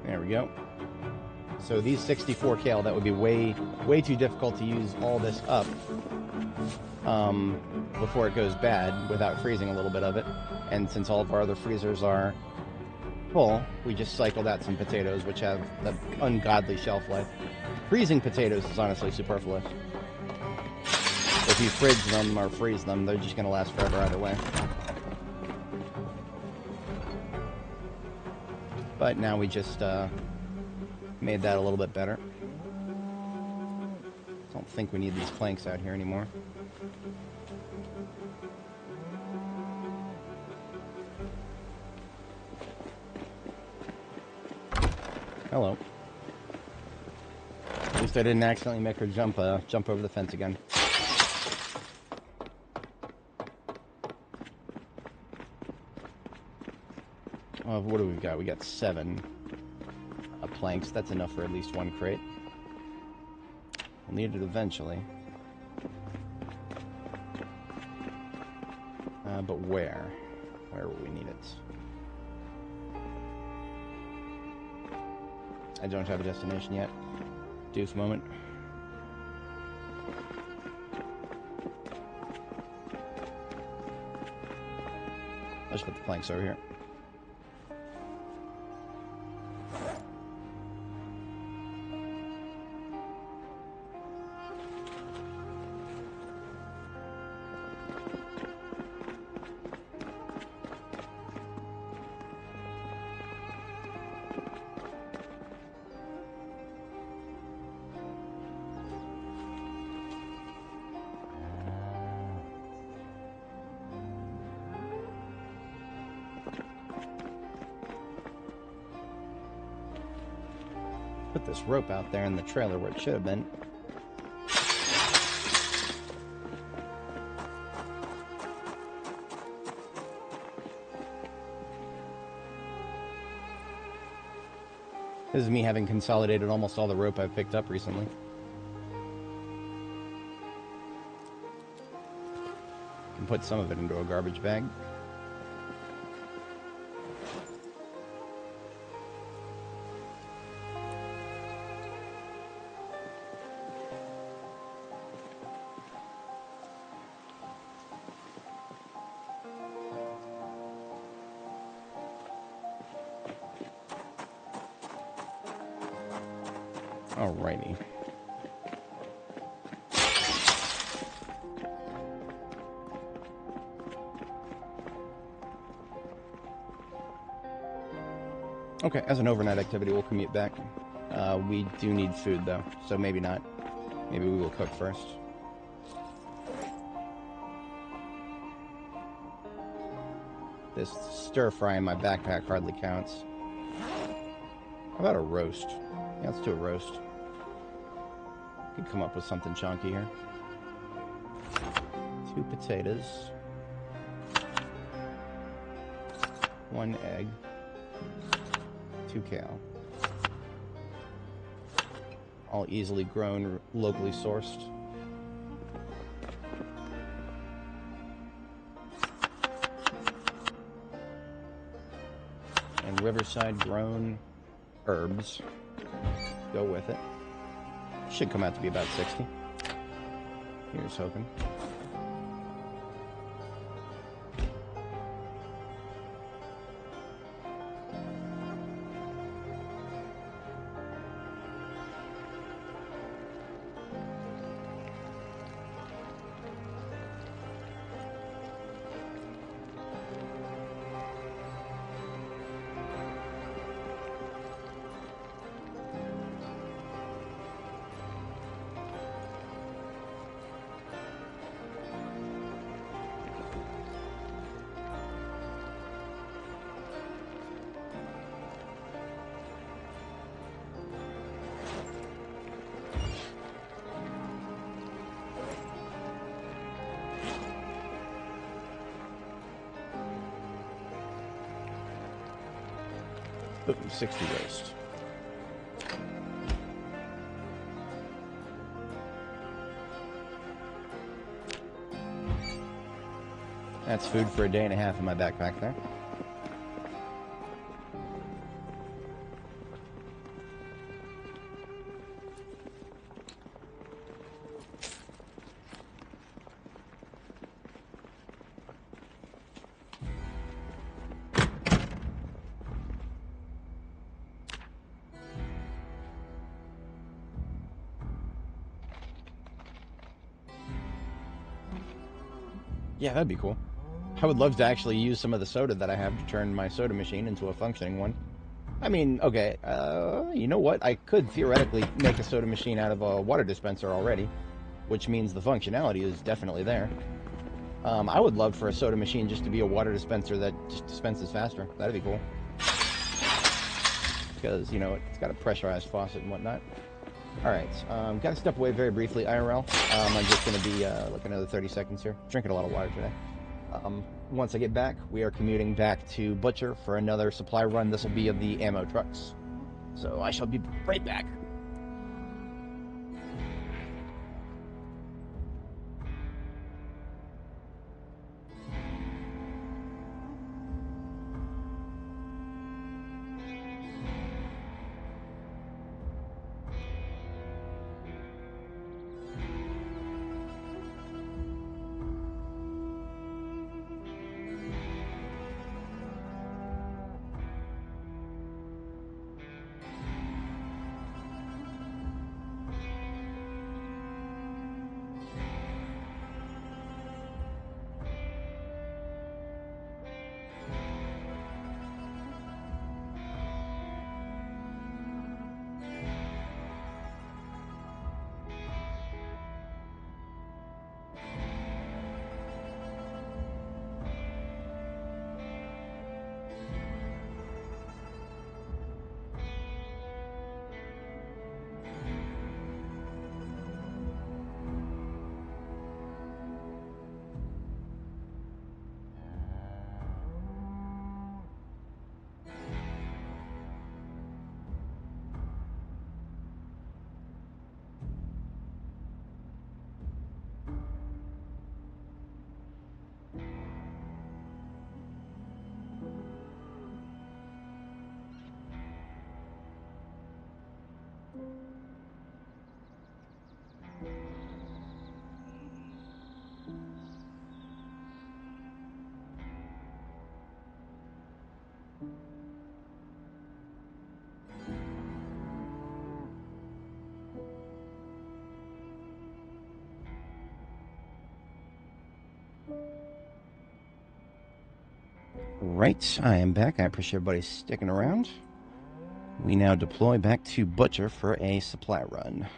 There we go. So these 64 kale, that would be way too difficult to use all this up before it goes bad without freezing a little bit of it. And since all of our other freezers are full, we just cycled out some potatoes, which have an ungodly shelf life. Freezing potatoes is honestly superfluous. If you fridge them or freeze them, they're just going to last forever either way. But now we just made that a little bit better. Don't think we need these planks out here anymore. Hello. At least I didn't accidentally make her jump over the fence again. What do we got? We got 7 planks. That's enough for at least 1 crate. We'll need it eventually. But where? Where will we need it? I don't have a destination yet. Deuce moment. Let's put the planks over here. Put this rope out there in the trailer where it should have been. This is me having consolidated almost all the rope I've picked up recently. Can put some of it into a garbage bag. Alrighty. Okay, as an overnight activity, we'll commute back. We do need food, though, so maybe not. Maybe we will cook first. This stir fry in my backpack hardly counts. How about a roast? Yeah, let's do a roast. Could come up with something chunky here. 2 potatoes. 1 egg. 2 kale. All easily grown, locally sourced. And riverside grown herbs. Go with it. Should come out to be about 60. Here's hoping. Ooh, 60 roast. That's food for a day and a half in my backpack there. Yeah, that'd be cool. I would love to actually use some of the soda that I have to turn my soda machine into a functioning one. I mean, okay, you know what? I could theoretically make a soda machine out of a water dispenser already, which means the functionality is definitely there. I would love for a soda machine just to be a water dispenser that just dispenses faster. That'd be cool. Because, you know, it's got a pressurized faucet and whatnot. Alright, gotta step away very briefly, IRL. I'm just gonna be, like another 30 seconds here. Drinking a lot of water today. Once I get back, we are commuting back to Butcher for another supply run. This will be of the ammo trucks. So I shall be right back. Right, I am back. I appreciate everybody sticking around. We now deploy back to Butcher for a supply run.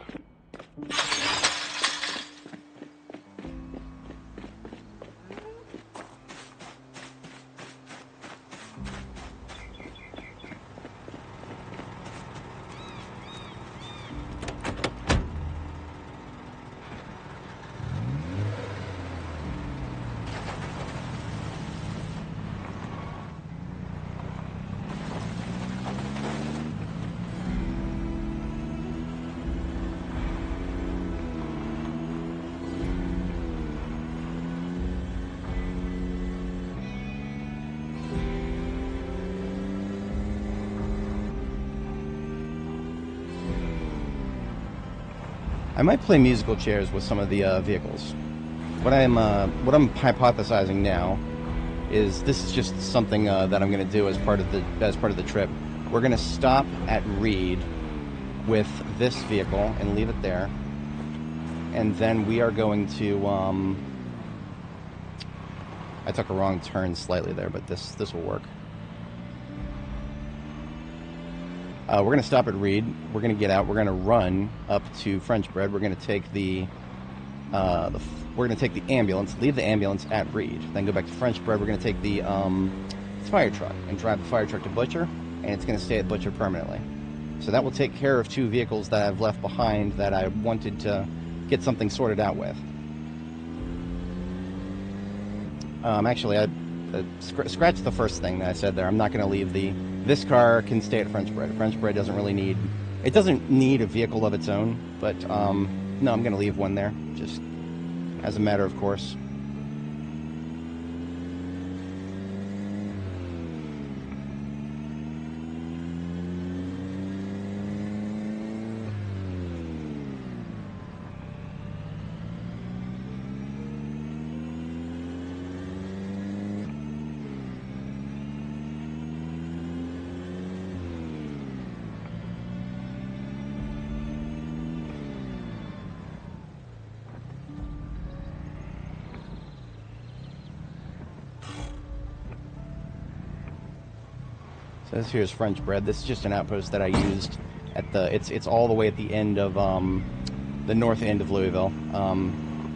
I might play musical chairs with some of the vehicles. What I'm hypothesizing now is this is just something that I'm going to do as part of the trip. We're going to stop at Reed with this vehicle and leave it there, and then we are going to. I took a wrong turn slightly there, but this will work. We're going to stop at Reed. We're going to get out. We're going to run up to French Bread. We're going to take the ambulance, leave the ambulance at Reed, then go back to French Bread. We're going to take the fire truck and drive the fire truck to Butcher, and it's going to stay at Butcher permanently. So that will take care of two vehicles that I've left behind that I wanted to get something sorted out with. Actually, I scratch the first thing that I said there. I'm not going to leave this car can stay at French Bread. French Bread doesn't need a vehicle of its own, but no, I'm going to leave one there, just as a matter of course. So this here's French bread. This is just an outpost that I used at the. It's all the way at the end of the north end of Louisville.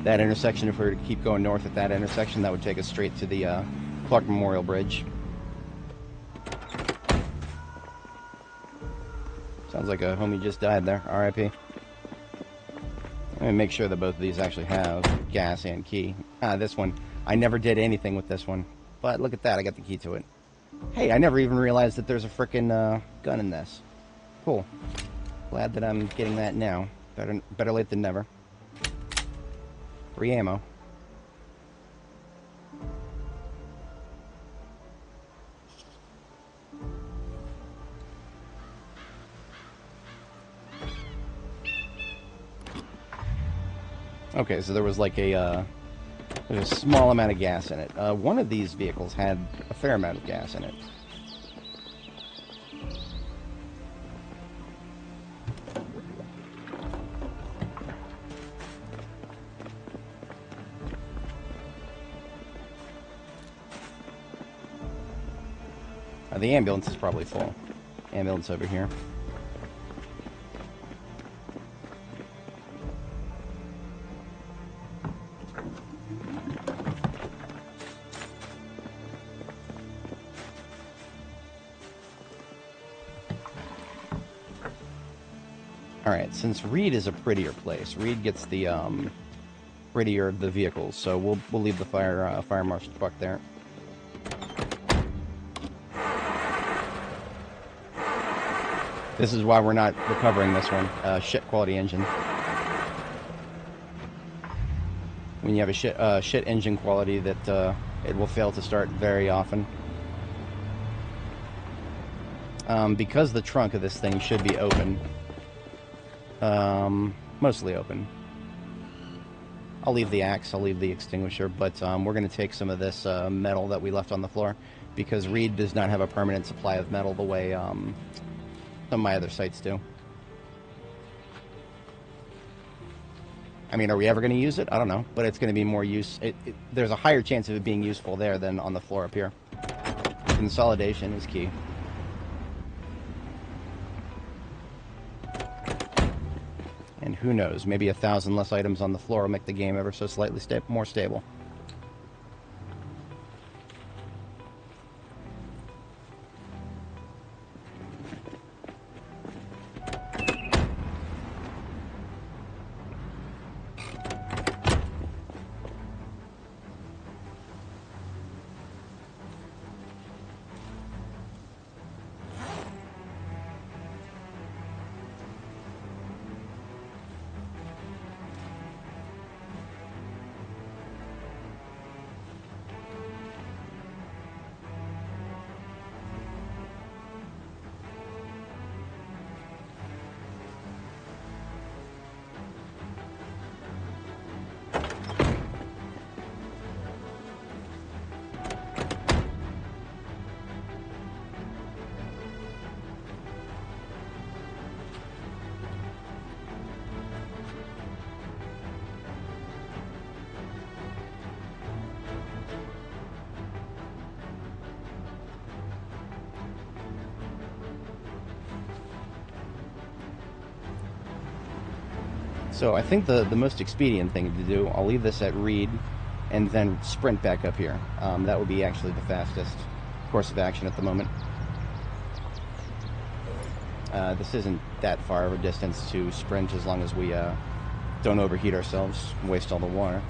That intersection. If we were to keep going north at that intersection, that would take us straight to the Clark Memorial Bridge. Sounds like a homie just died there. R.I.P. Let me make sure that both of these actually have gas and key. This one. I never did anything with this one. But look at that. I got the key to it. Hey, I never even realized that there's a frickin' gun in this. Cool. Glad that I'm getting that now. Better late than never. Free ammo. Okay, so there was like there's a small amount of gas in it. One of these vehicles had a fair amount of gas in it. The ambulance is probably full. Ambulance over here. Alright, since Reed is a prettier place, Reed gets the prettier of the vehicles, so we'll leave the fire marshal truck there. This is why we're not recovering this one. Shit quality engine. When you have a shit engine quality, that it will fail to start very often. Because the trunk of this thing should be open. Mostly open. I'll leave the axe, I'll leave the extinguisher, but we're going to take some of this metal that we left on the floor, because Reed does not have a permanent supply of metal the way some of my other sites do. I mean, are we ever going to use it? I don't know, but it's going to be more use. There's a higher chance of it being useful there than on the floor up here. Consolidation is key. And who knows, maybe 1,000 less items on the floor will make the game ever so slightly more stable. So I think the most expedient thing to do, I'll leave this at Reed and then sprint back up here. That would be actually the fastest course of action at the moment. This isn't that far of a distance to sprint as long as we don't overheat ourselves and waste all the water.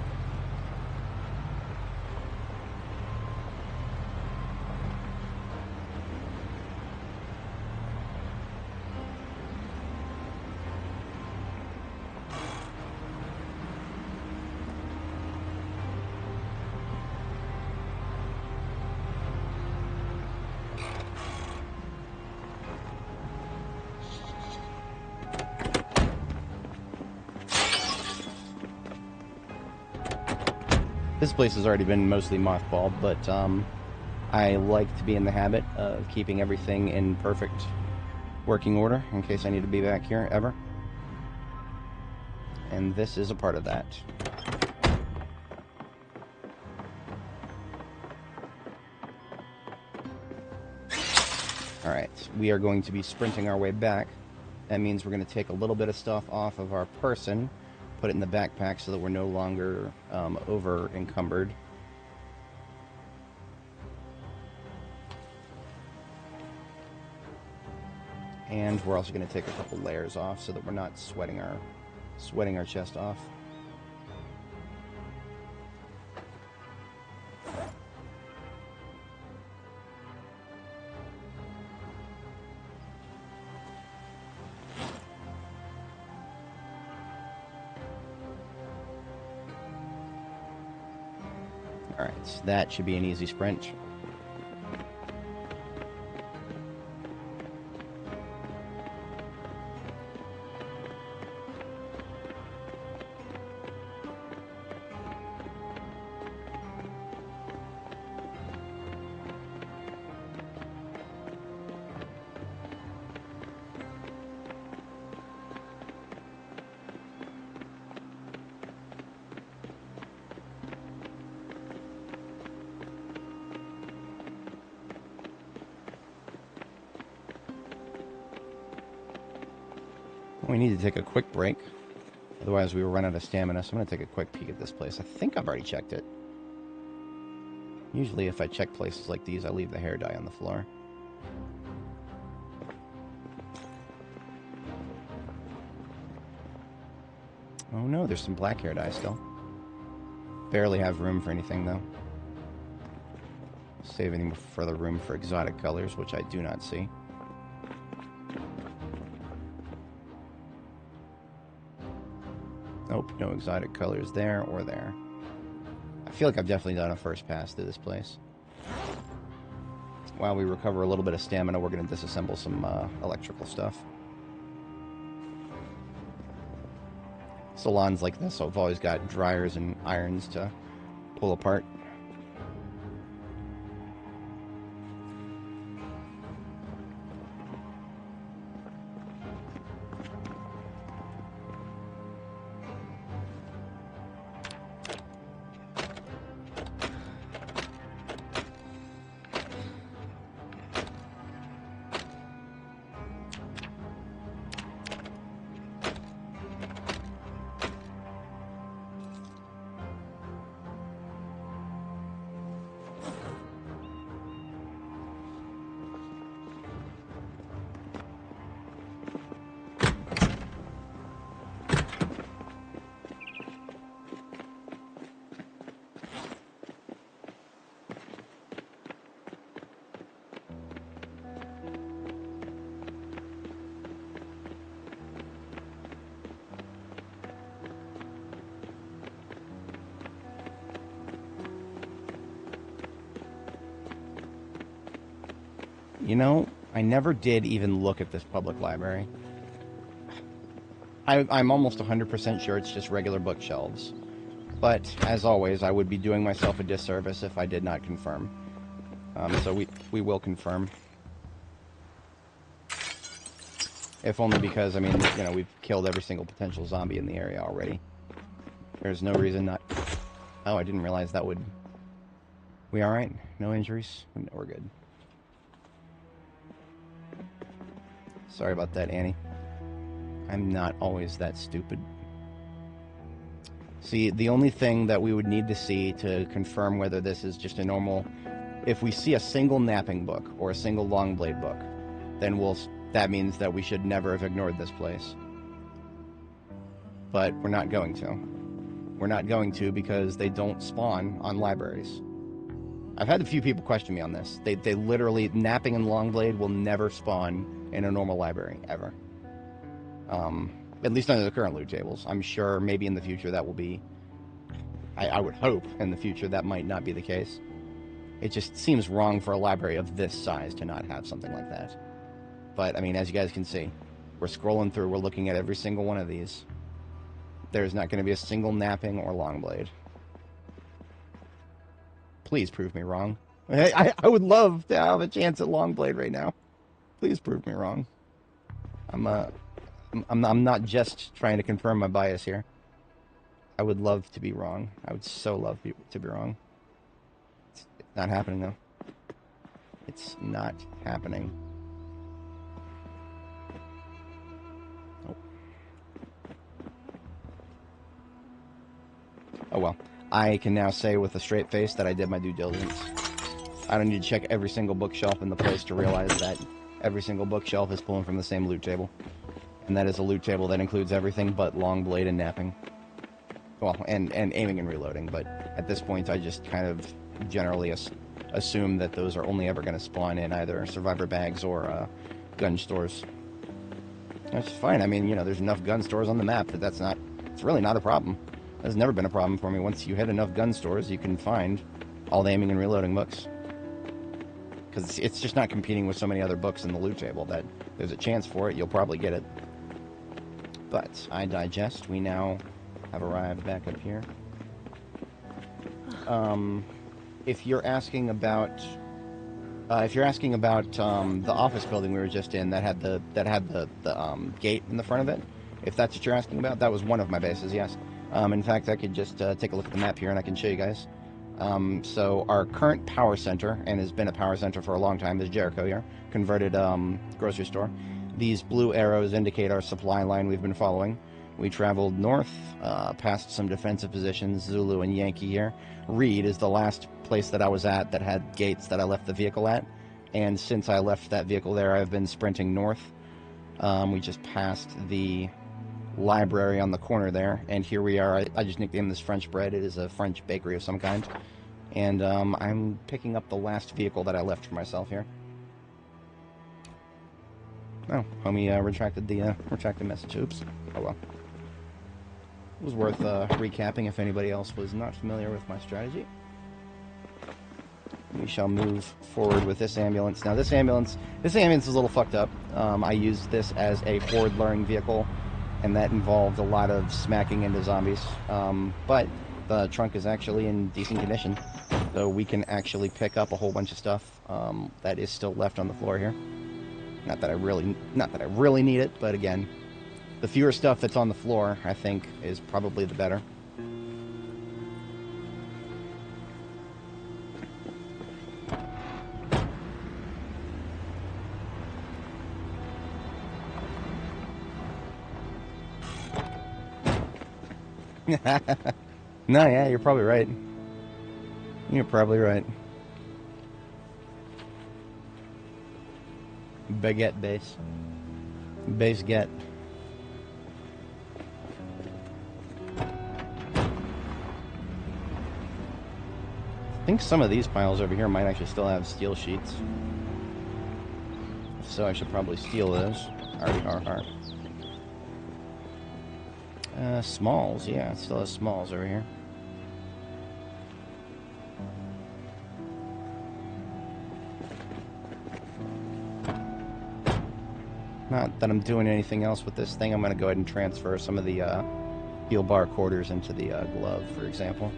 This place has already been mostly mothballed, but I like to be in the habit of keeping everything in perfect working order in case I need to be back here ever. And this is a part of that. Alright, we are going to be sprinting our way back. That means we're going to take a little bit of stuff off of our person, put it in the backpack so that we're no longer over encumbered. And we're also going to take a couple layers off so that we're not sweating our chest off. Alright, so that should be an easy sprint. We need to take a quick break. Otherwise we will run out of stamina, so I'm going to take a quick peek at this place. I think I've already checked it. Usually if I check places like these, I leave the hair dye on the floor. Oh no, there's some black hair dye still. Barely have room for anything though. Save any further room for exotic colors, which I do not see. Nope, no exotic colors there or there. I feel like I've definitely done a first pass through this place. While we recover a little bit of stamina, we're going to disassemble some electrical stuff. Salons like this, so I've always got dryers and irons to pull apart. You know, I never did even look at this public library. I'm almost 100% sure it's just regular bookshelves. But, as always, I would be doing myself a disservice if I did not confirm. So we will confirm. If only because, I mean, you know, we've killed every single potential zombie in the area already. There's no reason not... Oh, I didn't realize that would... We alright? No injuries? We're good. Sorry about that, Annie. I'm not always that stupid. See, the only thing that we would need to see to confirm whether this is just a normal... If we see a single napping book or a single longblade book, then that means that we should never have ignored this place. But we're not going to. We're not going to because they don't spawn on libraries. I've had a few people question me on this. They literally... Napping and longblade will never spawn in a normal library, ever. At least under the current loot tables. I'm sure maybe in the future that will be... I would hope in the future that might not be the case. It just seems wrong for a library of this size to not have something like that. But, I mean, as you guys can see, we're scrolling through, we're looking at every single one of these. There's not going to be a single napping or longblade. Please prove me wrong. I would love to have a chance at longblade right now. Please prove me wrong. I'm not just trying to confirm my bias here. I would love to be wrong. I would so love to be wrong. It's not happening, though. It's not happening. Oh well. I can now say with a straight face that I did my due diligence. I don't need to check every single bookshelf in the place to realize that every single bookshelf is pulling from the same loot table. And that is a loot table that includes everything but long blade and napping. Well, and aiming and reloading, but at this point I just kind of generally assume that those are only ever going to spawn in either survivor bags or gun stores. That's fine. I mean, you know, there's enough gun stores on the map that it's really not a problem. That's never been a problem for me. Once you hit enough gun stores, you can find all the aiming and reloading books. Because it's just not competing with so many other books in the loot table that there's a chance for it, you'll probably get it. But I digest. We now have arrived back up here. If you're asking about the office building we were just in that had the gate in the front of it, if that's what you're asking about, that was one of my bases. Yes. In fact, I could just take a look at the map here and I can show you guys. So our current power center, and has been a power center for a long time, is Jericho here, converted grocery store. These blue arrows indicate our supply line we've been following. We traveled north, past some defensive positions, Zulu and Yankee here. Reed is the last place that I was at that had gates that I left the vehicle at. And since I left that vehicle there, I've been sprinting north. We just passed the library on the corner there, and here we are. I just nicknamed this French Bread. It is a French bakery of some kind. And I'm picking up the last vehicle that I left for myself here. Oh, homie retracted the message. Oops. Oh well. It was worth recapping if anybody else was not familiar with my strategy. We shall move forward with this ambulance. Now this ambulance is a little fucked up. I used this as a forward-luring vehicle, and that involved a lot of smacking into zombies. But the trunk is actually in decent condition, so we can actually pick up a whole bunch of stuff that is still left on the floor here. Not that I really need it, but again, the fewer stuff that's on the floor, I think, is probably the better. No, yeah, you're probably right. You're probably right. Baguette base. Base get. I think some of these piles over here might actually still have steel sheets. So I should probably steal those. Arr. Smalls, yeah, it still has smalls over here. Not that I'm doing anything else with this thing. I'm going to go ahead and transfer some of the heel bar quarters into the glove, for example.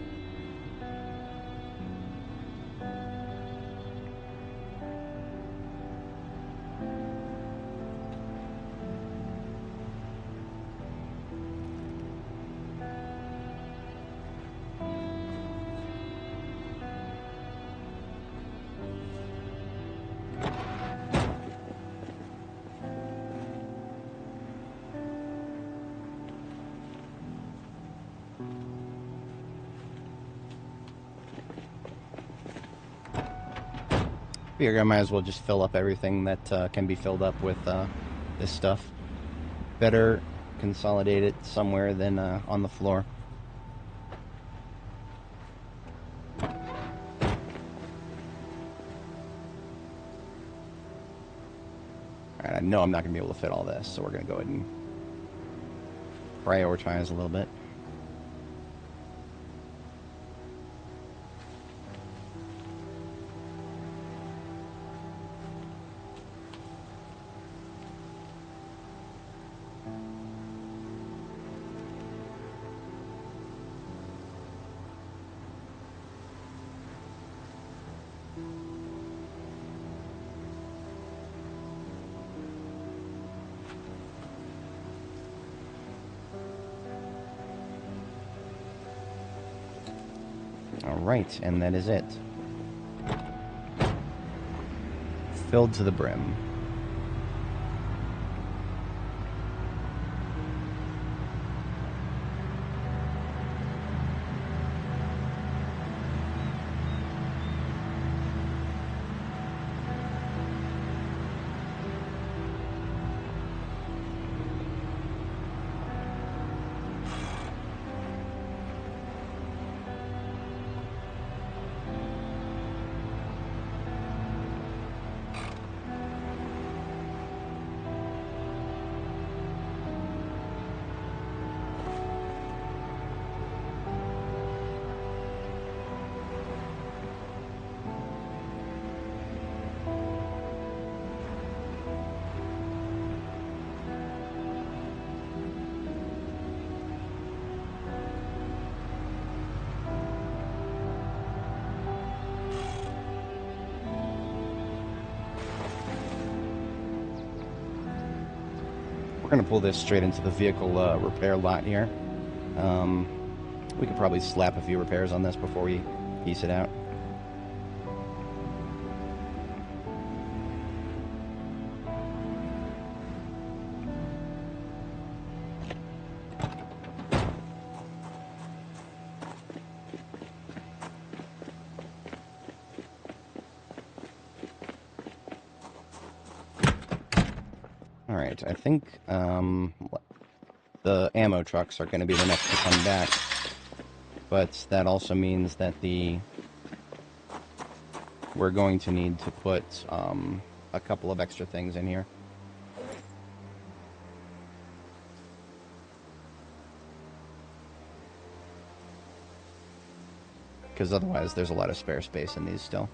Figure I might as well just fill up everything that can be filled up with this stuff. Better consolidate it somewhere than on the floor. Alright, I know I'm not going to be able to fit all this, so we're going to go ahead and prioritize a little bit. Alright, and that is it. Filled to the brim. We're going to pull this straight into the vehicle repair lot here. We could probably slap a few repairs on this before we piece it out. Alright, I think the ammo trucks are going to be the next to come back. But that also means that we're going to need to put a couple of extra things in here. Because otherwise there's a lot of spare space in these still.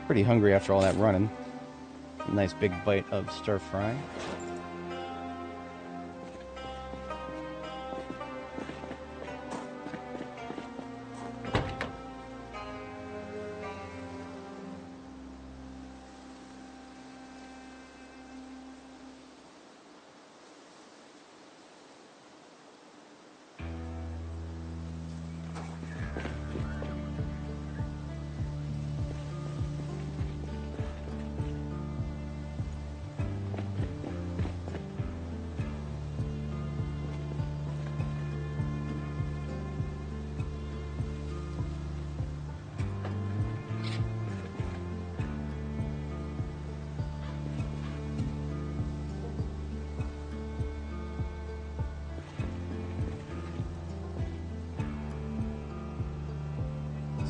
Pretty hungry after all that running. A nice big bite of stir fry.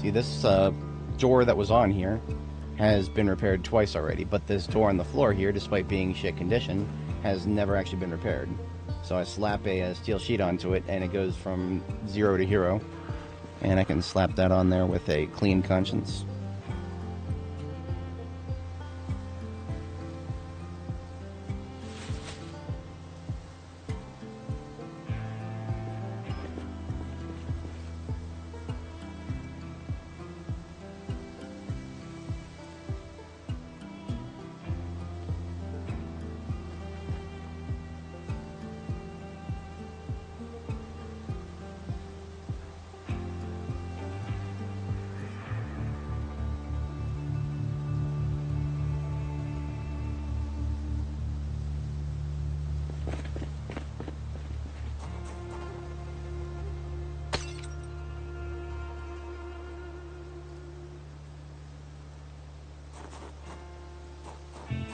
See, this door that was on here has been repaired twice already, but this door on the floor here, despite being shit condition, has never actually been repaired. So I slap a steel sheet onto it, and it goes from 0 to hero, and I can slap that on there with a clean conscience.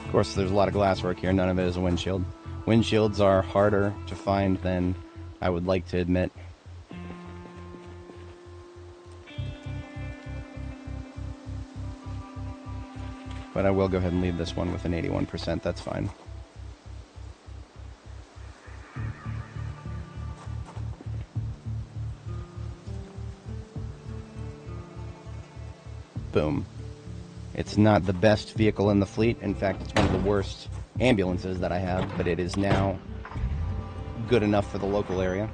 Of course, there's a lot of glasswork here. None of it is a windshield. Windshields are harder to find than I would like to admit. But I will go ahead and leave this one with an 81%. That's fine. Boom. It's not the best vehicle in the fleet. In fact, it's one of the worst ambulances that I have, but it is now good enough for the local area.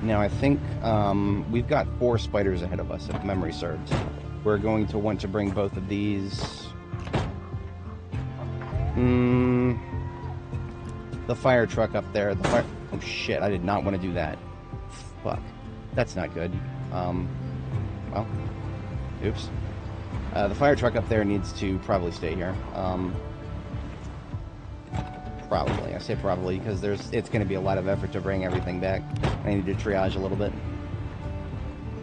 Now, I think we've got 4 spiders ahead of us, if memory serves. We're going to want to bring both of these... the fire truck up there. Oh, shit, I did not want to do that. Fuck. That's not good. Well, oops. The fire truck up there needs to probably stay here. Probably. I say probably because it's going to be a lot of effort to bring everything back. I need to triage a little bit.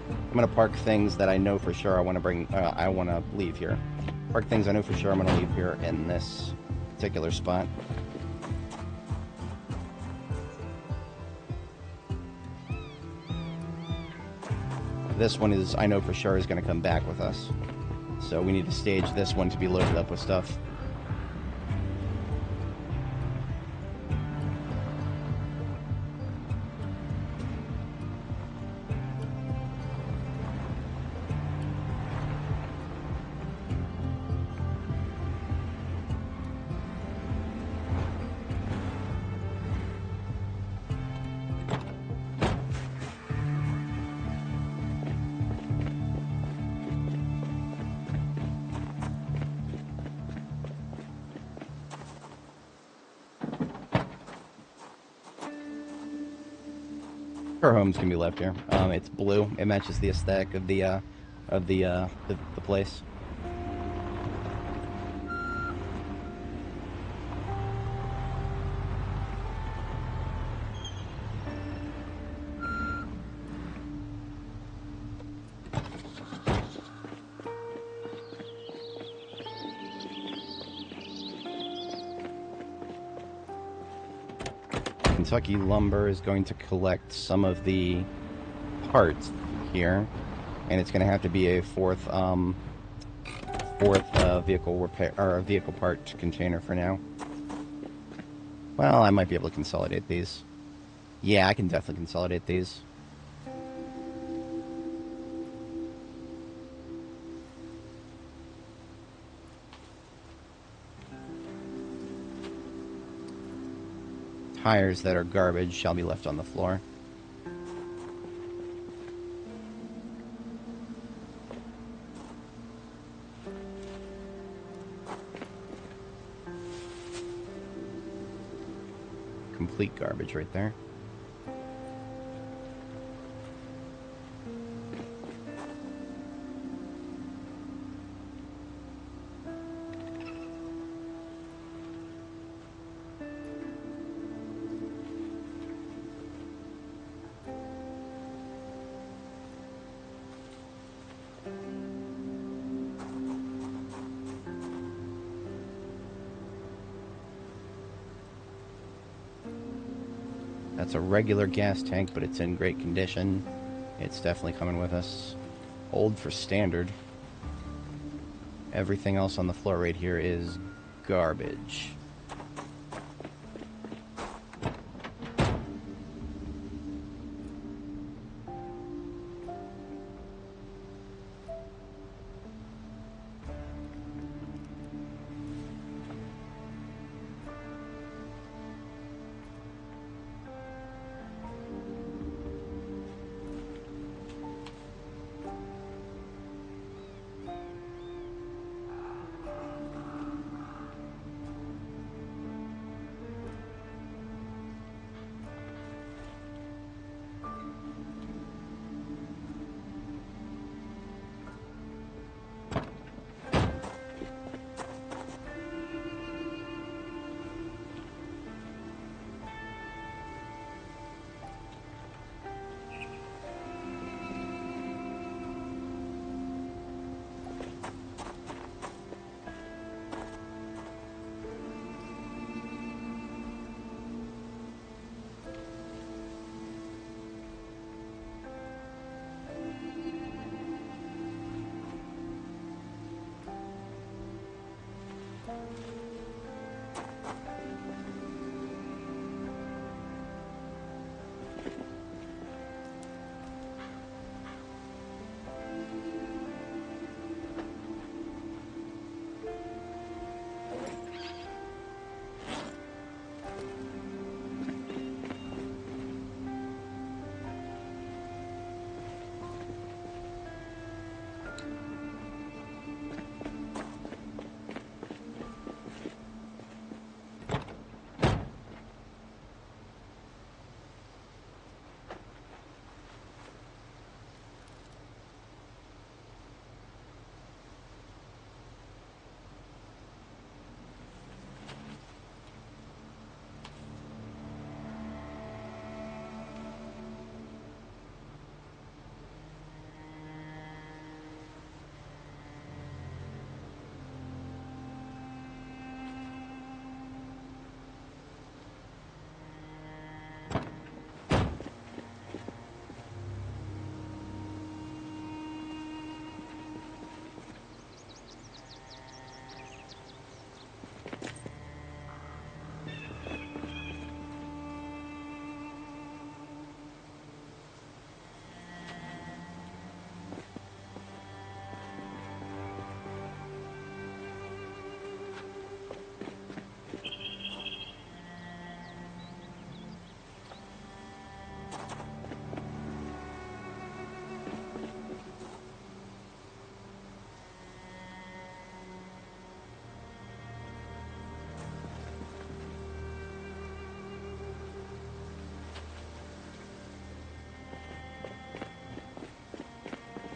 I'm going to park things that I know for sure I want to bring. I want to leave here. Park things I know for sure I'm going to leave here in this particular spot. This one is, I know for sure, is going to come back with us. So we need to stage this one to be loaded up with stuff. Her homes can be left here. It's blue. It matches the aesthetic of the place. Kentucky Lumber is going to collect some of the parts here, and it's going to have to be a fourth vehicle repair or vehicle part container for now. Well, I might be able to consolidate these. Yeah, I can definitely consolidate these. Tires that are garbage shall be left on the floor. Complete garbage right there. That's a regular gas tank, but it's in great condition. It's definitely coming with us. Old for standard. Everything else on the floor right here is garbage.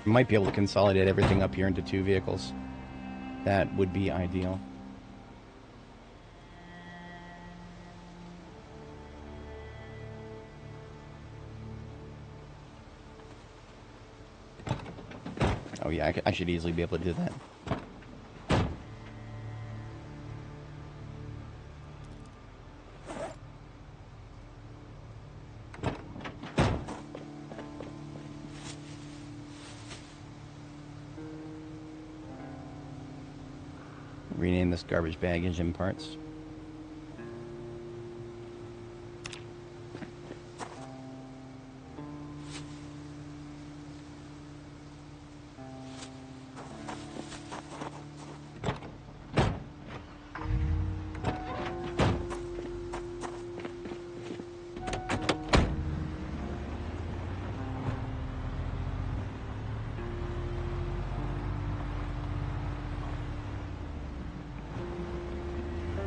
Might be able to consolidate everything up here into 2 vehicles. That would be ideal. Oh yeah, I should easily be able to do that. Rename this garbage bag engine parts.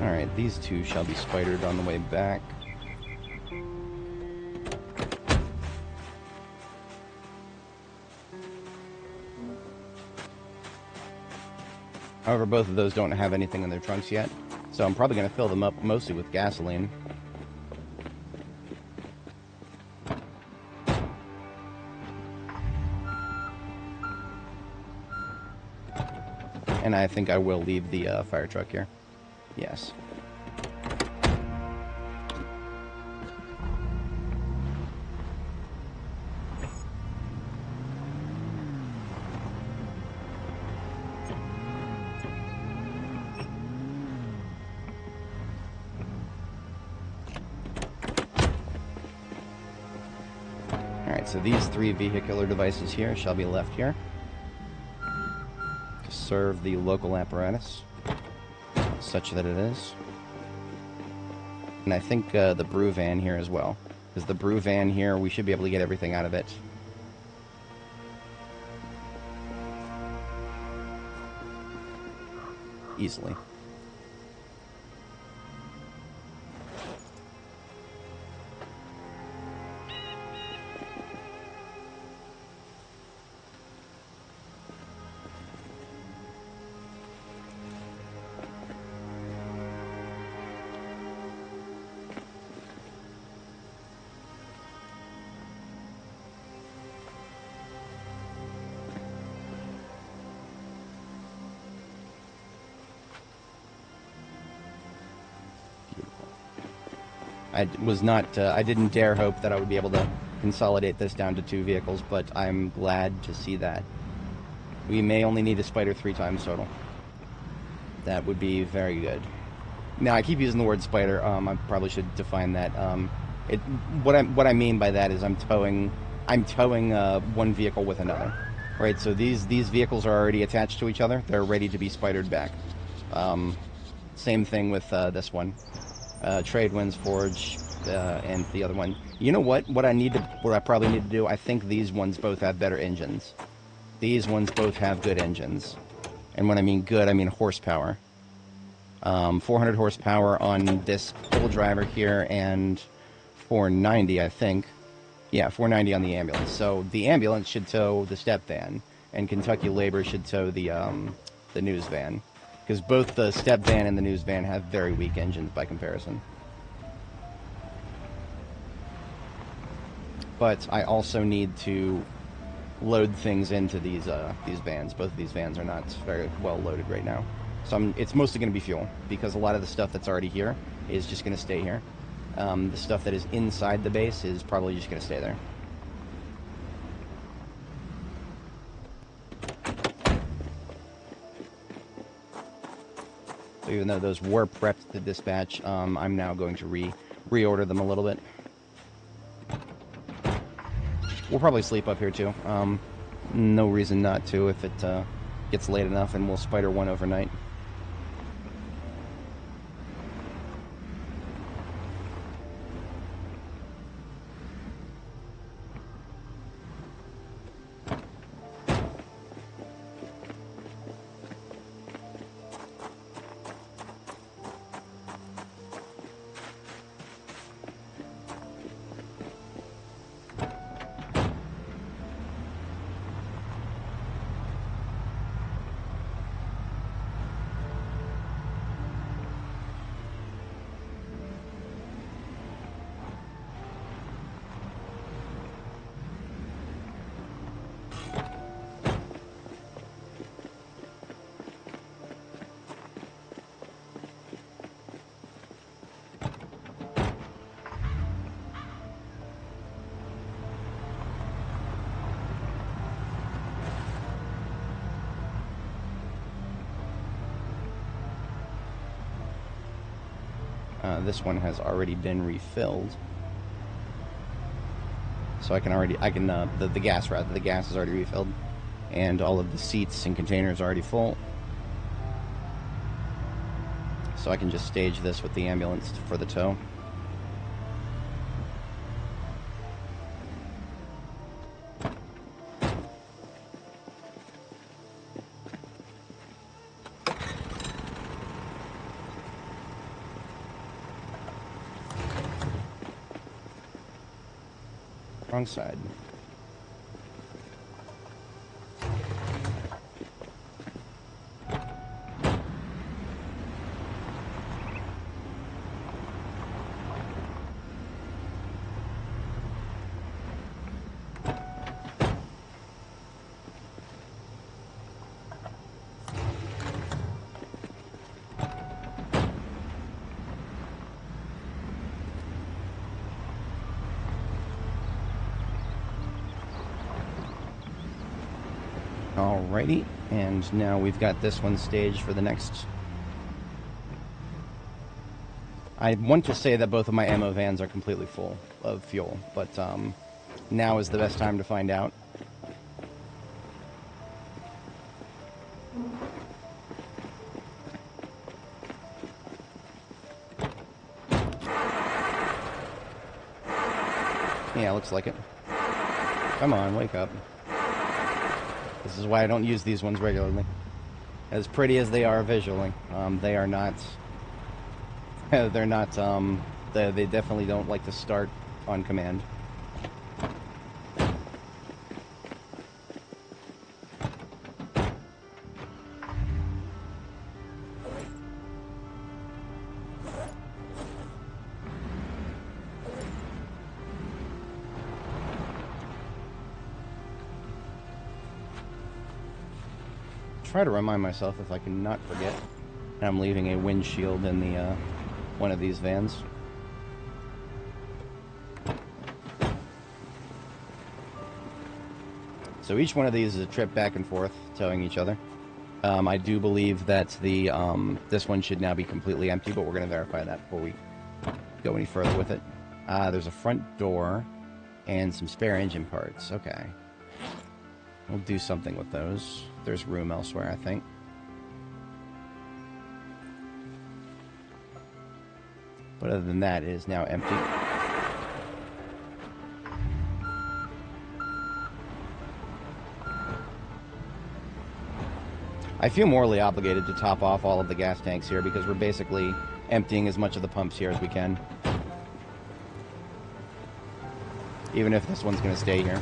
Alright, these 2 shall be spidered on the way back. However, both of those don't have anything in their trunks yet, so I'm probably going to fill them up mostly with gasoline. And I think I will leave the fire truck here. Yes. Alright, so these 3 vehicular devices here shall be left here to serve the local apparatus, such that it is. And I think the brew van here as well, because the brew van here, we should be able to get everything out of it. Easily. I was not, I didn't dare hope that I would be able to consolidate this down to 2 vehicles, but I'm glad to see that. We may only need to spider 3 times total. That would be very good. Now, I keep using the word spider. I probably should define that. What I mean by that is I'm towing one vehicle with another. Right, so these vehicles are already attached to each other. They're ready to be spidered back. Same thing with this one. Trade Winds Forge, and the other one. You know what? What I probably need to do, I think these ones both have better engines. These ones both have good engines. And when I mean good, I mean horsepower. 400 horsepower on this full driver here, and 490, I think. Yeah, 490 on the ambulance. So the ambulance should tow the step van, and Kentucky Labor should tow the news van. Because both the step van and the news van have very weak engines by comparison. But I also need to load things into these vans. Both of these vans are not very well loaded right now. So it's mostly going to be fuel, because a lot of the stuff that's already here is just going to stay here. The stuff that is inside the base is probably just going to stay there. So even though those were prepped to dispatch, I'm now going to reorder them a little bit. We'll probably sleep up here too. No reason not to if it gets late enough, and we'll spider one overnight. This one has already been refilled. So the gas is already refilled. And all of the seats and containers are already full. So I can just stage this with the ambulance for the tow. Wrong side. Alrighty, and now we've got this one staged for the next... I want to say that both of my ammo vans are completely full of fuel, but now is the best time to find out. Yeah, looks like it. Come on, wake up. This is why I don't use these ones regularly. As pretty as they are visually, they are not... they're not, they definitely don't like to start on command. Try to remind myself if I can not forget. I'm leaving a windshield in the one of these vans. So each one of these is a trip back and forth, towing each other. I do believe that the this one should now be completely empty, but we're going to verify that before we go any further with it. There's a front door and some spare engine parts. Okay. We'll do something with those. There's room elsewhere, I think. But other than that, it is now empty. I feel morally obligated to top off all of the gas tanks here because we're basically emptying as much of the pumps here as we can. Even if this one's going to stay here.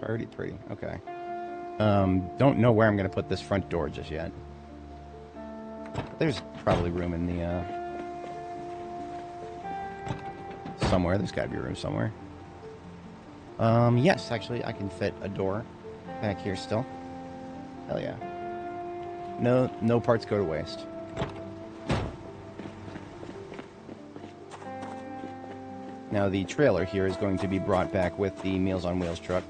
Already pretty. Okay. Don't know where I'm going to put this front door just yet. There's probably room in the, somewhere. There's got to be room somewhere. Yes, actually, I can fit a door back here still. Hell yeah. No parts go to waste. Now, the trailer here is going to be brought back with the Meals on Wheels truck.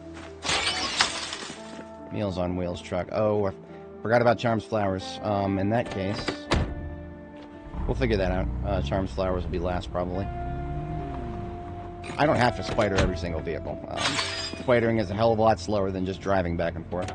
Meals on Wheels truck. Oh, I forgot about Charms Flowers. In that case, we'll figure that out. Charms Flowers will be last, probably. I don't have to spider every single vehicle. Spidering is a hell of a lot slower than just driving back and forth.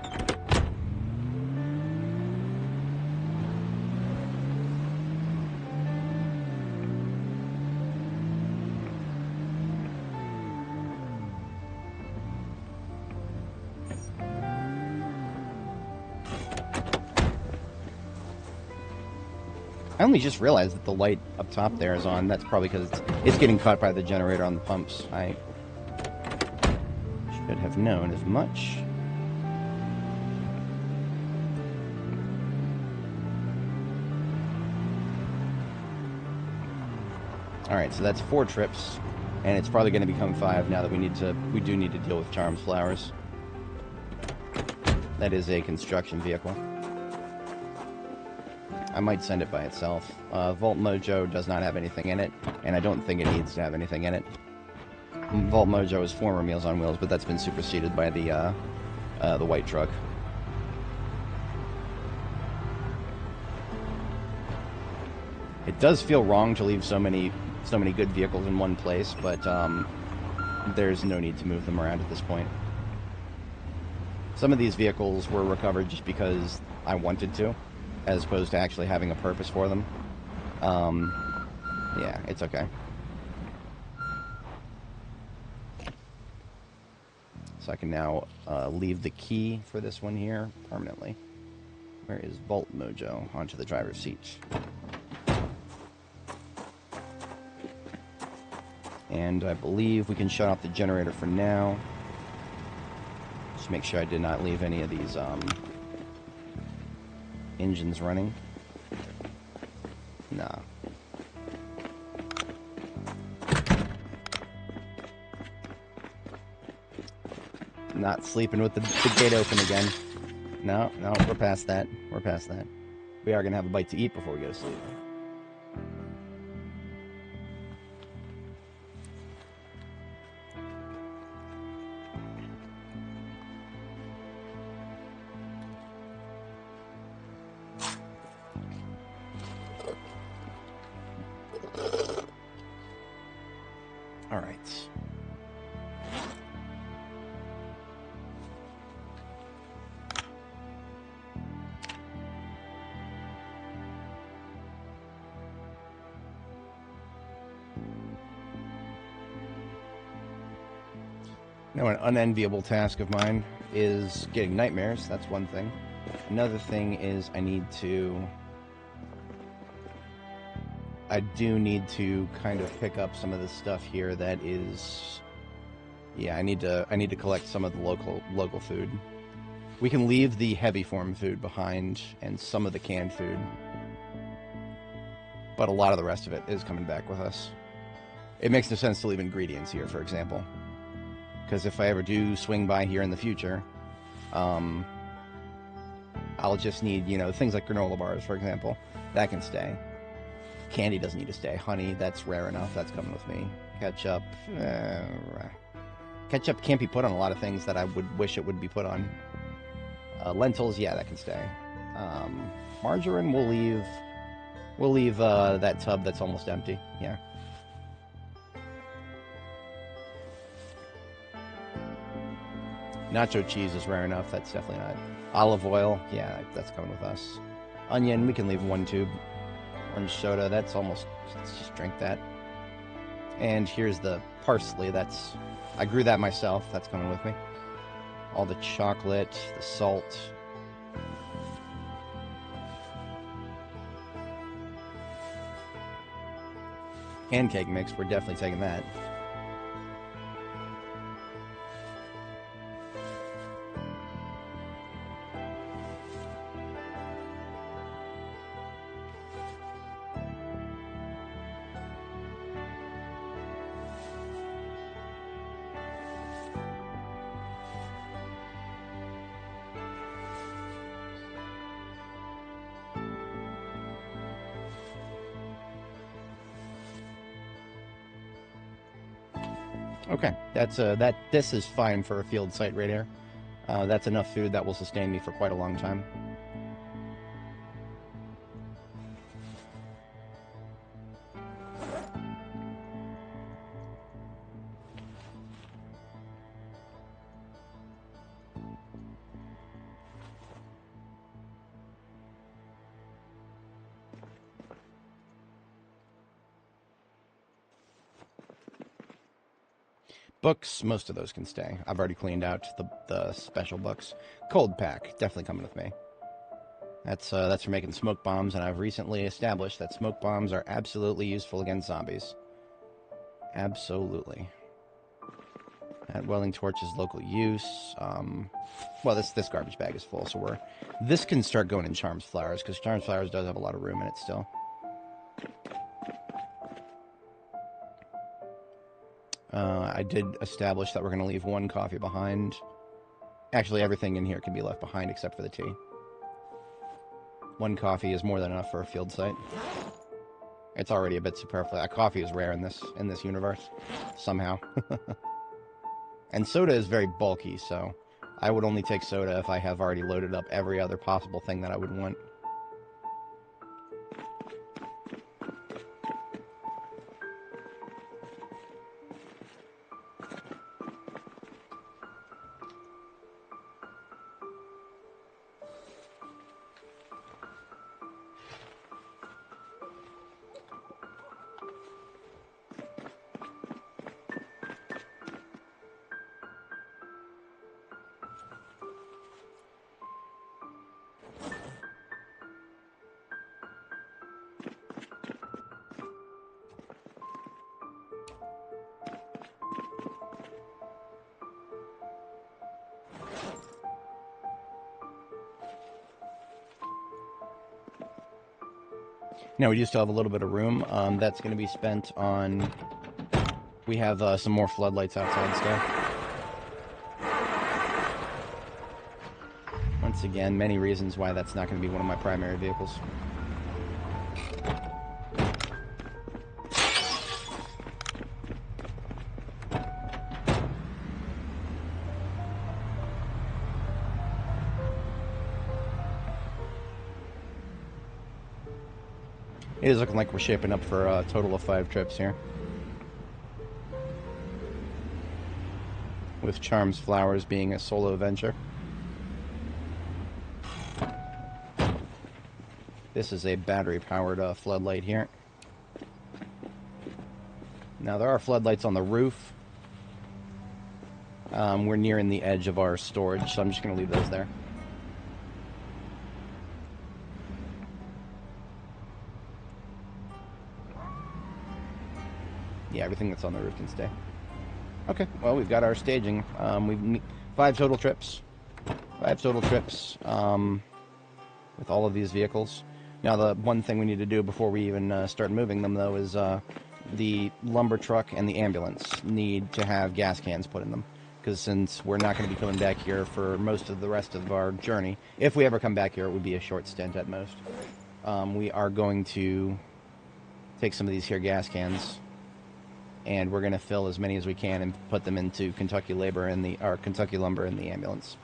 I only just realized that the light up top there is on. That's probably because it's getting caught by the generator on the pumps. I should have known as much. Alright, so that's 4 trips, and it's probably going to become 5 now that we do need to deal with Charm's Flowers. That is a construction vehicle. I might send it by itself. Vault Mojo does not have anything in it, and I don't think it needs to have anything in it. Vault Mojo is former Meals on Wheels, but that's been superseded by the white truck. It does feel wrong to leave so many good vehicles in one place, but there's no need to move them around at this point. Some of these vehicles were recovered just because I wanted to, as opposed to actually having a purpose for them. Yeah, it's okay. So I can now leave the key for this one here permanently. Where is Vault Mojo? Onto the driver's seat. And I believe we can shut off the generator for now. Just make sure I did not leave any of these engines running. Nah. Not sleeping with the gate open again. No, we're past that. We're past that. We are going to have a bite to eat before we go to sleep. Now, an unenviable task of mine is getting nightmares. That's one thing. Another thing is I do need to kind of pick up some of the stuff here that is... Yeah, I need to collect some of the local food. We can leave the heavy form food behind and some of the canned food. But a lot of the rest of it is coming back with us. It makes no sense to leave ingredients here, for example. Because if I ever do swing by here in the future, I'll just need, things like granola bars, for example. That can stay. Candy doesn't need to stay. Honey, that's rare enough. That's coming with me. Ketchup. Ketchup can't be put on a lot of things that I would wish it would be put on. Lentils, yeah, that can stay. Margarine, we'll leave that tub that's almost empty. Yeah. Nacho cheese is rare enough. That's definitely not. Olive oil, yeah, that's coming with us. Onion, we can leave 1 tube. Orange soda, that's almost, let's just drink that. And here's the parsley, I grew that myself, that's coming with me. All the chocolate, the salt. Pancake mix, we're definitely taking that. Okay, this is fine for a field site right here. That's enough food that will sustain me for quite a long time. Books, most of those can stay. I've already cleaned out the special books. Cold pack, definitely coming with me. That's for making smoke bombs, and I've recently established that smoke bombs are absolutely useful against zombies. Absolutely. That welding torch is local use. Well, this garbage bag is full, so this can start going in Charms Flowers, because Charms Flowers does have a lot of room in it still. I did establish that we're going to leave one coffee behind. Actually, everything in here can be left behind except for the tea. One coffee is more than enough for a field site. It's already a bit superfluous. Coffee is rare in this universe, somehow. And soda is very bulky, so I would only take soda if I have already loaded up every other possible thing that I would want. Now, we do still have a little bit of room. That's going to be spent on... We have some more floodlights outside still. Once again, many reasons why that's not going to be one of my primary vehicles. It is looking like we're shaping up for a total of 5 trips here. With Charms Flowers being a solo venture. This is a battery-powered floodlight here. Now, there are floodlights on the roof. We're nearing the edge of our storage, so I'm just going to leave those there. Yeah, everything that's on the roof can stay. Okay, well, we've got our staging. We've 5 total trips. 5 total trips with all of these vehicles. Now, the one thing we need to do before we even start moving them, though, is the lumber truck and the ambulance need to have gas cans put in them. Because since we're not going to be coming back here for most of the rest of our journey, if we ever come back here, it would be a short stint at most. We are going to take some of these here gas cans, and we're going to fill as many as we can and put them into Kentucky Lumber in the ambulance.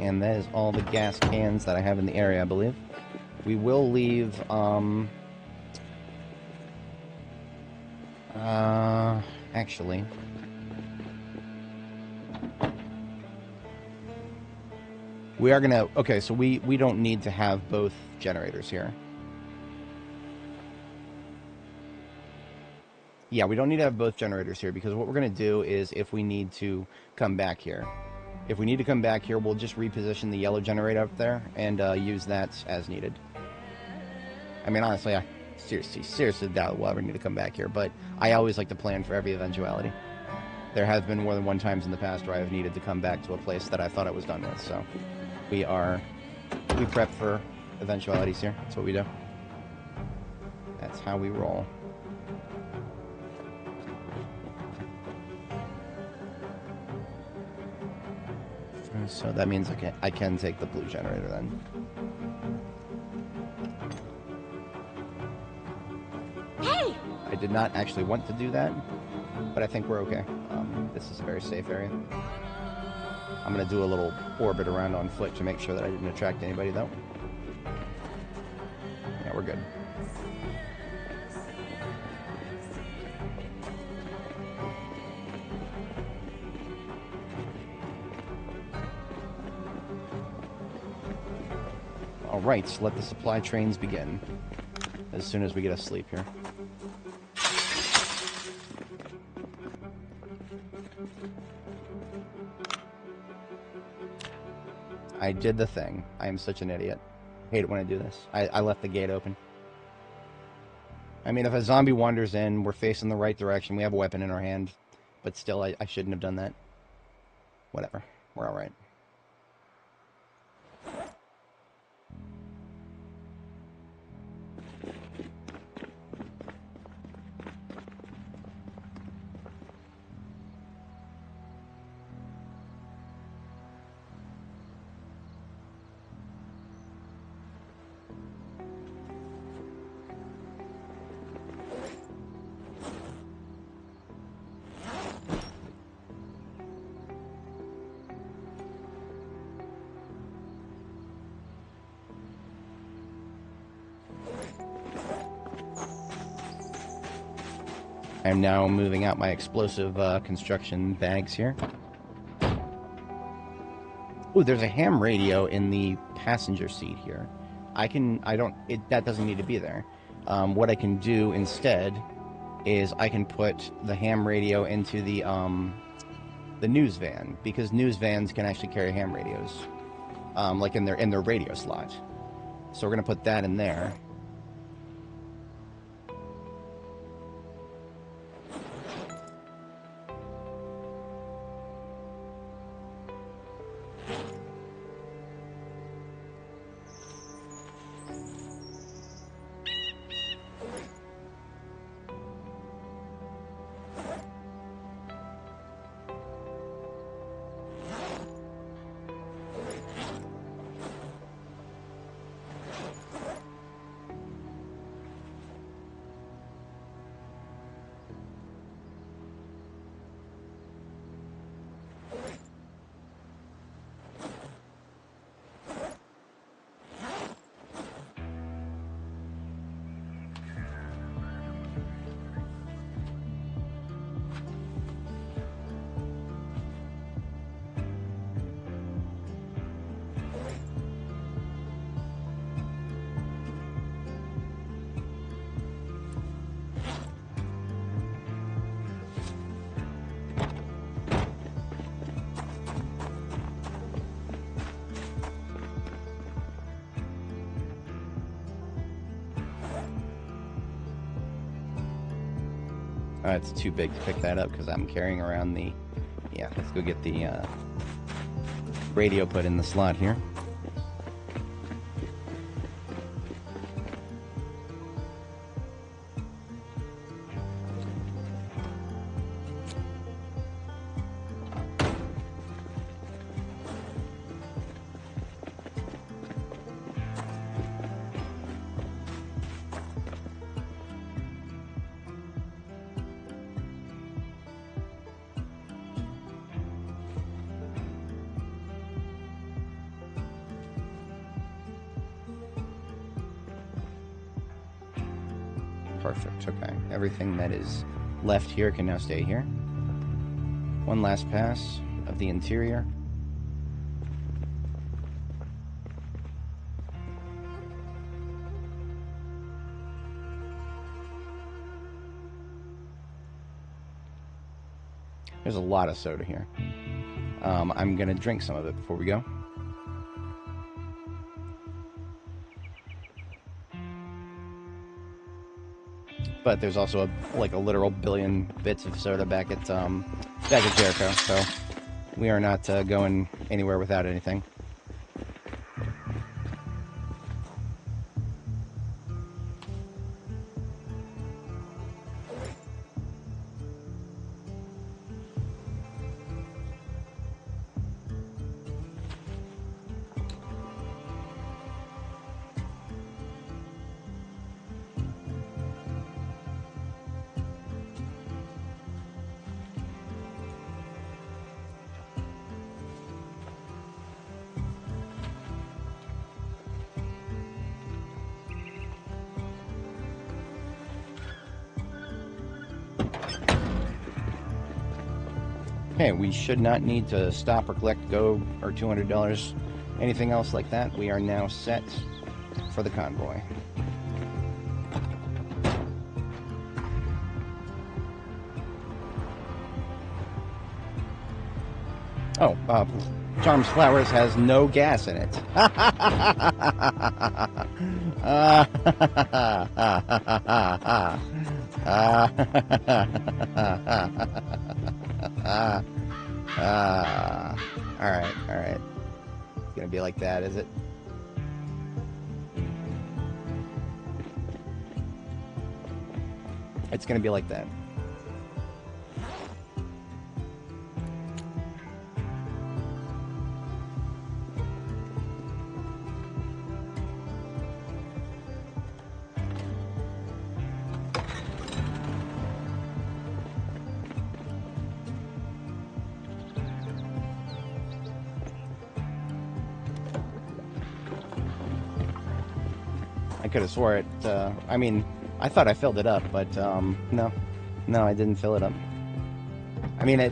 and that is all the gas cans that I have in the area, I believe. We will leave, actually... We are gonna... Okay, so we don't need to have both generators here. Yeah, we don't need to have both generators here, because what we're gonna do is, if we need to come back here... If we need to come back here, we'll just reposition the yellow generator up there, and use that as needed. I mean, honestly, I seriously doubt we'll ever need to come back here, but I always like to plan for every eventuality. There has been more than one times in the past where I've needed to come back to a place that I thought I was done with, so... We prep for eventualities here. That's what we do. That's how we roll. So that means I can take the blue generator then. Hey! I did not actually want to do that, but I think we're okay. This is a very safe area. I'm going to do a little orbit around on foot to make sure that I didn't attract anybody, though. Yeah, we're good. Alright, so let the supply trains begin. As soon as we get asleep here. I did the thing. I am such an idiot. I hate it when I do this. I left the gate open. I mean, if a zombie wanders in, we're facing the right direction, we have a weapon in our hand, but still, I shouldn't have done that. Whatever. We're alright. I'm now moving out my explosive construction bags here. Ooh, there's a ham radio in the passenger seat here. That doesn't need to be there. What I can do instead is I can put the ham radio into the news van, because news vans can actually carry ham radios, like in their radio slot. So we're gonna put that in there. It's too big to pick that up because I'm carrying around the... Yeah, let's go get the radio put in the slot here. Perfect, okay. Everything that is left here can now stay here. One last pass of the interior. There's a lot of soda here. I'm gonna drink some of it before we go. But there's also a literal billion bits of soda back at Jericho, so we are not going anywhere without anything. Okay, we should not need to stop or collect go or $200, anything else like that. We are now set for the convoy. Oh, Charms Flowers has no gas in it. Alright. It's gonna be like that, is it? It's gonna be like that. I could have swore it, I mean, I thought I filled it up, but, no, I didn't fill it up. I mean,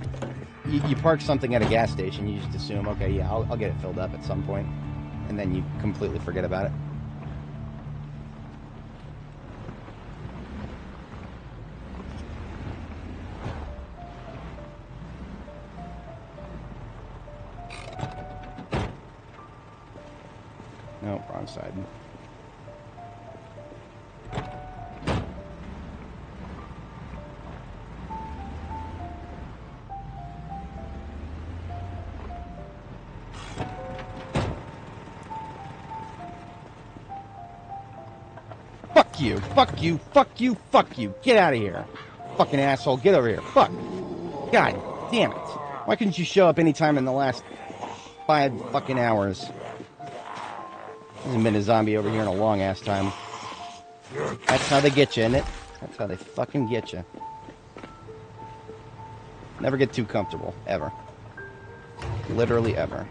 you park something at a gas station, you just assume, okay, yeah, I'll get it filled up at some point, and then you completely forget about it. No, wrong side. Fuck you. Get out of here. Fucking asshole, get over here. Fuck. God damn it. Why couldn't you show up anytime in the last 5 fucking hours? Hasn't been a zombie over here in a long ass time. That's how they get you, isn't it? That's how they fucking get you. Never get too comfortable, ever. Literally ever.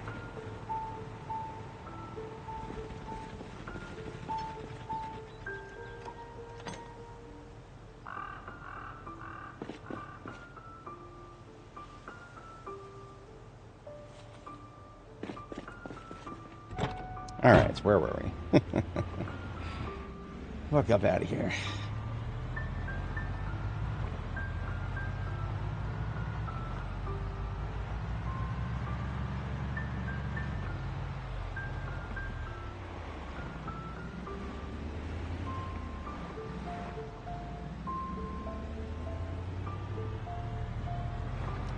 Alright, so where were we? Walk up out of here.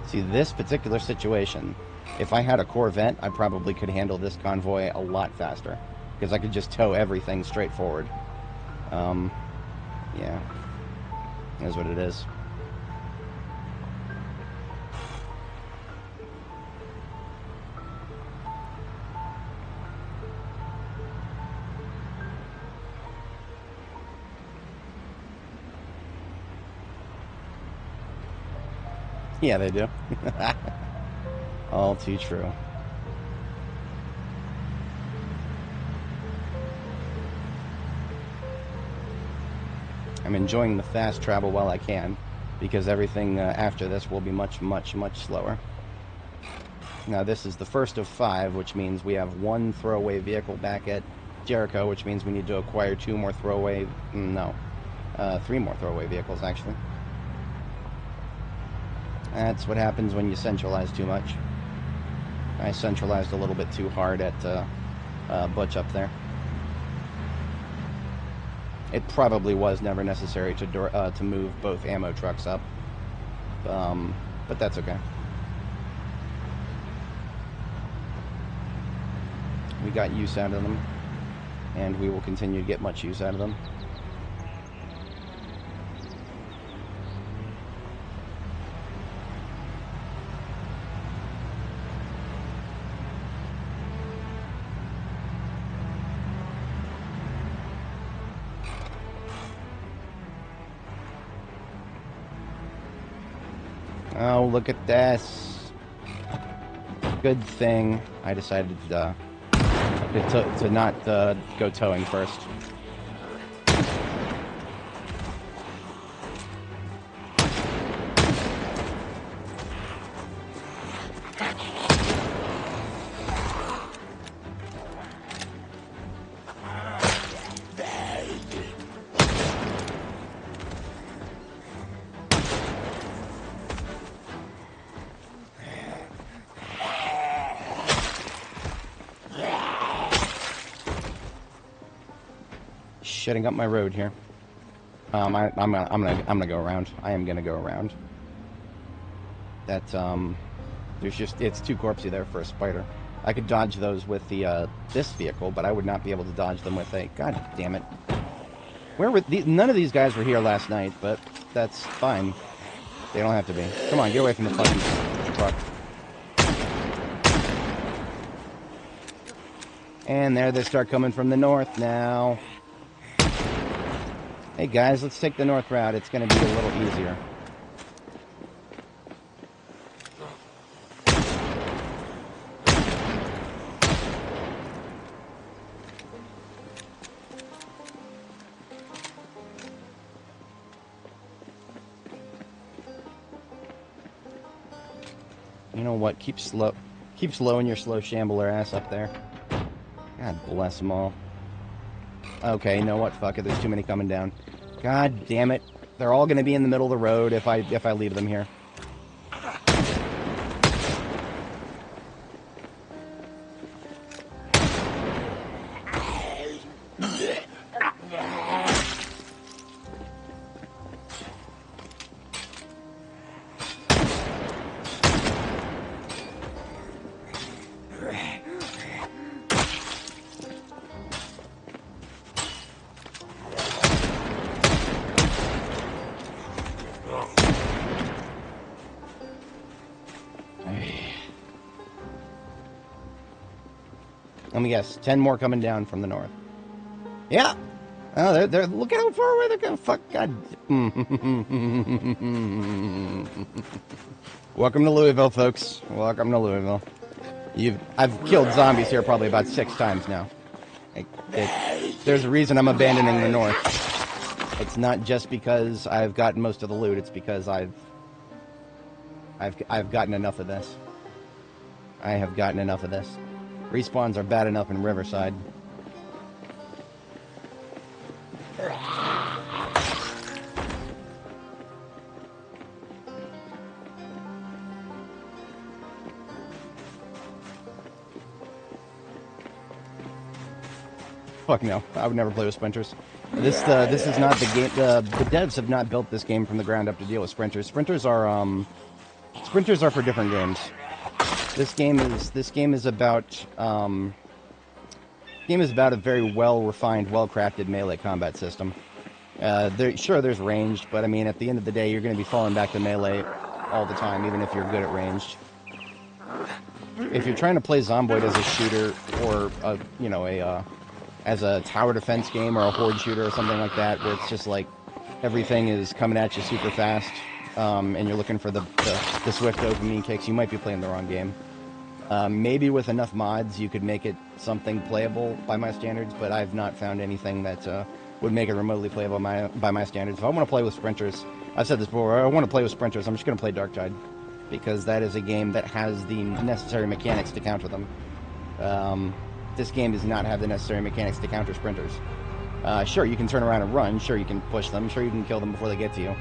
See, this particular situation, if I had a Corvette, I probably could handle this convoy a lot faster, because I could just tow everything straight forward. Yeah. That's what it is. Yeah, they do. All too true. I'm enjoying the fast travel while I can, because everything after this will be much, much, much slower. Now this is the first of 5, which means we have 1 throwaway vehicle back at Jericho, which means we need to acquire 2 more throwaway... no. 3 more throwaway vehicles, actually. That's what happens when you centralize too much. I centralized a little bit too hard at Butch up there. It probably was never necessary to move both ammo trucks up, but that's okay. We got use out of them, and we will continue to get much use out of them. Oh, look at this. Good thing I decided to not go towing first. Shutting up my road here. I'm gonna go around. I am gonna go around. That it's too corpsey there for a spider. I could dodge those with the this vehicle, but I would not be able to dodge them with a... God damn it! Where were none of these guys were here last night, but that's fine. They don't have to be. Come on, get away from the fucking truck. And there they start coming from the north now. Hey guys, let's take the north route. It's going to be a little easier. You know what? Keep slowing your slow shambler ass up there. God bless them all. Okay, you know what? Fuck it. There's too many coming down. God damn it. They're all going to be in the middle of the road if I leave them here. Let me guess, 10 more coming down from the north. Yeah. Oh, they're look at how far away they're going. Fuck, God. Welcome to Louisville, folks. Welcome to Louisville. I've killed zombies here probably about 6 times now. There's a reason I'm abandoning the north. It's not just because I've gotten most of the loot. It's because I've gotten enough of this. I have gotten enough of this. Respawns are bad enough in Riverside. Fuck no, I would never play with sprinters. This is not the game. The devs have not built this game from the ground up to deal with sprinters. Sprinters are for different games. This game is about a very well-refined, well-crafted melee combat system. There's ranged, but I mean, at the end of the day, you're going to be falling back to melee all the time, even if you're good at ranged. If you're trying to play Zomboid as a shooter, or as a tower defense game, or a horde shooter, or something like that, where it's just like everything is coming at you super fast, and you're looking for the swift dopamine kicks, you might be playing the wrong game. Maybe with enough mods you could make it something playable by my standards, but I've not found anything that would make it remotely playable by my standards. If I want to play with sprinters, I've said this before, I want to play with sprinters, I'm just going to play Darktide. Because that is a game that has the necessary mechanics to counter them. This game does not have the necessary mechanics to counter sprinters. Sure, you can turn around and run. Sure, you can push them. Sure, you can kill them before they get to you.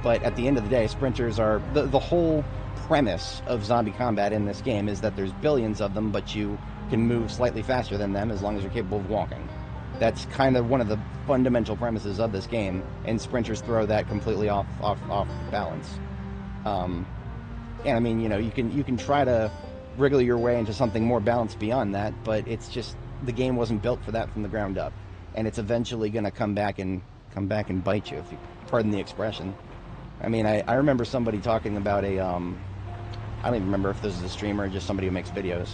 But at the end of the day, sprinters are... The whole premise of zombie combat in this game is that there's billions of them, but you can move slightly faster than them as long as you're capable of walking. That's kind of one of the fundamental premises of this game, and sprinters throw that completely off balance. And I mean, you know, you can try to wriggle your way into something more balanced beyond that, but it's just the game wasn't built for that from the ground up, and it's eventually going to come back and bite you, if you pardon the expression. I mean, I remember somebody talking about a I don't even remember if this is a streamer or just somebody who makes videos,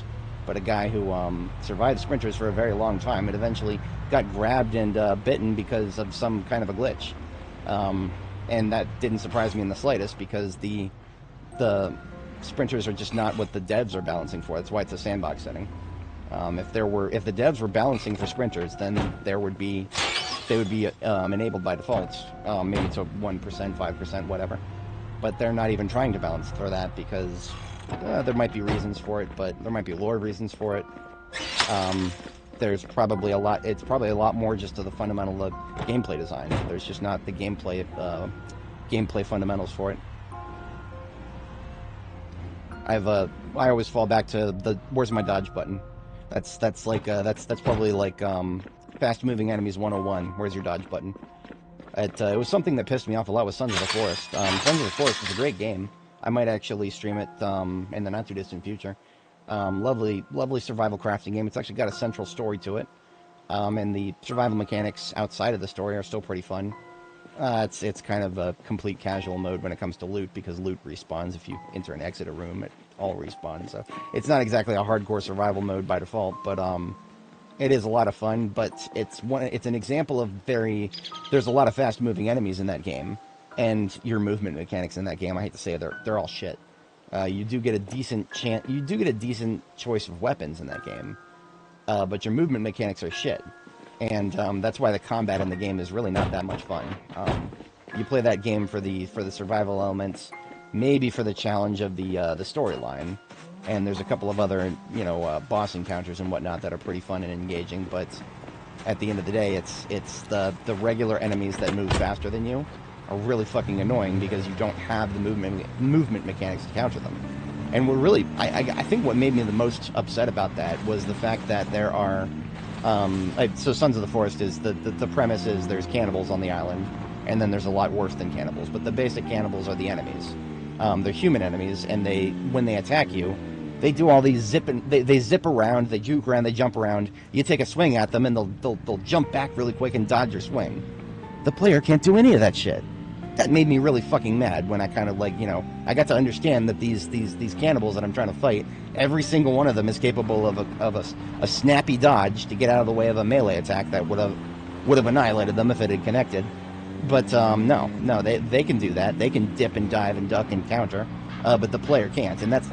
but a guy who survived sprinters for a very long time and eventually got grabbed and bitten because of some kind of a glitch, and that didn't surprise me in the slightest, because the sprinters are just not what the devs are balancing for. That's why it's a sandbox setting. If the devs were balancing for sprinters, then they would be enabled by default, maybe to 1%, 5%, whatever. But they're not even trying to balance for that, because there might be reasons for it, but there might be lore reasons for it. There's probably a lot. It's probably a lot more just to the fundamental gameplay design. There's just not the gameplay fundamentals for it. I always fall back to the where's my dodge button. That's probably like fast moving enemies 101. Where's your dodge button? It was something that pissed me off a lot with Sons of the Forest. Sons of the Forest is a great game. I might actually stream it in the not too distant future. Lovely survival crafting game. It's actually got a central story to it, and the survival mechanics outside of the story are still pretty fun. It's kind of a complete casual mode when it comes to loot, because loot respawns if you enter and exit a room. It all respawns, so it's not exactly a hardcore survival mode by default, but it is a lot of fun. But it's an example of there's a lot of fast moving enemies in that game, and your movement mechanics in that game, I hate to say it, they're all shit. You do get a decent choice of weapons in that game, but your movement mechanics are shit. And that's why the combat in the game is really not that much fun. You play that game for the survival elements, maybe for the challenge of the storyline, and there's a couple of other boss encounters and whatnot that are pretty fun and engaging. But at the end of the day, it's the regular enemies that move faster than you are really fucking annoying, because you don't have the movement mechanics to counter them. And what really I think what made me the most upset about that was the fact that there are. So Sons of the Forest is the premise is there's cannibals on the island, and then there's a lot worse than cannibals, but the basic cannibals are the enemies. They're human enemies, and when they attack you, they do all these they zip around, they juke around, they jump around. You take a swing at them, and they'll jump back really quick and dodge your swing. The player can't do any of that shit. That made me really fucking mad when I kind of I got to understand that these cannibals that I'm trying to fight, every single one of them is capable of a snappy dodge to get out of the way of a melee attack that would have annihilated them if it had connected. But no, they can do that. They can dip and dive and duck and counter, but the player can't, and that's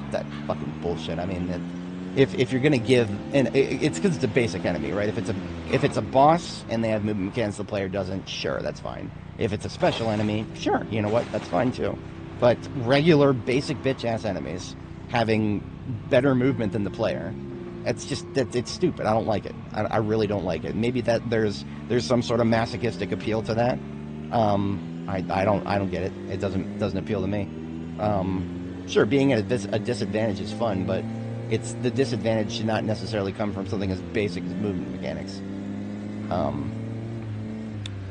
fucking bullshit. I mean, if you're gonna give, and it's because it's a basic enemy, right? If it's a boss and they have movement mechanics the player doesn't, sure, that's fine. If it's a special enemy, sure, you know what, that's fine too. But regular, basic bitch-ass enemies having better movement than the player, it's stupid. I don't like it. I really don't like it. Maybe that there's some sort of masochistic appeal to that. I don't get it. It doesn't appeal to me. Sure, being at a disadvantage is fun, but the disadvantage should not necessarily come from something as basic as movement mechanics.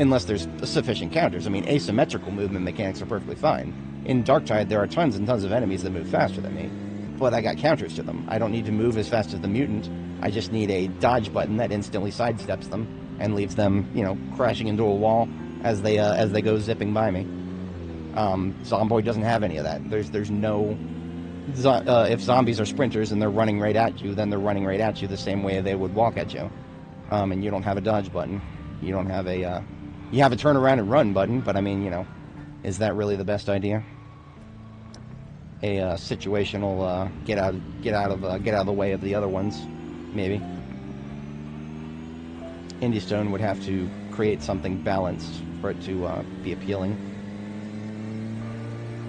Unless there's sufficient counters. I mean, asymmetrical movement mechanics are perfectly fine. In Darktide, there are tons and tons of enemies that move faster than me, but I got counters to them. I don't need to move as fast as the mutant. I just need a dodge button that instantly sidesteps them and leaves them, crashing into a wall as they go zipping by me. Zomboid doesn't have any of that. There's no... if zombies are sprinters and they're running right at you, then they're running right at you the same way they would walk at you. And you don't have a dodge button. You don't have a... You have a turn around and run button, but I mean, is that really the best idea? A situational get out of the way of the other ones, maybe. Indie Stone would have to create something balanced for it to be appealing.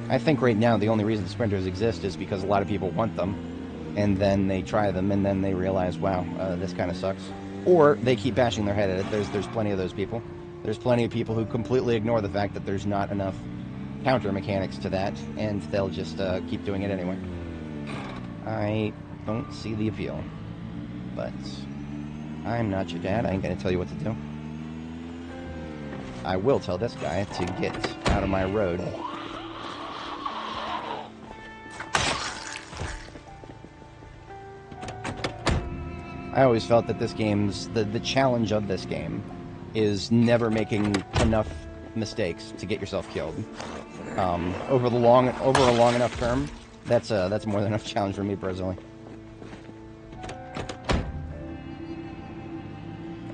I think right now the only reason sprinters exist is because a lot of people want them, and then they try them, and then they realize, wow, this kind of sucks. Or they keep bashing their head at it. There's plenty of those people. There's plenty of people who completely ignore the fact that there's not enough counter mechanics to that, and they'll just keep doing it anyway. I don't see the appeal, but I'm not your dad. I ain't gonna tell you what to do. I will tell this guy to get out of my road. I always felt that this game's the challenge of this game is never making enough mistakes to get yourself killed. Over a long enough term, that's more than enough challenge for me personally.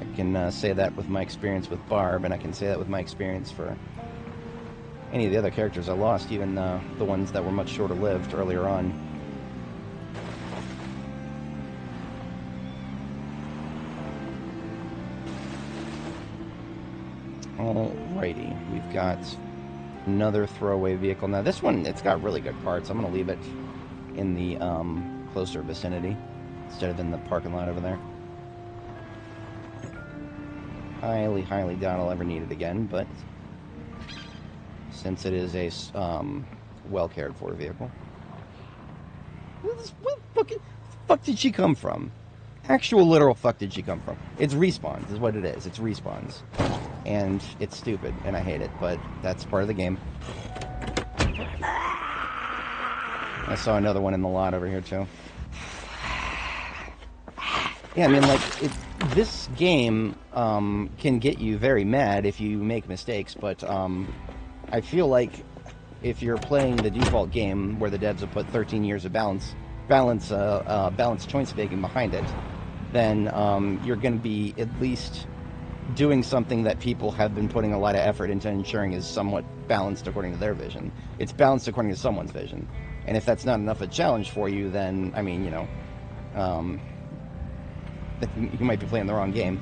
I can say that with my experience with Barb, and I can say that with my experience for any of the other characters I lost, even the ones that were much shorter lived earlier on. Alrighty, we've got another throwaway vehicle. Now this one, it's got really good parts. I'm going to leave it in the closer vicinity instead of in the parking lot over there. Highly, highly doubt I'll ever need it again, but since it is a well cared for vehicle. Where the fuck did she come from? Actual literal fuck did she come from? It's respawns is what it is. It's respawns. And it's stupid, and I hate it, but that's part of the game. I saw another one in the lot over here, too. Yeah, I mean, like, this game can get you very mad if you make mistakes, but I feel like if you're playing the default game where the devs have put 13 years of balanced choice making behind it, then you're going to be at least doing something that people have been putting a lot of effort into ensuring is somewhat balanced according to their vision. It's balanced according to someone's vision. And if that's not enough of a challenge for you, then, I mean, you know, you might be playing the wrong game.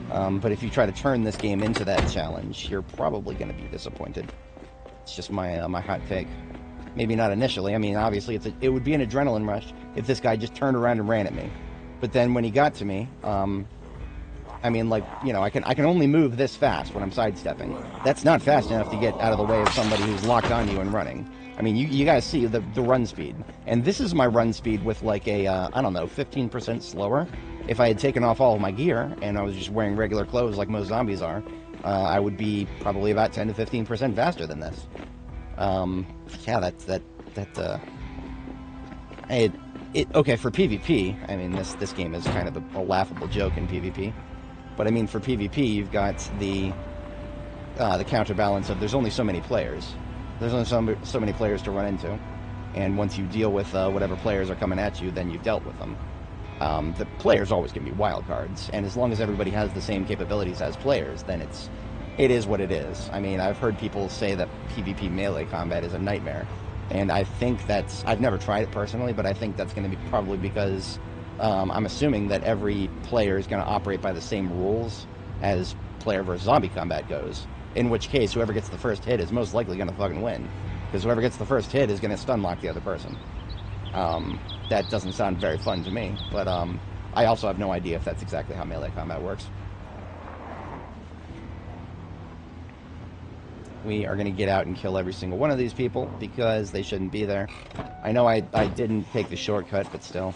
But if you try to turn this game into that challenge, you're probably going to be disappointed. It's just my my hot take. Maybe not initially. I mean, obviously, it would be an adrenaline rush if this guy just turned around and ran at me. But then when he got to me, I mean, like, you know, I can only move this fast when I'm sidestepping. That's not fast enough to get out of the way of somebody who's locked on you and running. I mean, you guys see the run speed. And this is my run speed with, like, a, I don't know, 15% slower. If I had taken off all of my gear and I was just wearing regular clothes like most zombies are, I would be probably about 10 to 15% faster than this. Yeah, okay, for PvP, I mean, this game is kind of a laughable joke in PvP. But I mean, for PvP, you've got the counterbalance of there's only so many players. There's only so many players to run into. And once you deal with whatever players are coming at you, then you've dealt with them. The players always can be wild cards. And as long as everybody has the same capabilities as players, then it is what it is. I mean, I've heard people say that PvP melee combat is a nightmare. And I think I've never tried it personally, but I think that's going to be probably because I'm assuming that every player is going to operate by the same rules as player versus zombie combat goes. In which case, whoever gets the first hit is most likely going to fucking win. Because whoever gets the first hit is going to stun lock the other person. That doesn't sound very fun to me, but I also have no idea if that's exactly how melee combat works. We are going to get out and kill every single one of these people because they shouldn't be there. I know I didn't take the shortcut, but still.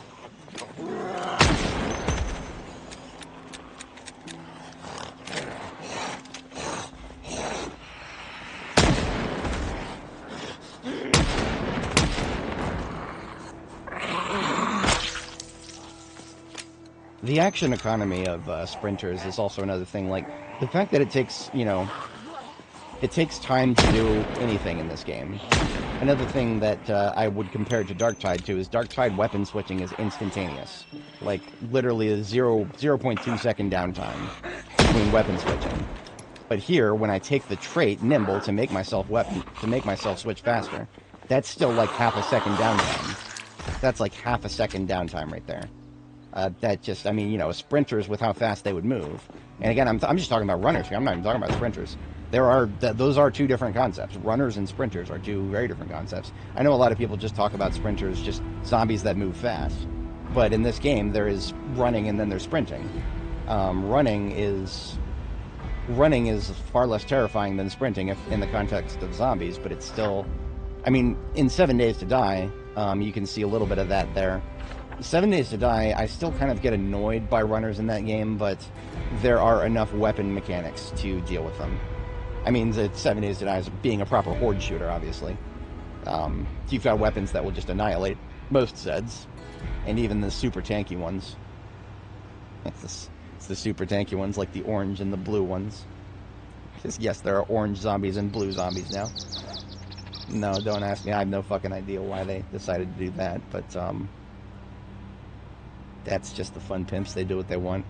The action economy of sprinters is also another thing. Like, the fact that it takes, you know, it takes time to do anything in this game. Another thing that I would compare it to Darktide to is Darktide weapon switching is instantaneous. Like, literally a 0.2 second downtime between weapon switching. But here, when I take the trait Nimble to make myself switch faster, that's still like half a second downtime. That's like half a second downtime right there. That just, I mean, sprinters with how fast they would move. And again, I'm just talking about runners here. I'm not even talking about sprinters. Those are two different concepts. Runners and sprinters are two very different concepts. I know a lot of people just talk about sprinters, just zombies that move fast. But in this game, there is running and then there's sprinting. Running is far less terrifying than sprinting if in the context of zombies, but it's still, I mean, in 7 Days to Die, you can see a little bit of that there. 7 Days to Die, I still kind of get annoyed by runners in that game, but there are enough weapon mechanics to deal with them. I mean, the 7 Days to Die is being a proper horde shooter, obviously. You've got weapons that will just annihilate most Zeds, and even the super tanky ones. It's the super tanky ones, like the orange and the blue ones. Because, yes, there are orange zombies and blue zombies now. No, don't ask me. I have no fucking idea why they decided to do that, but, that's just the fun pimps. They do what they want.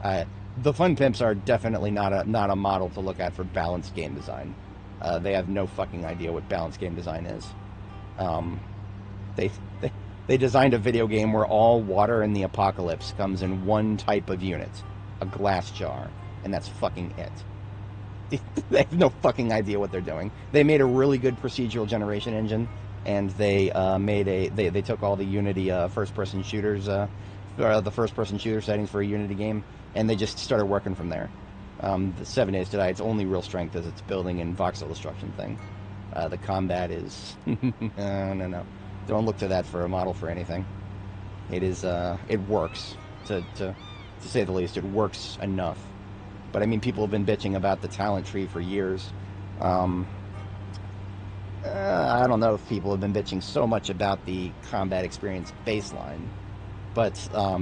The fun pimps are definitely not a model to look at for balanced game design. They have no fucking idea what balanced game design is. They designed a video game where all water in the apocalypse comes in one type of unit, a glass jar, and that's fucking it. They have no fucking idea what they're doing. They made a really good procedural generation engine, and they they took all the Unity first-person shooters, the first-person shooter settings for a Unity game, and they just started working from there. The 7 Days to Die, its only real strength is its building and voxel destruction thing. The combat is no. Don't look to that for a model for anything. It is it works to say the least. It works enough. But I mean, people have been bitching about the talent tree for years. I don't know if people have been bitching so much about the combat experience baseline, but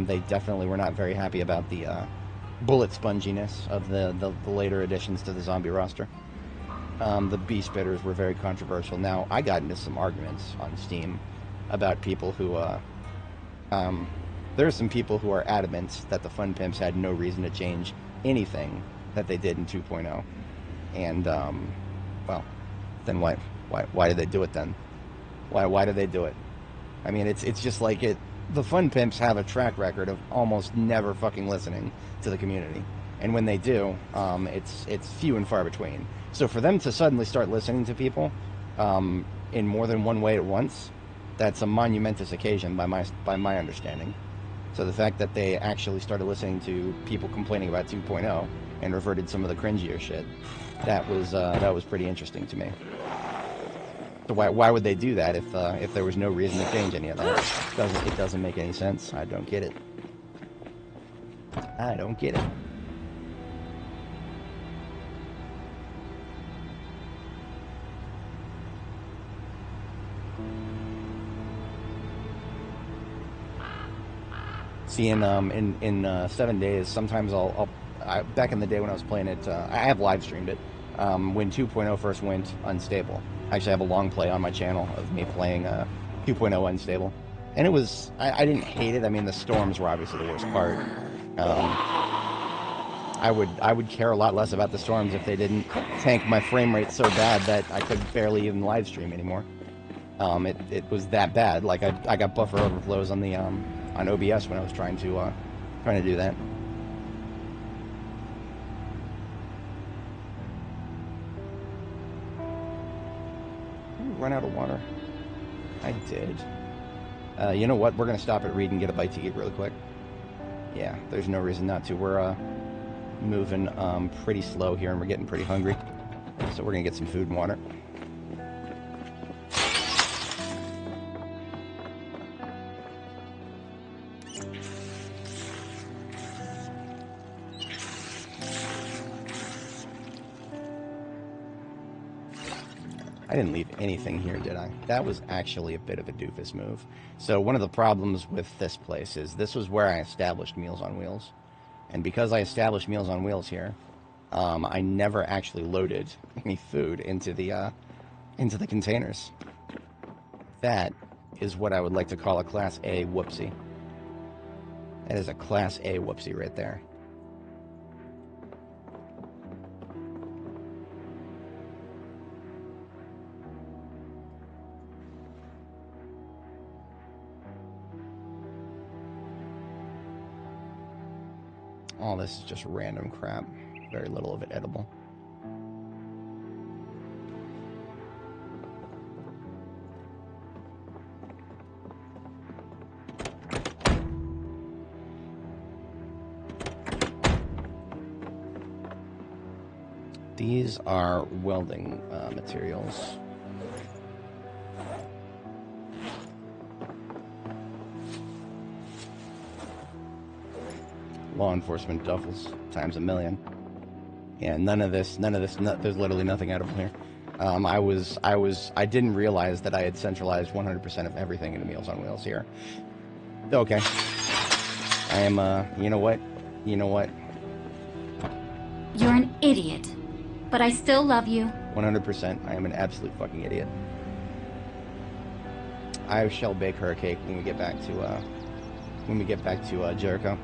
they definitely were not very happy about the bullet sponginess of the later additions to the zombie roster. The beast bitters were very controversial. Now, I got into some arguments on Steam about people who, there are some people who are adamant that the Fun Pimps had no reason to change anything that they did in 2.0. And, well, then why did they do it then? Why did they do it? I mean, it's just like the Fun Pimps have a track record of almost never fucking listening to the community. And when they do, it's few and far between. So for them to suddenly start listening to people in more than one way at once, that's a monumentous occasion by my understanding. So the fact that they actually started listening to people complaining about 2.0 and reverted some of the cringier shit, that was pretty interesting to me. So why would they do that if there was no reason to change any of that? It doesn't make any sense. I don't get it. I don't get it. See, in 7 days, sometimes back in the day when I was playing it, I have live streamed it when 2.0 first went unstable. I actually have a long play on my channel of me playing 2.0 unstable, and it was I didn't hate it. I mean, the storms were obviously the worst part. I would care a lot less about the storms if they didn't tank my frame rate so bad that I could barely even live stream anymore. It was that bad. Like I got buffer overflows on the on OBS when I was trying to do that. Run out of water. I did. You know what? We're gonna stop at Reed and get a bite to eat really quick. Yeah, there's no reason not to. We're moving pretty slow here, and we're getting pretty hungry. So we're gonna get some food and water. I didn't leave anything here, did I? That was actually a bit of a doofus move. So one of the problems with this place is this was where I established Meals on Wheels. And because I established Meals on Wheels here, I never actually loaded any food into the containers. That is what I would like to call a Class A whoopsie. That is a Class A whoopsie right there. All this is just random crap. Very little of it edible. These are welding materials. Law enforcement duffels times a million. Yeah, none of this, there's literally nothing edible here. I didn't realize that I had centralized 100% of everything into Meals on Wheels here. Okay. I am, you know what? You know what? You're an idiot, but I still love you. 100%. I am an absolute fucking idiot. I shall bake her a cake when we get back to, Jericho.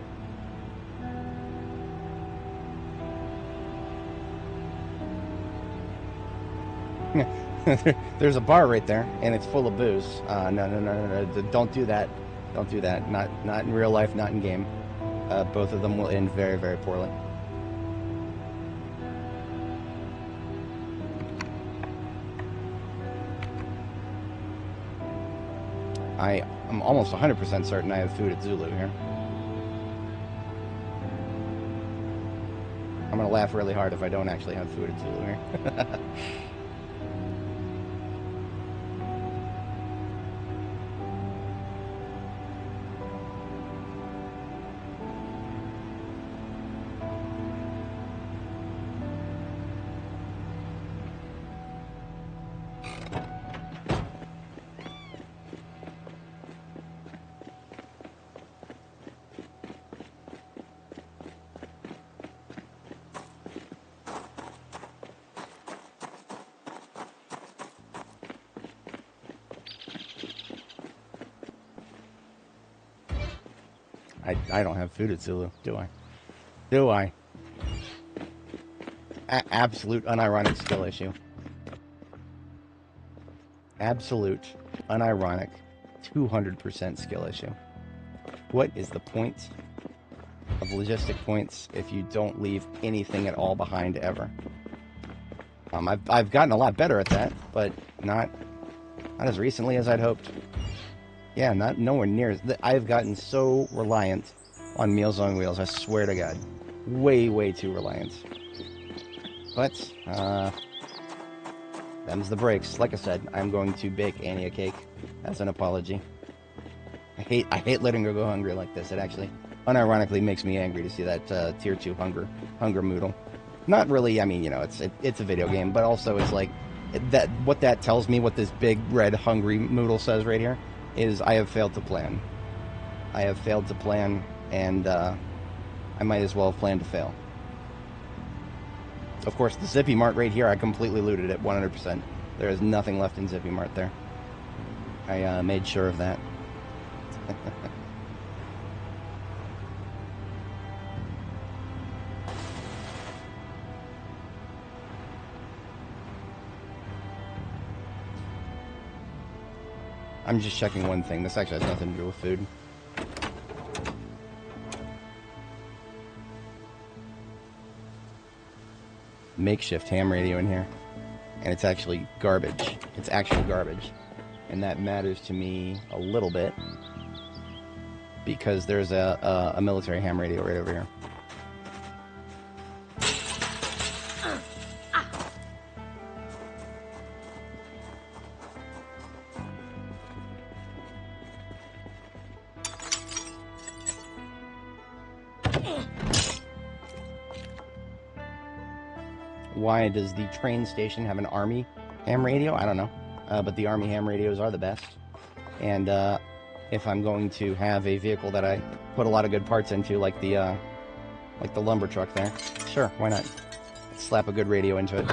There's a bar right there, and it's full of booze. No. Don't do that. Don't do that. Not in real life, not in game. Both of them will end very, very poorly. I'm almost 100% certain I have food at Zulu here. I'm gonna laugh really hard if I don't actually have food at Zulu here. I don't have food at Zulu, do I? Do I? Absolute unironic skill issue. Absolute unironic 200% skill issue. What is the point of logistic points if you don't leave anything at all behind ever? I've gotten a lot better at that, but not as recently as I'd hoped. Yeah, nowhere near. I've gotten so reliant on Meals on Wheels, I swear to God. Way, way too reliant. But, them's the breaks. Like I said, I'm going to bake Annie a cake as an apology. I hate letting her go hungry like this. It actually, unironically, makes me angry to see that tier 2 hunger moodle. Not really, I mean, you know, it's a video game, but also it's like, what that tells me, what this big red hungry moodle says right here, is I have failed to plan. I have failed to plan, and I might as well have planned to fail. Of course, the Zippy Mart right here, I completely looted it 100%. There is nothing left in Zippy Mart there. I made sure of that. I'm just checking one thing. This actually has nothing to do with food. Makeshift ham radio in here. And it's actually garbage. It's actual garbage. And that matters to me a little bit. Because there's a military ham radio right over here. Why does the train station have an army ham radio? I don't know. But the army ham radios are the best. And if I'm going to have a vehicle that I put a lot of good parts into, like the lumber truck there, sure, why not? Slap a good radio into it.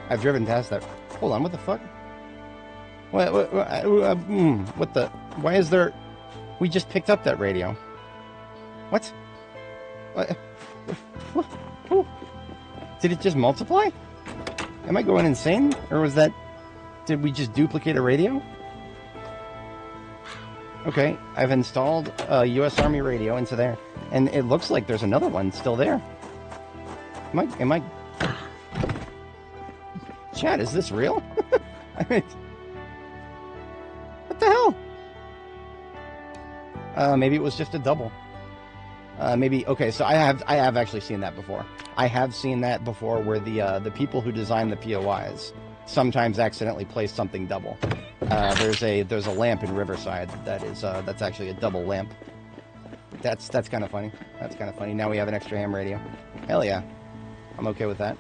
I've driven past that. Hold on, what the fuck? What the? Why is there? We just picked up that radio. What? What? Did it just multiply? Am I going insane? Or was that... Did we just duplicate a radio? Okay, I've installed a U.S. Army radio into there, and it looks like there's another one still there. Am I... Chat, is this real? I mean, what the hell? Maybe it was just a double. Maybe, okay, so I have actually seen that before. I have seen that before where the people who design the POIs sometimes accidentally place something double. There's a lamp in Riverside that's actually a double lamp. That's kind of funny. That's kind of funny. Now we have an extra ham radio. Hell yeah. I'm okay with that.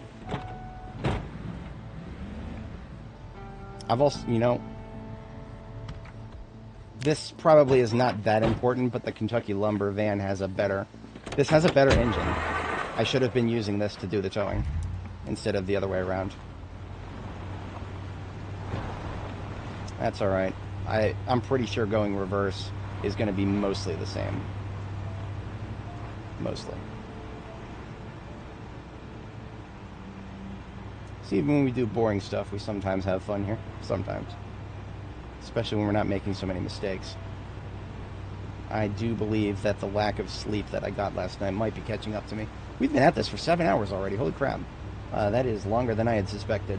I've also, you know, this probably is not that important, but the Kentucky Lumber van has a better... This has a better engine. I should have been using this to do the towing instead of the other way around. That's alright. I'm pretty sure going reverse is going to be mostly the same. Mostly. See, even when we do boring stuff, we sometimes have fun here. Sometimes. Especially when we're not making so many mistakes. I do believe that the lack of sleep that I got last night might be catching up to me. We've been at this for 7 hours already. Holy crap. That is longer than I had suspected.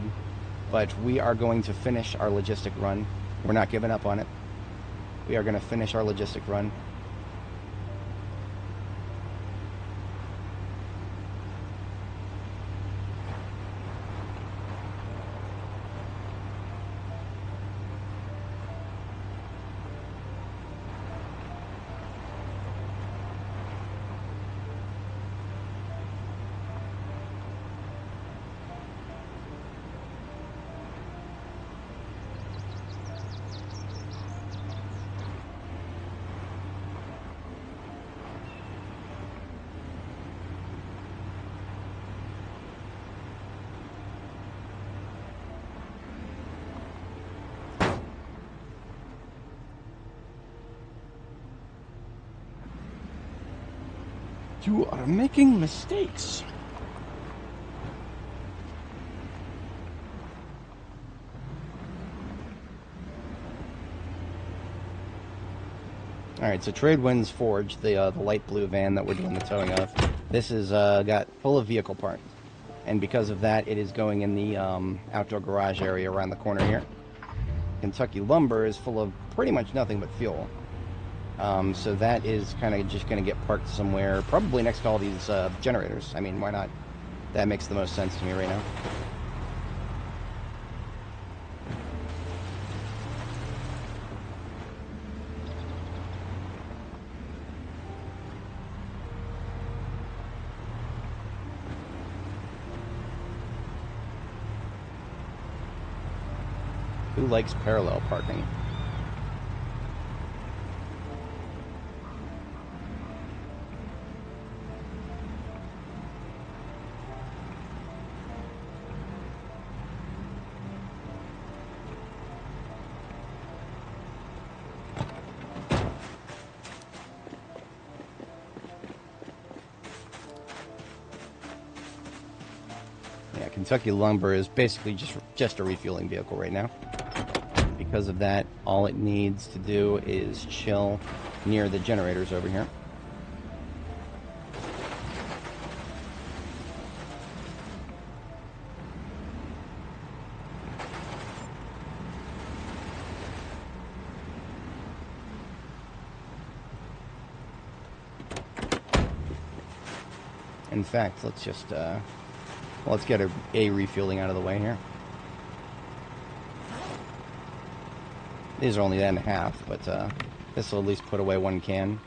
But we are going to finish our logistic run. We're not giving up on it. We are going to finish our logistic run. You are making mistakes. Alright, so Tradewinds Forge, the light blue van that we're doing the towing of, this is got full of vehicle parts. And because of that, it is going in the outdoor garage area around the corner here. Kentucky Lumber is full of pretty much nothing but fuel. So that is kind of just going to get parked somewhere, probably next to all these generators. I mean, why not? That makes the most sense to me right now. Who likes parallel parking? Kentucky Lumber is basically just a refueling vehicle right now. Because of that, all it needs to do is chill near the generators over here. In fact, let's just let's get a refueling out of the way here. These are only that and a half, but this will at least put away one can.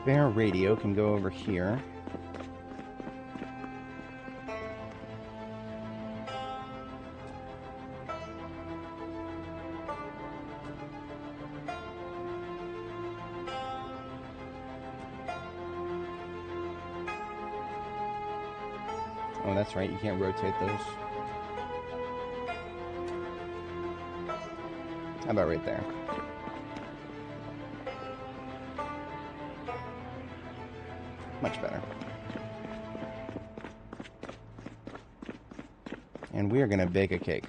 spare radio can go over here. Oh, that's right, you can't rotate those. How about right there? Much better. And we are going to bake a cake.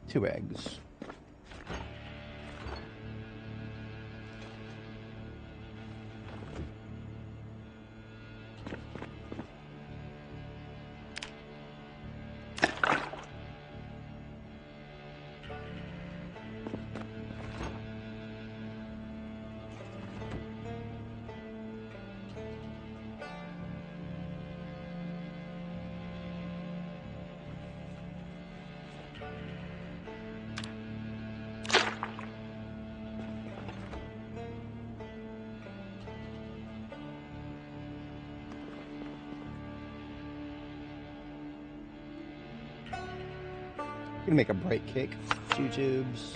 Two eggs. Gonna make a bright cake. 2 tubes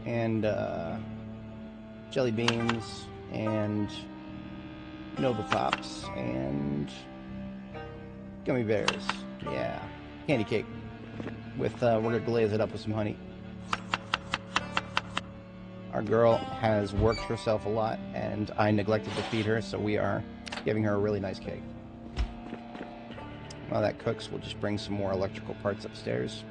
and jelly beans and Nova Pops and gummy bears. Yeah, candy cake. With we're gonna glaze it up with some honey. Our girl has worked herself a lot, and I neglected to feed her, so we are giving her a really nice cake. While that cooks, we'll just bring some more electrical parts upstairs.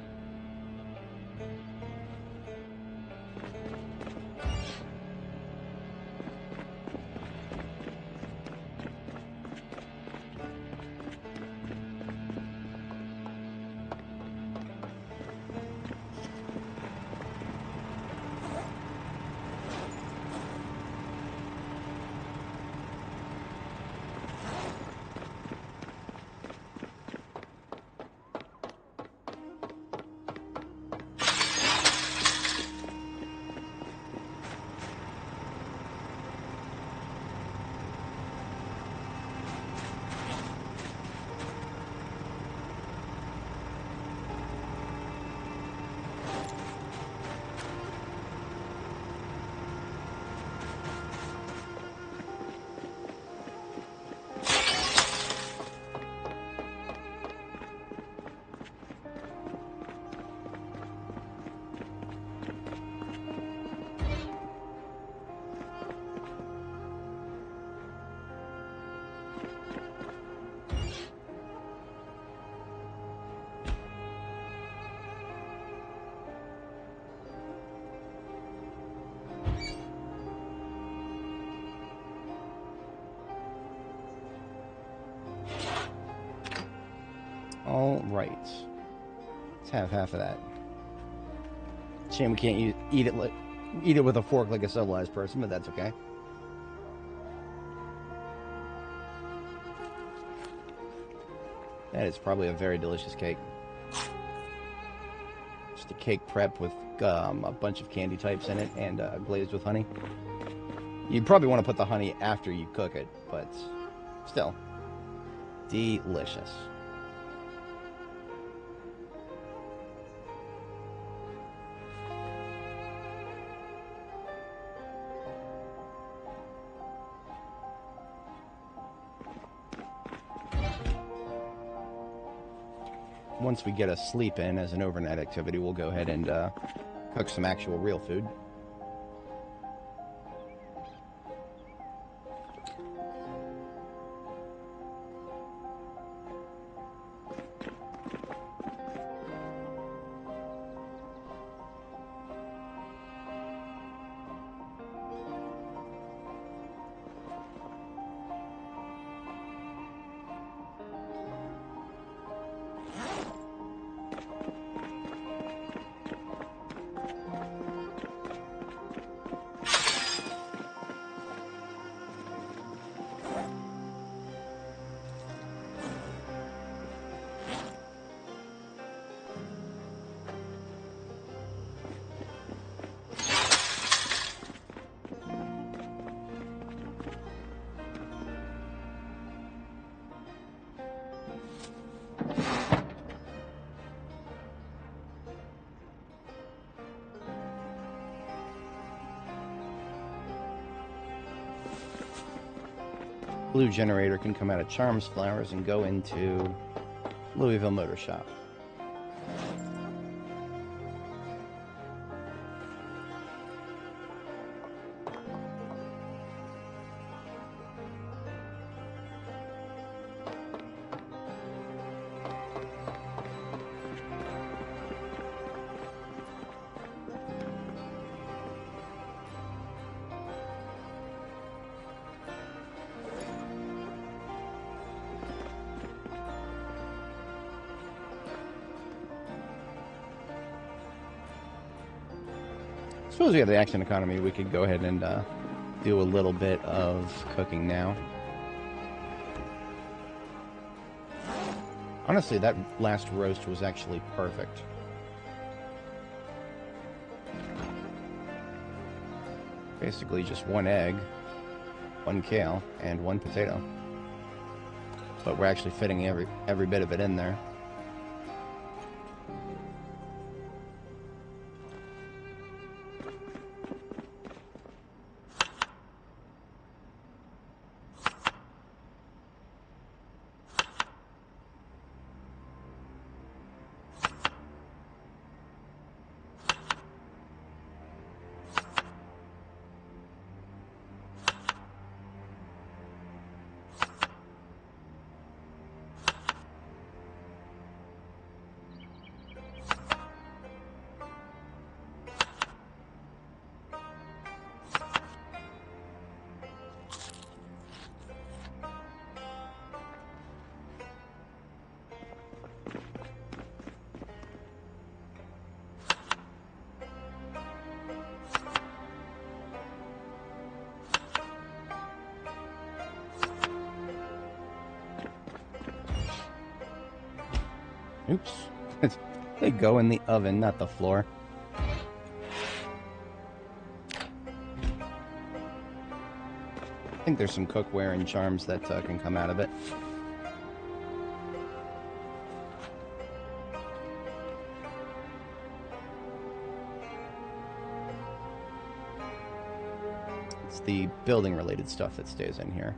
All right, let's have half of that. Shame we can't eat it with a fork like a civilized person, but that's okay. That is probably a very delicious cake. Just a cake prep with a bunch of candy types in it and glazed with honey. You'd probably want to put the honey after you cook it, but still, delicious. Once we get a sleep in as an overnight activity, we'll go ahead and cook some actual real food. blue generator can come out of Charms Flowers and go into Louisville Motor Shop. Suppose we have the action economy, we could go ahead and do a little bit of cooking now. Honestly, that last roast was actually perfect. Basically just one egg, one kale, and one potato. But we're actually fitting every bit of it in there. Oops. They go in the oven, not the floor. I think there's some cookware and charms that can come out of it. It's the building-related stuff that stays in here.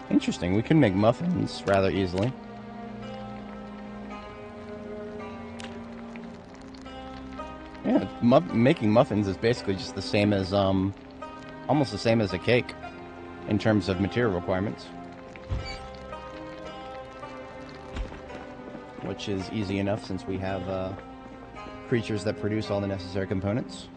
Interesting, we can make muffins rather easily. Yeah, making muffins is basically just the same as, almost the same as a cake in terms of material requirements. Which is easy enough since we have creatures that produce all the necessary components.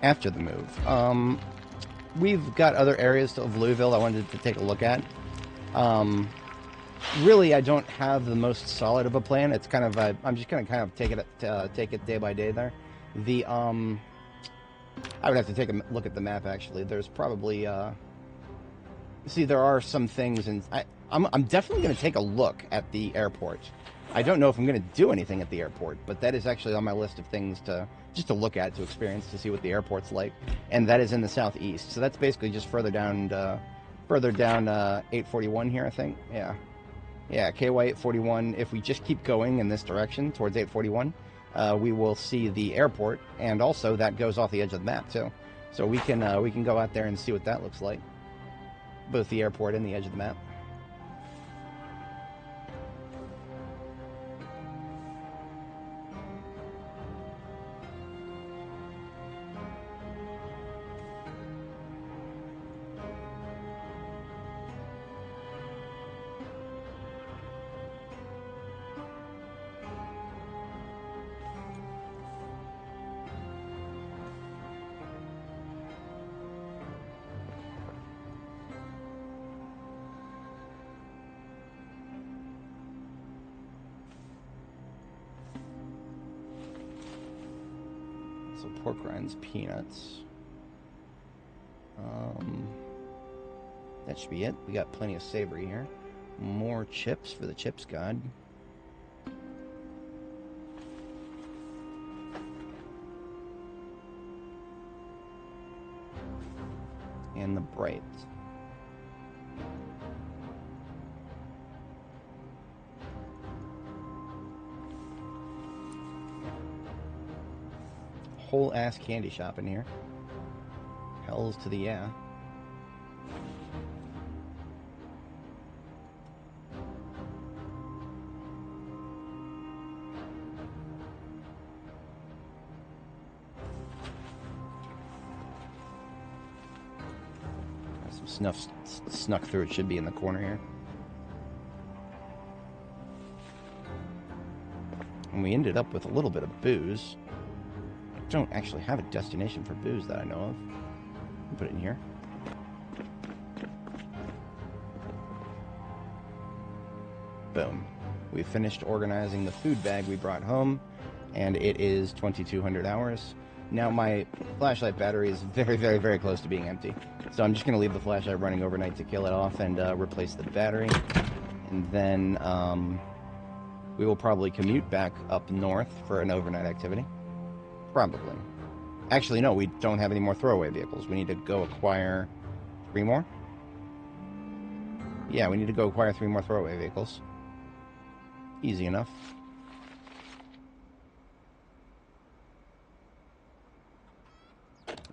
After the move. We've got other areas of Louisville I wanted to take a look at. Really, I don't have the most solid of a plan. It's kind of I'm just going to kind of take it day by day there. I would have to take a look at the map, actually. There's probably... see, there are some things, and I'm definitely going to take a look at the airport. I don't know if I'm going to do anything at the airport, but that is actually on my list of things just to look at, to experience, to see what the airport's like. And that is in the southeast. So that's basically just further down 841 here, I think. Yeah, KY 841. If we just keep going in this direction towards 841, we will see the airport, and also that goes off the edge of the map too. So we can go out there and see what that looks like, both the airport and the edge of the map. So pork rinds, peanuts. That should be it. We got plenty of savory here. More chips for the chips god. And the bright. Whole ass candy shop in here. Hells to the yeah. Some snuff snuck through. It should be in the corner here. And we ended up with a little bit of booze. Don't actually have a destination for booze that I know of. I'll put it in here. Boom. We finished organizing the food bag we brought home, and it is 2200 hours. Now my flashlight battery is very, very, very close to being empty. So I'm just going to leave the flashlight running overnight to kill it off and replace the battery. And then we will probably commute back up north for an overnight activity. Probably. Actually, no, we don't have any more throwaway vehicles. We need to go acquire 3 more? Yeah, we need to go acquire 3 more throwaway vehicles. Easy enough.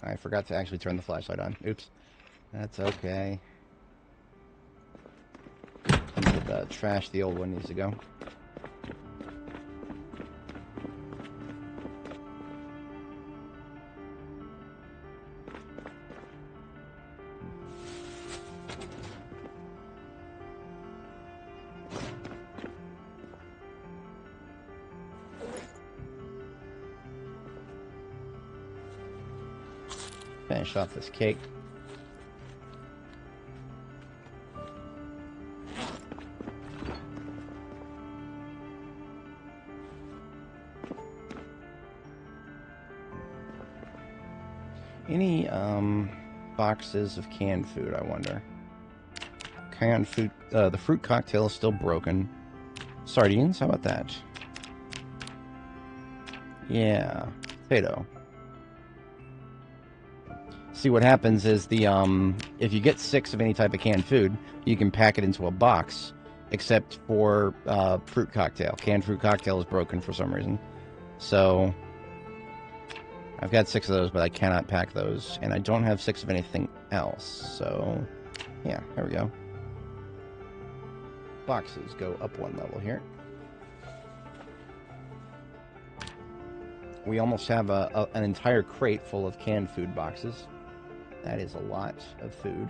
I forgot to actually turn the flashlight on. Oops. That's okay. Into the trash, the old one needs to go. Finish off this cake. Any boxes of canned food, I wonder. Canned food, the fruit cocktail is still broken. Sardines, how about that? Yeah, potato. See, what happens is the if you get 6 of any type of canned food, you can pack it into a box, except for fruit cocktail. Canned fruit cocktail is broken for some reason. So I've got 6 of those, but I cannot pack those, and I don't have 6 of anything else. So yeah, there we go. Boxes go up 1 level here. We almost have an entire crate full of canned food boxes. That is a lot of food.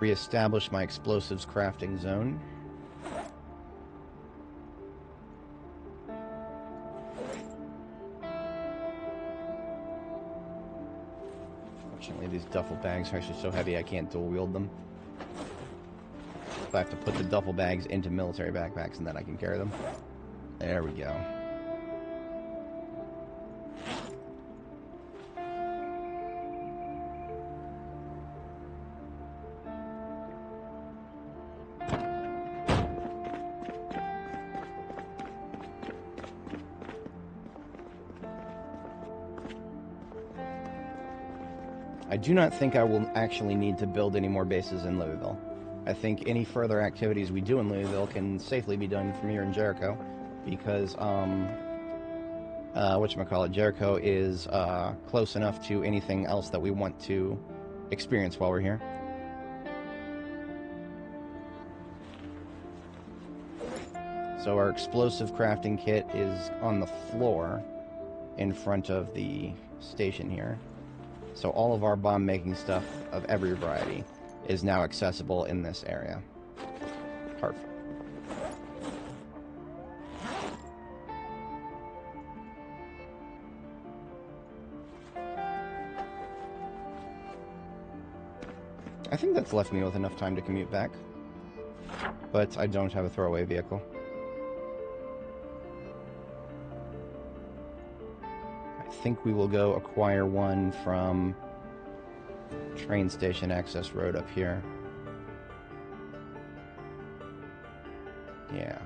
Reestablish my explosives crafting zone. Fortunately, these duffel bags are actually so heavy I can't dual wield them. So I have to put the duffel bags into military backpacks and then I can carry them. There we go. I do not think I will actually need to build any more bases in Louisville. I think any further activities we do in Louisville can safely be done from here in Jericho, because, whatchamacallit, Jericho is close enough to anything else that we want to experience while we're here. So our explosive crafting kit is on the floor in front of the station here. So all of our bomb making stuff of every variety is now accessible in this area. Perfect. I think that's left me with enough time to commute back, but I don't have a throwaway vehicle. I think we will go acquire one from train station access road up here. Yeah.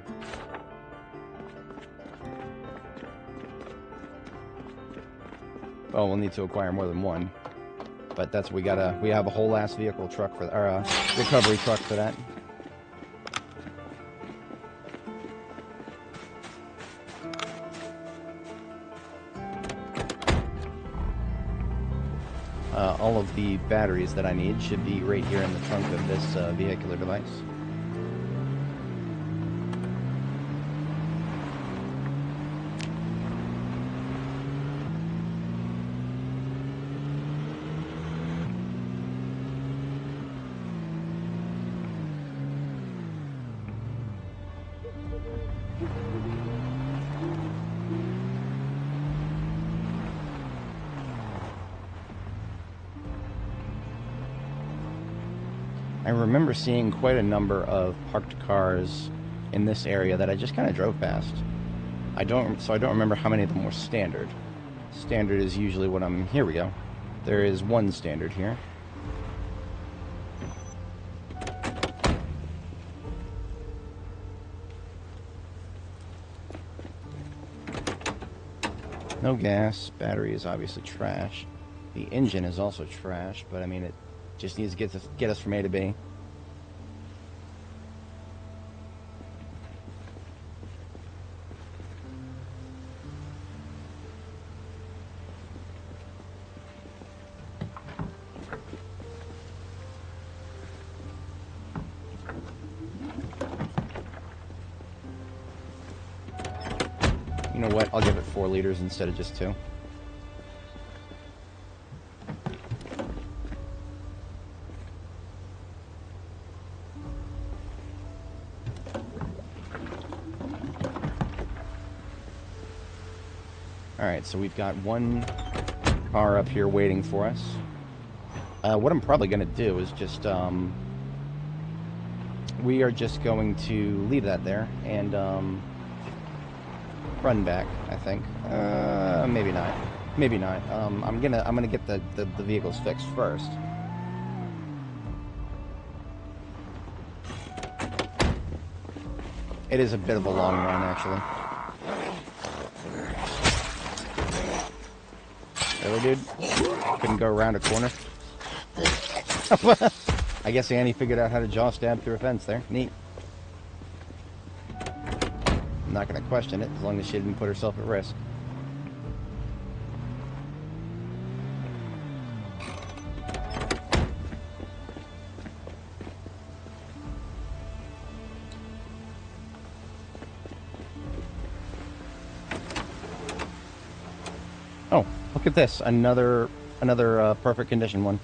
Well, we'll need to acquire more than one, but that's we have a whole ass vehicle truck for, or recovery truck for that. All of the batteries that I need should be right here in the trunk of this vehicular device. I remember seeing quite a number of parked cars in this area that I just kind of drove past. I don't remember how many of them were standard. Standard is usually what I'm... Here we go. There is one standard here. No gas. Battery is obviously trash. The engine is also trash, but I mean, it just needs to get us from A to B. You know what? I'll give it 4 liters instead of just 2. Alright, so we've got one car up here waiting for us. What I'm probably going to do is just, we are just going to leave that there and, run back, I think. Maybe not. Maybe not. I'm gonna get the vehicles fixed first. It is a bit of a long run, actually. Really, dude? Couldn't go around a corner? I guess Annie figured out how to jaw stab through a fence there. Neat. I'm not going to question it, as long as she didn't put herself at risk. Oh, look at this. Another perfect condition one.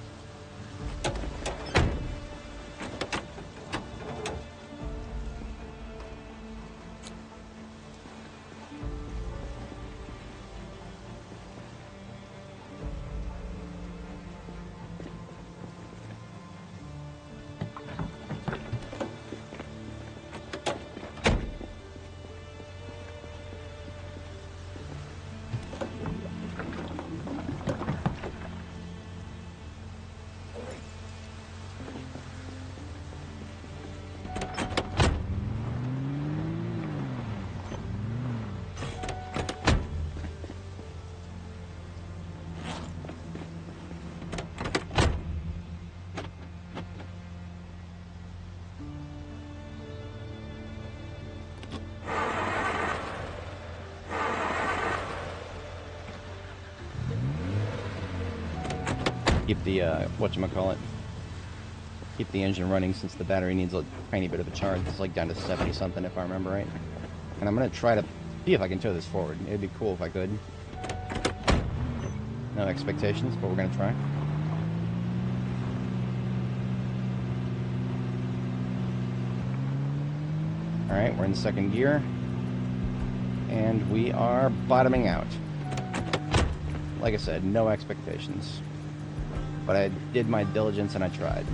keep the, whatchamacallit, keep the engine running since the battery needs a tiny bit of a charge. It's like down to 70 something if I remember right. And I'm going to try to see if I can tow this forward. It'd be cool if I could. No expectations, but we're going to try. Alright, we're in second gear. And we are bottoming out. Like I said, no expectations. But I did my diligence and I tried.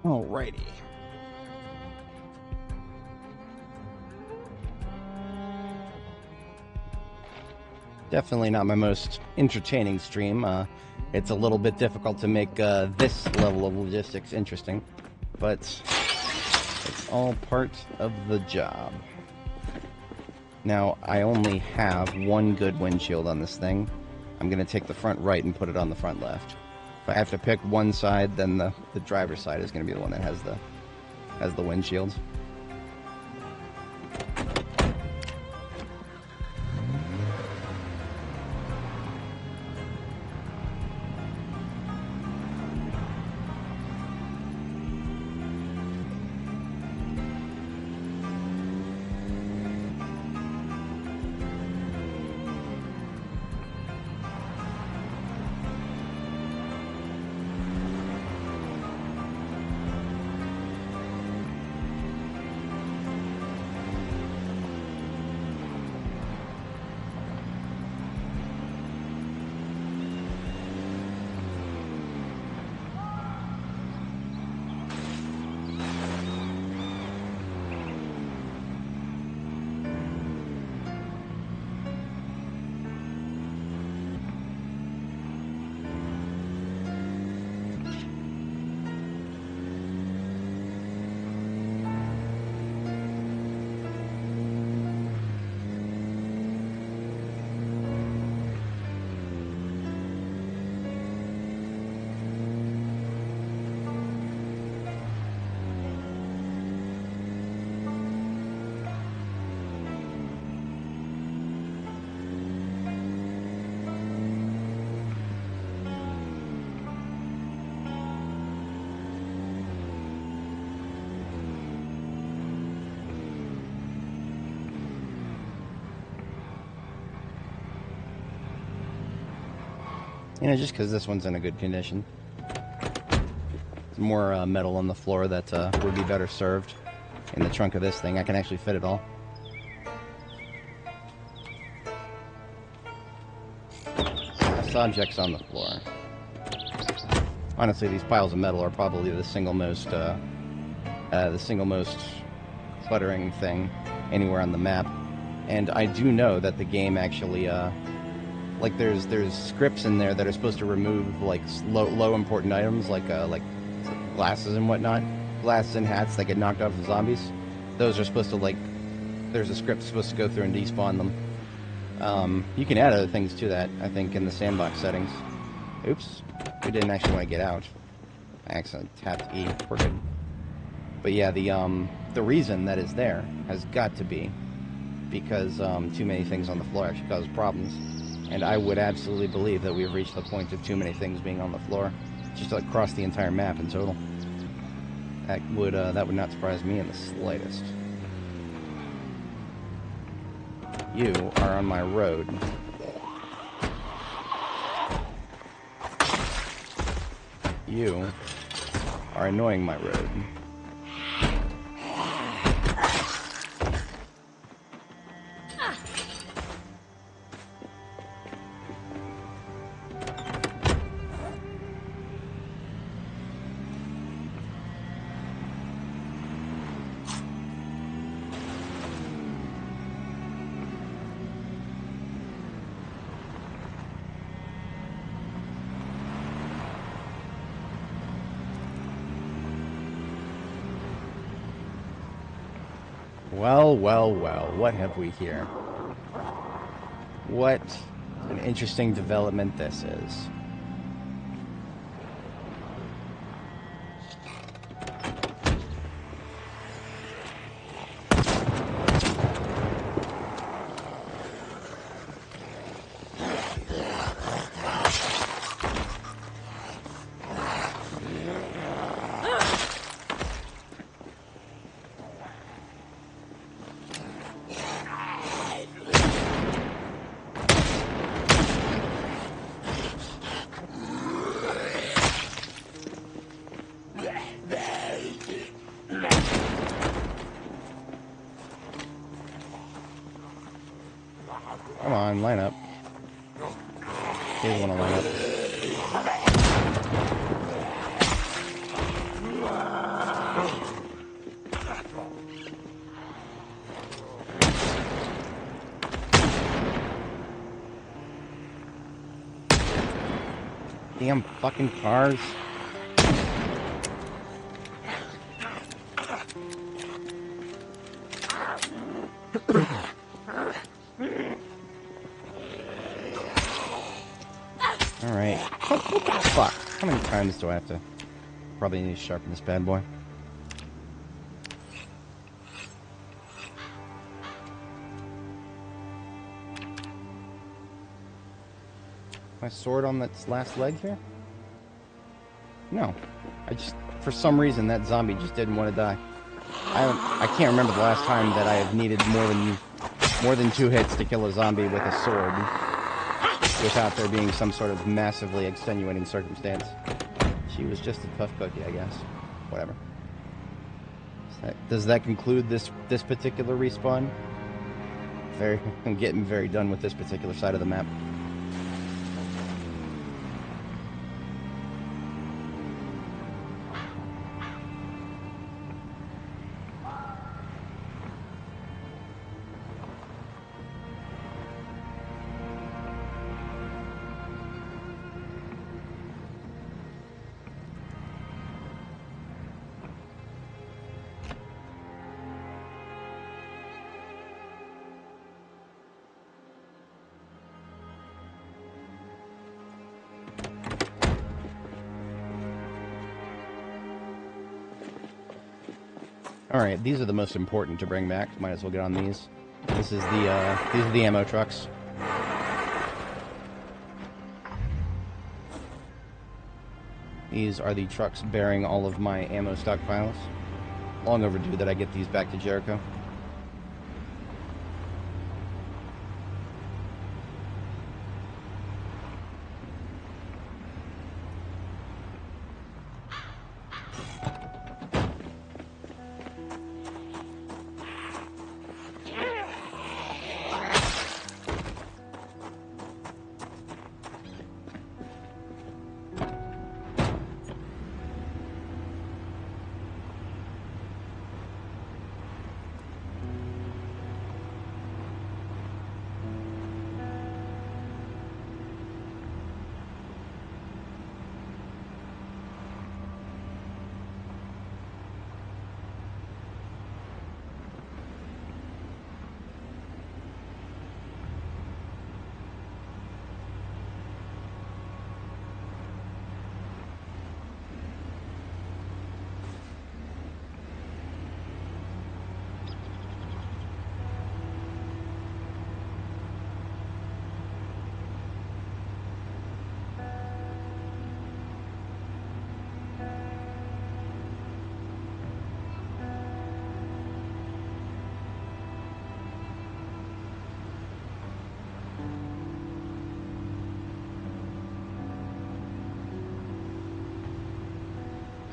Alrighty. Definitely not my most entertaining stream. It's a little bit difficult to make this level of logistics interesting, but it's all part of the job. Now, I only have one good windshield on this thing. I'm going to take the front right and put it on the front left. If I have to pick one side, then the driver's side is going to be the one that has the windshield. You know, just because this one's in a good condition. There's more metal on the floor that would be better served in the trunk of this thing. I can actually fit it all. objects on the floor. Honestly, these piles of metal are probably the single most cluttering thing anywhere on the map. And I do know that the game actually, like there's scripts in there that are supposed to remove like low important items like glasses and whatnot, glasses and hats that get knocked off the zombies. Those are supposed to like, there's a script supposed to go through and despawn them. You can add other things to that, I think, in the sandbox settings. Oops, we didn't actually want to get out. I accidentally tapped E. We're good. But yeah, the reason that is there has got to be because too many things on the floor actually cause problems. And I would absolutely believe that we've reached the point of too many things being on the floor, just across the entire map in total. That would not surprise me in the slightest. You are on my road. You are annoying my road. Well, well, well, what have we here? What an interesting development this is. Come on, line up. He doesn't want to line up. Damn fucking cars. Alright. Fuck. How many times do I have to... Probably need to sharpen this bad boy. My sword on its last leg here? No. I just... For some reason, that zombie just didn't want to die. I can't remember the last time that I have needed more than 2 hits to kill a zombie with a sword without there being some sort of massively extenuating circumstance. She was just a tough cookie, I guess. Whatever. Does that conclude this particular respawn? I'm getting very done with this particular side of the map. Alright, these are the most important to bring back. Might as well get on these. These are the ammo trucks. These are the trucks bearing all of my ammo stockpiles. Long overdue that I get these back to Jericho.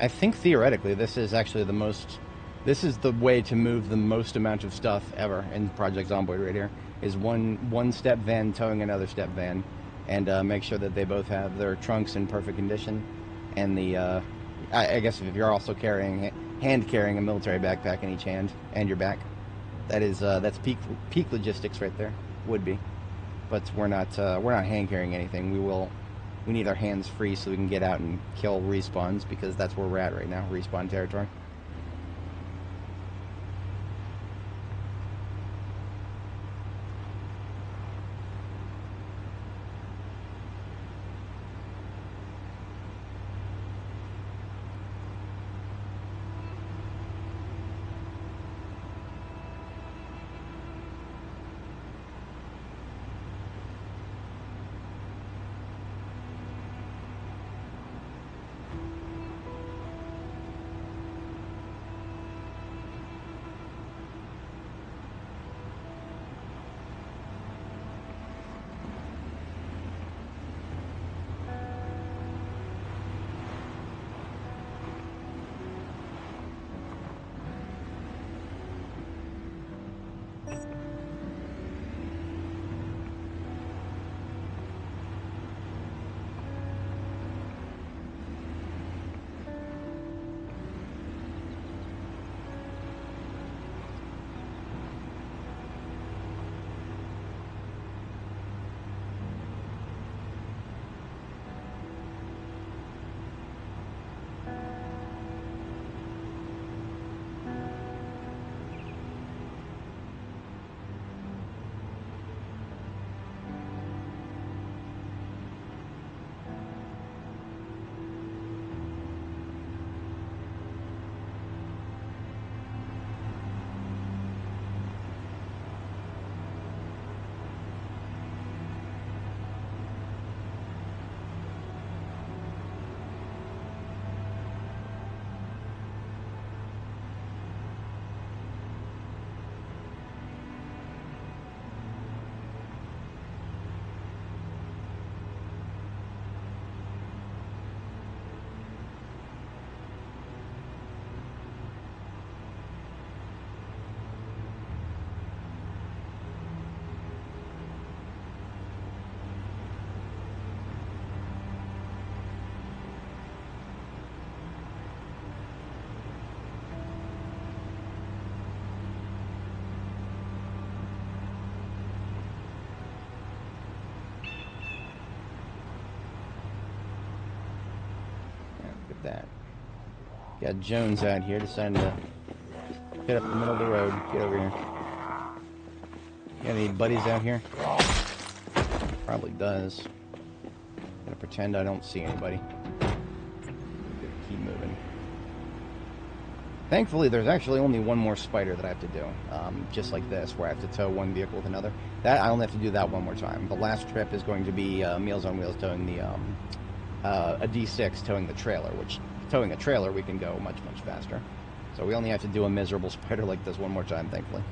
I think theoretically this is actually the most... This is the way to move the most amount of stuff ever in Project Zomboid right here. Is one step van towing another step van. And make sure that they both have their trunks in perfect condition. And the... I guess if you're also hand-carrying a military backpack in each hand and your back. That's peak logistics right there. Would be. But we're not hand-carrying anything. We need our hands free so we can get out and kill respawns, because that's where we're at right now, respawn territory. That. Got Jones out here deciding to hit up the middle of the road. Get over here. Got any buddies out here? Probably does. Gonna pretend I don't see anybody. Keep moving. Thankfully, there's actually only one more spider that I have to do. Just like this, where I have to tow one vehicle with another. That I only have to do that one more time. The last trip is going to be Meals on Wheels towing the a D6 towing the trailer, which towing a trailer we can go much faster. So we only have to do a miserable spider like this one more time, thankfully.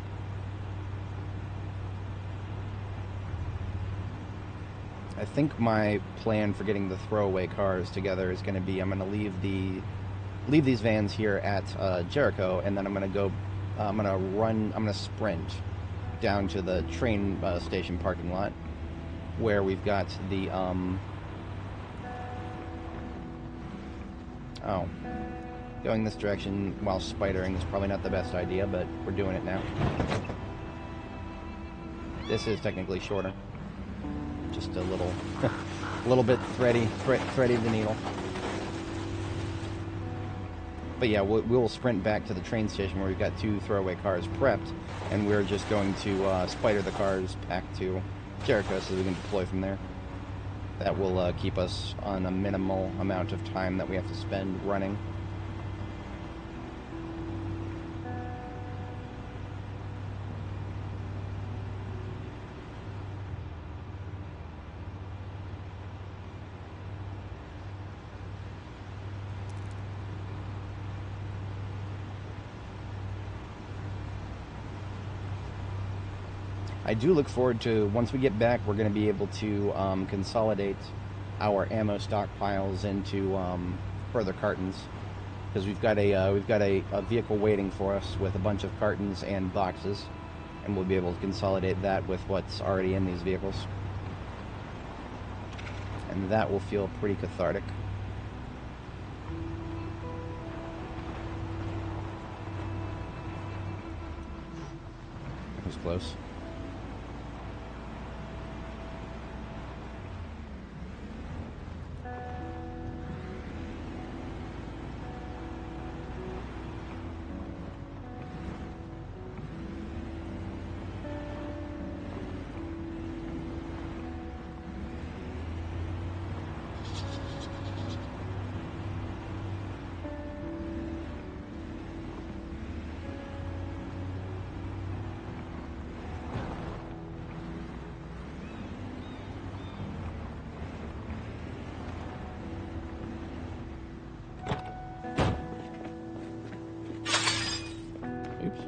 I think my plan for getting the throwaway cars together is going to be I'm going to leave these vans here at Jericho, and then I'm going to sprint down to the train station parking lot where we've got the going this direction while spidering is probably not the best idea, but we're doing it now. This is technically shorter. Just a little bit thready the needle. But yeah, we'll sprint back to the train station where we've got 2 throwaway cars prepped, and we're just going to spider the cars back to Jericho so we can deploy from there. That will keep us on a minimal amount of time that we have to spend running. I do look forward to, once we get back, we're going to be able to consolidate our ammo stockpiles into further cartons because we've got a vehicle waiting for us with a bunch of cartons and boxes, and we'll be able to consolidate that with what's already in these vehicles, and that will feel pretty cathartic. That was close. Oops.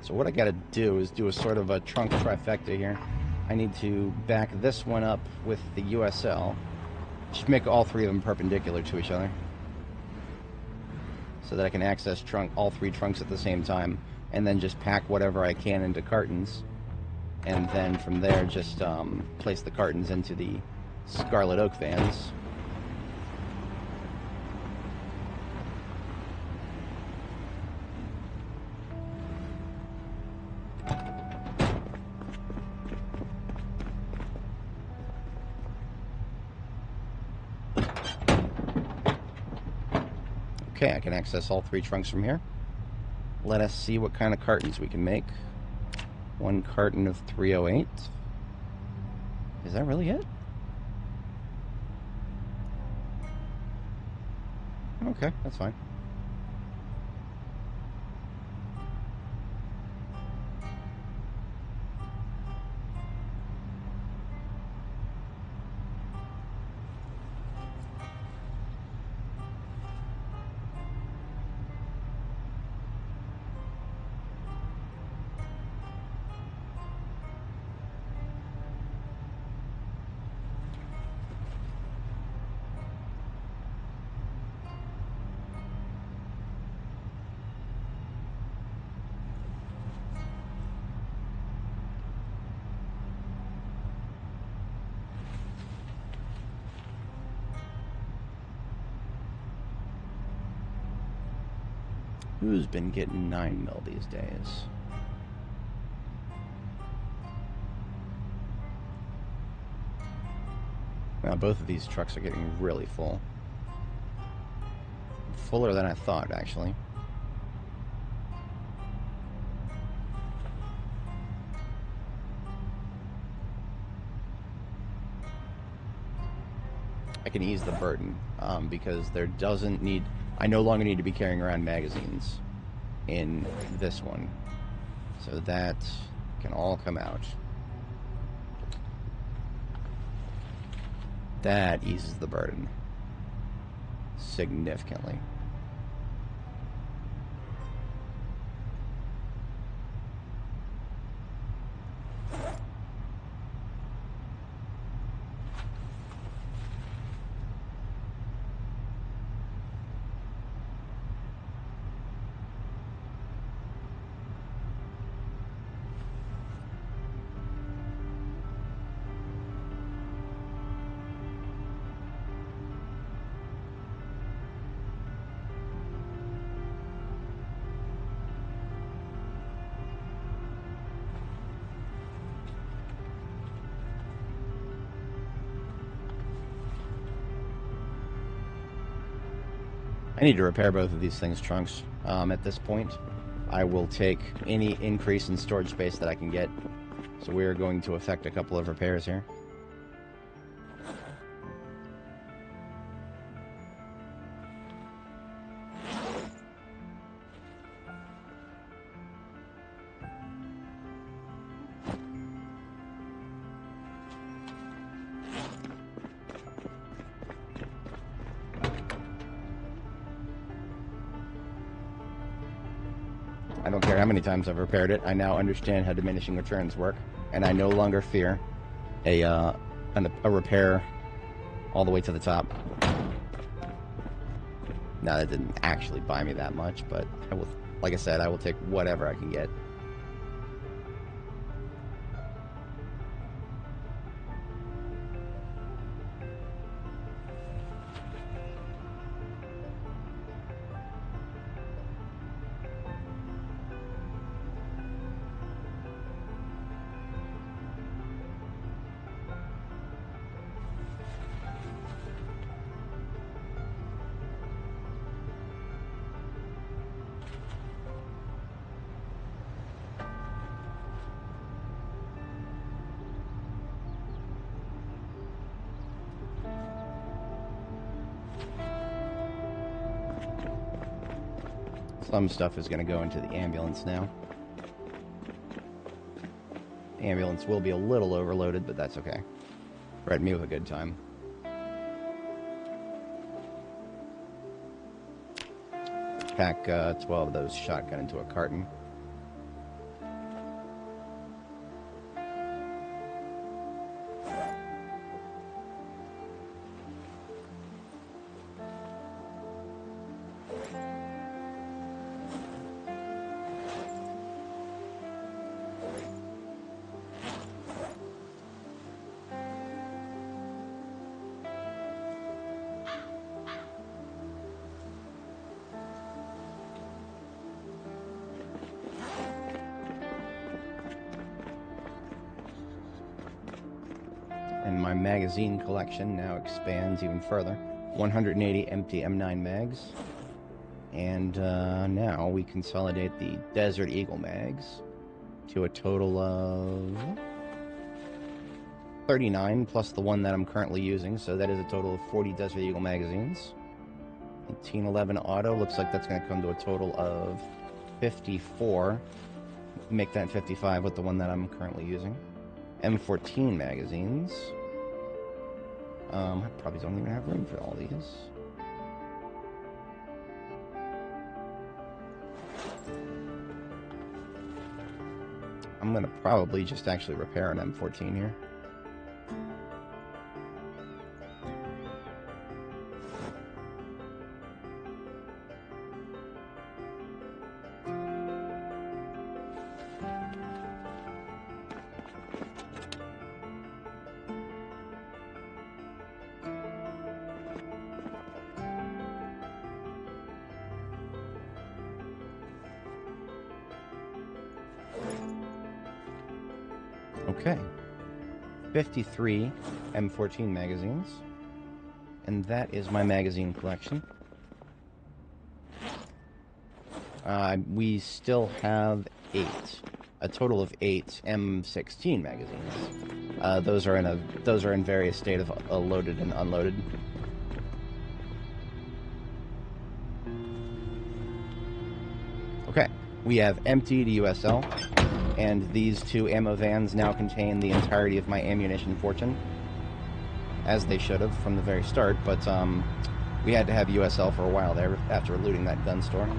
So what I gotta do is do a sort of a trunk trifecta here. I need to back this one up with the USL. Just make all three of them perpendicular to each other, so that I can access all three trunks at the same time, and then just pack whatever I can into cartons, and then from there just place the cartons into the Scarlet Oak vans. Okay, I can access all three trunks from here. Let us see what kind of cartons we can make. One carton of 308. Is that really it? Okay, that's fine. Who's been getting 9 mil these days? Well, both of these trucks are getting really full. Fuller than I thought, actually. I can ease the burden, because I no longer need to be carrying around magazines in this one. So that can all come out. That eases the burden significantly. I need to repair both of these things' trunks. At this point, I will take any increase in storage space that I can get. So we are going to effect a couple of repairs here. I don't care how many times I've repaired it. I now understand how diminishing returns work, and I no longer fear a repair all the way to the top. Now, that didn't actually buy me that much, but I will, like I said, I will take whatever I can get. Some stuff is going to go into the ambulance now. The ambulance will be a little overloaded, but that's okay. Read me with a good time. Pack 12 of those shotgun into a carton. And my magazine collection now expands even further. 180 empty M9 mags. And now we consolidate the Desert Eagle mags to a total of 39 plus the one that I'm currently using. So that is a total of 40 Desert Eagle magazines. 1811 auto, looks like that's going to come to a total of 54. Make that 55 with the one that I'm currently using. M14 magazines. I probably don't even have room for all these. I'm gonna probably just actually repair an M14 here. Okay, 53 M14 magazines, and that is my magazine collection. We still have a total of 8 M16 magazines. Those are in various state of loaded and unloaded. Okay, we have emptied USL. And these 2 ammo vans now contain the entirety of my ammunition fortune, as they should have from the very start, but we had to have USL for a while there after looting that gun store.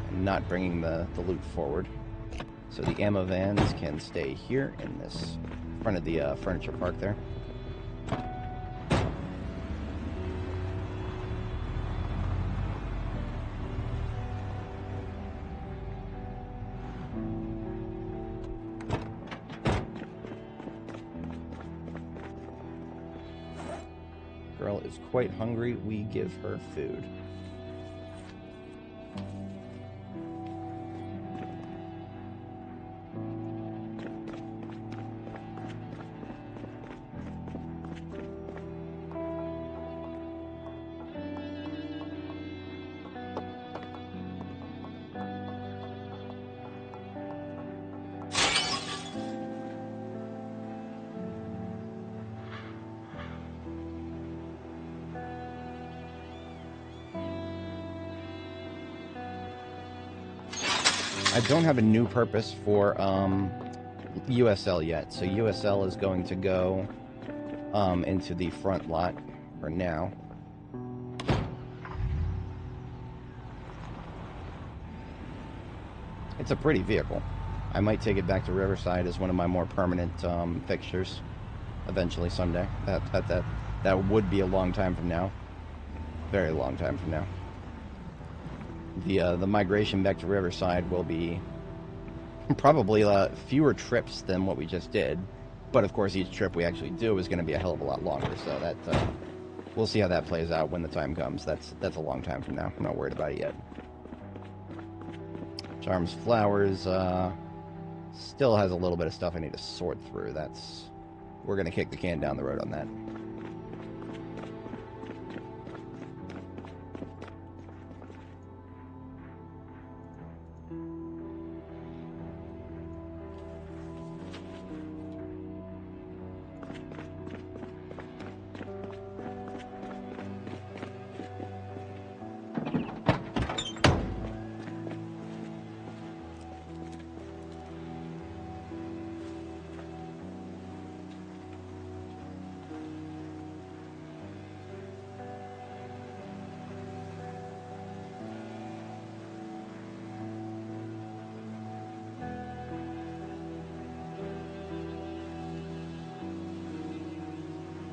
And not bringing the loot forward. So the ammo vans can stay here in this front of the furniture park there. Girl is quite hungry. We give her food. I don't have a new purpose for USL yet, so USL is going to go into the front lot for now. It's a pretty vehicle. I might take it back to Riverside as one of my more permanent fixtures eventually someday. That would be a long time from now. Very long time from now. The migration back to Riverside will be probably fewer trips than what we just did. But of course, each trip we actually do is going to be a hell of a lot longer. So that we'll see how that plays out when the time comes. That's a long time from now. I'm not worried about it yet. Charms Flowers still has a little bit of stuff I need to sort through. We're going to kick the can down the road on that.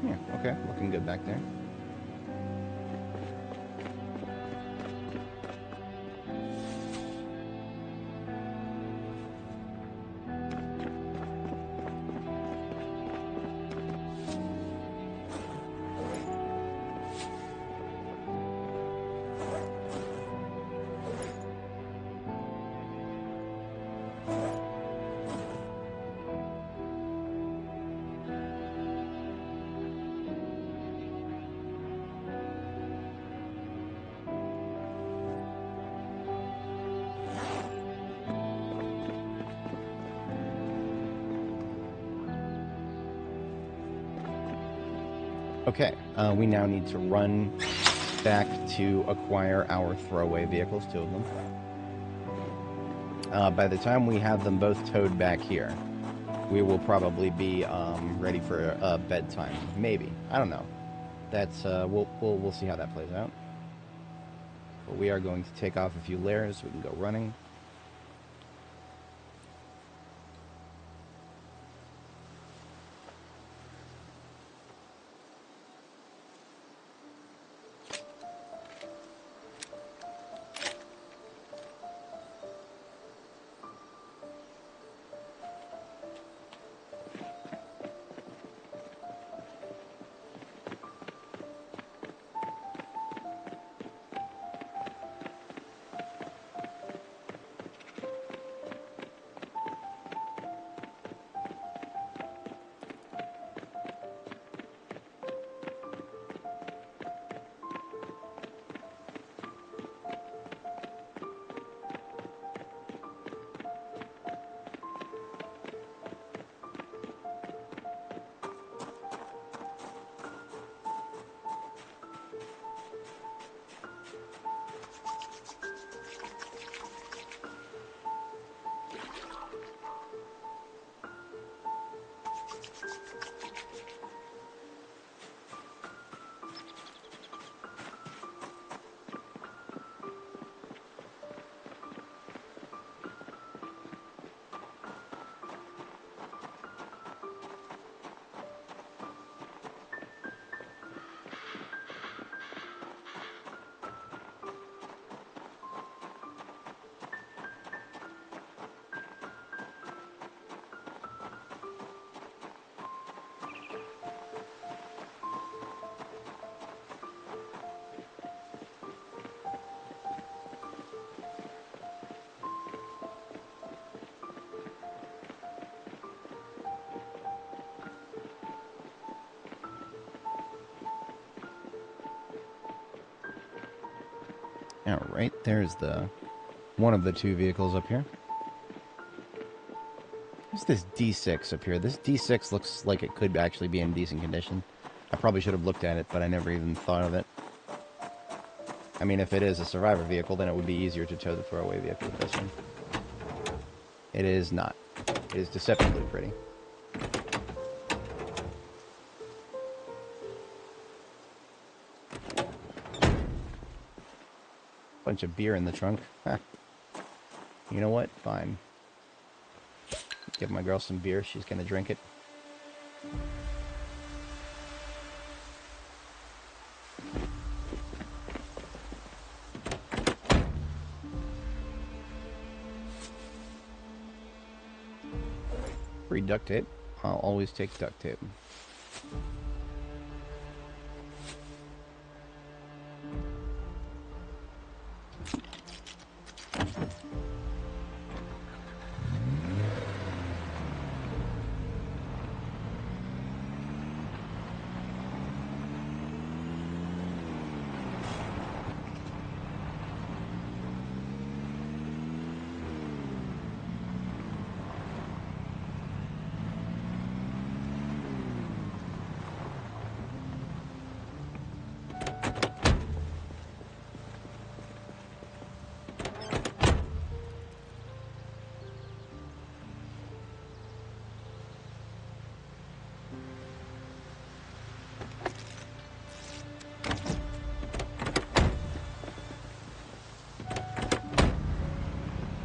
Yeah, okay, looking good back there. Okay, we now need to run back to acquire our throwaway vehicles, 2 of them. By the time we have them both towed back here, we will probably be ready for bedtime. Maybe. I don't know. That's we'll see how that plays out. But we are going to take off a few layers so we can go running. Alright, there's one of the 2 vehicles up here. What's this D6 up here? This D6 looks like it could actually be in decent condition. I probably should have looked at it, but I never even thought of it. I mean, if it is a survivor vehicle, then it would be easier to tow the throwaway vehicle with this one. It is not. It is deceptively pretty. Bunch of beer in the trunk. Huh. You know what? Fine. Give my girl some beer. She's gonna drink it. Free duct tape. I'll always take duct tape.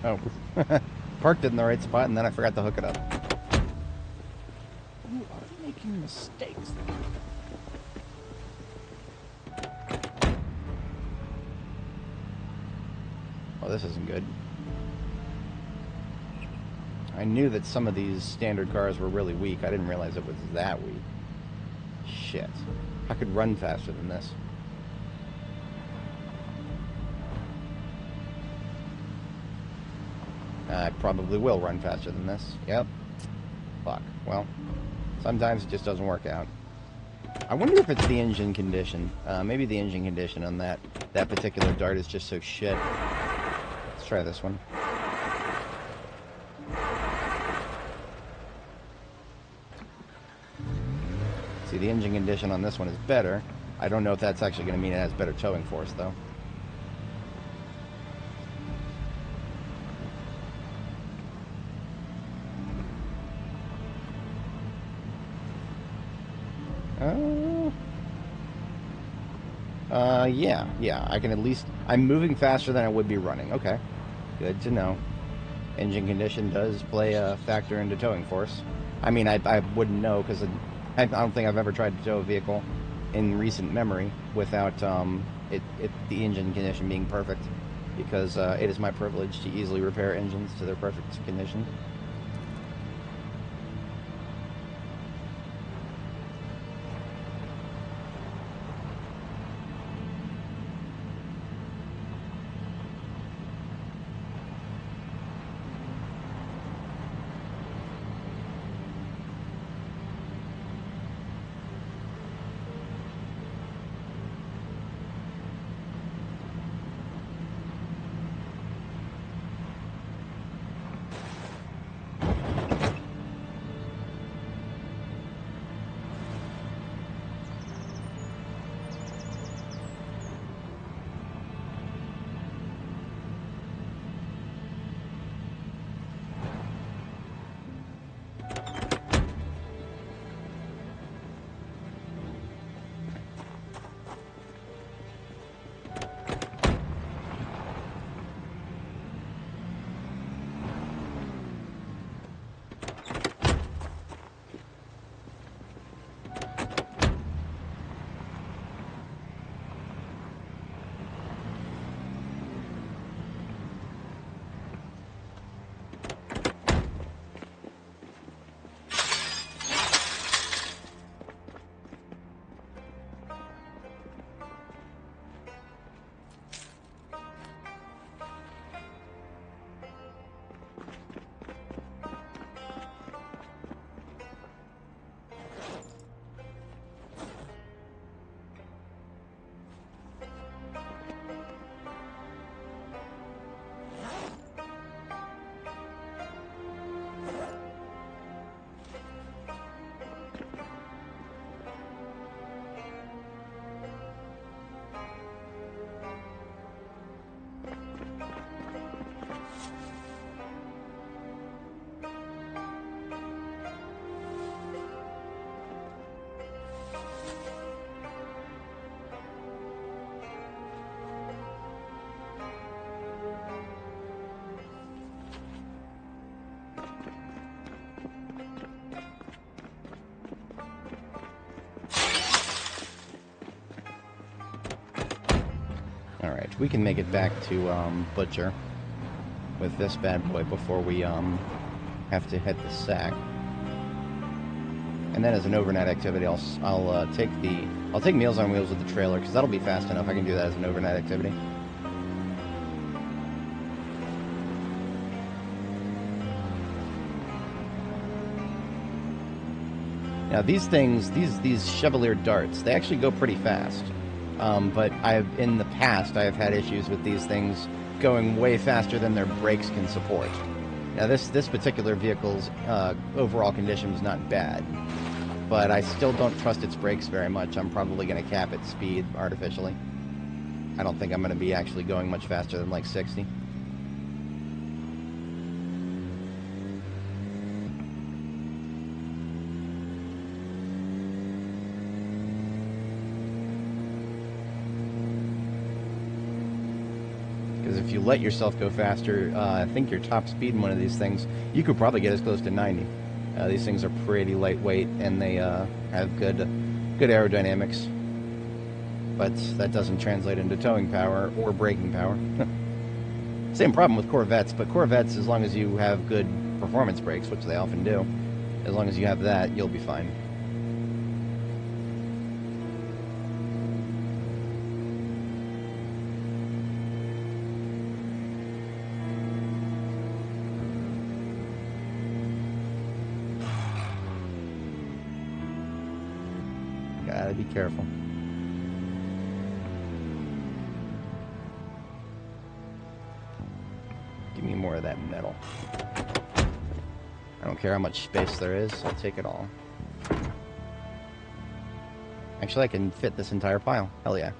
Oh, parked it in the right spot, and then I forgot to hook it up. You are making mistakes. Oh, this isn't good. I knew that some of these standard cars were really weak. I didn't realize it was that weak. Shit. I could run faster than this. I probably will run faster than this. Yep. Fuck. Well, sometimes it just doesn't work out. I wonder if it's the engine condition. Maybe the engine condition on that particular dart is just so shit. Let's try this one. See, the engine condition on this one is better. I don't know if that's actually going to mean it has better towing force, though. Yeah, I can at least... I'm moving faster than I would be running. Okay, good to know. Engine condition does play a factor into towing force. I mean, I wouldn't know, because I don't think I've ever tried to tow a vehicle in recent memory without the engine condition being perfect, because it is my privilege to easily repair engines to their perfect condition. we can make it back to Butcher with this bad boy before we have to hit the sack. And then as an overnight activity, I'll take Meals on Wheels with the trailer, because that'll be fast enough. I can do that as an overnight activity. Now these things, these Chevalier darts, they actually go pretty fast. But in the past, I have had issues with these things going way faster than their brakes can support. Now this particular vehicle's overall condition was not bad, but I still don't trust its brakes very much. I'm probably going to cap its speed artificially. I don't think I'm going to be actually going much faster than like 60. If you let yourself go faster, I think your top speed in one of these things, you could probably get as close to 90. These things are pretty lightweight, and they have good aerodynamics. But that doesn't translate into towing power or braking power. Same problem with Corvettes, but Corvettes, as long as you have good performance brakes, which they often do, as long as you have that, you'll be fine. Gotta be careful. Give me more of that metal. I don't care how much space there is, I'll take it all. Actually, I can fit this entire pile. Hell yeah.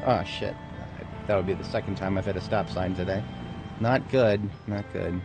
Oh, shit. That would be the second time I've hit a stop sign today. Not good. Not good.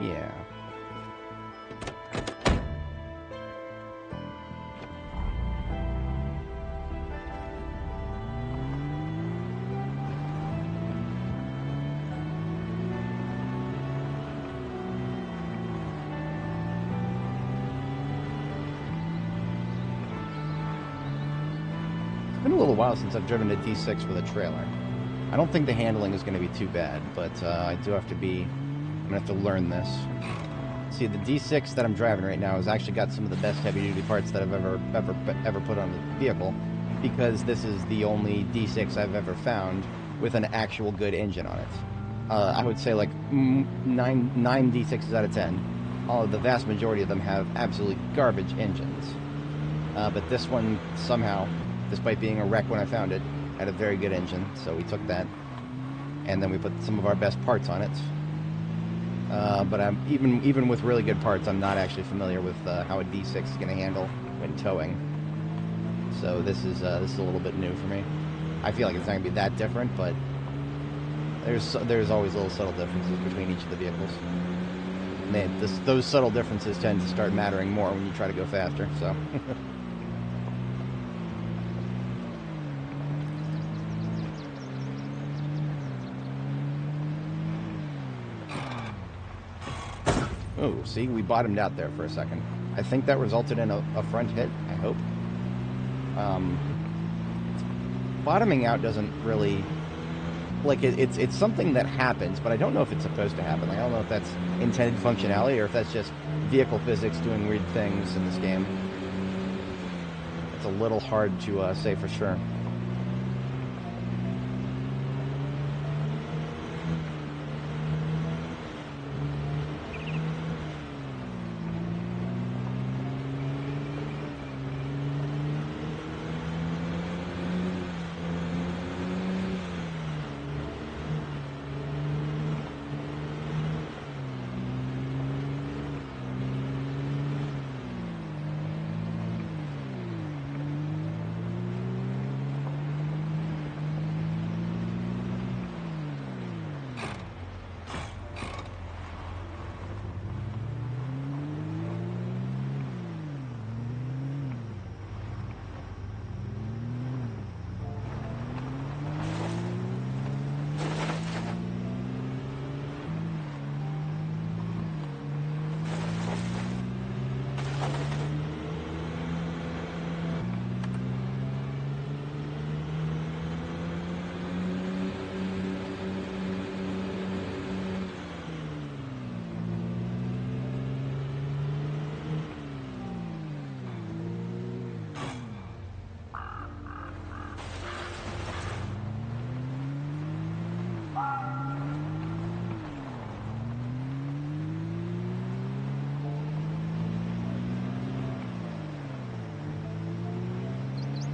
Yeah. It's been a little while since I've driven a D6 with a trailer. I don't think the handling is going to be too bad, but I do have to be... I'm going to have to learn this. See, the D6 that I'm driving right now has actually got some of the best heavy-duty parts that I've ever put on the vehicle, because this is the only D6 I've ever found with an actual good engine on it. I would say like 9 D6s out of 10. The vast majority of them have absolutely garbage engines. But this one, somehow, despite being a wreck when I found it, had a very good engine, so we took that. And then we put some of our best parts on it. But I'm even with really good parts, I'm not actually familiar with how a D6 is going to handle when towing. So this is a little bit new for me. I feel like it's not going to be that different, but there's always little subtle differences between each of the vehicles. Man, those subtle differences tend to start mattering more when you try to go faster. So. Oh, see, we bottomed out there for a second. I think that resulted in a front hit, I hope. Bottoming out doesn't really... Like, it's something that happens, but I don't know if it's supposed to happen. Like, I don't know if that's intended functionality or if that's just vehicle physics doing weird things in this game. It's a little hard to say for sure.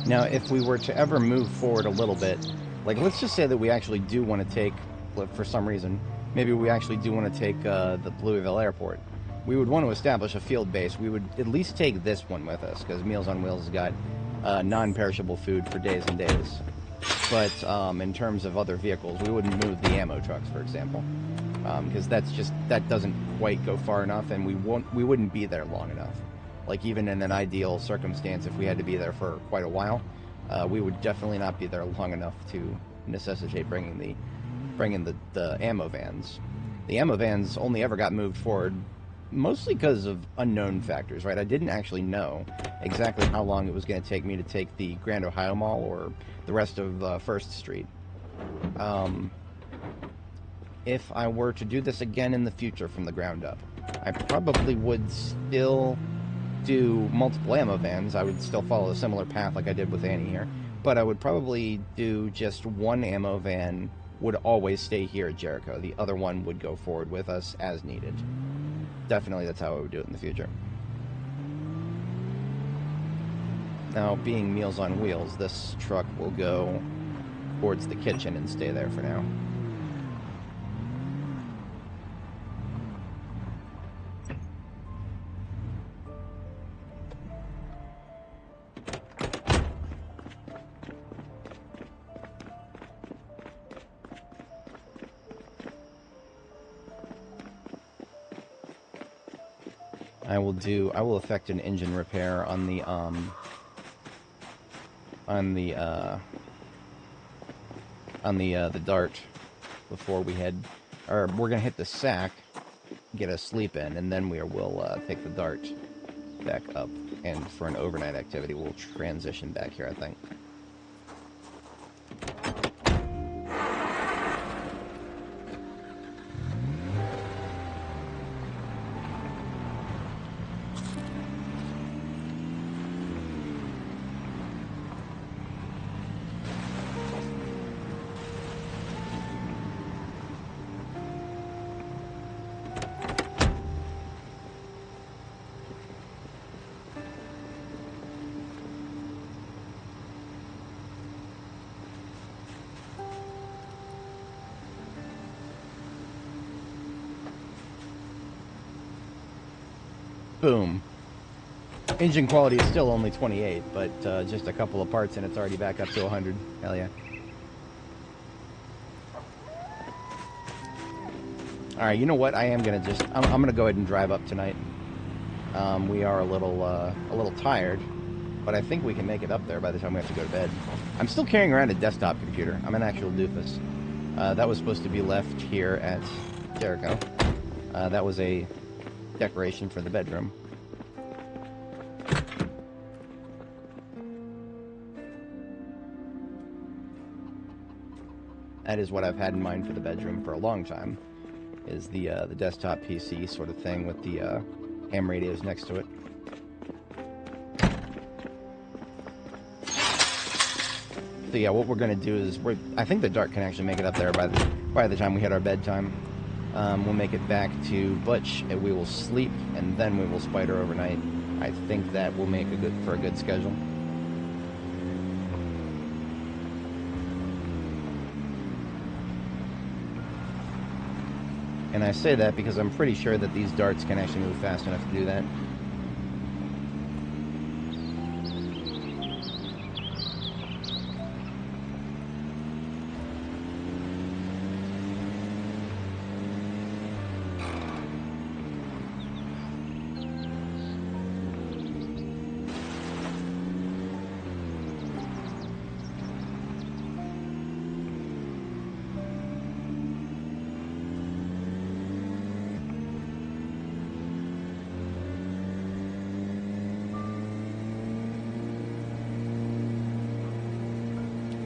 Now, if we were to ever move forward a little bit, like, let's just say that we actually do want to take, for some reason, maybe we actually do want to take the Louisville airport. We would want to establish a field base. We would at least take this one with us, because Meals on Wheels has got non-perishable food for days and days. But in terms of other vehicles, we wouldn't move the ammo trucks, for example, because that doesn't quite go far enough, and we wouldn't be there long enough. Like, even in an ideal circumstance, if we had to be there for quite a while, we would definitely not be there long enough to necessitate bringing the ammo vans. The ammo vans only ever got moved forward mostly because of unknown factors, right? I didn't actually know exactly how long it was going to take me to take the Grand Ohio Mall or the rest of 1st Street. If I were to do this again in the future from the ground up, I probably would still do multiple ammo vans. I would still follow a similar path like I did with Annie here, but I would probably do just one ammo van would always stay here at Jericho. The other one would go forward with us as needed. Definitely that's how I would do it in the future. Now, being Meals on Wheels, this truck will go towards the kitchen and stay there for now. I will effect an engine repair on the Dart before we head, or we're gonna hit the sack, get a sleep in, and then we'll take the Dart back up, and for an overnight activity we'll transition back here, I think. Boom. Engine quality is still only 28, but just a couple of parts and it's already back up to 100. Hell yeah. Alright, you know what? I am gonna I'm gonna go ahead and drive up tonight. We are a little tired, but I think we can make it up there by the time we have to go to bed. I'm still carrying around a desktop computer. I'm an actual doofus. That was supposed to be left here at Jericho. That was a decoration for the bedroom. That is what I've had in mind for the bedroom for a long time, is the desktop PC sort of thing with the ham radios next to it. So yeah, what we're going to do is, I think the dark can actually make it up there by the time we hit our bedtime. We'll make it back to Butch, and we will sleep, and then we will spider overnight. I think that will make for a good schedule. And I say that because I'm pretty sure that these darts can actually move fast enough to do that.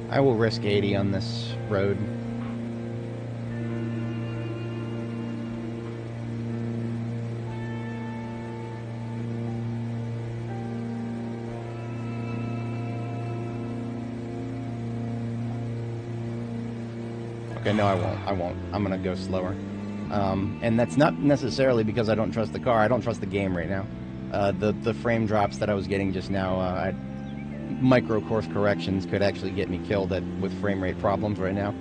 I will risk 80 on this road. Okay, no, I won't. I'm gonna go slower. And that's not necessarily because I don't trust the car. I don't trust the game right now. The frame drops that I was getting just now, micro course corrections could actually get me killed with frame rate problems right now.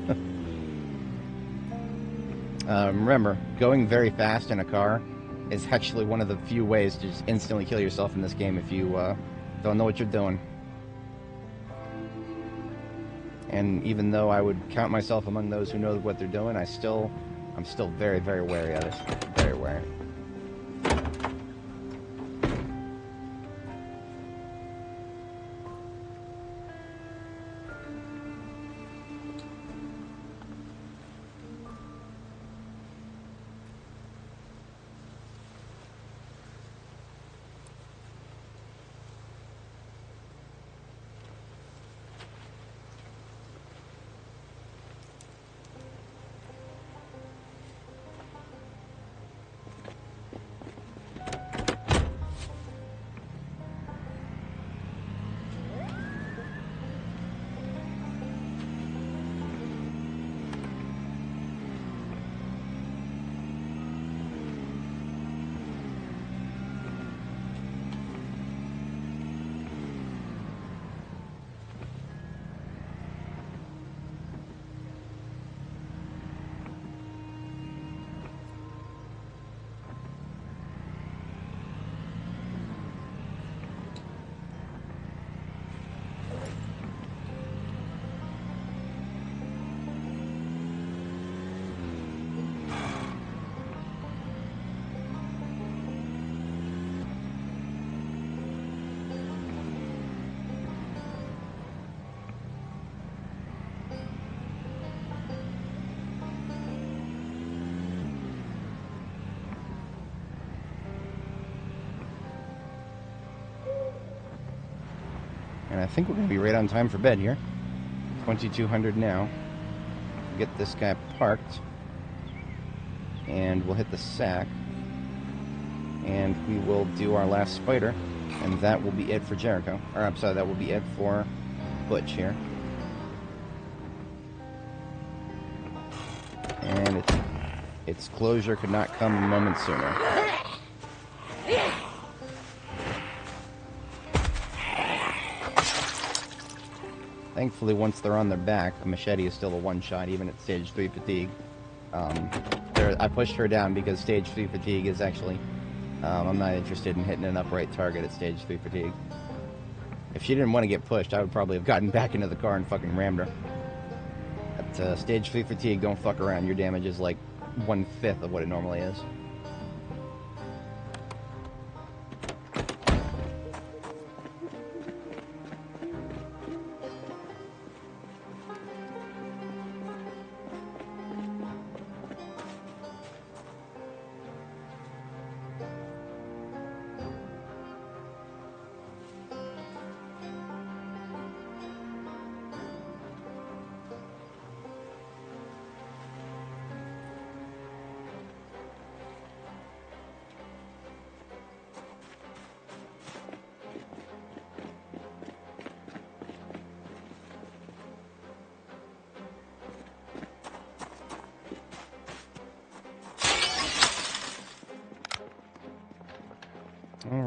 Remember, going very fast in a car is actually one of the few ways to just instantly kill yourself in this game if you don't know what you're doing. And even though I would count myself among those who know what they're doing, I'm still very, very wary of this. Very wary. And I think we're going to be right on time for bed here. 2200 now. Get this guy parked. And we'll hit the sack. And we will do our last spider. And that will be it for Jericho. Or, I'm sorry, that will be it for Butch here. And its closure could not come a moment sooner. Thankfully, once they're on their back, a machete is still a one-shot, even at stage 3 fatigue. I pushed her down because stage 3 fatigue is actually... I'm not interested in hitting an upright target at stage 3 fatigue. If she didn't want to get pushed, I would probably have gotten back into the car and fucking rammed her. At stage 3 fatigue, don't fuck around. Your damage is like 1/5 of what it normally is.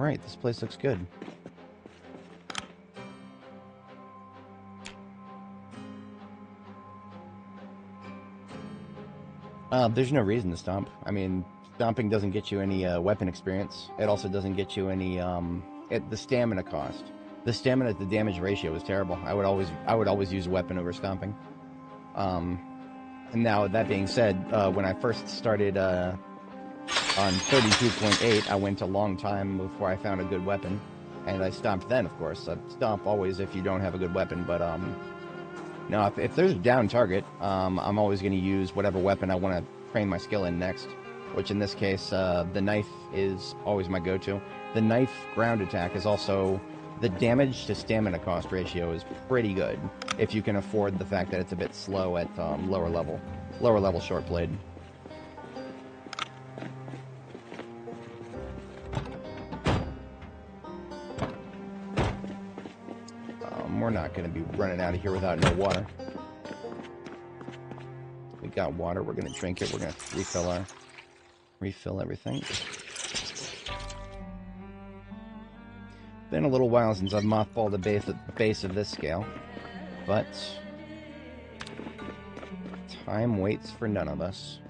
Alright, this place looks good. There's no reason to stomp. I mean, stomping doesn't get you any weapon experience. It also doesn't get you any the stamina cost. The stamina to damage ratio is terrible. I would always use a weapon over stomping. And now that being said, when I first started on 32.8, I went a long time before I found a good weapon, and I stomped then, of course. I stomp always if you don't have a good weapon, but no, if there's a down target, I'm always going to use whatever weapon I want to train my skill in next, which in this case, the knife is always my go-to. The knife ground attack is also, the damage to stamina cost ratio is pretty good, if you can afford the fact that it's a bit slow at lower level short blade. We're not going to be running out of here without no water. We got water. We're going to drink it. We're going to refill everything. Been a little while since I've mothballed the base of this scale, but time waits for none of us.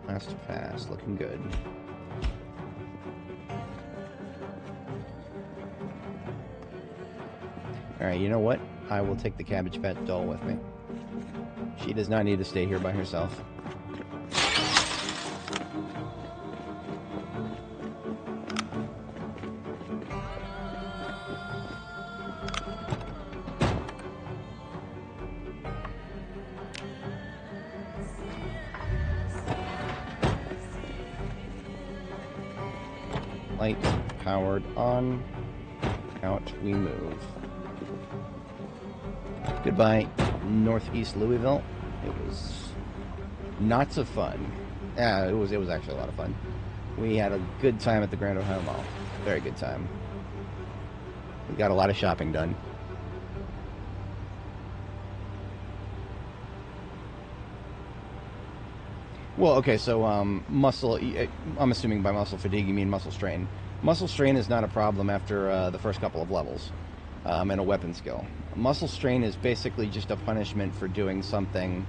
Last pass, looking good. Alright, you know what? I will take the Cabbage Patch doll with me. She does not need to stay here by herself. Lights powered on. Out we move. Goodbye, Northeast Louisville. It was not so fun. Yeah, it was actually a lot of fun. We had a good time at the Grand Ohio Mall. Very good time. We got a lot of shopping done. Well, okay, so muscle, I'm assuming by muscle fatigue you mean muscle strain. Muscle strain is not a problem after the first couple of levels and a weapon skill. Muscle strain is basically just a punishment for doing something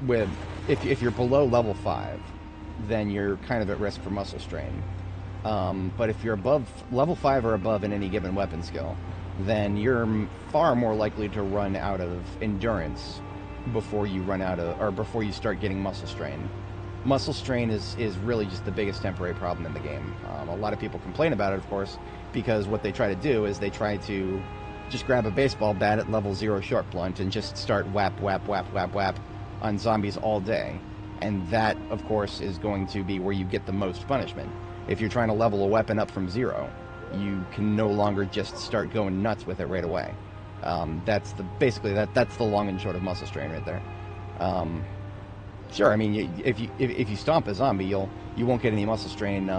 with, if you're below level 5, then you're kind of at risk for muscle strain. But if you're above level 5 or above in any given weapon skill, then you're far more likely to run out of endurance before you run out of, or before you start getting muscle strain. Muscle strain is really just the biggest temporary problem in the game. A lot of people complain about it, of course, because what they try to do is they try to just grab a baseball bat at level 0 short blunt and just start whap, whap, whap, whap, whap on zombies all day. And that, of course, is going to be where you get the most punishment. If you're trying to level a weapon up from 0, you can no longer just start going nuts with it right away. That's the long and short of muscle strain right there. Sure, I mean, if you stomp a zombie, you won't get any muscle strain.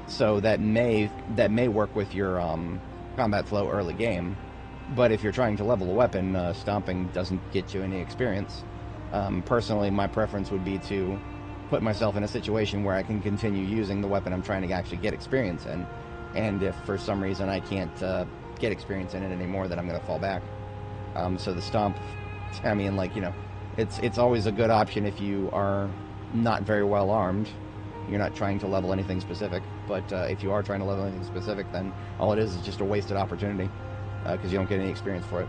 So that may work with your combat flow early game. But if you're trying to level a weapon, stomping doesn't get you any experience. Personally, my preference would be to put myself in a situation where I can continue using the weapon I'm trying to actually get experience in. And if for some reason I can't get experience in it anymore, then I'm going to fall back. So the stomp, I mean, like, you know, it's always a good option if you are not very well armed. You're not trying to level anything specific. But if you are trying to level anything specific, then all it is just a wasted opportunity because you don't get any experience for it.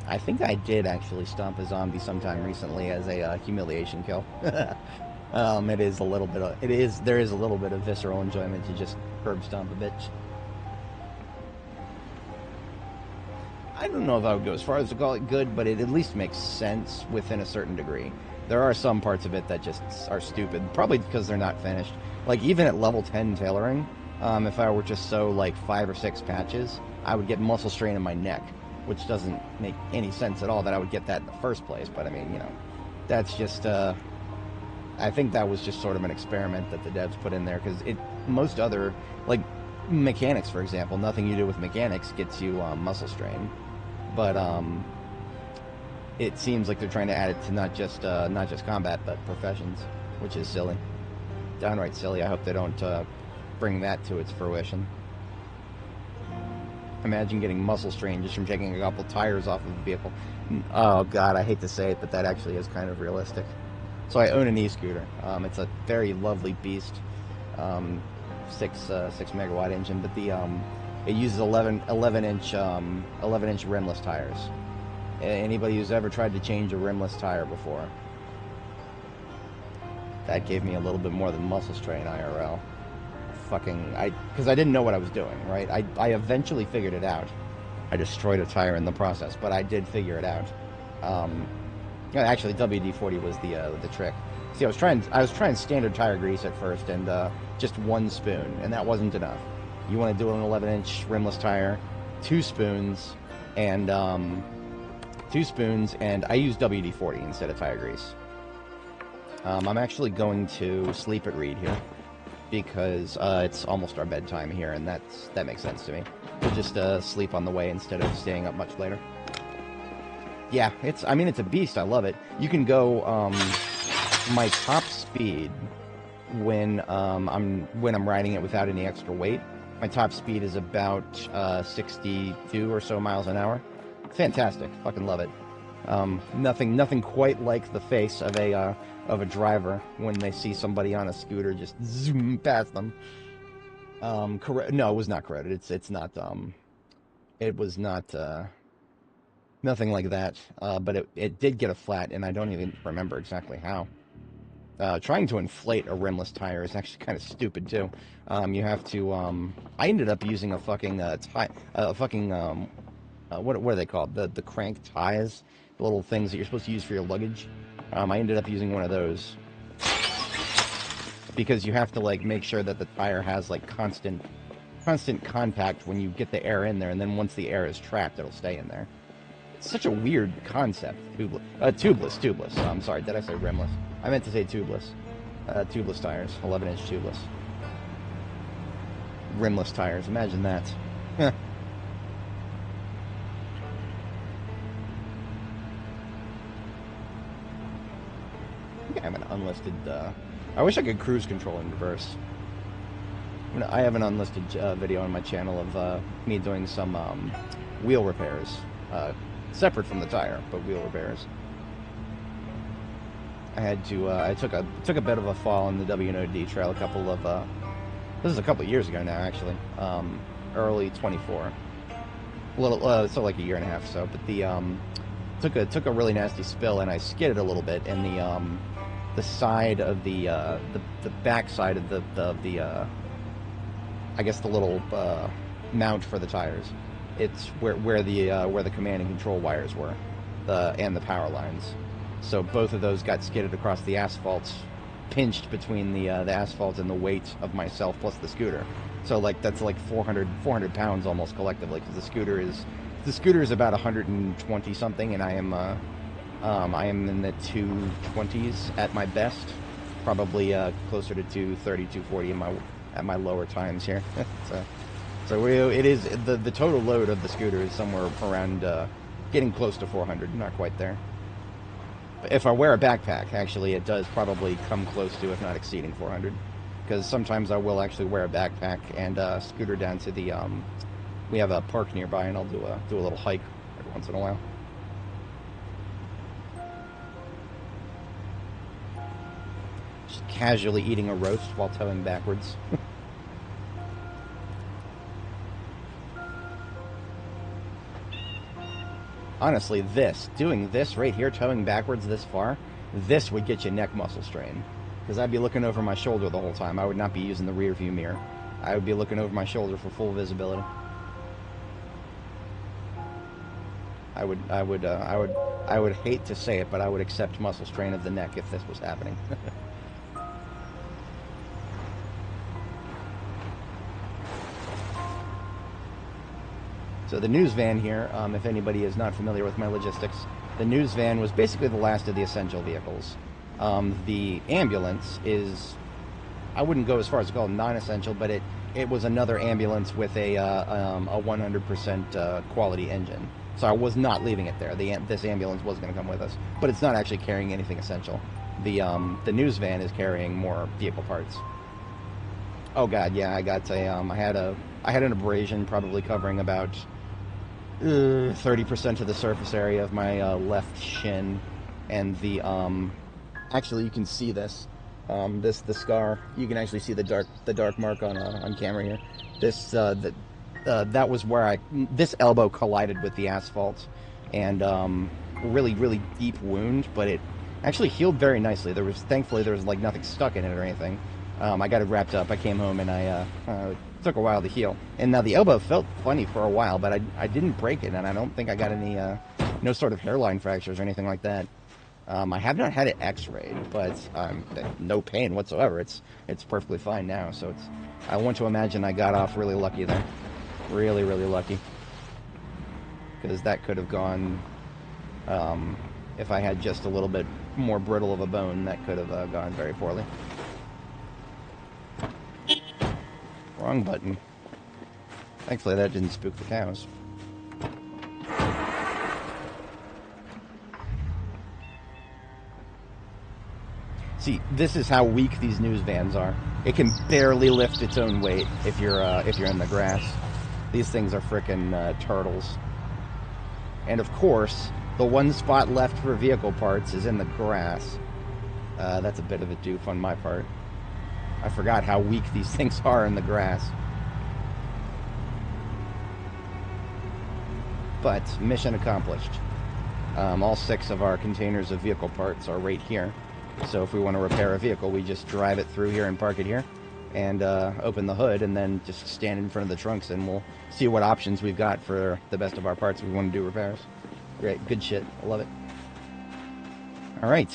I think I did actually stomp a zombie sometime recently as a humiliation kill. It is a little bit of, there is a little bit of visceral enjoyment to just curb stomp a bitch. I don't know if I would go as far as to call it good, but it at least makes sense within a certain degree. There are some parts of it that just are stupid, probably because they're not finished. Like even at level 10 tailoring, if I were to sew like 5 or 6 patches, I would get muscle strain in my neck. which doesn't make any sense at all that I would get that in the first place. But I mean, you know, that's just, I think that was just sort of an experiment that the devs put in there, because most other, like, mechanics, for example, nothing you do with mechanics gets you muscle strain. But it seems like they're trying to add it to not just combat, but professions, which is silly. Downright silly. I hope they don't bring that to its fruition. Imagine getting muscle strain just from taking a couple tires off of a vehicle. Oh god, I hate to say it, but that actually is kind of realistic. So I own an e-scooter. It's a very lovely beast, 6 megawatt engine, but it uses 11 inch rimless tires. Anybody who's ever tried to change a rimless tire before, that gave me a little bit more than muscle strain IRL. Because I didn't know what I was doing, right? I eventually figured it out. I destroyed a tire in the process, but I did figure it out. Actually, WD-40 was the trick. See, I was trying standard tire grease at first, and just 1 spoon, and that wasn't enough. You want to do an 11-inch rimless tire, 2 spoons, and I use WD-40 instead of tire grease. I'm actually going to sleep at Reed here, because it's almost our bedtime here, and that makes sense to me. We'll just sleep on the way instead of staying up much later. Yeah, it's a beast. I love it. You can go my top speed when I'm riding it without any extra weight. My top speed is about 62 or so miles an hour. Fantastic. Fucking love it. Nothing quite like the face of a driver when they see somebody on a scooter just zoom past them. No, it was not corroded. It's not. It was not. Nothing like that. But it did get a flat, and I don't even remember exactly how. Trying to inflate a rimless tire is actually kind of stupid too. You have to. I ended up using a fucking what are they called? The crank ties, the little things that you're supposed to use for your luggage. I ended up using one of those because you have to like make sure that the tire has like constant contact when you get the air in there, and then once the air is trapped, it'll stay in there. It's such a weird concept. Tubeless. I'm sorry, did I say rimless? I meant to say tubeless. Tubeless tires, 11-inch tubeless. Rimless tires, imagine that. I think I have an unlisted, I wish I could cruise control in reverse. I have an unlisted video on my channel of me doing some wheel repairs. Separate from the tire, but wheel repairs. I had to, I took a bit of a fall on the W&OD trail this is a couple of years ago now, actually. Early 24. A little, so like a year and a half or so, but took a really nasty spill, and I skidded a little bit, and the side of the back side of the I guess the little mount for the tires. It's where the command and control wires were, and the power lines. So both of those got skidded across the asphalt, pinched between the asphalt and the weight of myself plus the scooter. So like that's like 400 pounds almost collectively, because the scooter is about 120 something, and I am in the 220s at my best, probably closer to 230, 240 at my lower times here. So it is the total load of the scooter is somewhere around getting close to 400, not quite there. But if I wear a backpack, actually, it does probably come close to, if not exceeding 400, because sometimes I will actually wear a backpack and scooter down to the. We have a park nearby, and I'll do a little hike every once in a while. Just casually eating a roast while towing backwards. Honestly, doing this right here, towing backwards this far, this would get you neck muscle strain. Because I'd be looking over my shoulder the whole time. I would not be using the rear view mirror. I would be looking over my shoulder for full visibility. I would hate to say it, but I would accept muscle strain of the neck if this was happening. So the news van here, if anybody is not familiar with my logistics, the news van was basically the last of the essential vehicles. The ambulance is, I wouldn't go as far as to call it non-essential, but it was another ambulance with a 100% quality engine. So I was not leaving it there. This ambulance was going to come with us, but it's not actually carrying anything essential. The news van is carrying more vehicle parts. Oh god, yeah, I got a I had an abrasion probably covering about 30% of the surface area of my left shin, and the actually you can see this the scar. You can actually see the dark mark on camera here. This that was where this elbow collided with the asphalt, and really deep wound, but it actually healed very nicely. Thankfully there was like nothing stuck in it or anything. I got it wrapped up. I came home and it took a while to heal. And now the elbow felt funny for a while, but I didn't break it, and I don't think I got any no sort of hairline fractures or anything like that. I have not had it x-rayed, but no pain whatsoever. It's perfectly fine now. So I want to imagine I got off really lucky there. Really lucky. Because that could have gone, if I had just a little bit more brittle of a bone, that could have gone very poorly. Wrong button. Thankfully that didn't spook the cows. See, this is how weak these news vans are. It can barely lift its own weight if you're in the grass. These things are frickin' turtles. And of course, the one spot left for vehicle parts is in the grass. That's a bit of a doof on my part. I forgot how weak these things are in the grass. But mission accomplished. All 6 of our containers of vehicle parts are right here. So if we want to repair a vehicle, we just drive it through here and park it here, and open the hood, and then just stand in front of the trunks, and we'll see what options we've got for the best of our parts if we want to do repairs. Great, good shit. I love it. All right,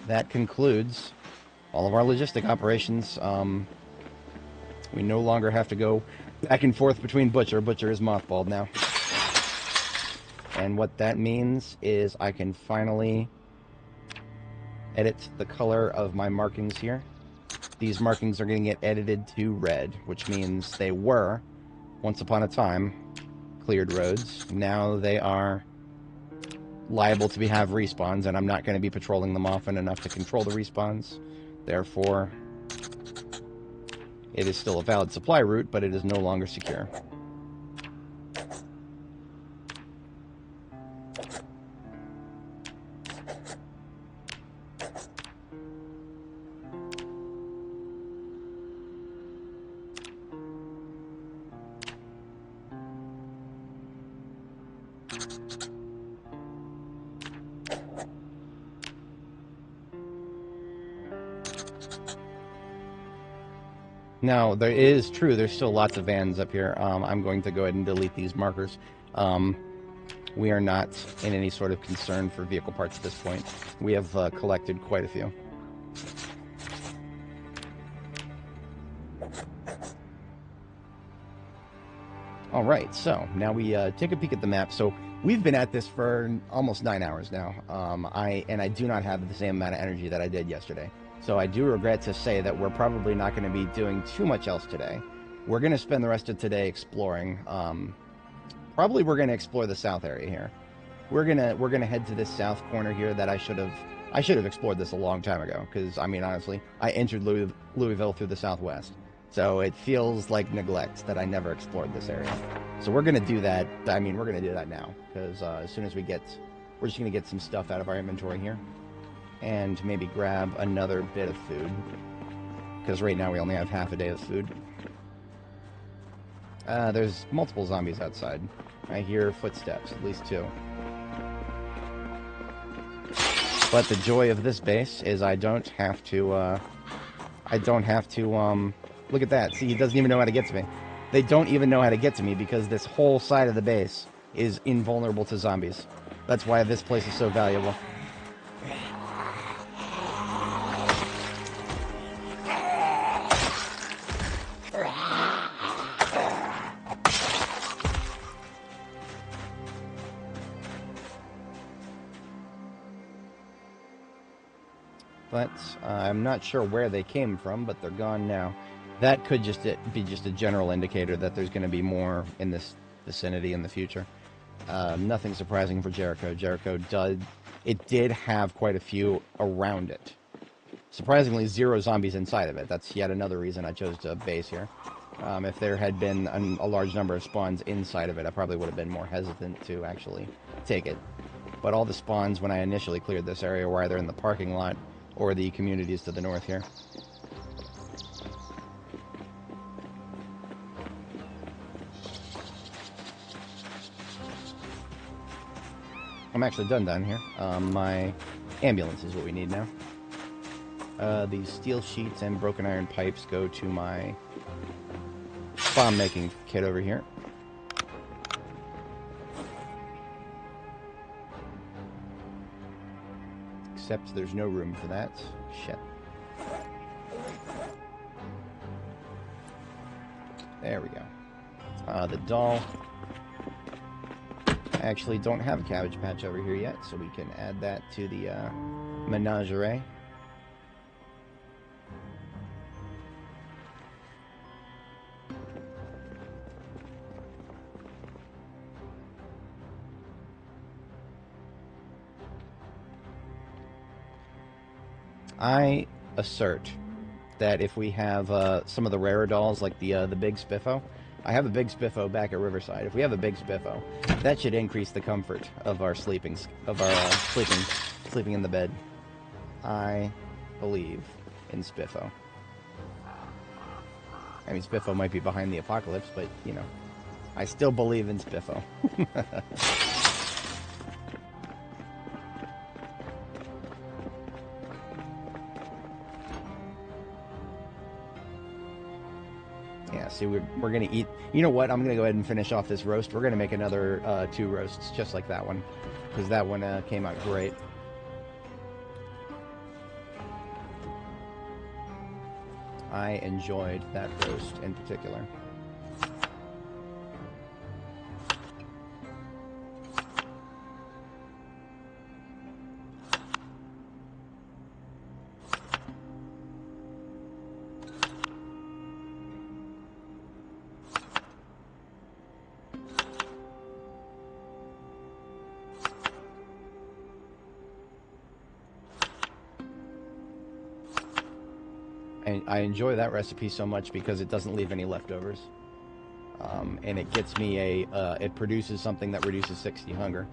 that concludes all of our logistic operations. We no longer have to go back and forth between Butcher. Butcher is mothballed now. And what that means is I can finally edit the color of my markings here. These markings are going to get edited to red, which means they were, once upon a time, cleared roads. Now they are liable to have respawns, and I'm not going to be patrolling them often enough to control the respawns. Therefore, it is still a valid supply route, but it is no longer secure. Now, there's still lots of vans up here. I'm going to go ahead and delete these markers. We are not in any sort of concern for vehicle parts at this point. We have collected quite a few. Alright, so now we take a peek at the map. So we've been at this for almost 9 hours now. I do not have the same amount of energy that I did yesterday. So I do regret to say that we're probably not going to be doing too much else today. We're going to spend the rest of today exploring. Probably we're going to explore the south area here. We're gonna head to this south corner here that I should have explored this a long time ago, because I mean honestly, I entered Louisville through the southwest. So it feels like neglect that I never explored this area. So we're going to do that. I mean, we're going to do that now, because as soon as we're just going to get some stuff out of our inventory here. And maybe grab another bit of food, because right now we only have half a day of food. There's multiple zombies outside. I hear footsteps, at least 2. But the joy of this base is I don't have to, look at that. See, he doesn't even know how to get to me. They don't even know how to get to me because this whole side of the base is invulnerable to zombies. That's why this place is so valuable. but I'm not sure where they came from, but they're gone now. That could just be just a general indicator that there's going to be more in this vicinity in the future. Nothing surprising for Jericho. Jericho did have quite a few around it. Surprisingly, 0 zombies inside of it. That's yet another reason I chose to base here. If there had been a large number of spawns inside of it, I probably would have been more hesitant to actually take it. But all the spawns when I initially cleared this area were either in the parking lot or the communities to the north here. I'm actually done down here. My ambulance is what we need now. These steel sheets and broken iron pipes go to my bomb making kit over here. Except there's no room for that. Shit. There we go. The doll. I actually don't have a cabbage patch over here yet, so we can add that to the menagerie. I assert that if we have some of the rarer dolls, like the big Spiffo, I have a big Spiffo back at Riverside. If we have a big Spiffo, that should increase the comfort of our sleeping in the bed. I believe in Spiffo. I mean, Spiffo might be behind the apocalypse, but you know, I still believe in Spiffo. Yeah, see, we're going to eat... You know what? I'm going to go ahead and finish off this roast. We're going to make another 2 roasts just like that one, because that one came out great. I enjoyed that roast in particular. I enjoy that recipe so much because it doesn't leave any leftovers. And it gets me it produces something that reduces 60 hunger.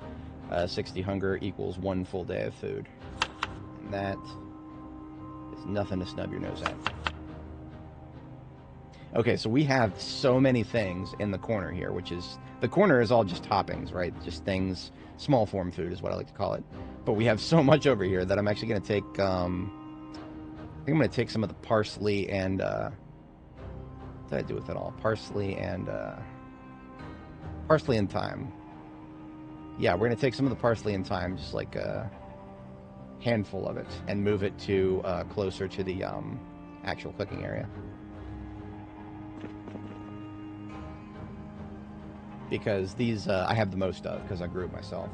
60 hunger equals 1 full day of food. And that is nothing to snub your nose at. Okay, so we have so many things in the corner here, which is... The corner is all just toppings, right? Just things... Small form food is what I like to call it. But we have so much over here that I'm actually going to take... I think I'm going to take some of the parsley and, what did I do with it all? Parsley and thyme. Yeah, we're going to take some of the parsley and thyme, just like a handful of it, and move it to, closer to the, actual cooking area. Because these, I have the most of, because I grew it myself.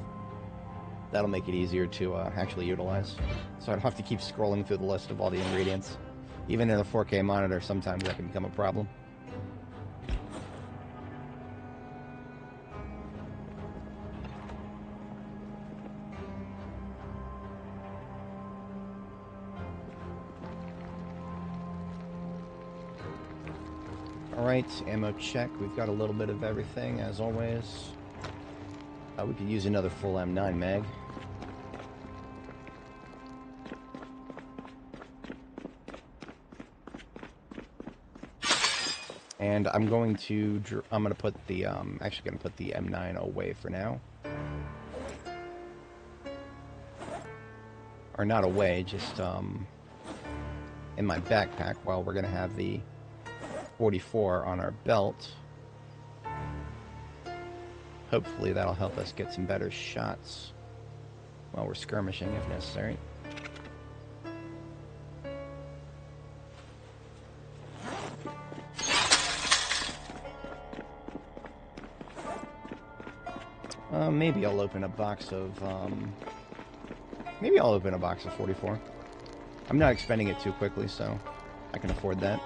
That'll make it easier to actually utilize. So I don't have to keep scrolling through the list of all the ingredients. Even in a 4K monitor, sometimes that can become a problem. Alright, ammo check. We've got a little bit of everything, as always. We could use another full M9 mag. And I'm going to put the, actually going to put the M9 away for now. Or not away, just, in my backpack, while we're going to have the 44 on our belt. Hopefully that'll help us get some better shots while we're skirmishing if necessary. Maybe I'll open a box of, 44. I'm not expending it too quickly, so I can afford that.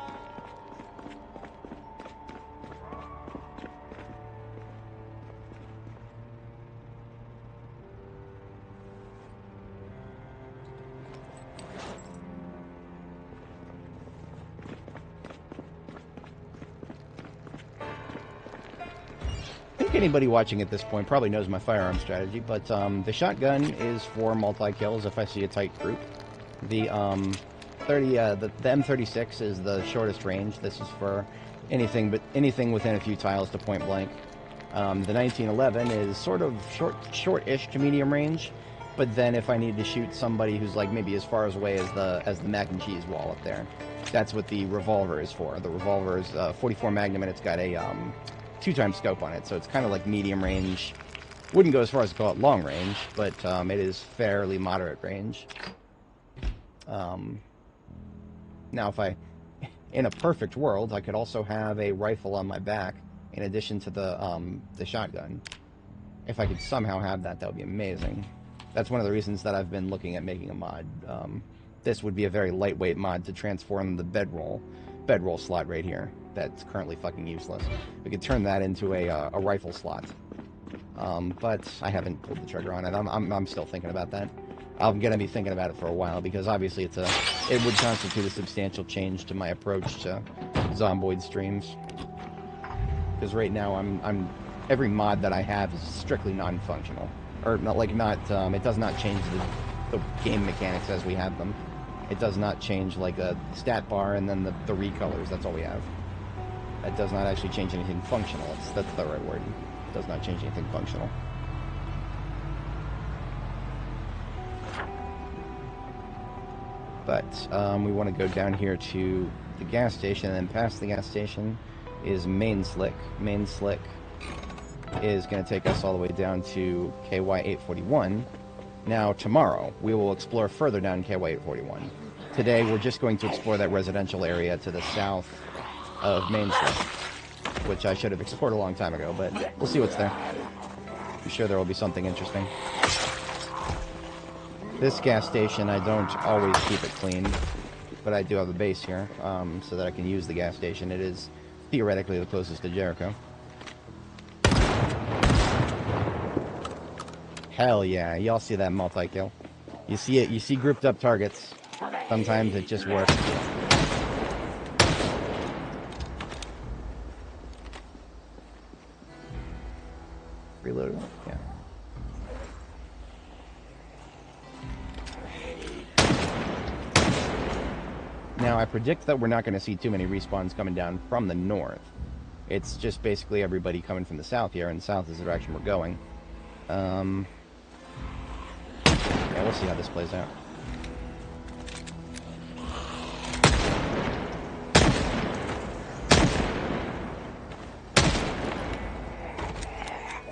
I think anybody watching at this point probably knows my firearm strategy, but the shotgun is for multi-kills if I see a tight group. The the M36 is the shortest range. This is for anything within a few tiles to point blank. The 1911 is sort of short-ish to medium range, but then if I need to shoot somebody who's like maybe as far away as the mac and cheese wall up there, that's what the revolver is for. The revolver is 44 Magnum, and it's got a 2x scope on it, so it's kind of like medium range. Wouldn't go as far as to call it long range, but it is fairly moderate range. Now, if in a perfect world, I could also have a rifle on my back in addition to the shotgun. If I could somehow have that, that would be amazing. That's one of the reasons that I've been looking at making a mod. This would be a very lightweight mod to transform the bedroll slot right here. That's currently fucking useless. We could turn that into a rifle slot. But I haven't pulled the trigger on it. I'm still thinking about that. I'm gonna be thinking about it for a while because obviously it would constitute a substantial change to my approach to Zomboid streams. Because right now every mod that I have is strictly non-functional, or it does not change the game mechanics as we have them. It does not change like a stat bar and then the recolors. That's all we have. That does not actually change anything functional. That's the right word. It does not change anything functional. But we want to go down here to the gas station, and then past the gas station is Main Slick. Main Slick is going to take us all the way down to KY841. Now, tomorrow, we will explore further down KY841. Today, we're just going to explore that residential area to the south of Main Slick, which I should have explored a long time ago, but we'll see what's there. I'm sure there will be something interesting. This gas station, I don't always keep it clean, but I do have a base here, so that I can use the gas station. It is theoretically the closest to Jericho. Hell yeah, y'all see that multi-kill. You see it, you see grouped up targets. Sometimes it just works. Reload. Yeah. Now, I predict that we're not going to see too many respawns coming down from the north. It's just basically everybody coming from the south here, and the south is the direction we're going. Yeah, we'll see how this plays out.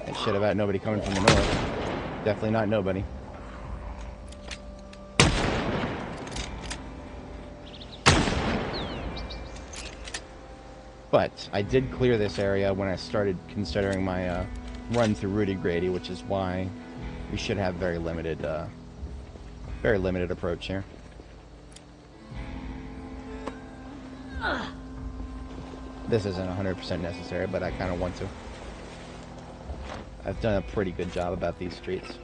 That shit about nobody coming from the north. Definitely not nobody. But I did clear this area when I started considering my run through Rudy Grady, which is why we should have very limited approach here. This isn't 100% necessary, but I kind of want to. I've done a pretty good job about these streets.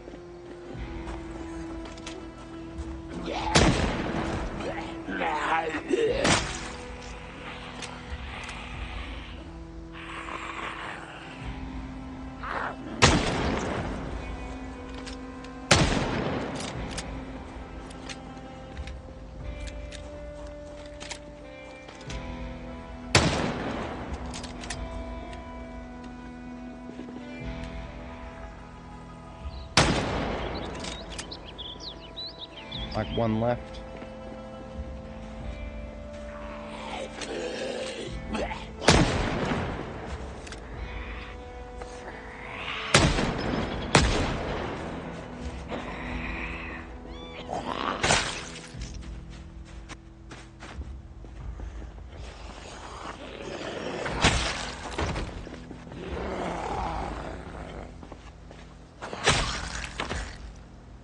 Like one left.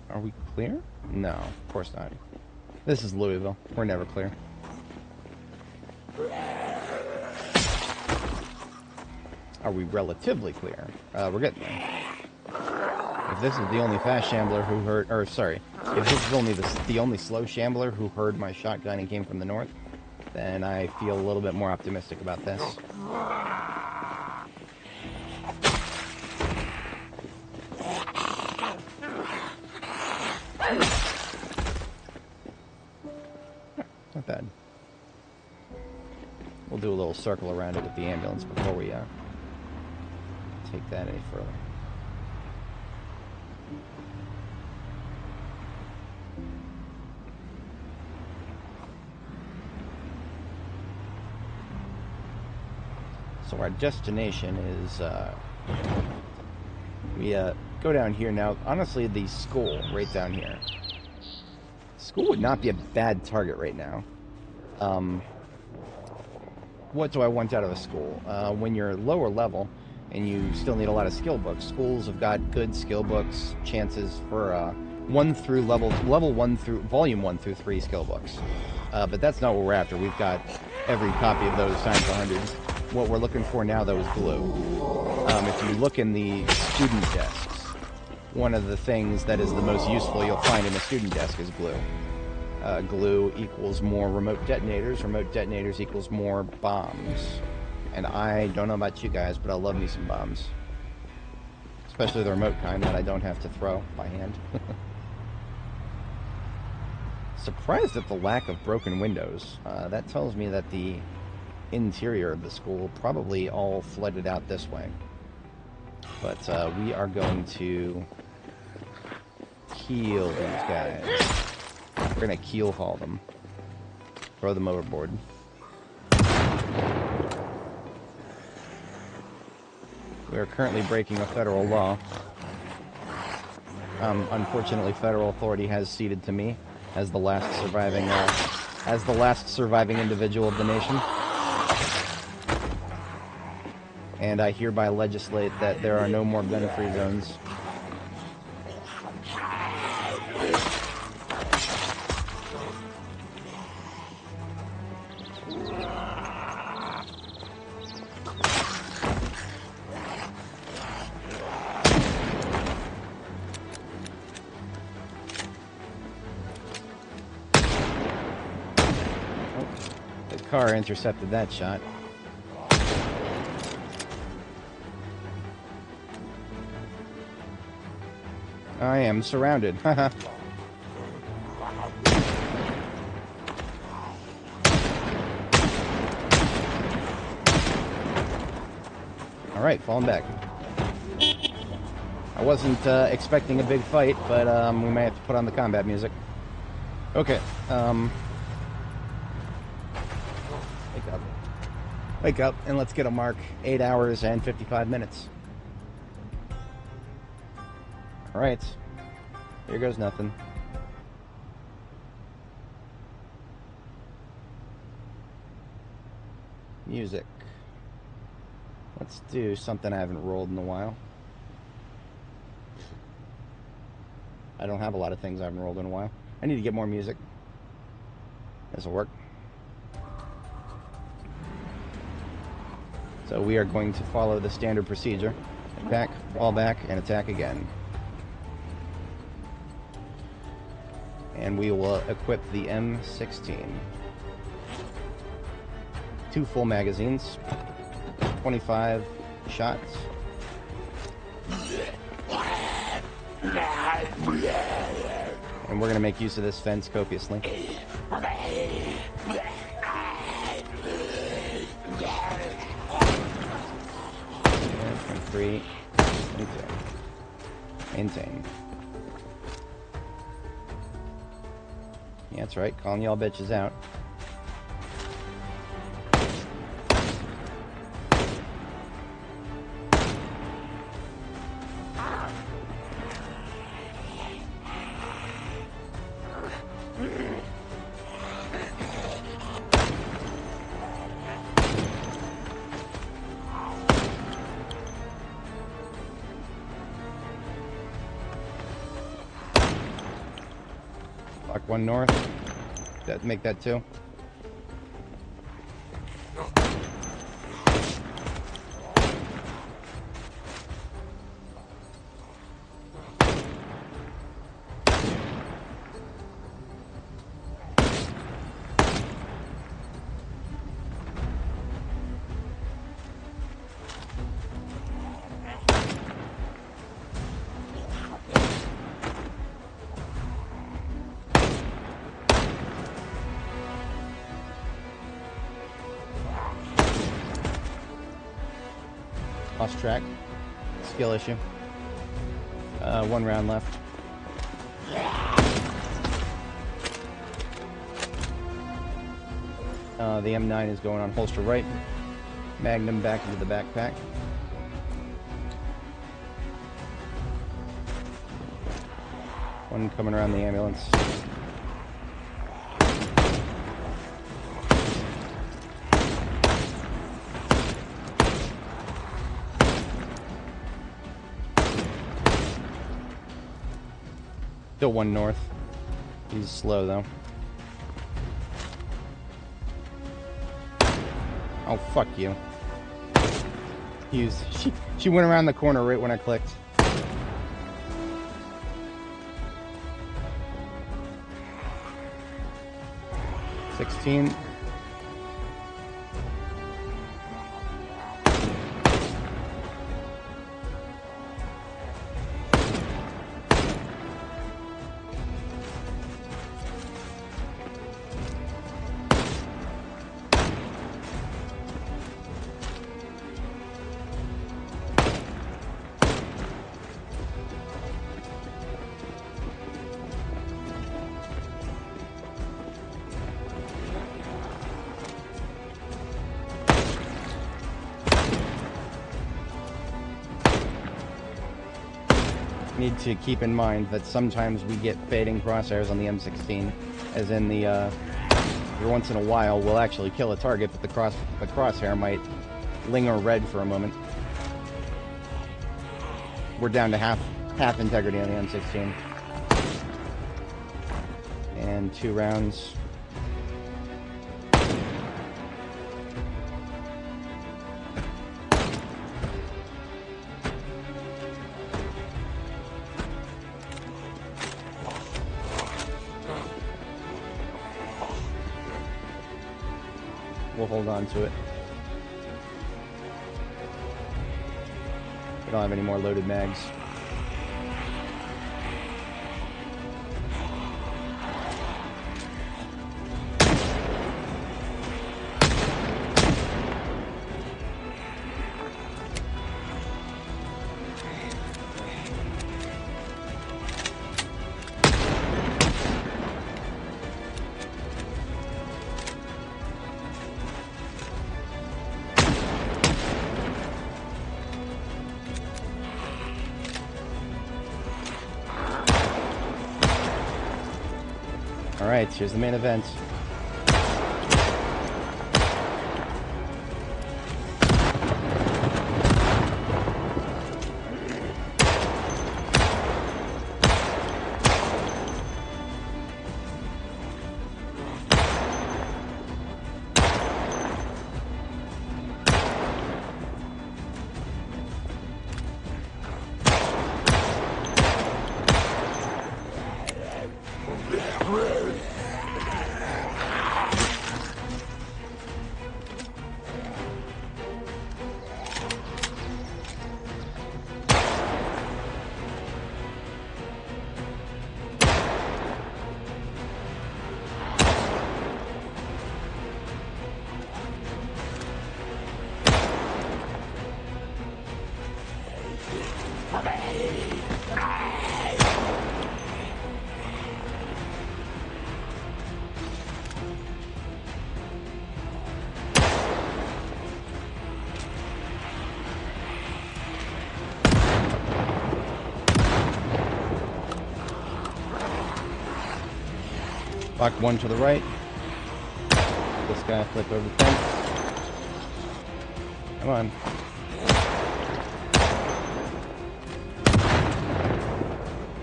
Are we clear? No, of course not. This is Louisville. We're never clear. Are we relatively clear? We're getting there. If this is the only fast shambler who heard... Or, sorry. If this is only the only slow shambler who heard my shotgun and came from the north, then I feel a little bit more optimistic about this. Not bad. We'll do a little circle around it with the ambulance before we take that any further. So our destination is, we go down here now. Honestly, the school right down here. School would not be a bad target right now. What do I want out of a school? When you're lower level and you still need a lot of skill books, schools have got good skill books, chances for volume 1 through 3 skill books. But that's not what we're after. We've got every copy of those times 100. What we're looking for now, though, is glue. If you look in the student desks, one of the things that is the most useful you'll find in a student desk is glue. Glue equals more remote detonators. Remote detonators equals more bombs. And I don't know about you guys, but I love me some bombs. Especially the remote kind that I don't have to throw by hand. Surprised at the lack of broken windows. That tells me that the interior of the school probably all flooded out this way. But we are going to keel these guys. We're going to keel haul them. Throw them overboard. We are currently breaking a federal law. Unfortunately, federal authority has ceded to me as the last surviving individual of the nation. And I hereby legislate that there are no more gun-free zones. The car intercepted that shot. I am surrounded. Haha. Alright, falling back. I wasn't expecting a big fight, but we may have to put on the combat music. Okay, wake up. Wake up, and let's get a mark. 8 hours and 55 minutes. Alright, here goes nothing. Music. Let's do something I haven't rolled in a while. I don't have a lot of things I haven't rolled in a while. I need to get more music. This'll work. So we are going to follow the standard procedure. Attack, fall back, and attack again. And we will equip the M16. 2 full magazines, 25 shots. And we're going to make use of this fence copiously. 3, maintain. Yeah, that's right, calling y'all bitches out. Block 1 north. make that 2. Lost track. Skill issue. 1 round left. The M9 is going on holster right. Magnum back into the backpack. One coming around the ambulance. Still 1 north. He's slow though. Oh, fuck you. She went around the corner right when I clicked. $16. Need to keep in mind that sometimes we get fading crosshairs on the M16, as in the every once in a while we'll actually kill a target, but the crosshair might linger red for a moment. We're down to half integrity on the M16, and 2 rounds. We'll hold on to it. We don't have any more loaded mags. Alright, here's the main event. Lock 1 to the right. This guy flip over the fence. Come on.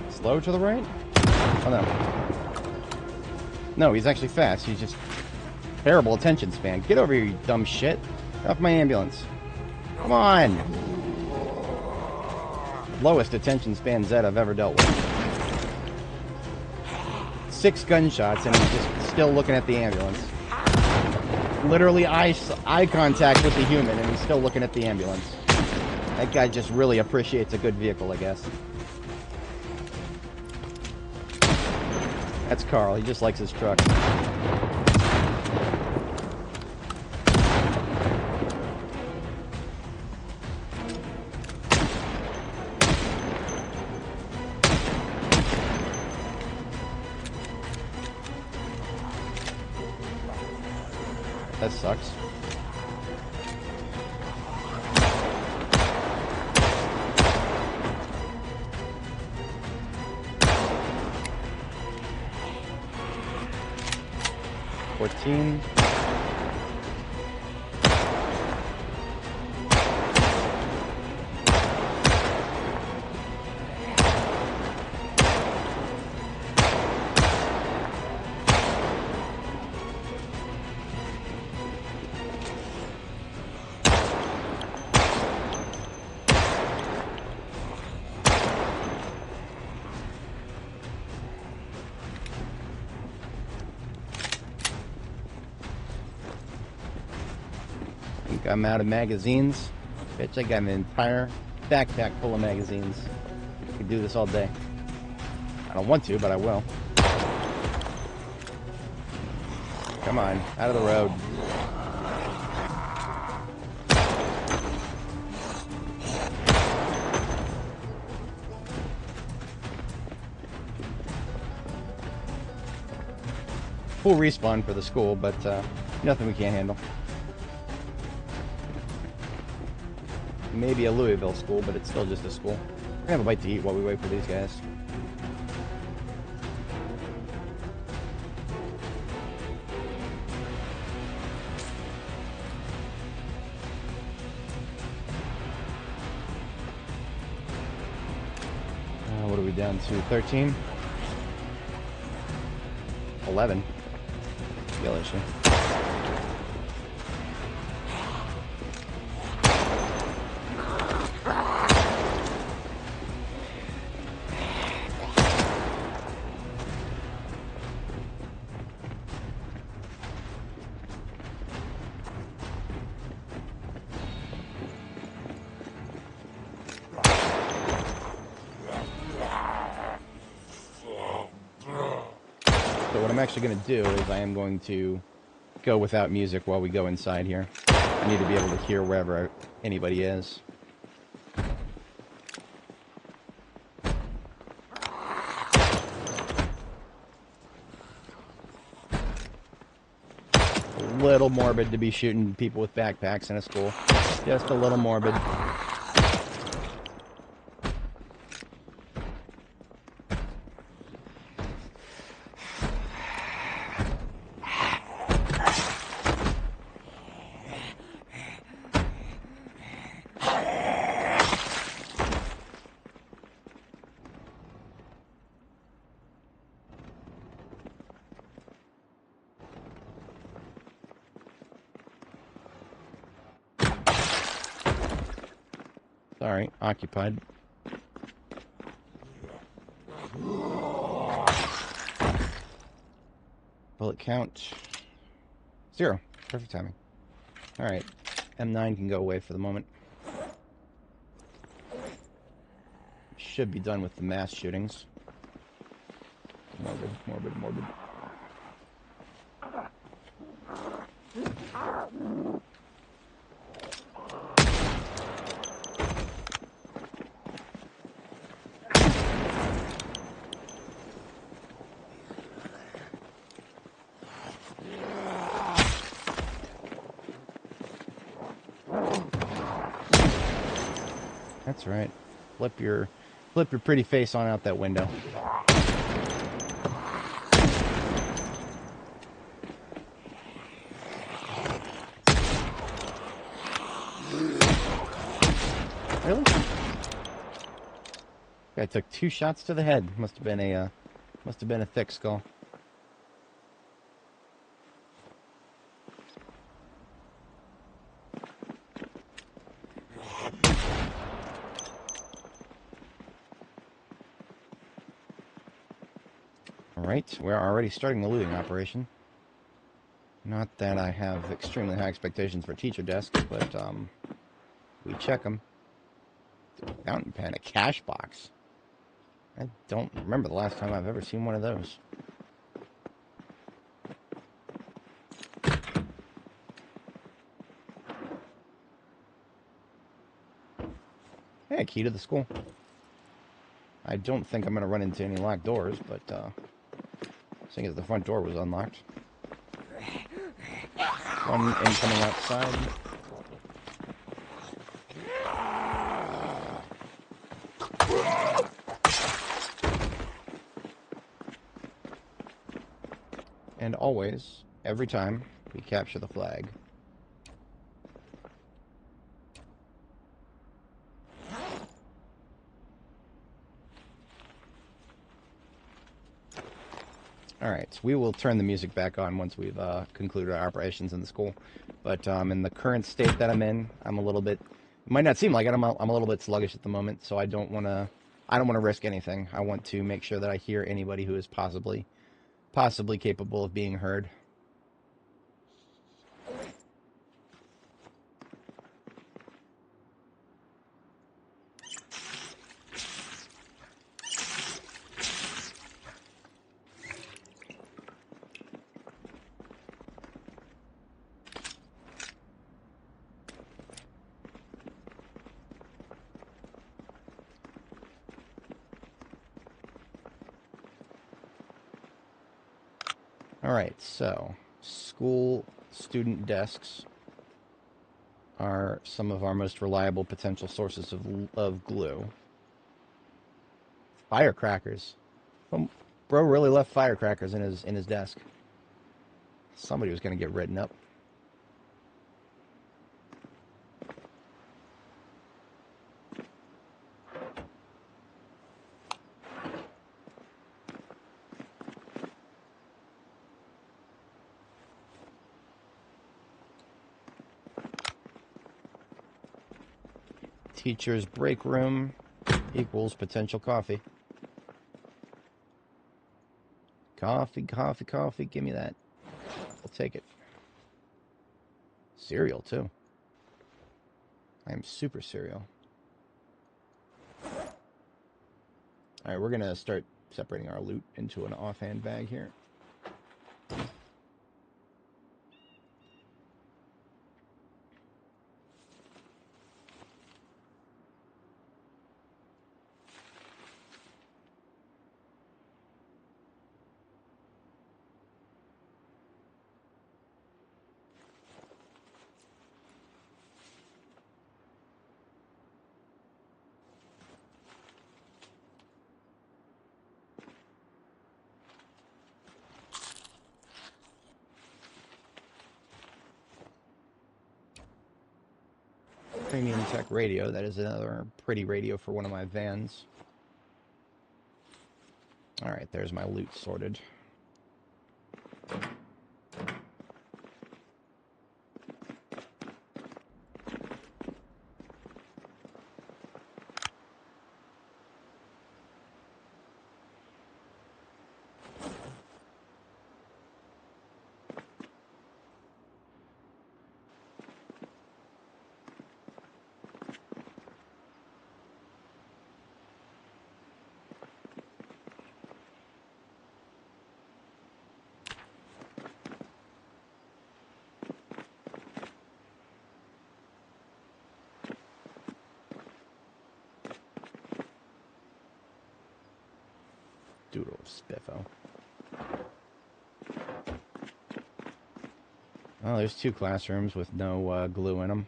Slow to the right? Oh no. No, he's actually fast. He's just terrible attention span. Get over here, you dumb shit. Get off my ambulance. Come on. Lowest attention span Zed I've ever dealt with. 6 gunshots and he's just still looking at the ambulance. Literally eye contact with the human and he's still looking at the ambulance. That guy just really appreciates a good vehicle, I guess. That's Carl. He just likes his truck. That sucks. $14. I'm out of magazines. Bitch, I got an entire backpack full of magazines. I could do this all day. I don't want to, but I will. Come on, out of the road. Full respawn for the school, but nothing we can't handle. Maybe a Louisville school, but it's still just a school. We're gonna have a bite to eat while we wait for these guys. What are we down to? 13? 11. Skill issue. So what I'm actually going to do is I am going to go without music while we go inside here. I need to be able to hear wherever anybody is. A little morbid to be shooting people with backpacks in a school. Just a little morbid. Sorry, occupied. Bullet count 0. Perfect timing. Alright, M9 can go away for the moment. Should be done with the mass shootings. Morbid, morbid, morbid. That's right. Flip your pretty face on out that window. Really? Guy took 2 shots to the head. Must have been a thick skull. Alright, we're already starting the looting operation. Not that I have extremely high expectations for teacher desks, but, we check them. Fountain pen, a cash box. I don't remember the last time I've ever seen one of those. Hey, key to the school. I don't think I'm going to run into any locked doors, but, seeing as the front door was unlocked. One incoming outside. And always, every time, we capture the flag. Alright, we will turn the music back on once we've concluded our operations in the school. But in the current state that I'm in, I'm a little bit... It might not seem like it, I'm a little bit sluggish at the moment, so I don't want to risk anything. I want to make sure that I hear anybody who is possibly capable of being heard. Alright, so, school student desks are some of our most reliable potential sources of glue. Firecrackers. Bro really left firecrackers in his desk. Somebody was going to get written up. Teacher's break room equals potential coffee. Coffee, coffee, coffee. Give me that. I'll take it. Cereal, too. I am super cereal. Alright, we're going to start separating our loot into an offhand bag here. Premium Tech radio. That is another pretty radio for one of my vans. Alright, there's my loot sorted. Doodle spiffo. Oh, there's 2 classrooms with no glue in them.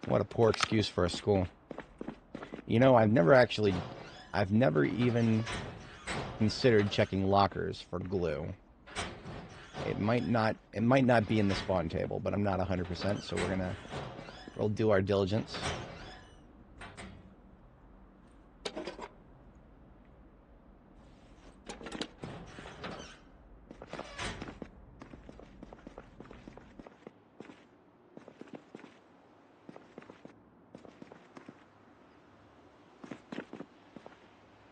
What a poor excuse for a school. You know, I've never even considered checking lockers for glue. It might not be in the spawn table, but I'm not 100%, so we'll do our diligence.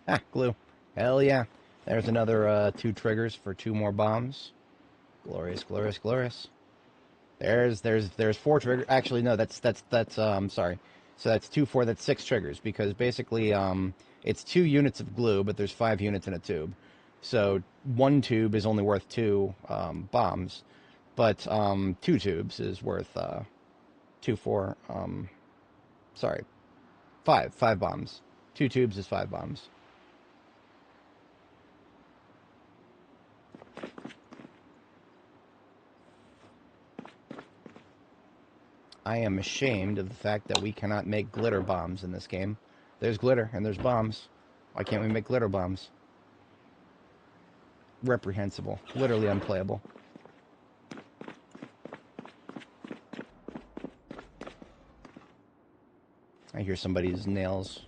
Ah, glue. Hell yeah. There's another 2 triggers for 2 more bombs. Glorious, glorious, glorious. There's 4 triggers. Actually, no, that's sorry. So that's 2, 4. That's 6 triggers because basically it's 2 units of glue, but there's 5 units in a tube. So 1 tube is only worth 2 bombs, but 2 tubes is worth 2, 4. Sorry, 5 bombs. 2 tubes is 5 bombs. I am ashamed of the fact that we cannot make glitter bombs in this game. There's glitter and there's bombs. Why can't we make glitter bombs? Reprehensible. Literally unplayable. I hear somebody's nails.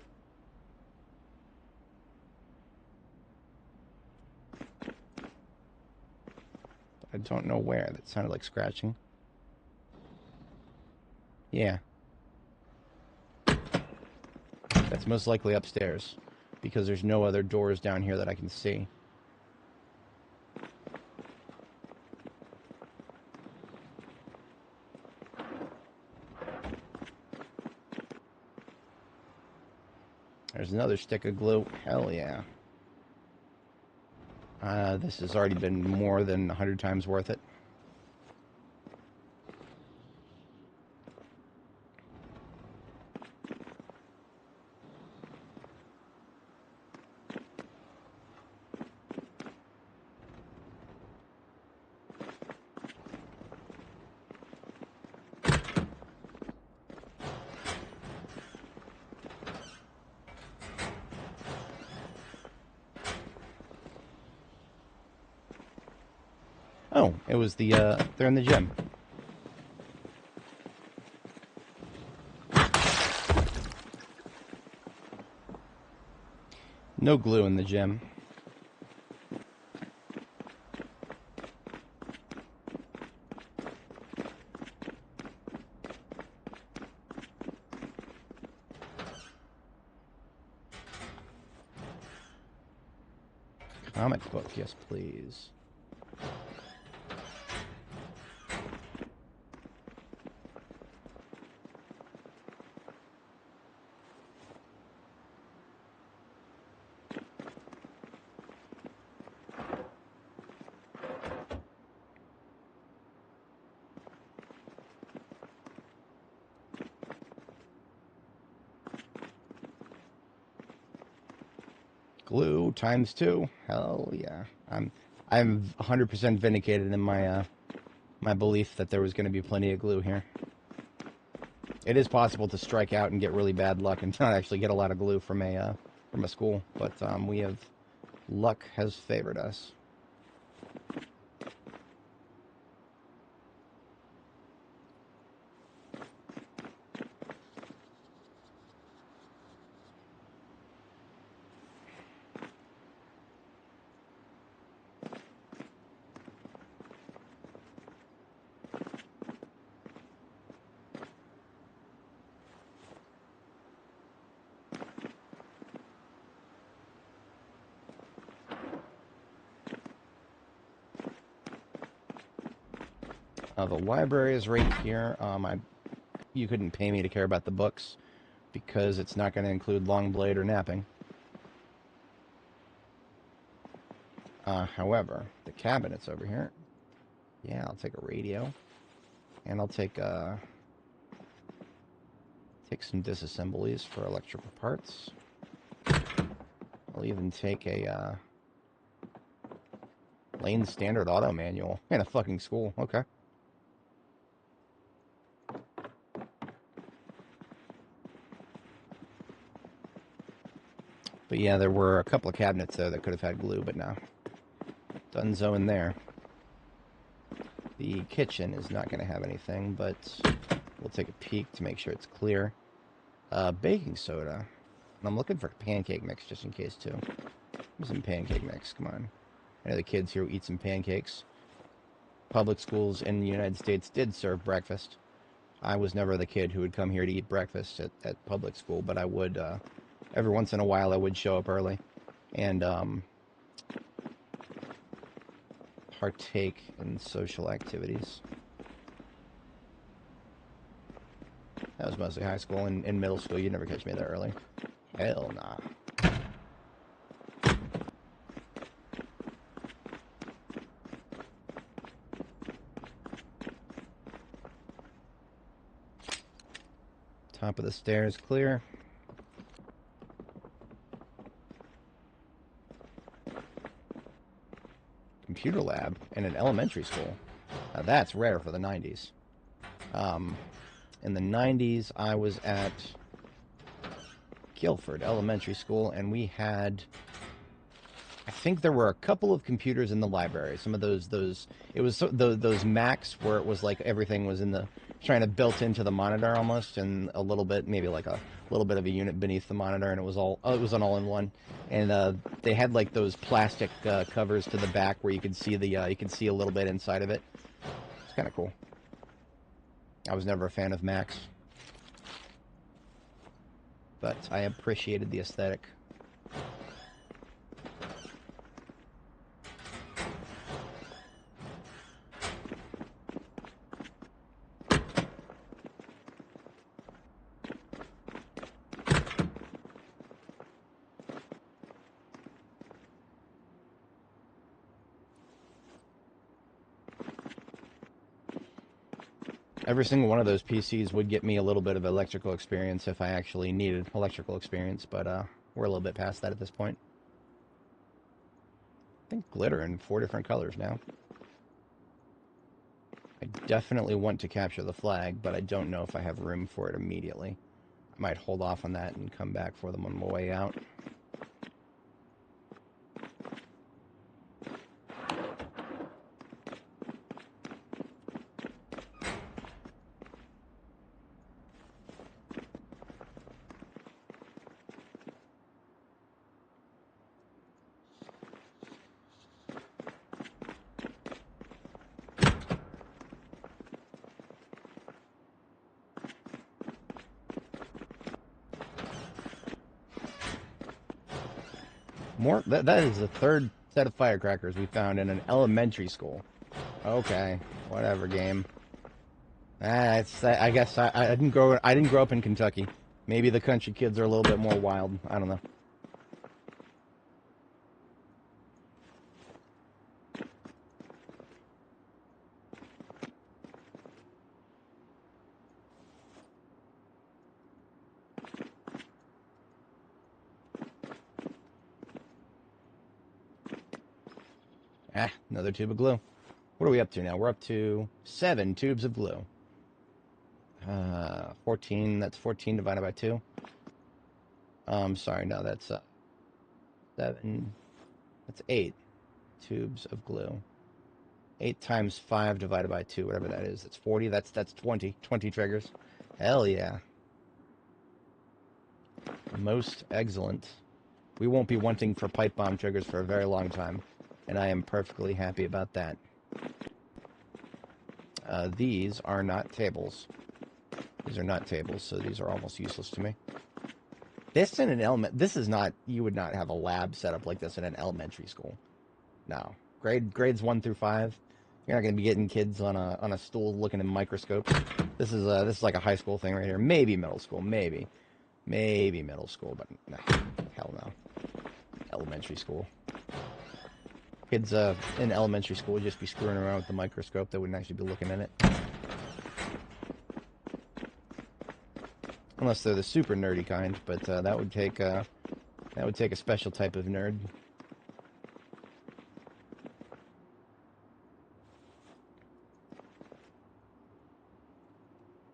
I don't know where. That sounded like scratching. Yeah. That's most likely upstairs, because there's no other doors down here that I can see. There's another stick of glue. Hell yeah. This has already been more than 100 times worth it. Oh, it was the, they're in the gym. No glue in the gym. Comic book, yes please. Glue times 2. Hell yeah. I'm 100% vindicated in my my belief that there was going to be plenty of glue here. It is possible to strike out and get really bad luck and not actually get a lot of glue from a school, but we have luck has favored us. The library is right here. You couldn't pay me to care about the books because it's not going to include Longblade or napping. However, the cabinet's over here. Yeah, I'll take a radio, and I'll take some disassemblies for electrical parts. I'll even take a Lane Standard Auto Manual in a fucking school. Okay. But yeah, there were a couple of cabinets there that could have had glue, but no. Dunzo in there. The kitchen is not going to have anything, but we'll take a peek to make sure it's clear. Baking soda. And I'm looking for pancake mix just in case, too. Give some pancake mix, come on. I know the kids here eat some pancakes. Public schools in the United States did serve breakfast. I was never the kid who would come here to eat breakfast at public school, but I would, every once in a while, I would show up early. And partake in social activities. That was mostly high school. In middle school, you'd never catch me that early. Hell nah. Top of the stairs clear. Computer lab in an elementary school. Now that's rare for the 90s. In the 90s, I was at Guilford Elementary School, and we had, I think there were a couple of computers in the library. Some of those it was those Macs where it was like everything was in the, trying to built into the monitor almost, and a little bit, maybe like a little bit of a unit beneath the monitor, and it was an all-in-one. And they had like those plastic covers to the back where you could see you could see a little bit inside of it. It's kind of cool. I was never a fan of Macs, but I appreciated the aesthetic. Every single one of those PCs would get me a little bit of electrical experience if I actually needed electrical experience, but we're a little bit past that at this point. I think glitter in 4 different colors now. I definitely want to capture the flag, but I don't know if I have room for it immediately. I might hold off on that and come back for them on my way out. More. That is the 3rd set of firecrackers we found in an elementary school. Okay, whatever, game. I guess I didn't grow up in Kentucky. Maybe the country kids are a little bit more wild. I don't know. Another tube of glue. What are we up to now? We're up to 7 tubes of glue. 14, that's 14 divided by 2. Sorry, no, that's 7, that's 8 tubes of glue. 8 times 5 divided by 2, whatever that is. That's 40, that's 20 triggers. Hell yeah. Most excellent. We won't be wanting for pipe bomb triggers for a very long time, and I am perfectly happy about that. These are not tables. These are not tables, so these are almost useless to me. This in an this is not, you would not have a lab set up like this in an elementary school. No. Grades 1 through 5. You're not going to be getting kids on a stool looking in microscopes. This is like a high school thing right here. Maybe middle school, maybe middle school, but nah, hell no. Elementary school. Kids in elementary school would just be screwing around with the microscope. They wouldn't actually be looking at it. Unless they're the super nerdy kind, but that would take a special type of nerd.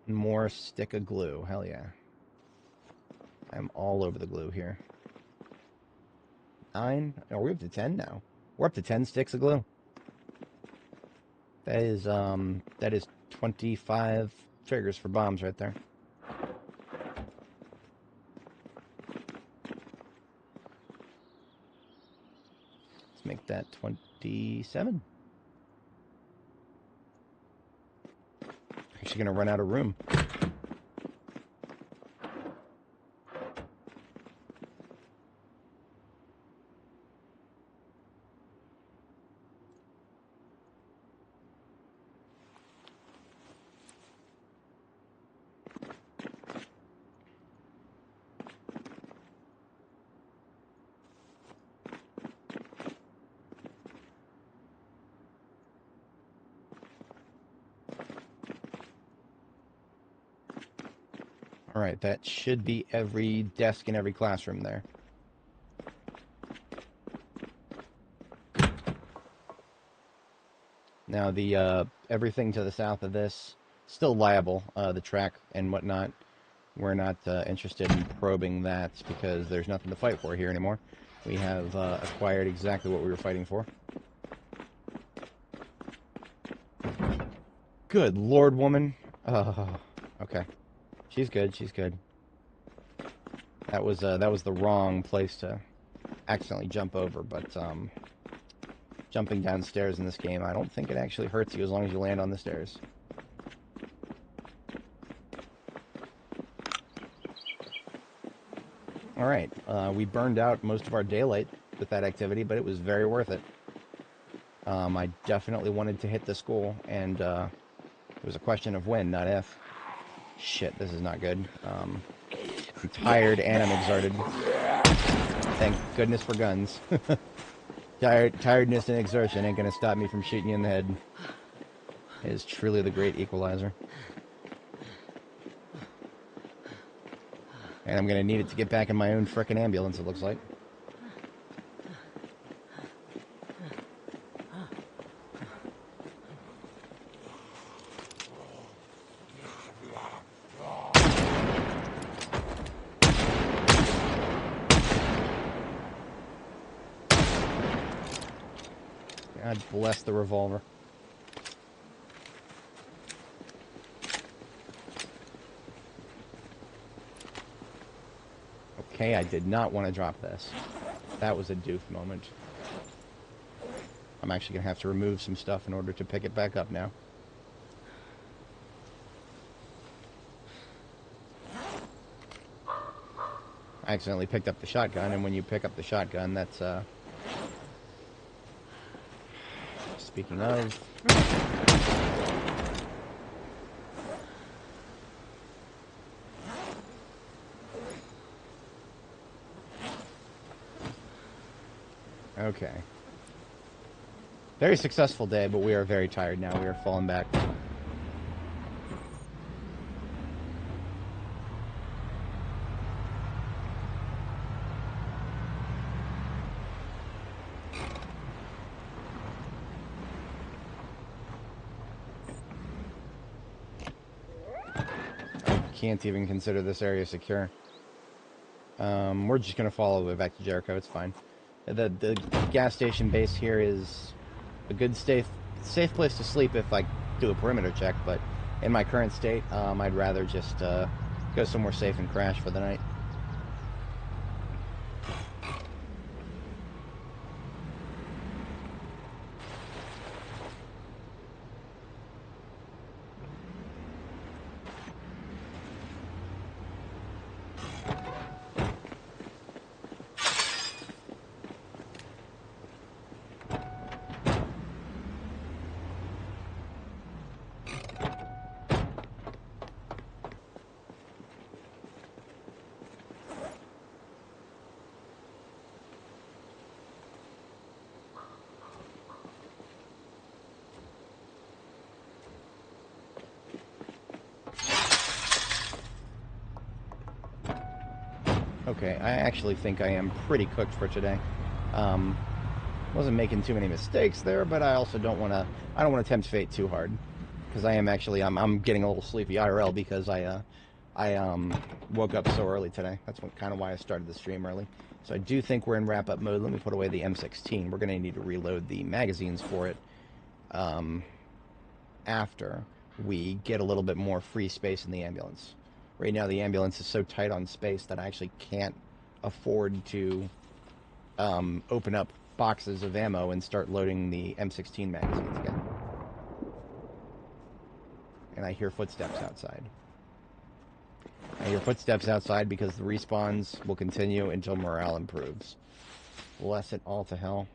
More stick of glue. Hell yeah. I'm all over the glue here. 9? Oh, we're up to 10 now. We're up to 10 sticks of glue. That is 25 triggers for bombs right there. Let's make that 27. Actually gonna run out of room. Alright, that should be every desk in every classroom there. Now the everything to the south of this, still liable, the track and whatnot. We're not interested in probing that because there's nothing to fight for here anymore. We have acquired exactly what we were fighting for. Good Lord, woman. Okay. She's good, she's good. That was the wrong place to accidentally jump over, but jumping downstairs in this game, I don't think it actually hurts you as long as you land on the stairs. Alright, we burned out most of our daylight with that activity, but it was very worth it. I definitely wanted to hit the school, and it was a question of when, not if. Shit, this is not good. I'm tired and I'm exerted. Thank goodness for guns. Tiredness and exertion ain't gonna stop me from shooting you in the head. It is truly the great equalizer. And I'm gonna need it to get back in my own frickin' ambulance, it looks like. God bless the revolver. Okay, I did not want to drop this. That was a doof moment. I'm actually going to have to remove some stuff in order to pick it back up now. I accidentally picked up the shotgun, and when you pick up the shotgun, that's, speaking of... Okay. Very successful day, but we are very tired now. We are falling back. Can't even consider this area secure. We're just gonna follow it back to Jericho. It's fine. The gas station base here is a good safe place to sleep if I do a perimeter check. But in my current state, I'd rather just go somewhere safe and crash for the night. Okay, I actually think I am pretty cooked for today. Wasn't making too many mistakes there, but I also don't want to tempt fate too hard, because I am actually I'm getting a little sleepy IRL because I woke up so early today. That's kind of why I started the stream early. So I do think we're in wrap-up mode. Let me put away the M16. We're going to need to reload the magazines for it after we get a little bit more free space in the ambulance. Right now the ambulance is so tight on space that I actually can't afford to open up boxes of ammo and start loading the M16 magazines again. And I hear footsteps outside. I hear footsteps outside because the respawns will continue until morale improves. Bless it all to hell.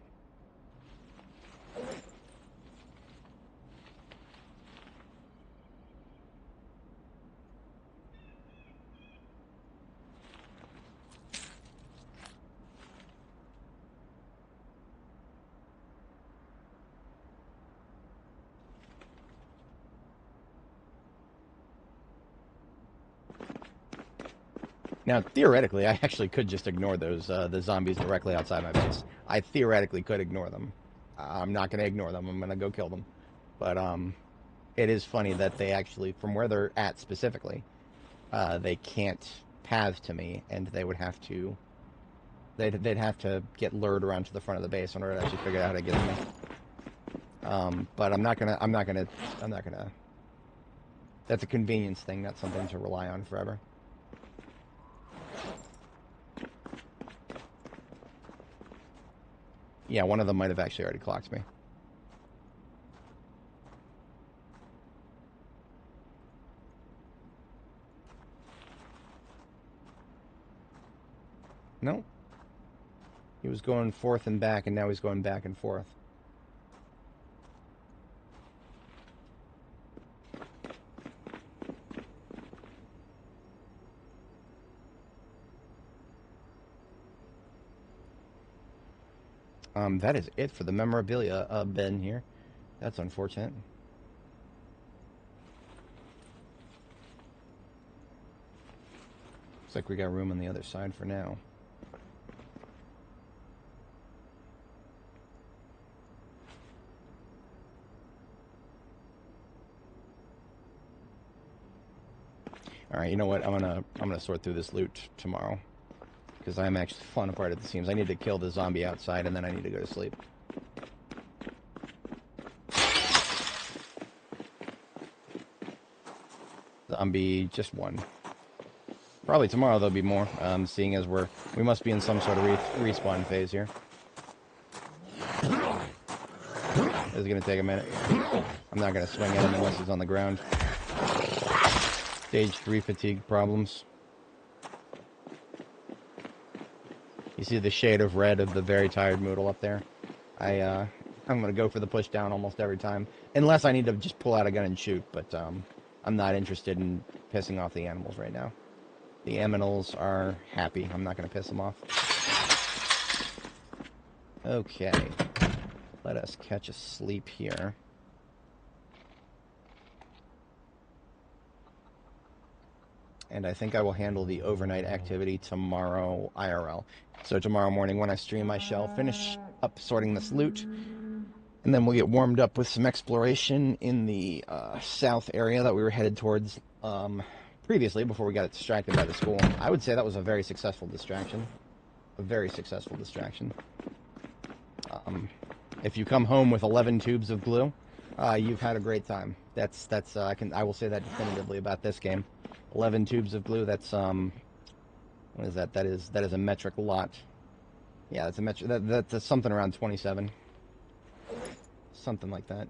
Now, theoretically, I actually could just ignore those the zombies directly outside my base. I theoretically could ignore them. I'm not going to ignore them. I'm going to go kill them. But it is funny that they actually, from where they're at specifically, they can't path to me, and they would have to. They'd have to get lured around to the front of the base in order to actually figure out how to get to me. But I'm not gonna. That's a convenience thing, not something to rely on forever. Yeah, one of them might have actually already clocked me. No. He was going forth and back, and now he's going back and forth. That is it for the memorabilia bin here. That's unfortunate. Looks like we got room on the other side for now. All right, you know what? I'm gonna sort through this loot tomorrow, because I'm actually falling apart at the seams. I need to kill the zombie outside, and then I need to go to sleep. Zombie, just one. Probably tomorrow there'll be more. Seeing as we must be in some sort of respawn phase here. This is gonna take a minute. I'm not gonna swing at him unless he's on the ground. Stage 3 fatigue problems. You see the shade of red of the very tired Moodle up there? I'm gonna go for the push down almost every time, unless I need to just pull out a gun and shoot. But I'm not interested in pissing off the animals right now. The aminals are happy. I'm not gonna piss them off. Okay, let us catch a sleep here. And I think I will handle the overnight activity tomorrow IRL. So tomorrow morning when I stream, I shall finish up sorting this loot, and then we'll get warmed up with some exploration in the south area that we were headed towards previously before we got distracted by the school. I would say that was a very successful distraction. A very successful distraction. If you come home with 11 tubes of glue, you've had a great time. I will say that definitively about this game. 11 tubes of glue, that's what is that? That is a metric lot. Yeah, that's a metric. That's something around 27. Something like that.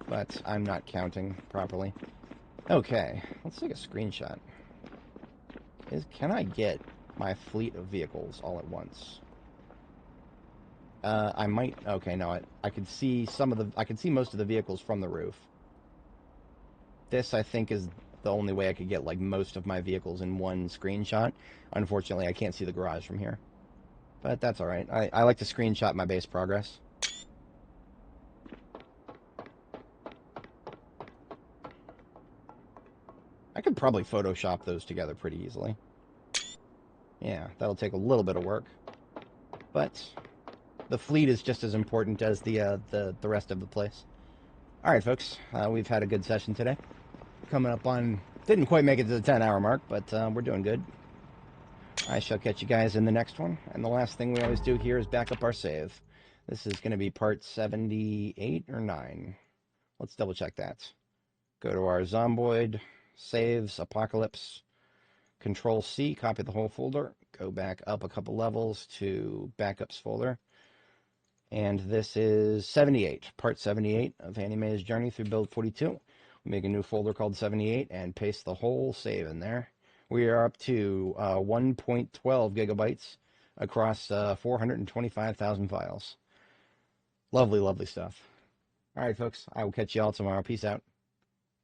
But I'm not counting properly. Okay, let's take a screenshot. Can I get my fleet of vehicles all at once? I might. Okay, no, I could see I could see most of the vehicles from the roof. This, I think, is the only way I could get, like, most of my vehicles in one screenshot. Unfortunately, I can't see the garage from here. But that's alright. I like to screenshot my base progress. I could probably Photoshop those together pretty easily. Yeah, that'll take a little bit of work. But the fleet is just as important as the rest of the place. Alright, folks. We've had a good session today. Coming up on... Didn't quite make it to the 10-hour mark, but we're doing good. I shall catch you guys in the next one. And the last thing we always do here is back up our save. This is going to be part 78 or 9. Let's double check that. Go to our Zomboid, saves, apocalypse, Control-C, copy the whole folder. Go back up a couple levels to backups folder. And this is 78, part 78 of Anime's journey through build 42. We make a new folder called 78 and paste the whole save in there. We are up to 1.12 gigabytes across 425,000 files. Lovely, lovely stuff. All right, folks, I will catch you all tomorrow. Peace out.